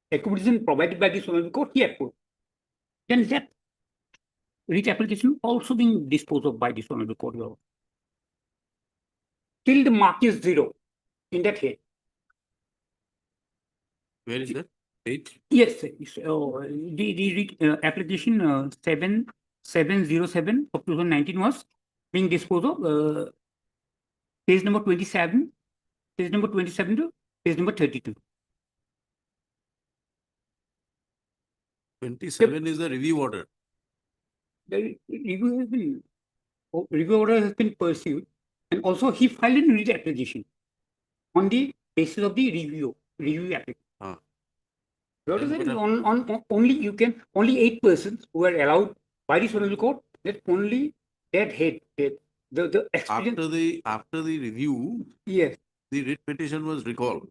accommodation provided by the Supreme Court, he approved. Then that read application also being disposed of by the Supreme Court. Till the mark is 0 in that head.
Where is that? Page?
Yes, the application 7707 of 2019 was being disposed of. Page number 27, page number 27 to page number 32.
27 is the review order.
The review order has been pursued, and also he filed a writ application on the basis of the review application. What is it? Only 8 persons who are allowed by the Supreme Court, that only that head, the experience.
After the review,
yes,
the writ petition was recalled.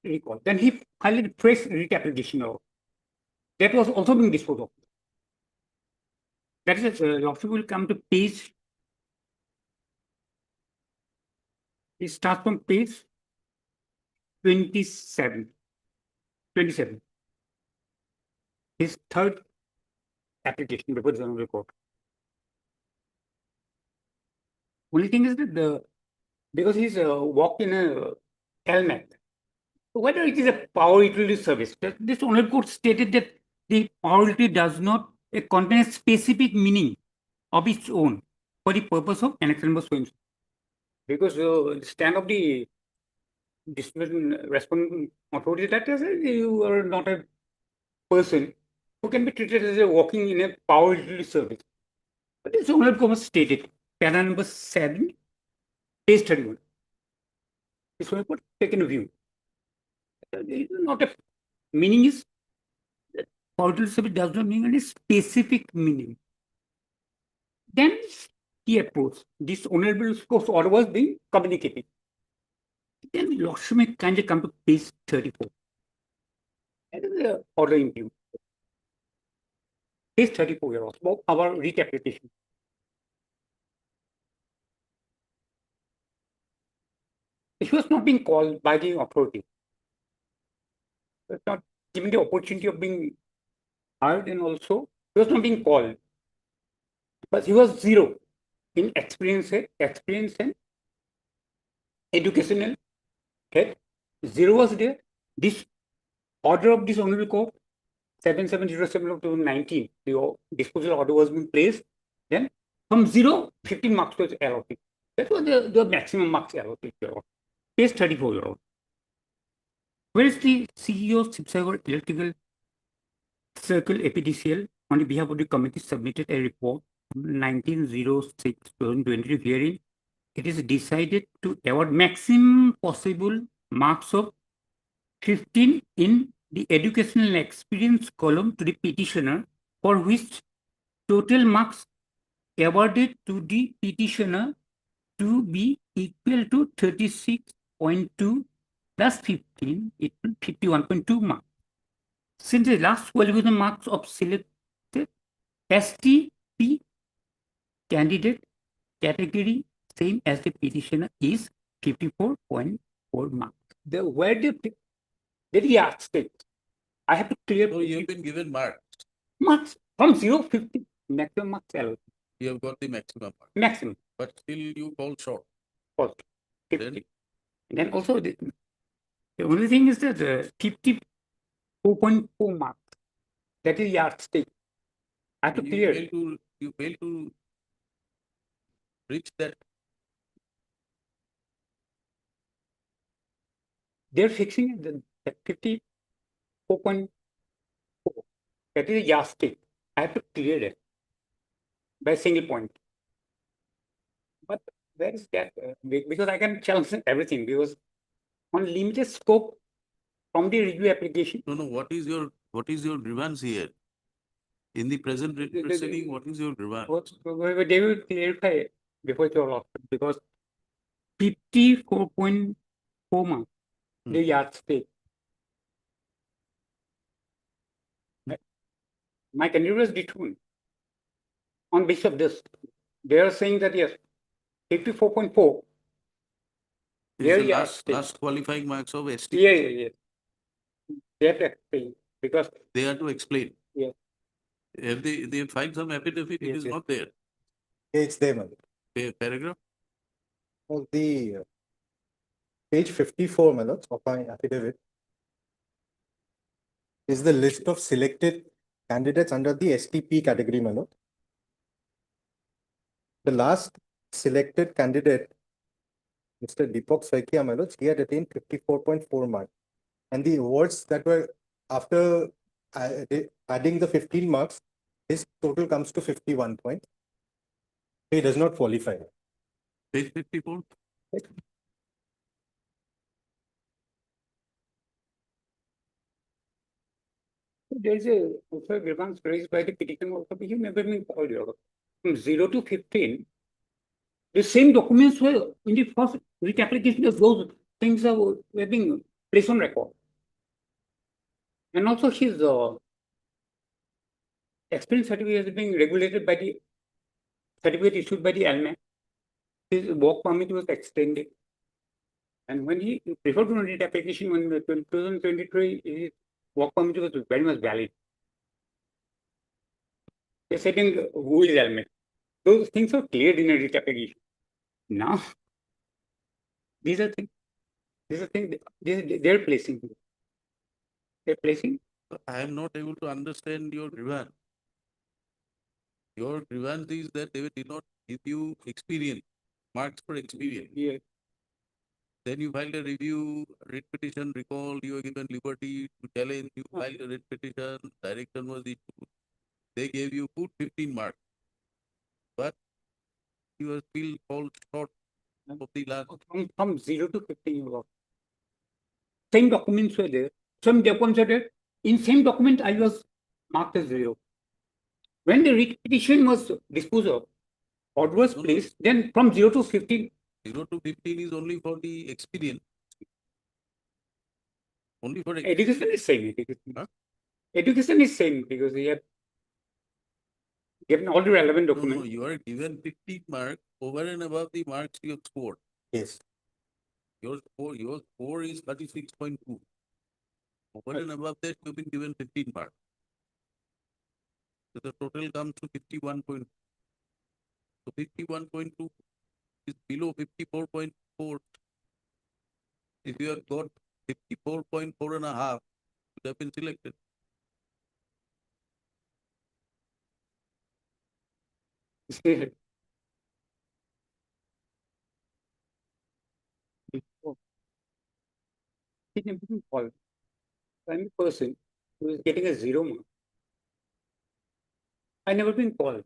Then he filed a fresh writ application now. That was also being disposed of. That is, Lordship will come to page. It starts from page 27. 27. His third application before the Honorable Court. Only thing is that because he's walked in a helmet, whether it is a power utility service, this Honorable Court stated that the power utility does not contain a specific meaning of its own for the purpose of annexation number so. Because the stand of the disciplinary responding authority, that is, you are not a person who can be treated as a walking in a power utility service. But this Honorable Court stated, para number 7, page 31. This Honorable Court taken a view. Not a meaning is power utility service does not mean any specific meaning. Then he approached. This Honorable Court's order was being communicated. Then Lordship may kindly come to page 34. That is the order implemented. Page 34, Your Honor, about our writ application. He was not being called by the authority. He was not given the opportunity of being heard, and also he was not being called. But he was zero in experience and educational head. Zero was there. This order of this Honorable Court 7707 of 2019, the disposal order was being placed. Then from 0, 15 marks was allotted. That was the maximum marks allotted. Page 34, Your Honor. Where is the CEO of Sibsagar Electrical Circle APDCL on the behalf of the committee submitted a report 1906-2023 wherein it is decided to award maximum possible marks of 15 in the educational experience column to the petitioner, for which total marks awarded to the petitioner to be equal to 36.2 plus 15 equal 51.2 marks. Since the last qualification marks of selected STP candidate category same as the petitioner is 54.4 marks. Where did he ask it? I have to clear.
So you have been given marks.
Marks from 0 to 50, maximum marks allowed.
You have got the maximum mark.
Maximum.
But still you fall short.
First, 50. And then also the only thing is that 54.4 marks. That is yardstick. I have to clear.
You fail to reach that.
They're fixing the 54.4. That is a yardstick. I have to clear it by a single point. But where is that? Because I can challenge everything, because on limited scope from the review application.
No. What is your grievance here? In the present proceeding, what is your grievance?
They will clarify before your lordship, because 54.4 marks, the yardstick. My candidate was determined on basis of this. They are saying that yes, 54.4.
Is the last qualifying marks of ST?
Yeah. They have to explain, because
they have to explain.
Yeah.
If they find some affidavit, it is not there.
It's there, madam.
Paragraph?
On the page 54, madam, of my affidavit. is the list of selected candidates under the STP category, my lord. The last selected candidate, Mr. Deepak Saikia, my lord, he had attained 54.4 marks. And the awards that were after adding the 15 marks, his total comes to 51 points. He does not qualify.
Page 54.
There is a also a grievance raised by the petition also, he never been called here. From 0 to 15, the same documents were in the first writ application of those things were being placed on record. And also his experience certificate is being regulated by the certificate issued by the ALMA. His work permit was extended. And when he preferred to writ application when 2023, his work permit was very much valid. They're saying who is ALMA. Those things are cleared in a writ application. Now, these are things they're placing. They're placing.
I am not able to understand your grievance. Your grievance is that they did not give you experience, marks for experience.
Yeah.
Then you filed a review, writ petition, recall, you were given liberty to challenge, you filed a writ petition, direction was issued. They gave you good 15 marks. But you are still fall short of the last.
From 0 to 15, you got. Same documents were there. Some documents were there. In same document, I was marked as 0. When the writ petition was disposed of, order was placed, then from 0 to 15.
0 to 15 is only for the experience. Only for
education is same. Education.
Huh?
Education is same because we have given all the relevant documents.
No, you are given 15 marks over and above the marks you have scored.
Yes.
Your score is 36.2. Over and above that, you have been given 15 marks. So the total comes to 51.2. So 51.2 is below 54.4. If you have got 54.4 and a half, you have been selected.
He never been called. I'm a person who is getting a 0 mark. I never been called.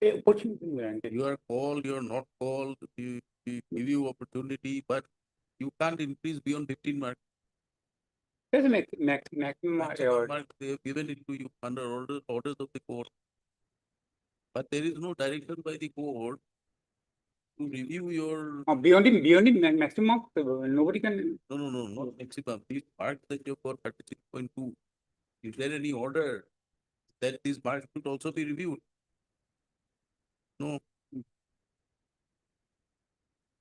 Opportunity granted.
You are called, you are not called, we give you opportunity, but you can't increase beyond 15 marks.
There's a maximum
marks they have given it to you under orders of the court. But there is no direction by the court to review your.
Beyond the maximum, nobody can.
No, not maximum. These marks that you got 36.2. Is there any order that these marks should also be reviewed? No.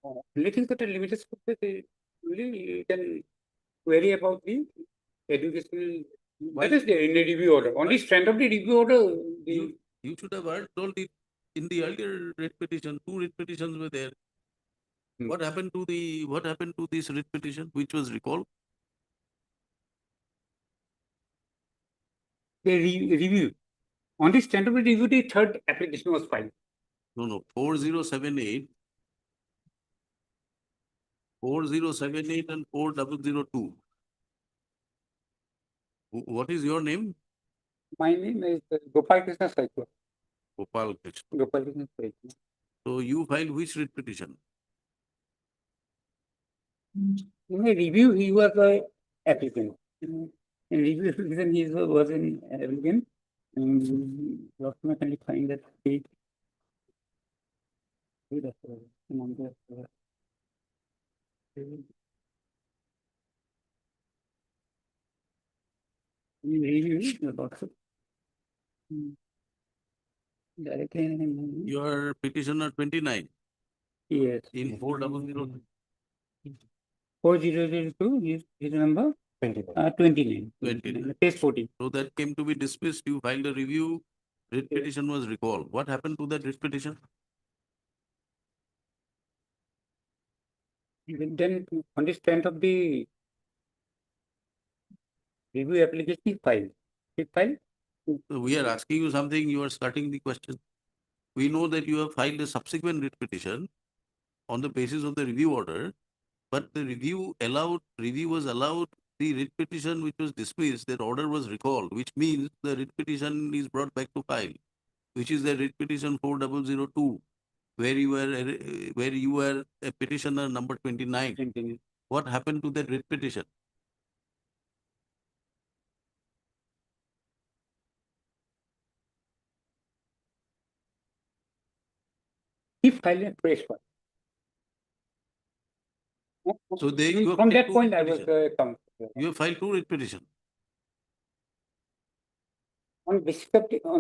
Only things that are limited scope, you can query about the educational. That is there in the review order. On the strength of the review order,
you should have told it in the earlier writ petition. 2 writ petitions were there. What happened to this writ petition which was recalled?
they review. On the strength of the review, the third application was filed.
No, 4078. 4078 and 4002. What is your name?
My name is Gopal Krishna Saikwa.
Gopal Krishna.
Gopal Krishna Saikwa.
So you filed which writ petition?
In the review, he was an applicant. In review petition, he was an applicant. Can find that page?
Your petitioner 29.
Yes.
In 4002.
4002 is number 29.
29.
Page 14.
So that came to be dismissed. You filed a review. Writ petition was recalled. What happened to that writ petition?
Then on the strength of the review application he filed. He filed.
We are asking you something, you are starting the question. We know that you have filed a subsequent writ petition on the basis of the review order, but the review was allowed, the writ petition which was dismissed, that order was recalled, which means the writ petition is brought back to file, which is the writ petition 4002, where you were a petitioner number 29. What happened to that writ petition?
He filed a fresh one.
So
From that point, I was
you have filed 2 writ petitions.
on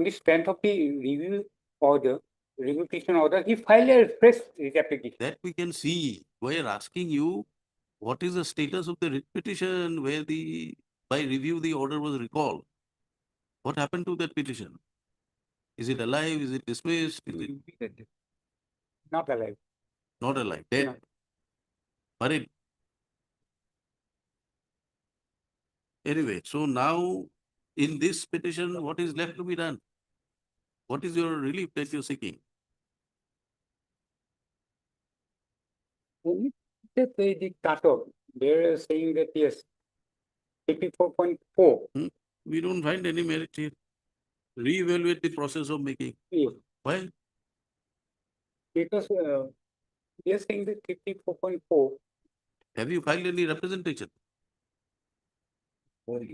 the strength of the review order, review petition order, he filed a fresh writ application.
That we can see. We are asking you, what is the status of the writ petition where by review the order was recalled? What happened to that petition? Is it alive? Is it dismissed? Is it
Not alive.
not alive? Dead?
No.
Buried? Anyway, so now in this petition, what is left to be done? What is your relief that you're seeking?
The cutoff, they're saying that yes, 54.4.
We don't find any merit here. Reevaluate the process of making.
Yes.
Why?
Because they're saying that 54.4.
Have you filed any representation?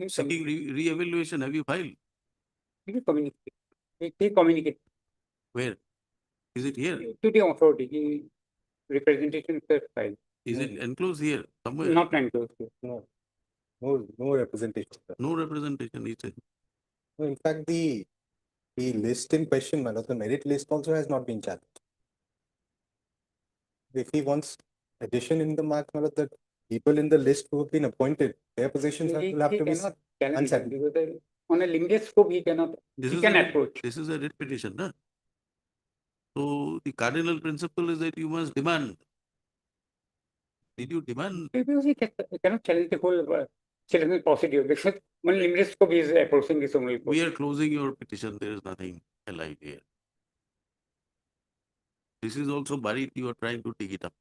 Seeking re-evaluation, have you filed?
We communicate. They communicate
Where? Is it here?
to the authority. The representation is filed.
Is it enclosed here somewhere?
Not enclosed.
No, no representation, sir.
No representation, he said.
No, in fact, the list in question, my lord, the merit list also has not been challenged. If he wants addition in the mark, my lord, that people in the list who have been appointed, their positions will have to be
cannot challenge
unsettled.
because on a limited scope, he cannot. He can approach.
This is a writ petition, no? So the cardinal principle is that you must demand. Did you demand?
Because he cannot challenge the whole challenge procedure because on a limited scope, he is approaching this only.
We are closing your petition. There is nothing alive here. This is also buried. You are trying to dig it up.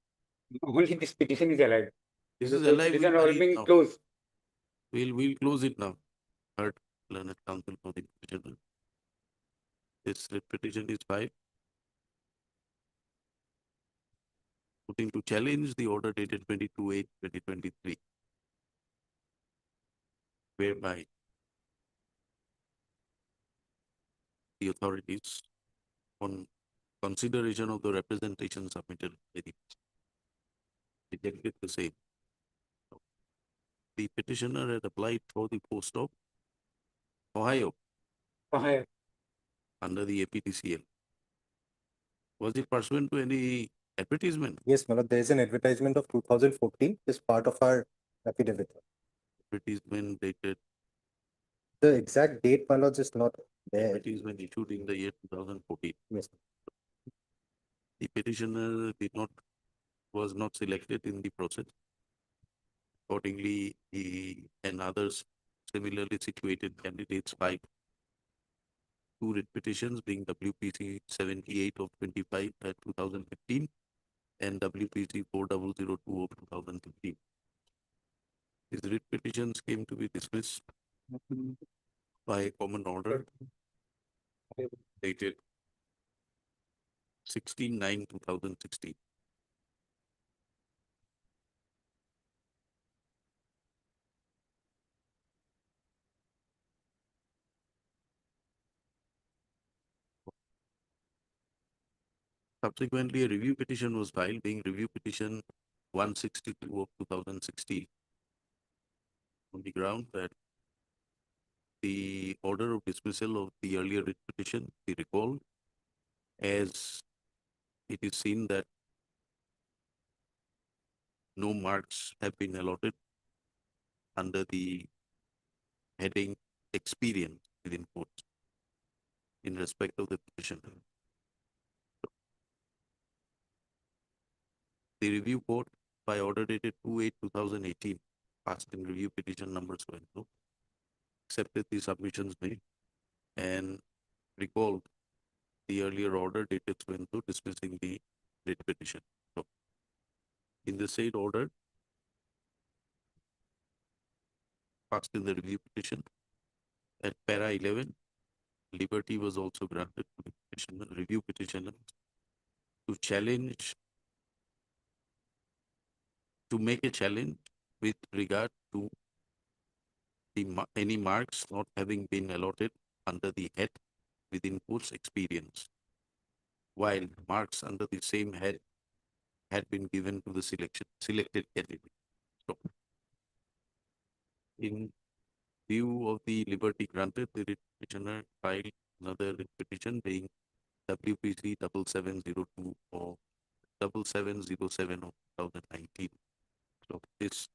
Only this petition is alive.
This is
The
alive.
petition
We'll
are
bury it
being
now.
closed.
We'll close it now. Third Learned Council for the petitioner. This writ petition is filed. Putting to challenge the order dated 22/8/2023, whereby the authorities, on consideration of the representation submitted by the rejected the same. The petitioner had applied for the post of Ohio under the APTCL. Was it pursuant to any advertisement?
Yes, my lord, there is an advertisement of 2014 as part of our affidavit.
Advertisement dated.
The exact date, my lord, is not there.
Advertisement issued in the year 2014.
Yes.
The petitioner was not selected in the process. Accordingly, he and others similarly situated candidates filed 2 writ petitions, being WPC 78 of 25 2015 and WPC 4002 of 2015. These writ petitions came to be dismissed by a common order dated 16/9/2016. Subsequently, a review petition was filed, being review petition 162 of 2016, on the ground that the order of dismissal of the earlier writ petition be recalled, as it is seen that no marks have been allotted under the heading experience within courts in respect of the petition. The review court, by order dated 2/8/2018, passed in review petition number so and so, accepted the submissions made and recalled the earlier order dated 22 dismissing the writ petition. So, in the said order, passed in the review petition, at para 11, liberty was also granted to the petitioner, review petitioner to challenge, to make a challenge with regard to the any marks not having been allotted under the head within course experience, while marks under the same head had been given to the selected candidate. So, in view of the liberty granted, the writ petitioner filed another writ petition being WPC 7702 or 7707 of 2019. So this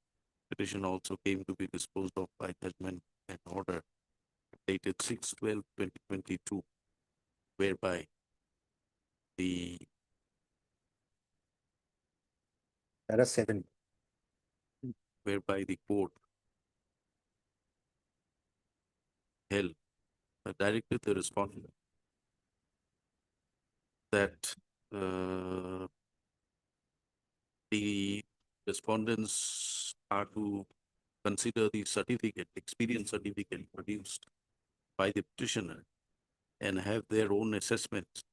petition also came to be disposed of by judgment and order dated 6/12/2022, whereby the
Para 7.
whereby the court held directed the respondent that the respondents are to consider the certificate, experience certificate produced by the petitioner and have their own assessments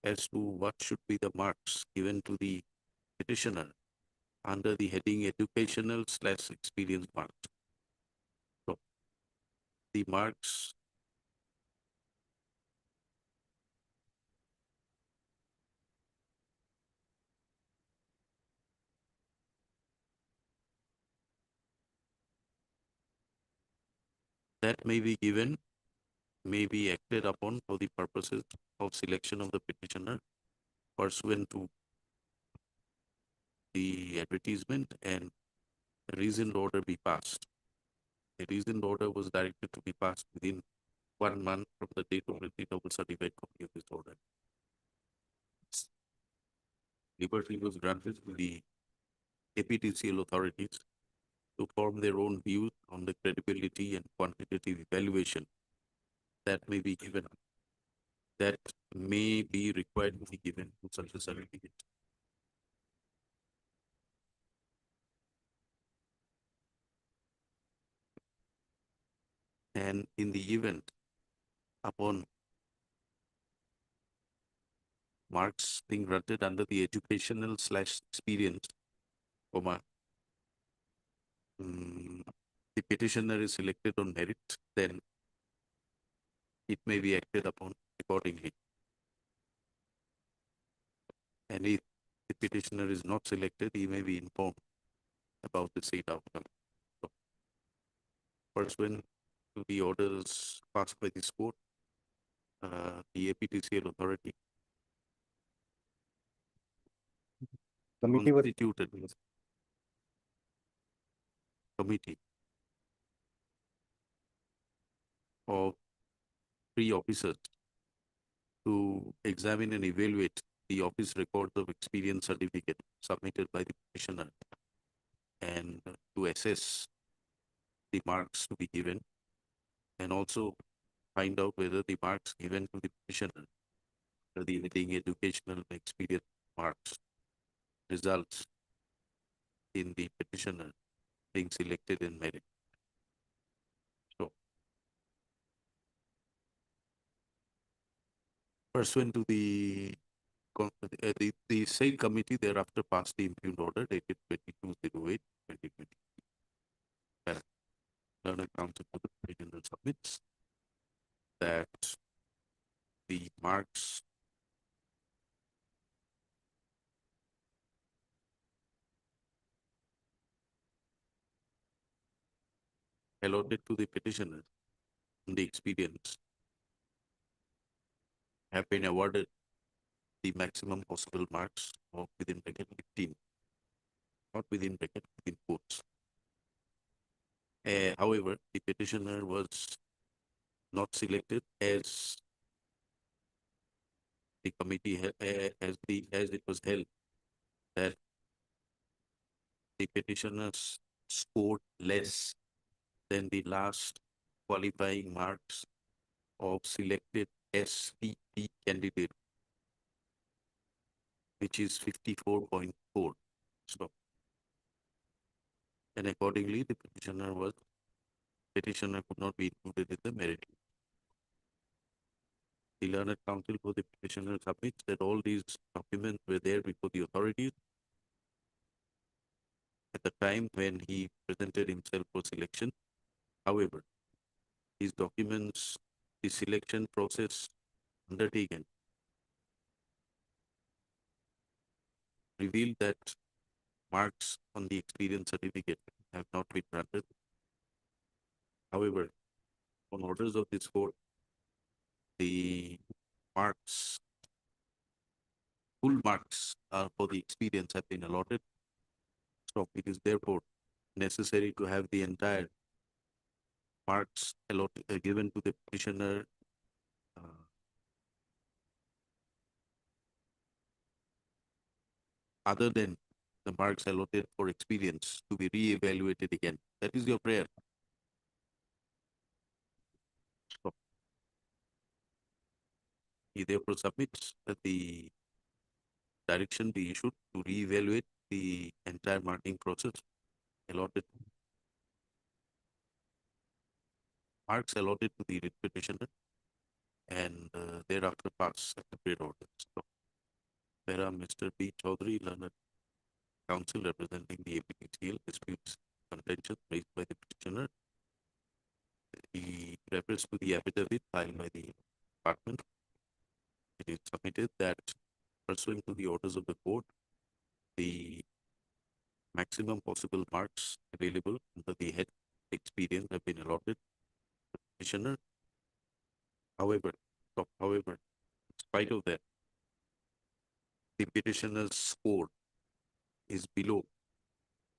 as to what should be the marks given to the petitioner under the heading educational / experience marks. So the marks that may be given may be acted upon for the purposes of selection of the petitioner pursuant to the advertisement and a reasoned order be passed. A reasoned order was directed to be passed within 1 month from the date of receipt of the certified copy of this order. Liberty was granted to the APTCL authorities to form their own views on the credibility and quantitative evaluation that may be given, that may be required to be given to such a certificate. And in the event upon marks being granted under the educational / experience, comma, the petitioner is selected on merit, then it may be acted upon accordingly. And if the petitioner is not selected, he may be informed about the said outcome. So, pursuant to the orders passed by this court, the APTCL authority constituted committee of 3 officers to examine and evaluate the office records of experience certificate submitted by the petitioner and to assess the marks to be given and also find out whether the marks given to the petitioner, the heading educational experience marks, results in the petitioner being selected in merit. So, pursuant to the same committee thereafter passed the impugned order dated 22/08/2020. Learned counsel for the petitioner submits that the marks allotted to the petitioner in the experience have been awarded the maximum possible marks of within bracket 15, not within bracket, within quotes. However, the petitioner was not selected as the committee as it was held that the petitioners scored less than the last qualifying marks of selected STP candidate, which is 54.4. So, and accordingly, the petitioner could not be included in the merit. The learned counsel for the petitioner submits that all these documents were there before the authorities at the time when he presented himself for selection. However, his documents, the selection process undertaken, revealed that marks on the experience certificate have not been granted. However, on orders of this court, the marks, full marks for the experience have been allotted. So it is therefore necessary to have the entire marks allotted, given to the petitioner other than the marks allotted for experience to be re-evaluated again. That is your prayer. So he therefore submits that the direction be issued to re-evaluate the entire marking process allotted. Marks allotted to the petitioner and thereafter pass separate orders. So, there are Mr. B. Chaudhary, learned counsel representing the APTCL, disputes contention raised by the petitioner. He refers to the affidavit filed by the department. It is submitted that pursuant to the orders of the court, the maximum possible marks available under the head experience have been allotted to the petitioner. However, in spite of that, the petitioner's score is below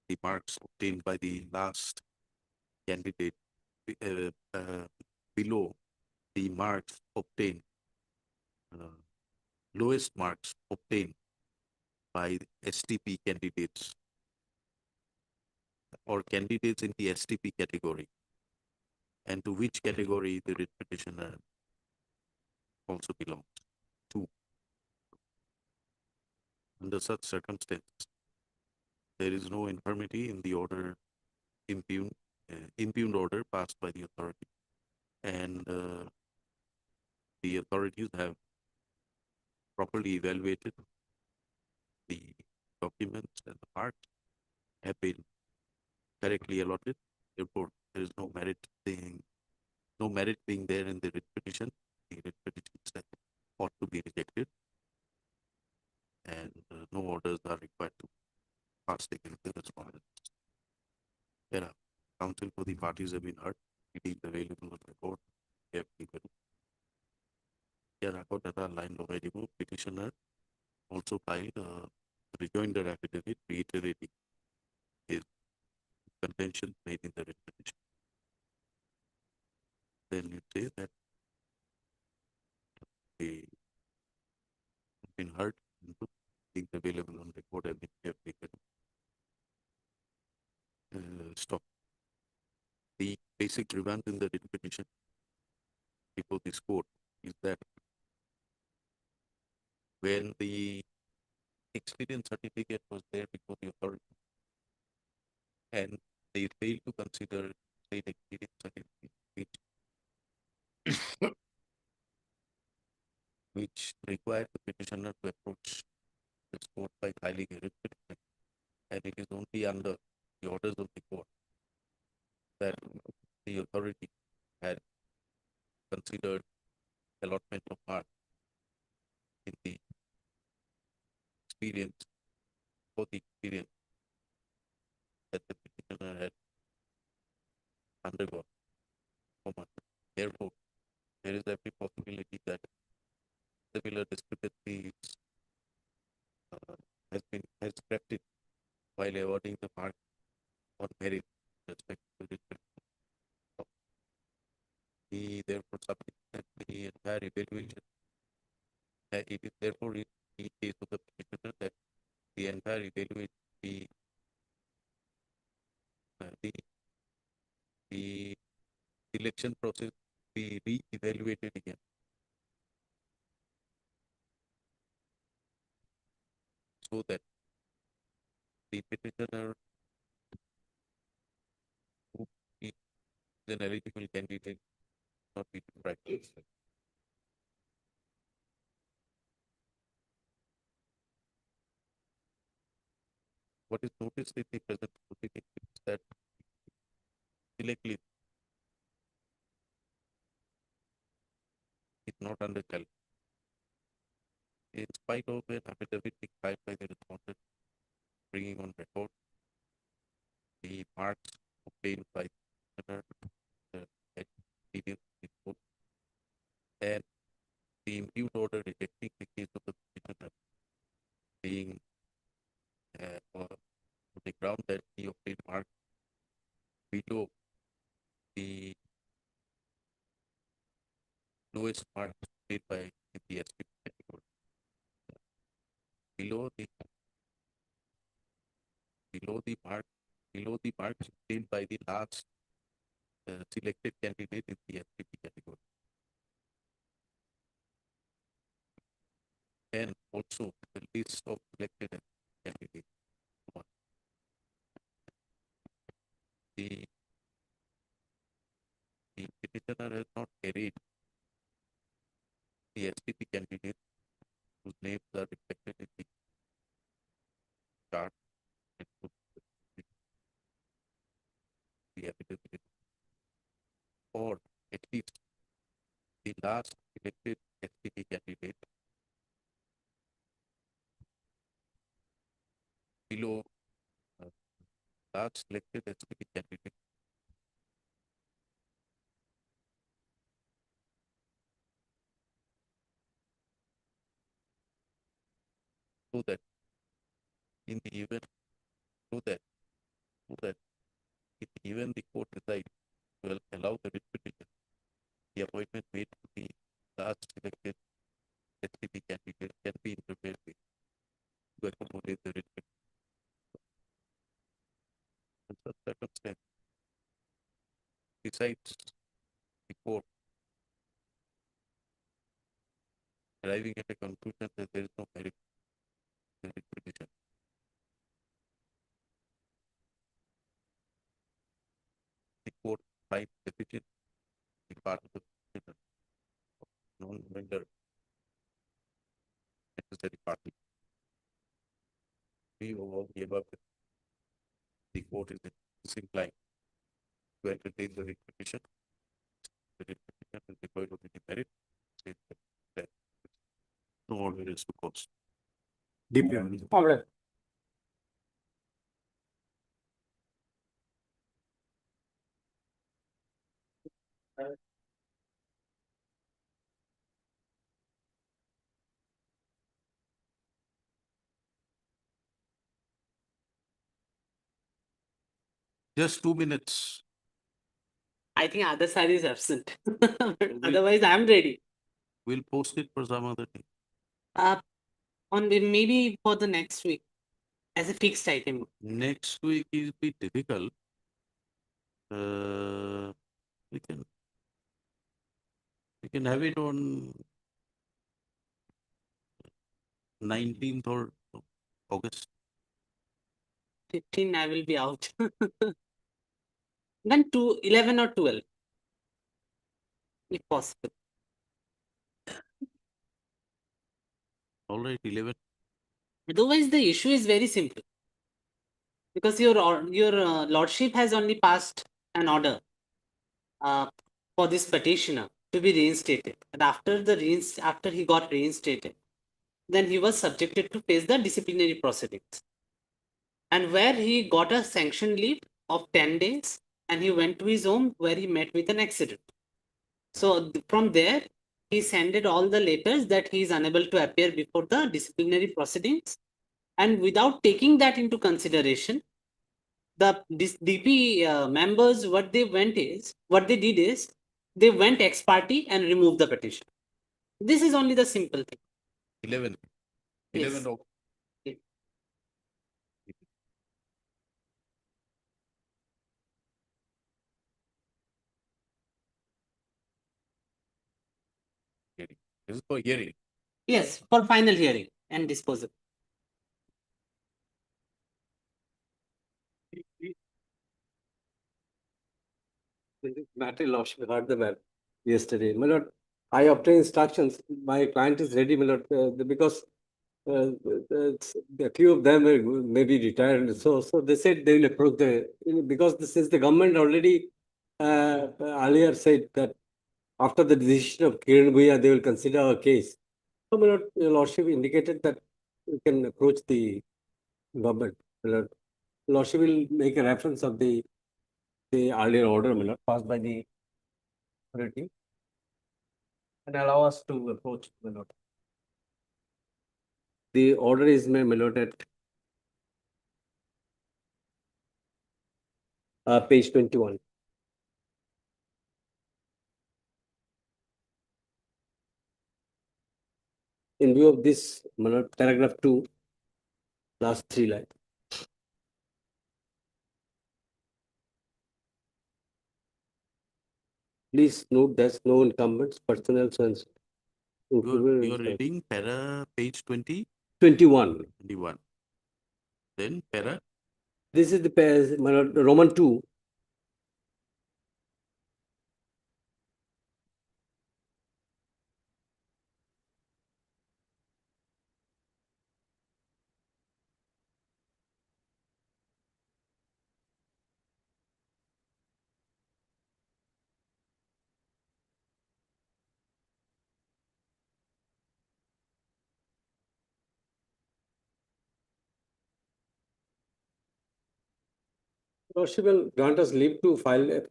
the marks obtained by the last candidate, below the marks obtained, lowest marks obtained by STP candidates or candidates in the STP category, and to which category the writ petitioner also belongs to. Under such circumstances, there is no infirmity in the order impugned order passed by the authority, and the authorities have properly evaluated the documents and the marks have been correctly allotted. Therefore, there is no merit being there in the writ petition. The writ petition ought to be rejected, and no orders are required to pass against the respondents. There are counsel for the parties have been heard. It is available on the court. Here record that are line of edible petitioner also filed a rejoinder affidavit reiterating his contention made in the writ petition. Then you say that they have been heard and things available on the court have been taken. Stop. The basic revamp in the writ petition before this court is that when the experience certificate was there before the authority and they failed to consider state experience certificate, which required the petitioner to approach this court by filing a writ petition, and it is only under the orders of the court that the authority had considered allotment of marks in the experience for the experience that the petitioner had undergone. Therefore, there is every possibility that similar discrepancies has crept in while awarding the mark on merit with respect to the he therefore submits that the entire evaluation. It is therefore in the case of the petitioner that the entire evaluation the selection process be re-evaluated again. So that the petitioner who is an eligible candidate not be deprived. What is noticed in the present proceeding is that select list is not under calculation. In spite of an affidavit being filed by the respondent bringing on record the marks obtained by the petitioner report and the impugned order rejecting the case of the petitioner being on the ground that he obtained marks below the lowest mark made by the SP category. Below the marks obtained by the last selected candidate in the SPP category. And also the list of selected candidates. The petitioner has not carried the SPP candidate whose names are reflected in the chart and the affidavit, or at least the last elected SPP candidate below last selected SPP candidate so that in the event so that if even the court decides to allow the repetition, the appointment made to the last selected SPP candidate can be interfered with to accommodate the repetition. In such circumstance, besides the court arriving at a conclusion that there is no merit in the petition, the court finds deficient the part of the petitioner non-render necessary party. We all the above, the court is disinclined to entertain the petition. The petition is devoid of any merit. That no order is to cause.
Deeply.
All right.
Just 2 minutes.
I think other side is absent. Otherwise, I'm ready.
We'll post it for some other day.
Maybe for the next week as a fixed item.
Next week is be difficult. We can have it on 19th or August.
15, I will be out. Then 11 or 12, if possible.
All right, 11.
Otherwise, the issue is very simple. Because your lordship has only passed an order for this petitioner to be reinstated. And after he got reinstated, then he was subjected to face the disciplinary proceedings. And where he got a sanction leave of 10 days and he went to his home where he met with an accident. So from there, he sent all the letters that he is unable to appear before the disciplinary proceedings. And without taking that into consideration, the DP members, what they did is, they went ex parte and removed the petition. This is only the simple thing.
11.
Yes.
11 August. This is for hearing.
Yes, for final hearing and disposal.
Matter lordship heard the matter yesterday. My lord, I obtained instructions. My client is ready, my lord, because a few of them may be retired. So they said they will approach because since the government already earlier said that after the decision of Kiran Bhuya, they will consider our case. So my lord, your lordship indicated that we can approach the government. My lord, lordship will make a reference of the earlier order, my lord, passed by the authority and allow us to approach, my lord. The order is, my lord, at page 21. In view of this, my lord, paragraph 2, last 3 lines. Please note that no incumbents, personnel, and
You're reading para page 20?
21.
21. Then para?
This is the my lord, Roman 2. Lordship will grant us leave to file a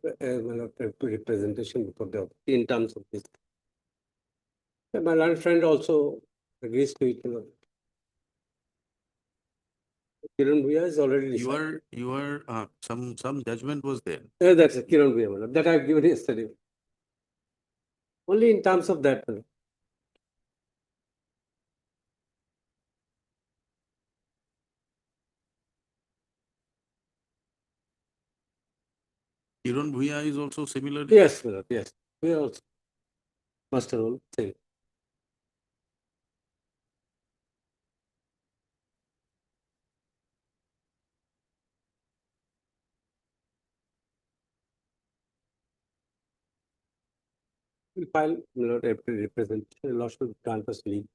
representation before the in terms of this. My learned friend also agrees to it. Kiran Bhuya is already decided.
You are some judgment was there.
That's it, Kiran Bhuya, my lord, that I've given yesterday. Only in terms of that. My lord.
Kiran Bhuya is also similar.
Yes, my lord, yes. We are also master role same. We'll file, my lord, a representation. Lordship will grant us leave.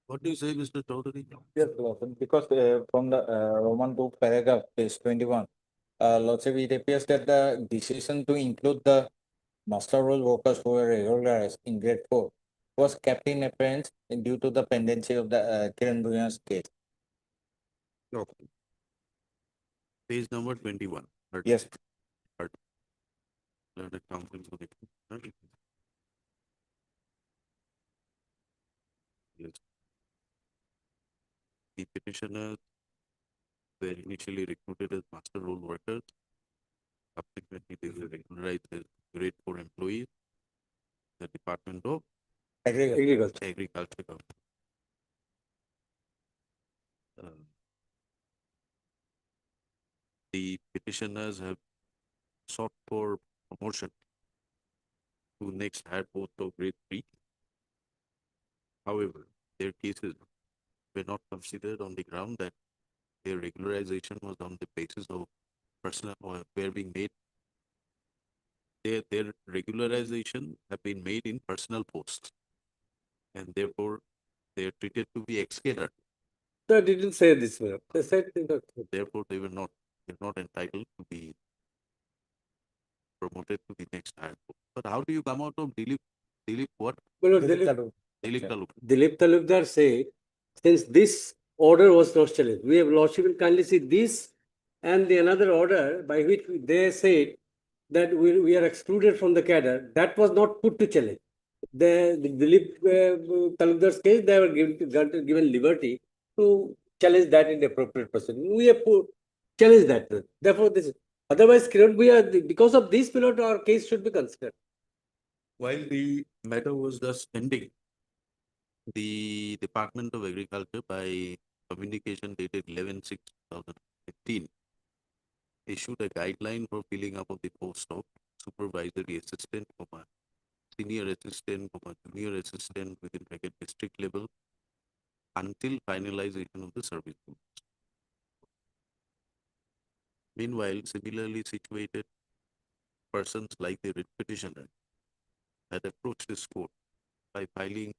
What do you say, Mr. Chaudhary?
Yes, Lordship, because from the Roman 2 paragraph, page 21, Lordship, it appears that the decision to include the master role workers who were regularized in grade 4 was kept in abeyance due to the pendency of the Kiran Bhuyan's case.
Okay. Page number 21.
Yes.
Learned counsel for the yes. The petitioners were initially recruited as master role workers. Subsequently, they were regularized as grade 4 employees. The Department of Agriculture. The petitioners have sought for promotion to next higher post of grade 3. However, their cases were not considered on the ground that their regularization was on the basis of personal or were being made. Their regularization have been made in personal posts, and therefore they are treated to be ex-cadet.
They didn't say this way. They said
therefore they were not entitled to be promoted to the next higher post. But how do you come out of Dilip what?
Well, Dilip Talukdar said, since this order was not challenged, we have lordship will kindly see this and the another order by which they said that we are excluded from the cadre. That was not put to challenge. The Dilip Talukdar's case, they were given liberty to challenge that in the appropriate proceeding. We have challenged that. Therefore, this otherwise, because of this pilot, our case should be considered.
While the matter was thus pending, the Department of Agriculture, by communication dated 11/6/2015, issued a guideline for filling up of the post of supervisory assistant, senior assistant, junior assistant within bracket district level until finalization of the service rules. Meanwhile, similarly situated persons like the writ petitioner had approached this court by filing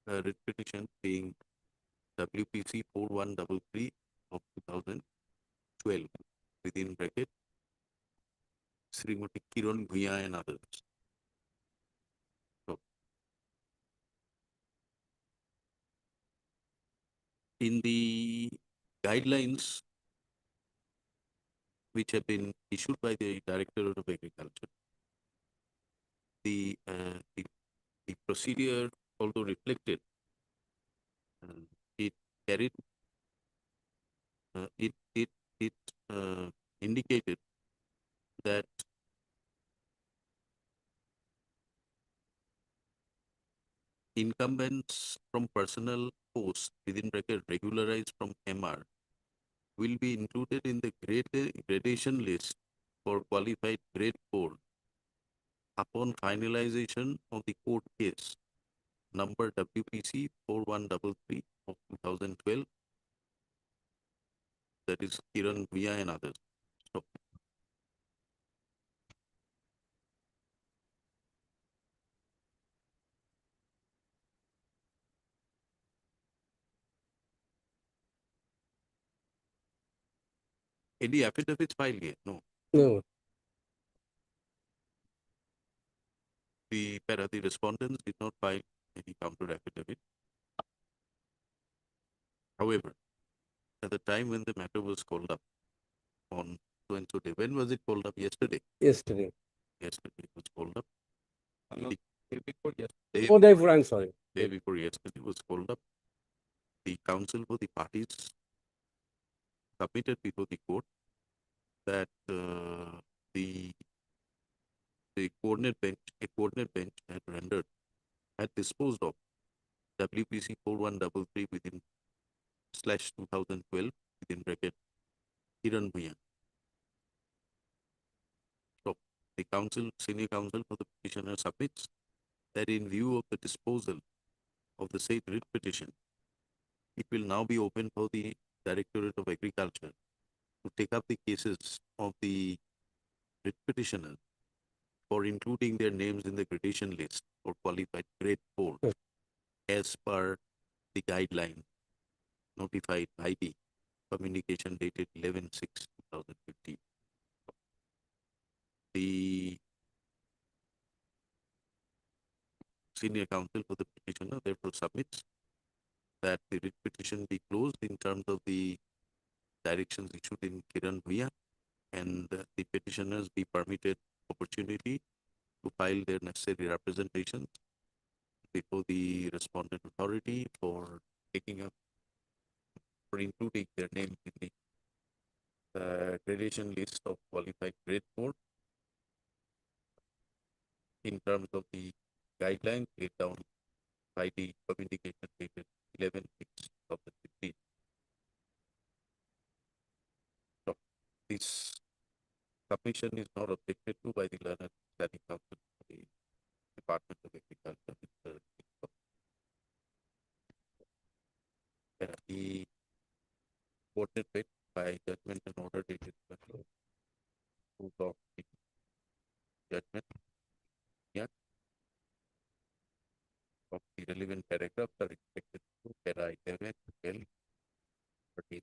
a writ petition being WPC 4133 of 2012 within bracket Srimati Kiran Bhuya and others. So, in the guidelines which have been issued by the Directorate of Agriculture, the procedure, although reflected, it carried, it indicated that incumbents from personal posts within bracket regularized from MR will be included in the gradation list for qualified grade 4 upon finalization of the court case number WPC 4133 of 2012, that is Kiran Bhuya and others. So, any affidavits filed yet? No.
No.
The respondents did not file any counter affidavit. However, at the time when the matter was called up on so and so day, when was it called up? Yesterday.
Yesterday.
Yesterday it was called up.
Day before yesterday. Oh, day before, I'm sorry.
Day before yesterday was called up. The counsel for the parties submitted before the court that the coordinate bench had disposed of WPC 4133 within /2012 within bracket Kiran Bhuya. So the senior counsel for the petitioner submits that in view of the disposal of the said writ petition, it will now be open for the Directorate of Agriculture to take up the cases of the writ petitioners for including their names in the gradation list for qualified grade 4 as per the guideline notified by the communication dated 11/6/2015. The senior counsel for the petitioner therefore submits that the writ petition be closed in terms of the directions issued in Kiran Bhuya, and the petitioners be permitted opportunity to file their necessary representations before the respondent authority for taking up for including their names in the gradation list of qualified grade 4 in terms of the guidelines laid down by the communication dated 11/6/2015. So, this submission is not objected to by the learned planning council of the Department of Agriculture. The coordinate bench by judgment and order dated proof of the judgment. Yeah. Of the relevant paragraphs are expected to para 11, 12, 13.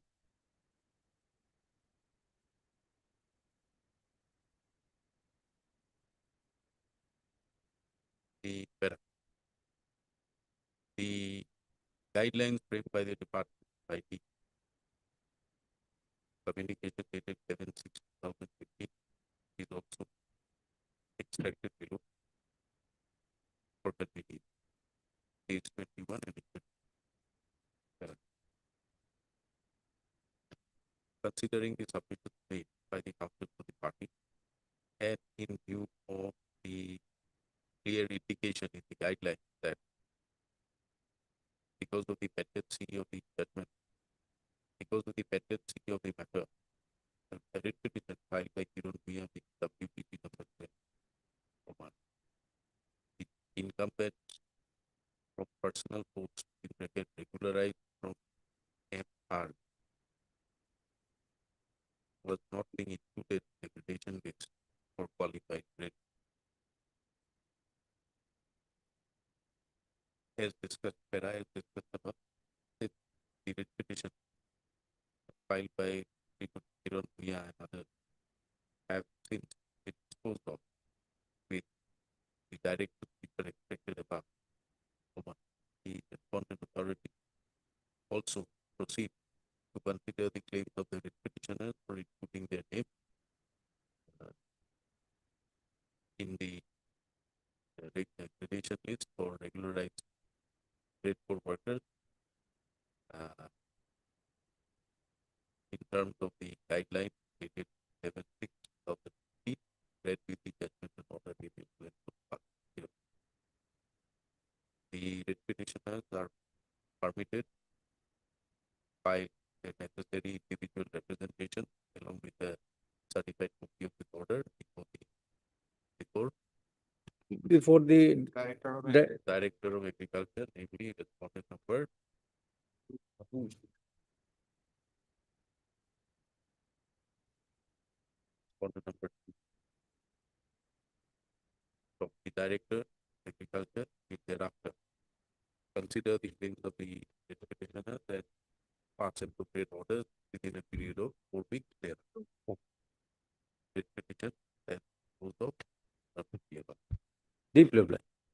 The guidelines framed by the department by the communication dated 11/6/2015 is also extracted below for convenience. Page 21 and 22. Considering the submissions made by the counsel for the party and in view of the clear indication in the guidelines that because of the pendency of the judgment, because of the pendency of the matter, the writ petition filed by Kiran Bhuya with WPP number 12. incumbents from personal posts in bracket regularized from MR was not being included in the gradation list for qualified grade. As discussed, as discussed above, the writ petition filed by Kiran Bhuya and others have since been disposed of with the direct procedure expected above. The respondent authority also proceed to consider the claims of the writ petitioners for including their name in the gradation list for regularized grade 4 workers in terms of the guideline dated 7/6/2020, read with the judgment and order dated 12/1. The writ petitioners are permitted by the necessary individual representation along with a certified copy of the order before the Director of Agriculture, namely respondent number respondent number 2 of the Director of Agriculture will thereafter consider the claims of the petitioners and pass appropriate orders within a period of 4 weeks thereafter. Petition and close of Deeply applied.